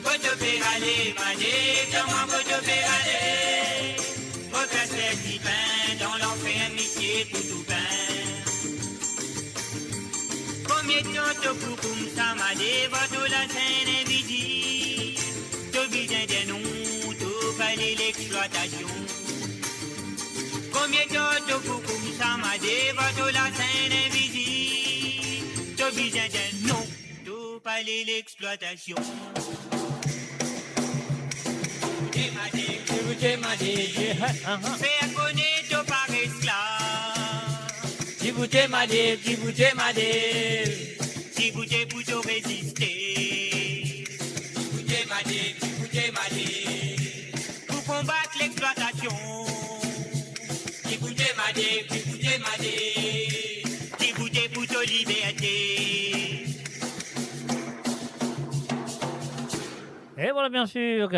Quand tu peux aller, m'a dit, dis-moi quand tu peux aller. Quand tu as du pain, dans l'enfer, Michel Coutoupin. Combien de temps tu peux comme ça, m'a dit, va de la scène invisible. Tu besoin des noms, tu parles l'exploitation. Combien de temps tu comme ça m'a dit, va de la scène invisible. Tu besoin d'un nom, tu parles l'exploitation. Fais connaître tu par esclave. Djibouti m'a dit, Djibouti m'a dit. Djibouti pour te résister. Djibouti m'a dit, Djibouti m'a dit. Pour combattre l'exploitation. Djibouti m'a dit, Djibouti m'a dit. Djibouti pour ta liberté. Et voilà, bien sûr,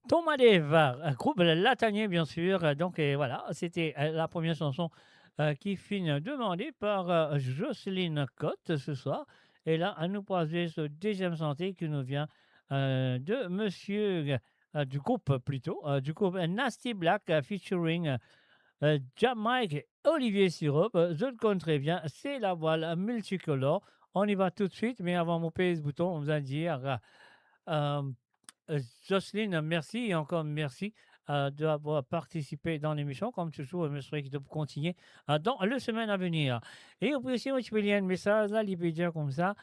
Thomas Dave, un groupe latanier, bien sûr. Donc, et voilà, c'était la première chanson qui fut demandée par Jocelyne Cotte ce soir. Et là, elle nous posait ce deuxième santé qui nous vient de monsieur, du groupe plutôt, du groupe Nasty Black featuring Jamaica Olivier Syrup. Je le connais très bien, c'est la voile multicolore. On y va tout de suite, mais avant mon pays ce bouton, on va dire Jocelyne, merci et encore merci d'avoir participé dans l'émission. Comme toujours, je me souhaite de continuer dans les semaines à venir. Et au aussi, je peux lire un message là, il peut dire comme ça.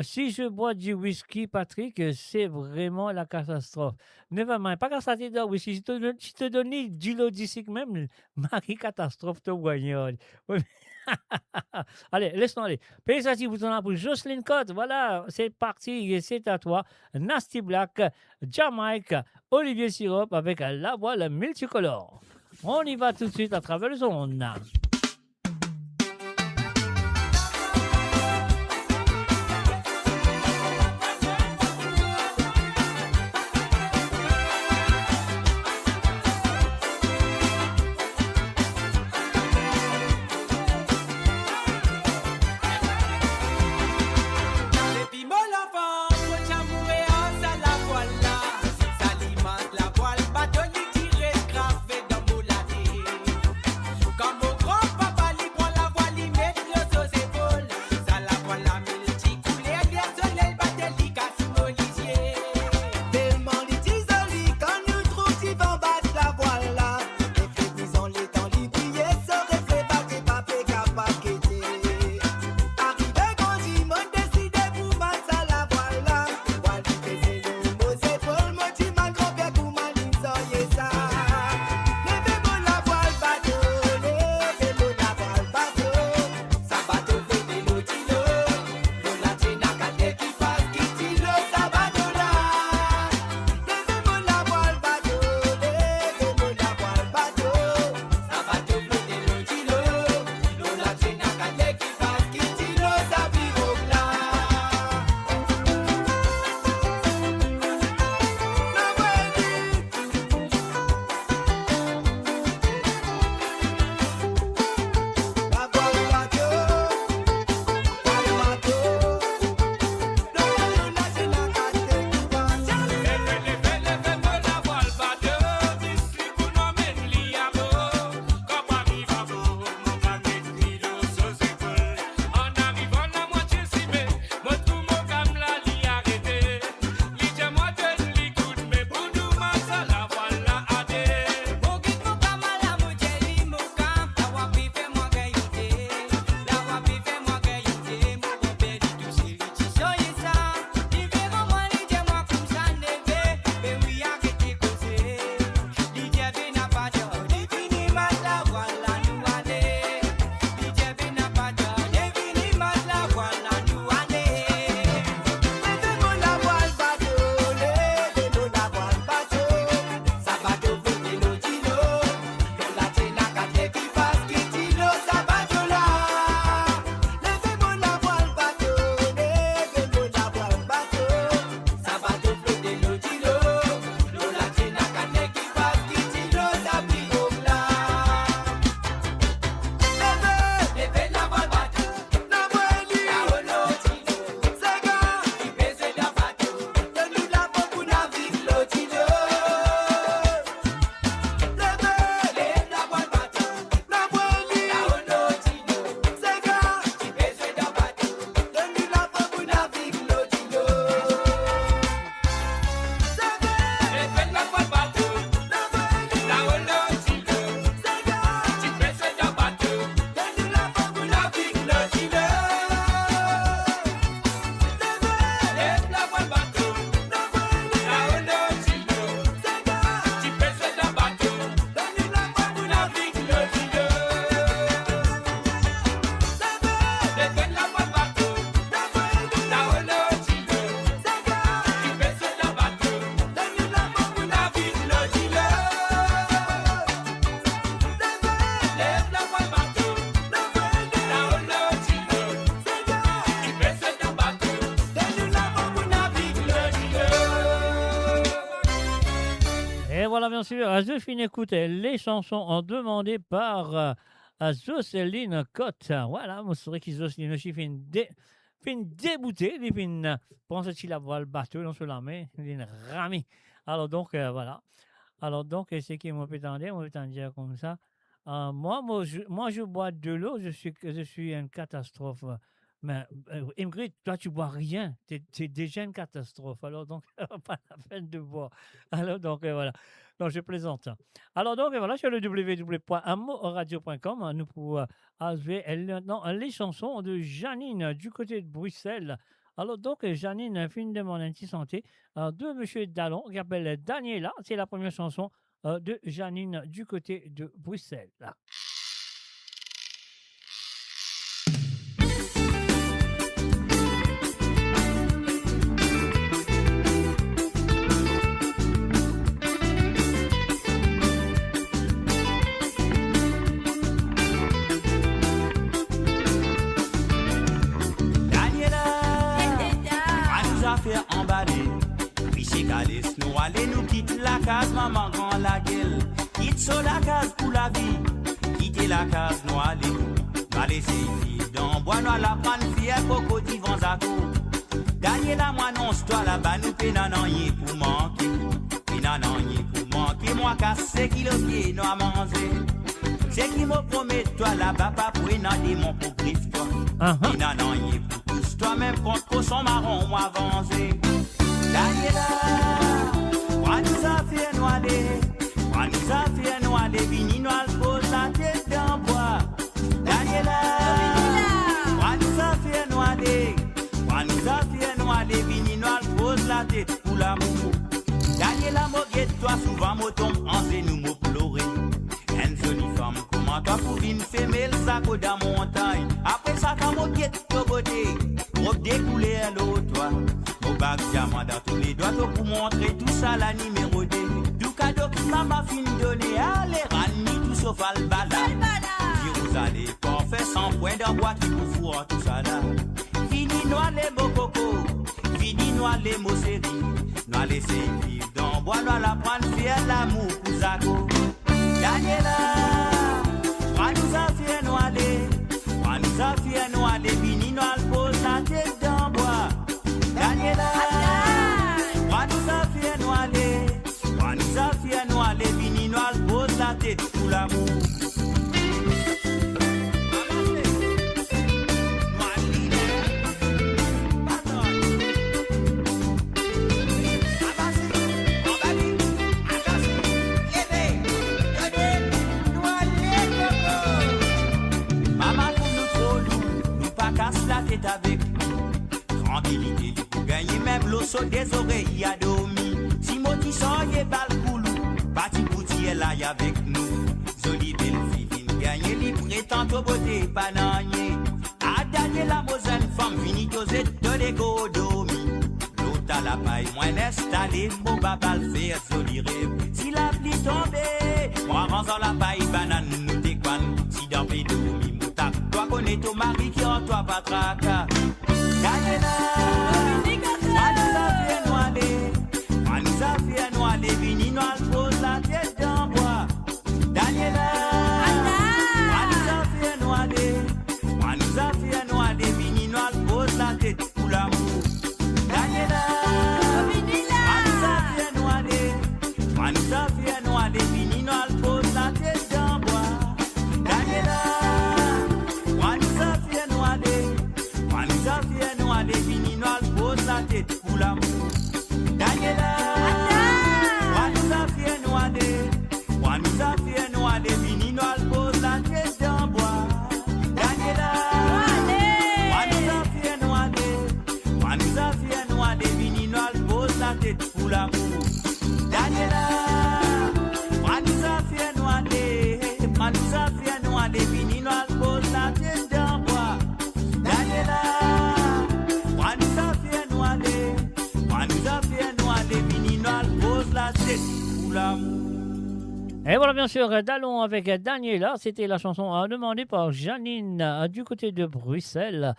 Si je bois du whisky, Patrick, c'est vraiment la catastrophe. Nevermind, pas qu'à ça te donne whisky. Si tu te donnes du lodicic même, Marie catastrophe te voyons. Allez, laisse-nous aller. Payez ça si vous en avez pour Jocelyne Cotte. Voilà, c'est parti, c'est à toi. Nasty Black, Jamaica, Olivier Syrup avec la voile multicolore. On y va tout de suite à travers le son. Comme au grand bien sûr, Joséphine écoutez les chansons demandées par Jocelyne Cotte. Voilà, moi, c'est vrai que Jocelyne aussi fait une déboutée, il fait une pense qu'il a le bateau dans sur la main, il est une ramée. Alors donc, voilà. Alors donc, c'est qui m'a prétendu, on peut dire comme ça. Moi, je bois de l'eau, je suis une catastrophe. Mais Ingrid, toi, tu bois rien. C'est déjà une catastrophe. Alors donc, pas la peine de boire. Alors donc, voilà. Donc, je plaisante. Alors donc, voilà, sur le www.amoradio.com, nous pouvons avoir les chansons de Janine du côté de Bruxelles. Alors donc, Janine fait une demande anti-santé de M. Dallon, qui appelle Daniela. C'est la première chanson de Janine du côté de Bruxelles. Faire emballer, oui c'est Galice, nous allons nous quitter la case, maman grand la gueule, quitte sur la case pour la vie, quitter la case, nous allons laisser fille dans bois, nous allons prendre fier, coco divan zako, Daniela, moi non, c'est toi là-bas, nous pénananye pour manquer, moi casser kilo pied, nous à manger, c'est qui me promet, toi là-bas, pas pour énader mon pour griffe, toi, pénananye pour toi-même contre son marron ou avancé. Daniela, moi nous a fait noirer, vini nous a pose la tête dans bois. Daniela, moi nous a fait noirer, vini nous a pose la tête pour l'amour. Daniela, moguette toi souvent me tombe en nous me pleurer. Une jolie femme, comment toi pour une femelle ça go dans montagne. Après ça quand moguette toi beauté. Pour découler à l'autre, au bac diamant dans tous les doigts pour montrer tout ça la numéro 2. Du cadeau que maman fin donné, allez, rani tout sauf albala. Vous allez pas faire sans point d'envoi qui vous fout tout ça là. Fini noir les beaux cocos, fini noir les mots séries. Nous laisser vivre dans bois, nous la prendre faire l'amour pour Zago. Daniela, moi nous a fait noirer. Nous a fait noir les vini, nous pose la tête dans bois. Daniela, moi nous a fait noir les vini, nous pose la tête pour l'amour. Avec tranquillité, pour gagner même l'eau sur des oreilles à dormir. Si moti soye bal koulou, bati bouti elle aille avec nous. Jolie belle fille, gagner libre et tantôt beauté pananier. A gagner la mosaine femme, fini dosé de l'égo dormi. L'autre à la paille, moi installé, mon babal faire joli rêve. Si la pluie tombée, moi rangeant la paille, banane nous décoine. Si dans pays dormi, moutak, toi connais ton mari qui en toi pas tracas. Daniela, moi nous a fait noirer, vini nous pose la tête dans bois. Daniela, moi nous a fait noirer, vini nous pose la tête pour l'amour. Daniela, moi nous a fait noirer, vini nous pose la tête dans bois. Daniela, moi nous a fait noirer, vini nous pose la tête pour l'amour. Daniela, moi nous a fait noirer, vini nous pose la tête dans bois. Daniela, moi nous a fait noirer, vini nous pose la tête pour l'amour. Daniela, moi nous a fait noirer, vini nous pose la tête dans bois. Daniela, moi nous a fait noirer, vini nous pose la tête pour l'amour. Et voilà, bien sûr, Dallon avec Daniela. C'était la chanson demandée par Janine du côté de Bruxelles.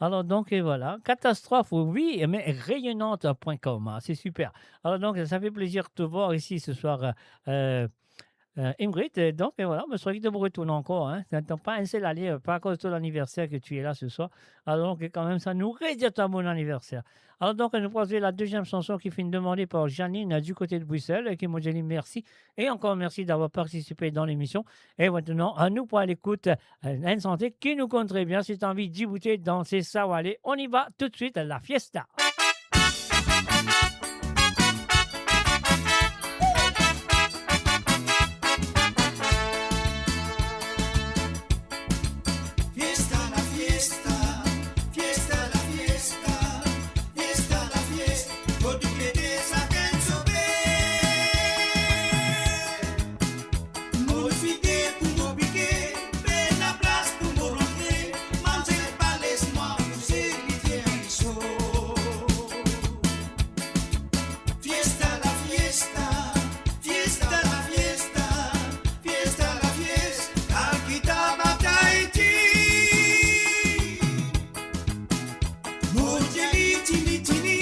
Alors donc, et voilà, catastrophe, oui, mais rayonnante.com, hein, c'est super. Alors donc, ça fait plaisir de te voir ici ce soir, Ingrid. Et donc, et voilà, je suis ravi de vous retourner encore. Hein. Ça n'attend pas un seul aller, pas à cause de ton anniversaire que tu es là ce soir. Alors donc, et quand même, ça nous rédite un bon anniversaire. Alors donc, nous passons la deuxième chanson qui fait demandée par Janine du côté de Bruxelles, et qui m'a dit merci. Et encore merci d'avoir participé dans l'émission. Et maintenant, à nous pour à l'écoute, une santé qui nous compte très bien. Si tu as envie d'y goûter, danser, ça va aller. On y va tout de suite à la fiesta. Fiesta la fiesta, fiesta la fiesta, fiesta la fiesta, por tu que te saquen sobre. Modifique pour m'obliger, fais la place pour me rentrer, manger pas laisse-moi pousser l'hiver et chaud. Fiesta la fiesta, fiesta la fiesta, fiesta la fiesta, Alquita Bataiti. Mojeli tini tini,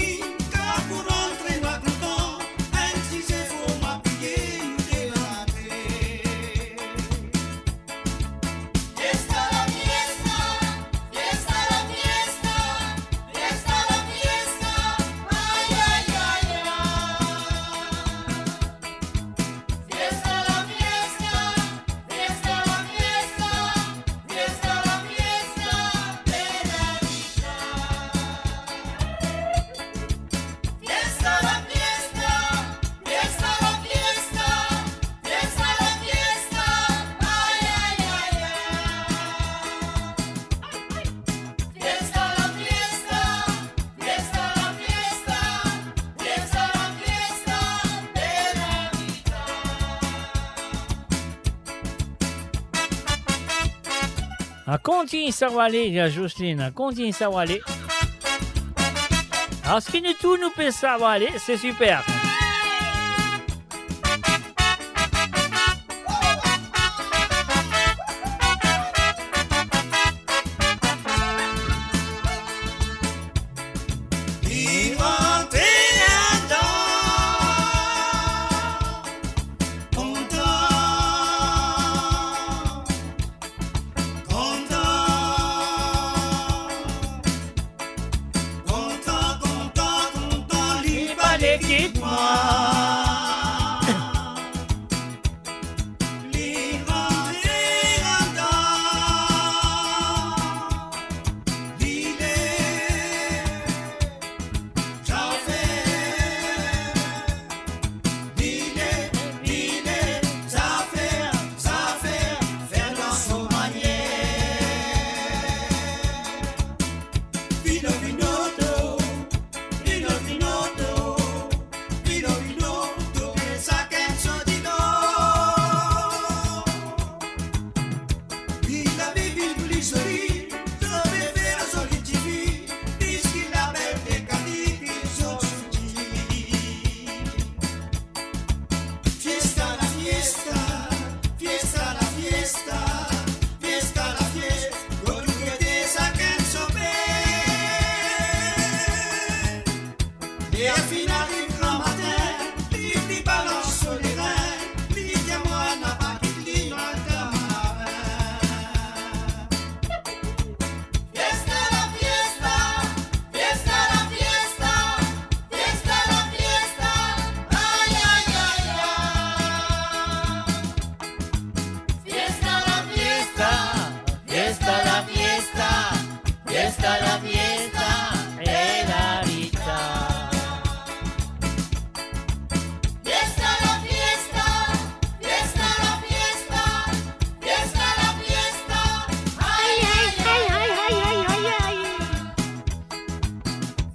car pour rentrer ma content, un si c'est faut m'appuyer, nous déraper. Fiesta la fiesta, fiesta la fiesta, fiesta la fiesta, ay ay ay ay. Fiesta la fiesta, fiesta la fiesta, fiesta la fiesta, de Navidad. Fiesta la fiesta, fiesta la fiesta, fiesta la fiesta, ay ay ay ay. Fiesta la fiesta, fiesta la fiesta, fiesta la fiesta, de Navidad. Continue ça va aller, Jocelyne. Continue ça va aller. Alors, ce qui nous tout nous peut ça va aller, c'est super. Vivante Adam, content, content, content, content, content, libre l'équipe moi. Vivante Adam, l'île j'en fais, l'idée, ça fait, faire dans son manière. Vino, vinoto, vino, vinoto, vino, vinoto, che sa che sono di no. Il a vivi il blisserie, dove vera solitivi, rischi la belle des cattivi, sono Fiesta la fiesta, fiesta la fiesta, fiesta la fiesta, con tu che te saquen sobre. Et à finale du grand matin, li balance sur les reins, li diamant n'a pas quitté le camarin. Fiesta la fiesta, fiesta la fiesta, fiesta la fiesta, ay ay ay ay. Fiesta la fiesta, Fiesta la fiesta, fiesta la fiesta, es la vita. fiesta la fiesta, fiesta la fiesta, fiesta la fiesta, ay ay ay ay ay ay ay ay.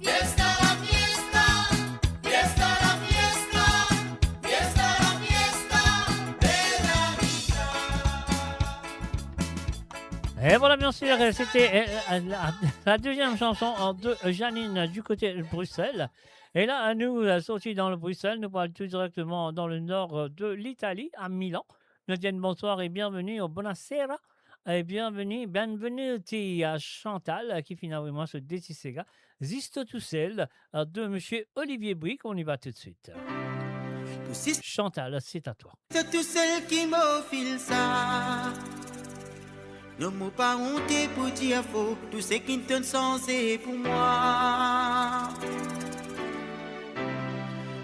Fiesta la fiesta, fiesta la fiesta, fiesta la fiesta, de Navidad. Et voilà, bien sûr, c'était la deuxième chanson de Janine du côté de Bruxelles. Et là, nous sortis dans le Bruxelles, nous parlons tout directement dans le nord de l'Italie, à Milan. Nous disons bonsoir et bienvenue au Buonasera et bienvenue à Chantal qui finalement se décissega. Zisto tout seul de Monsieur Olivier Brick. On y va tout de suite. Chantal, c'est à toi. C'est tout celle qui m'a fait ça. Ne m'ont pas honte pour dire faux. Tout ce qui te sens c'est pour moi.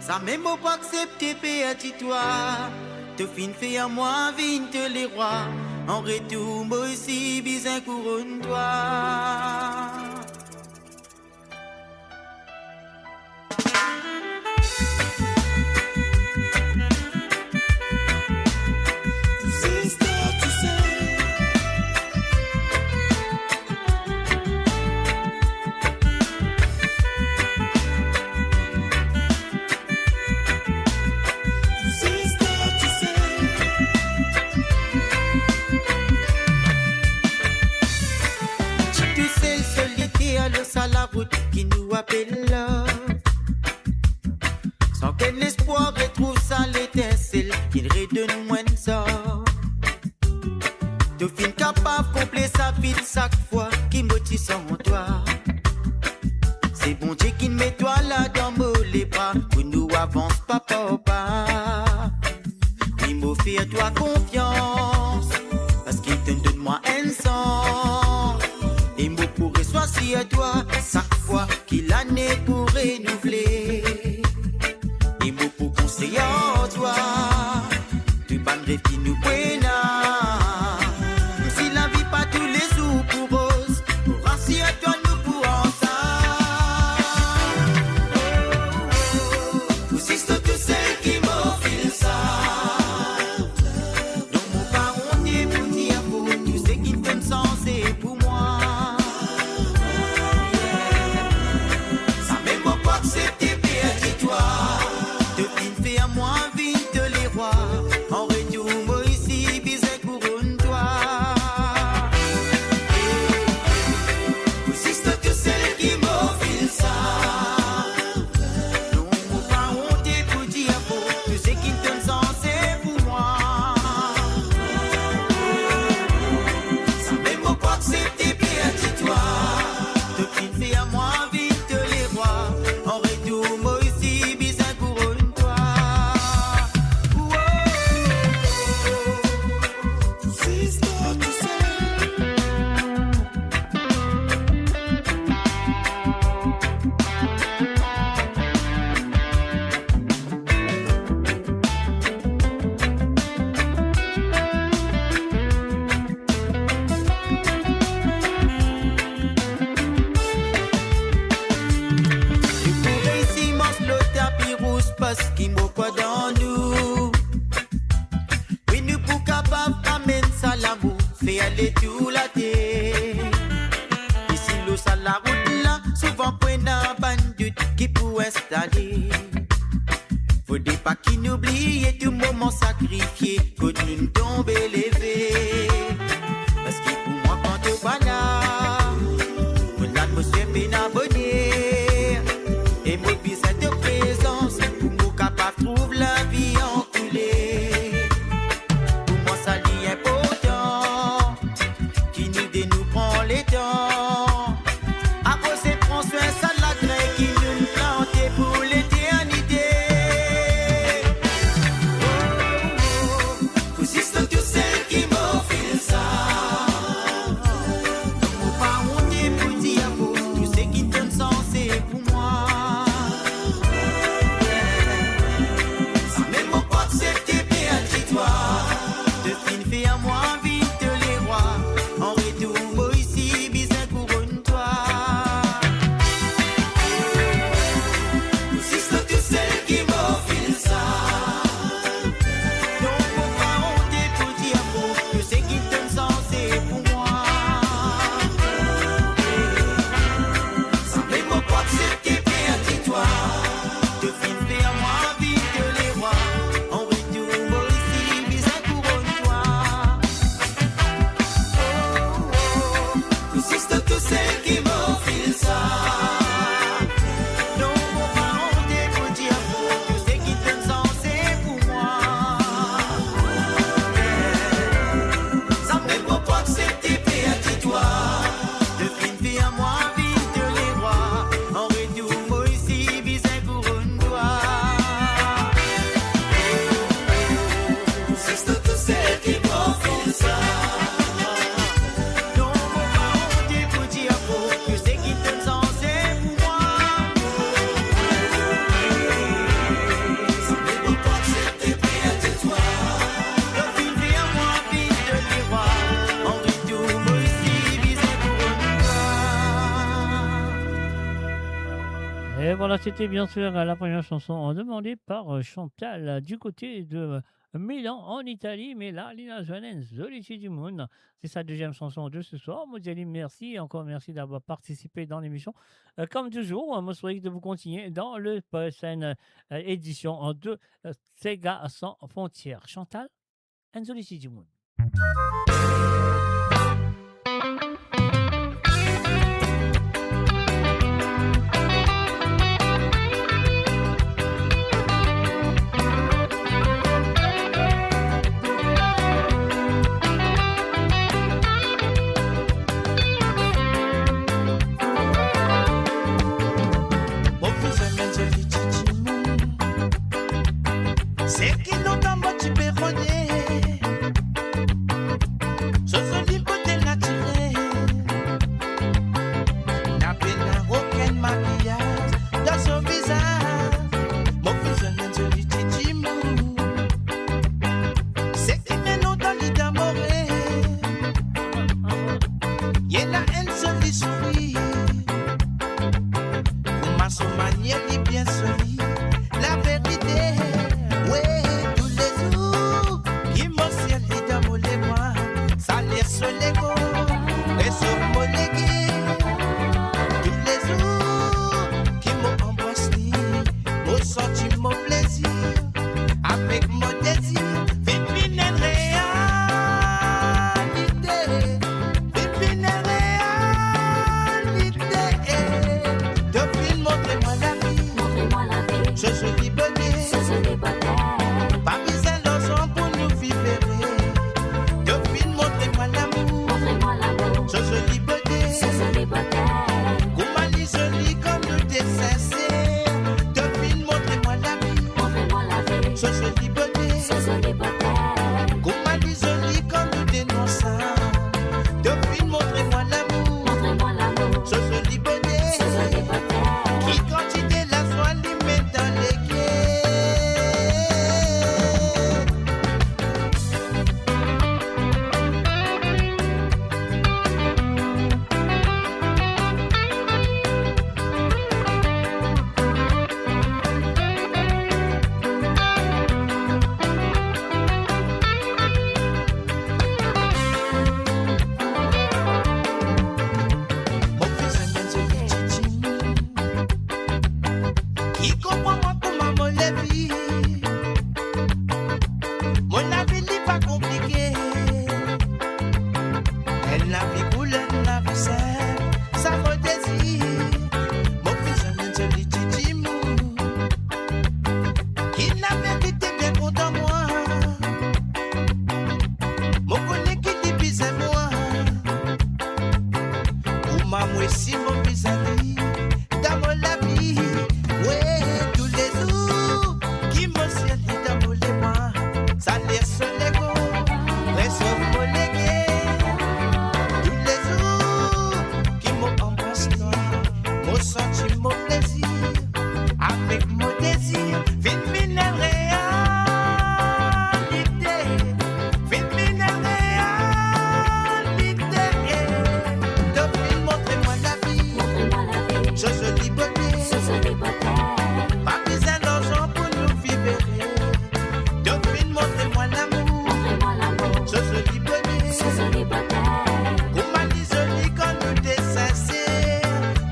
Ça même pas accepté petit toi. Te fin fait à moi vite les rois. En retour moi aussi bizarre couronne toi. À la route qui nous appelle là. Sans qu'un espoir retrouve ça l'étincelle qu'il redonne moins de ça. De fin capable complet sa vie chaque fois qui motive sans toi. C'est bon Dieu qui met toi là dans les bras pour nous avance papa. Il m'a fait à toi confiance parce qu'il te donne moi un sang. Et moi pourrais choisir à toi chaque fois qu'il a né pour renouveler. Et moi pour conseiller à toi, tu vas me rêver qui nous prenne. Si la vie pas tous les jours pour rose, pour rassurer à toi nous pour ça. Pour si c'est tout celle qui m'a fait ça. Non mon pas on est pour dire pour tout ce qui te sens c'est pour moi. C'était perdu toi. De fin fait à moi vite les rois. En retour moi ici bizarre couronne toi. Aussi c'est tout celle qui m'a fait ça. Non mon pas honte pour dire pour tout ce qui te sens c'est pour moi. Ça même pas que c'était perdu toi. De fin fait à moi vite les rois. Parce qu'il m'a pas dans nous. Oui, nous pour capable amener ça l'amour, fait aller tout la terre. Ici, l'eau, ça la route là, souvent point un bandit qui peut installer. Faudrait pas qu'il n'oublie tout moment sacrifié, que nous tombe élevé. Parce que pour moi, quand tu vas là, mon atmosphère bien abonnée. Et moi, puis cette présence. Trouve la vie en coulée. Pour moi ça l'est important. Qui nous dé nous prend les temps. Après c'est prend soin ça la graine qui nous plante pour l'éternité. Oh, oh, oh. C'est tout celle qui m'a fait ça. Donc mon pas on est pour dire tout ce qui te c'était bien sûr la première chanson demandée par Chantal du côté de Milan en Italie. Mais là, Lina Joanen, Zolici du Moon, c'est sa deuxième chanson de ce soir. Modiali, merci. Encore merci d'avoir participé dans l'émission. Comme toujours, moi, je souhaite de vous continuer dans la prochaine édition de Sega sans frontières. Chantal, Zolici du Moon. C'est qui nous t'a motivé, René. Ce sont des beautés naturelles. N'a pas aucun maquillage dans son visage. Mon fils est un joli titi mou. C'est qui nous dans l'idée d'amour. Y'en a un seul souris. Pour ma sommanière, il est bien solide. La vérité. Ouais, tous les jours, qui m'ont cielé dans mon lémoin, ça l'air sur l'ego, et sur mon légué. Tous les jours, qui m'ont embrassé, m'ont senti mon plaisir, avec mon désir, vivre une réalité, vivre une réalité. Depuis, montrez-moi la vie, je suis libre. Pas besoin d'argent pour nous vivre. Depuis, montrez-moi l'amour. Je suis liberté. Goumali joli comme nous t'es sincère. Depuis, montrez-moi la vie. Je suis liberté. Goumali joli comme nous t'es innocent. Depuis, montrez-moi l'amour. Je suis liberté. Qui quantité la soie lui met dans les quais. Qui comprend moi comment mon la vie. Mon la vie n'est pas compliquée. Elle la vie coule, elle la vie simple. Ça me désire. Mon fils est un joli titi mou. Qui n'a vérité bien contre moi. Mon connaît qui dit bizarre moi. Ou ma moi si mon bizarre dans mon la vie. Ouais, tous les jours, qui me ciel dans mon lémoin, ça l'air sur l'ego, reste mon légué. Tous les jours, qui m'embrasse toi, mon senti mon plaisir, avec mon désir, vite mine réalité, vite mine réalité. Depuis, montrez-moi la vie, je suis liberté. Pas besoin d'argent pour nous vivre. Depuis, montrez-moi l'amour. Je suis liberté. Goumali joli quand nous t'es sincère.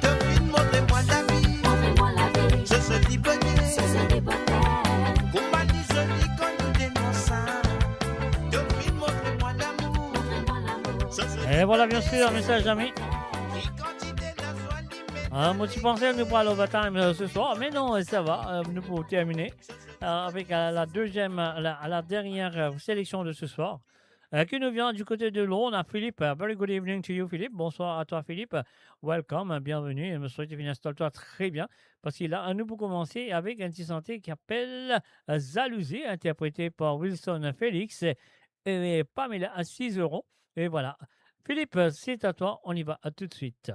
Depuis, montrez-moi la vie. Je suis liberté. Goumali joli quand nous t'es innocent. Depuis, montrez-moi l'amour. Et voilà, bien sûr, message d'amis. Moi, tu pensais nous parler overtime ce soir, mais non, ça va. Nous pouvons terminer avec la deuxième, la dernière sélection de ce soir, qui nous vient du côté de Londres. On a Philippe. Very good evening to you, Philippe. Bonsoir à toi, Philippe. Welcome, bienvenue. Je me souhaite que installe-toi très bien, parce qu'il a un nouveau commencé avec un petit santé qui appelle Zalouzé, interprété par Wilson Félix et Pamela à 6 €. Et voilà. Philippe, c'est à toi. On y va tout de suite.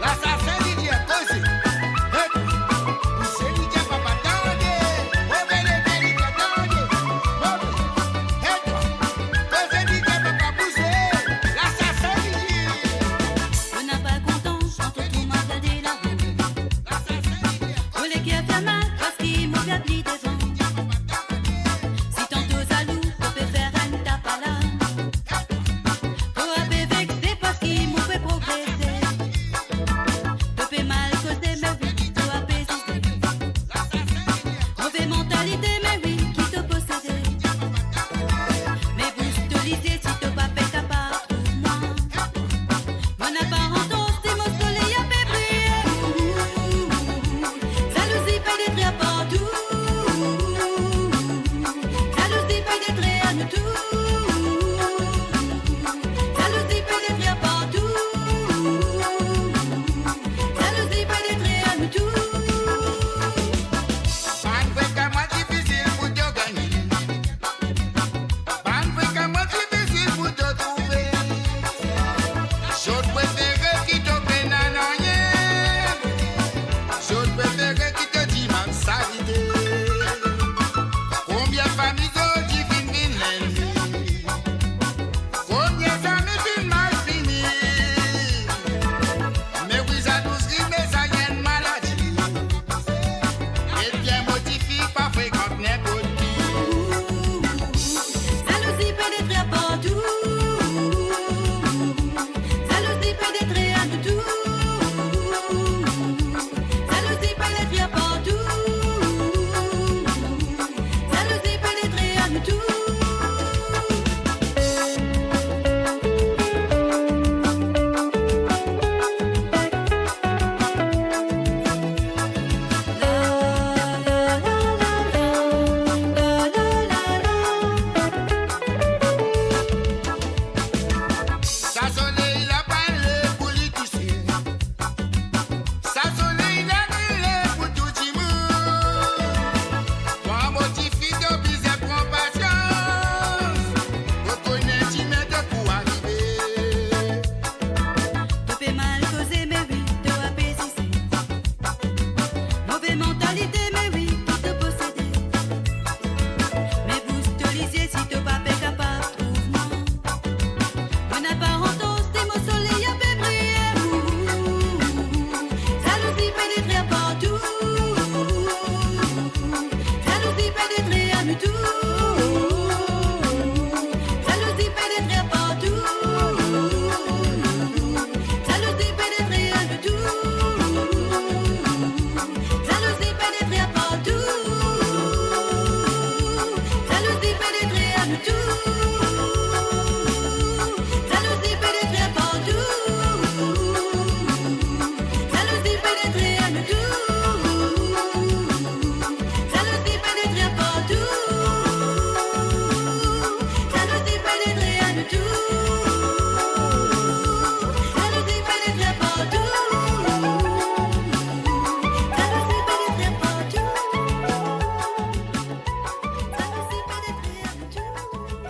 L'assassin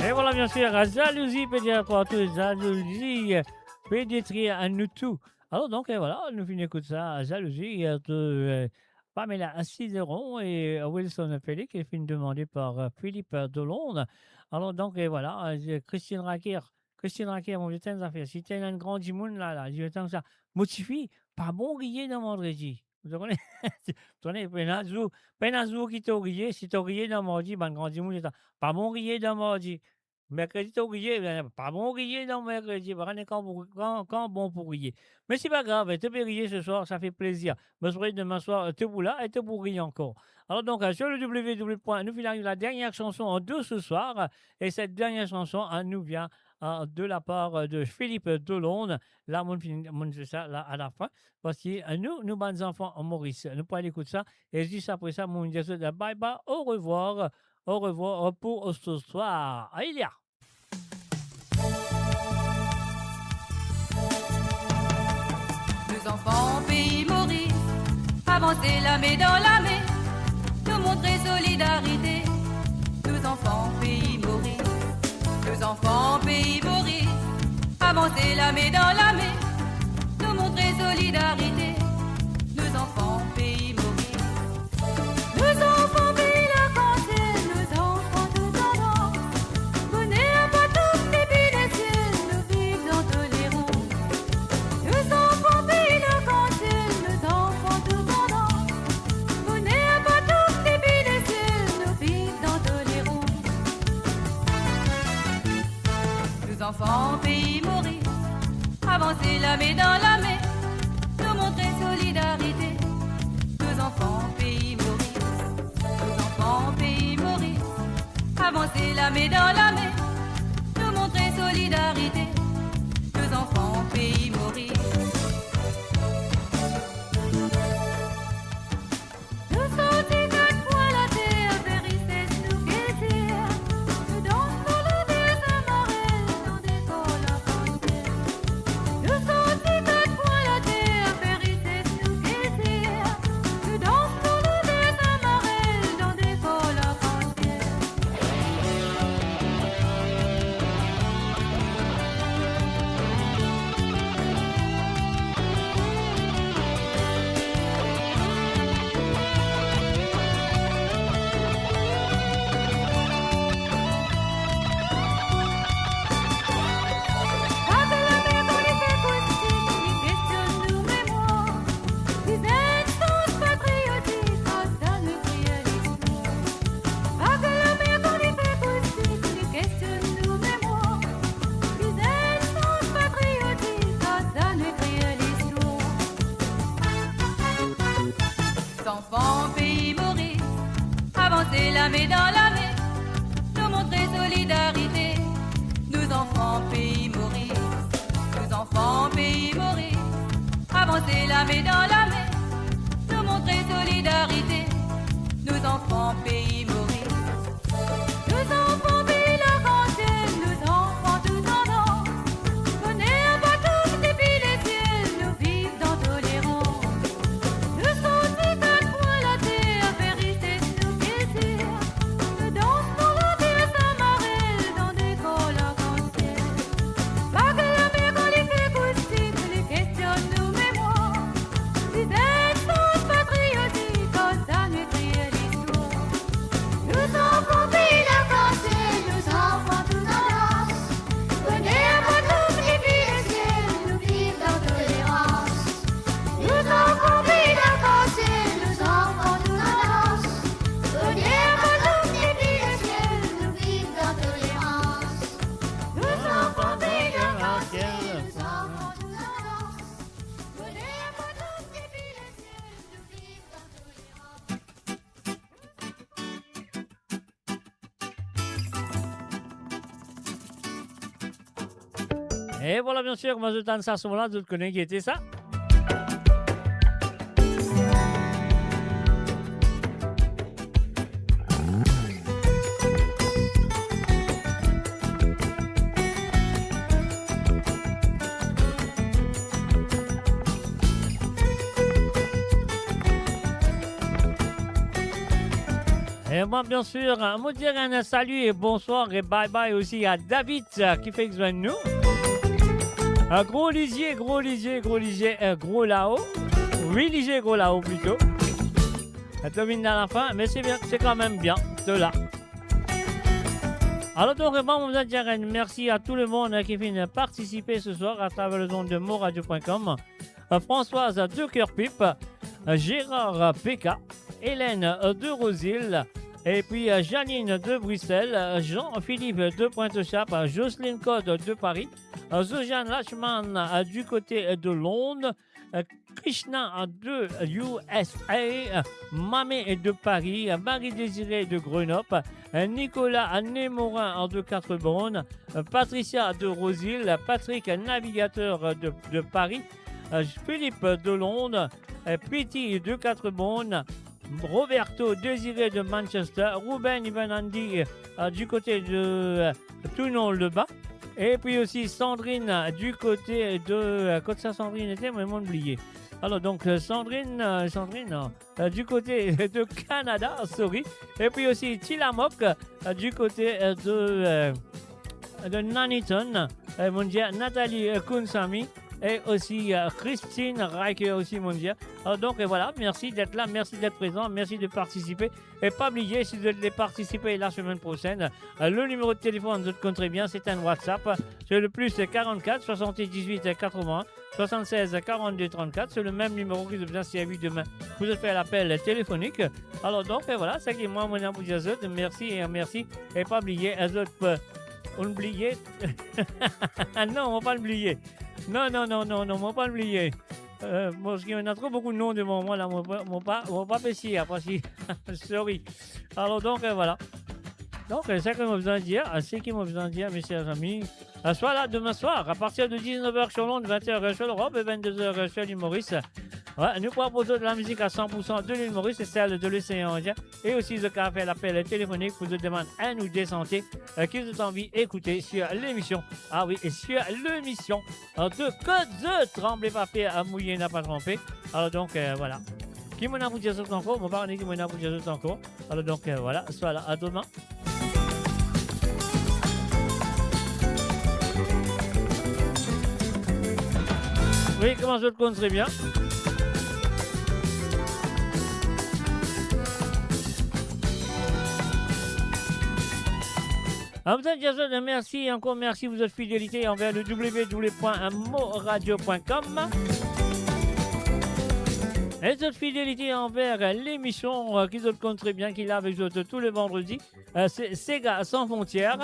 Et voilà, bien sûr, jalousie pédiatre partout, jalousie pédiatrie à nous tous. Alors, donc, voilà, nous finissons écouter ça, jalousie de Pamela Cizeron et Wilson Félix, qui est fini demandé par Philippe Delonde. Alors, donc, voilà, Christine Raquer, mon jetin des affaires. Si tu as un grand dimoun là, je vais ça. Motifi, pas bon grillé dans vendredi. Vous connaissez? Vous connaissez, Penazou qui t'a grillé, si t'as grillé dans mardi, ben, grand dimoun, pas bon grillé dans mardi. Mercredi, t'as grillé, pas bon grillé dans mercredi, quand bon pour griller. Mais c'est pas grave, te peux griller ce soir, ça fait plaisir. Me souhaite demain soir, te pour là et te pour griller encore. Alors donc, sur le www. Nous finissons la dernière chanson en deux ce soir, et cette dernière chanson, nous vient de la part de Philippe Delonde. Là, on fait ça là, à la fin. Voici, nous, bonnes enfants, en Maurice. Nous pouvons écouter ça, et juste après ça, mon Dieu, bye bye, au revoir pour ce soir. Il y a. Deux enfants, pays Maurice, avancer la main dans la main, nous montrer solidarité. Deux enfants, pays Maurice, deux enfants, pays Maurice, avancer la main dans la main, nous montrer solidarité. Deux enfants, pays Maurice, deux enfants, pays la cantine, deux enfants, tout en danse, venez à pas tous les pays des cieux, nous vivons dans tolérance. Deux enfants, pays la cantine, deux enfants, tout en danse, venez à pas tous les pays des cieux, nous vivons dans tolérance. Deux enfants, pays Maurice, avancer la main dans la main, nous montrer solidarité. Deux enfants, pays Maurice, deux enfants, pays Maurice, avancer la main dans la main, nous montrer solidarité. Deux enfants, pays Maurice. Nous sortis quatre fois la terre, vérité, nous guettir. Nous dansons le désert marel dans des cols à frontière. Nous sortis quatre fois la terre, vérité, nous guettir. Nous dansons le désert marel dans des cols à frontière. Enfants, pays Maurice, avancer la main dans la main, nous montrer solidarité. Nous enfants, pays Maurice, nous enfants, pays Maurice, avancer la main dans la main, nous montrer solidarité. Nous enfants, pays Maurice, nous enfants, pays la cantine, nous enfants, tout en danse, venez à pas tous les pays des cieux, nous vivons dans tolérance. Nous sortis quatre fois la terre, vérité, nous guettir. Nous dansons le désert marel dans des cols à frontière. Pas que la mer quand les fait acoustique, les questions nous mémoire. Les instances patriotiques, ça nous crie l'histoire. Nous enfants, pays la cantine, nous enfants, tout en danse. Venez à pas tous les pays des cieux, nous vivons dans tolérance. Nous enfants, pays la cantine, nous enfants, tout en danse. Venez à pas tous les pays des cieux, nous vivons dans tolérance. Nous enfants, pays la cantine, nous enfants, tout en danse. Venez à pas tous les pays des cieux, nous vivons dans tolérance. Et voilà, bien sûr, moi je tente ça à ce moment-là, vous connaissez qui était ça. Et Et moi, bien sûr, me dire un salut et bonsoir et bye bye aussi à David qui fait besoin de nous. Un gros lisier, gros là-haut. Oui, lisier, gros là-haut plutôt. Ça termine à la fin, mais c'est bien, c'est quand même bien de là. Alors donc, on vous dire merci à tout le monde qui vient participer ce soir à travers le zone de moradio.com. Françoise de Cœur-Pipe, Gérard PK, Hélène de Rosil, et puis Janine de Bruxelles, Jean-Philippe de Pointe-Chape, Jocelyne Code de Paris, Zojan Lachman du côté de Londres, Krishna de USA, Mamé de Paris, Marie-Désirée de Grenoble, Nicolas Némorin de Quatre-Bornes, Patricia de Rosil, Patrick Navigateur de Paris, Philippe de Londres, Petit de Quatre-Bornes, Roberto Désiré de Manchester, Ruben Ivanandi du côté de Toulon-le-Bas, et puis aussi Sandrine du côté de... Quand ça Sandrine était, moi j'ai oublié. Alors donc Sandrine du côté de Canada, sorry. Et puis aussi Tilamok du côté de Nuneaton, mon Dieu, Nathalie Kunsami. Et aussi Christine Reicher aussi, mon Dieu. Alors donc voilà, merci d'être là, merci d'être présent, merci de participer. Et pas oublier, si vous voulez participer la semaine prochaine, le numéro de téléphone, vous comptez bien, c'est un WhatsApp. C'est le plus 44 78 81 76 42 34. C'est le même numéro que vous avez servi demain. Vous avez fait l'appel téléphonique. Alors donc voilà, c'est qui moi, mon nom, vous dis merci et merci. Et pas oublier, les autres, oublier. Non, on va pas l'oublier. Non, on va pas l'oublier. Parce qu'il y en a trop beaucoup de noms devant moi, là, on va pas pécier, après si. Sorry. Alors donc, voilà. Donc, c'est ça que m'a besoin de dire, mes chers amis. Soit là, demain soir, à partir de 19h sur Londres, 20h sur l'Europe et 22h sur l'île Maurice. Ouais, nous proposons de la musique à 100% de l'île Maurice et celle de l'océan Indien. Et aussi de faire l'appel téléphonique pour vous demander un ou des santé qui vous ont envie d'écouter sur l'émission. Ah oui, et sur l'émission de Code The Tremblez Papier à mouiller n'a pas trempé. Alors donc, voilà. Qui m'en a vous dire ça encore? Mon parrain qui m'en a vous dire ça encore. Alors donc, voilà, soit là, à demain. Oui, comment je le compte très bien. Merci, encore merci pour votre fidélité envers le www.moradio.com et votre fidélité envers l'émission qui vous compte très bien, qu'il a avec vous tous les vendredis. C'est Sega sans frontières.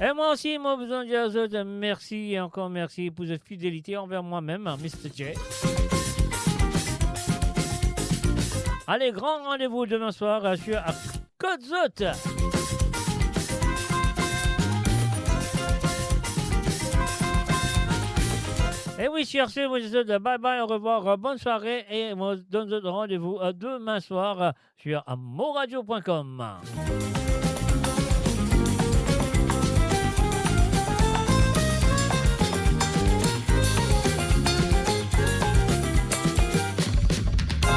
Et moi aussi, moi, vous en dire merci et encore merci pour votre fidélité envers moi-même, Mr. J. Allez, grand rendez-vous demain soir sur Code Zot. Et oui, sur ce, moi je dis bye bye, au revoir, bonne soirée et moi je donne rendez-vous demain soir sur moradio.com.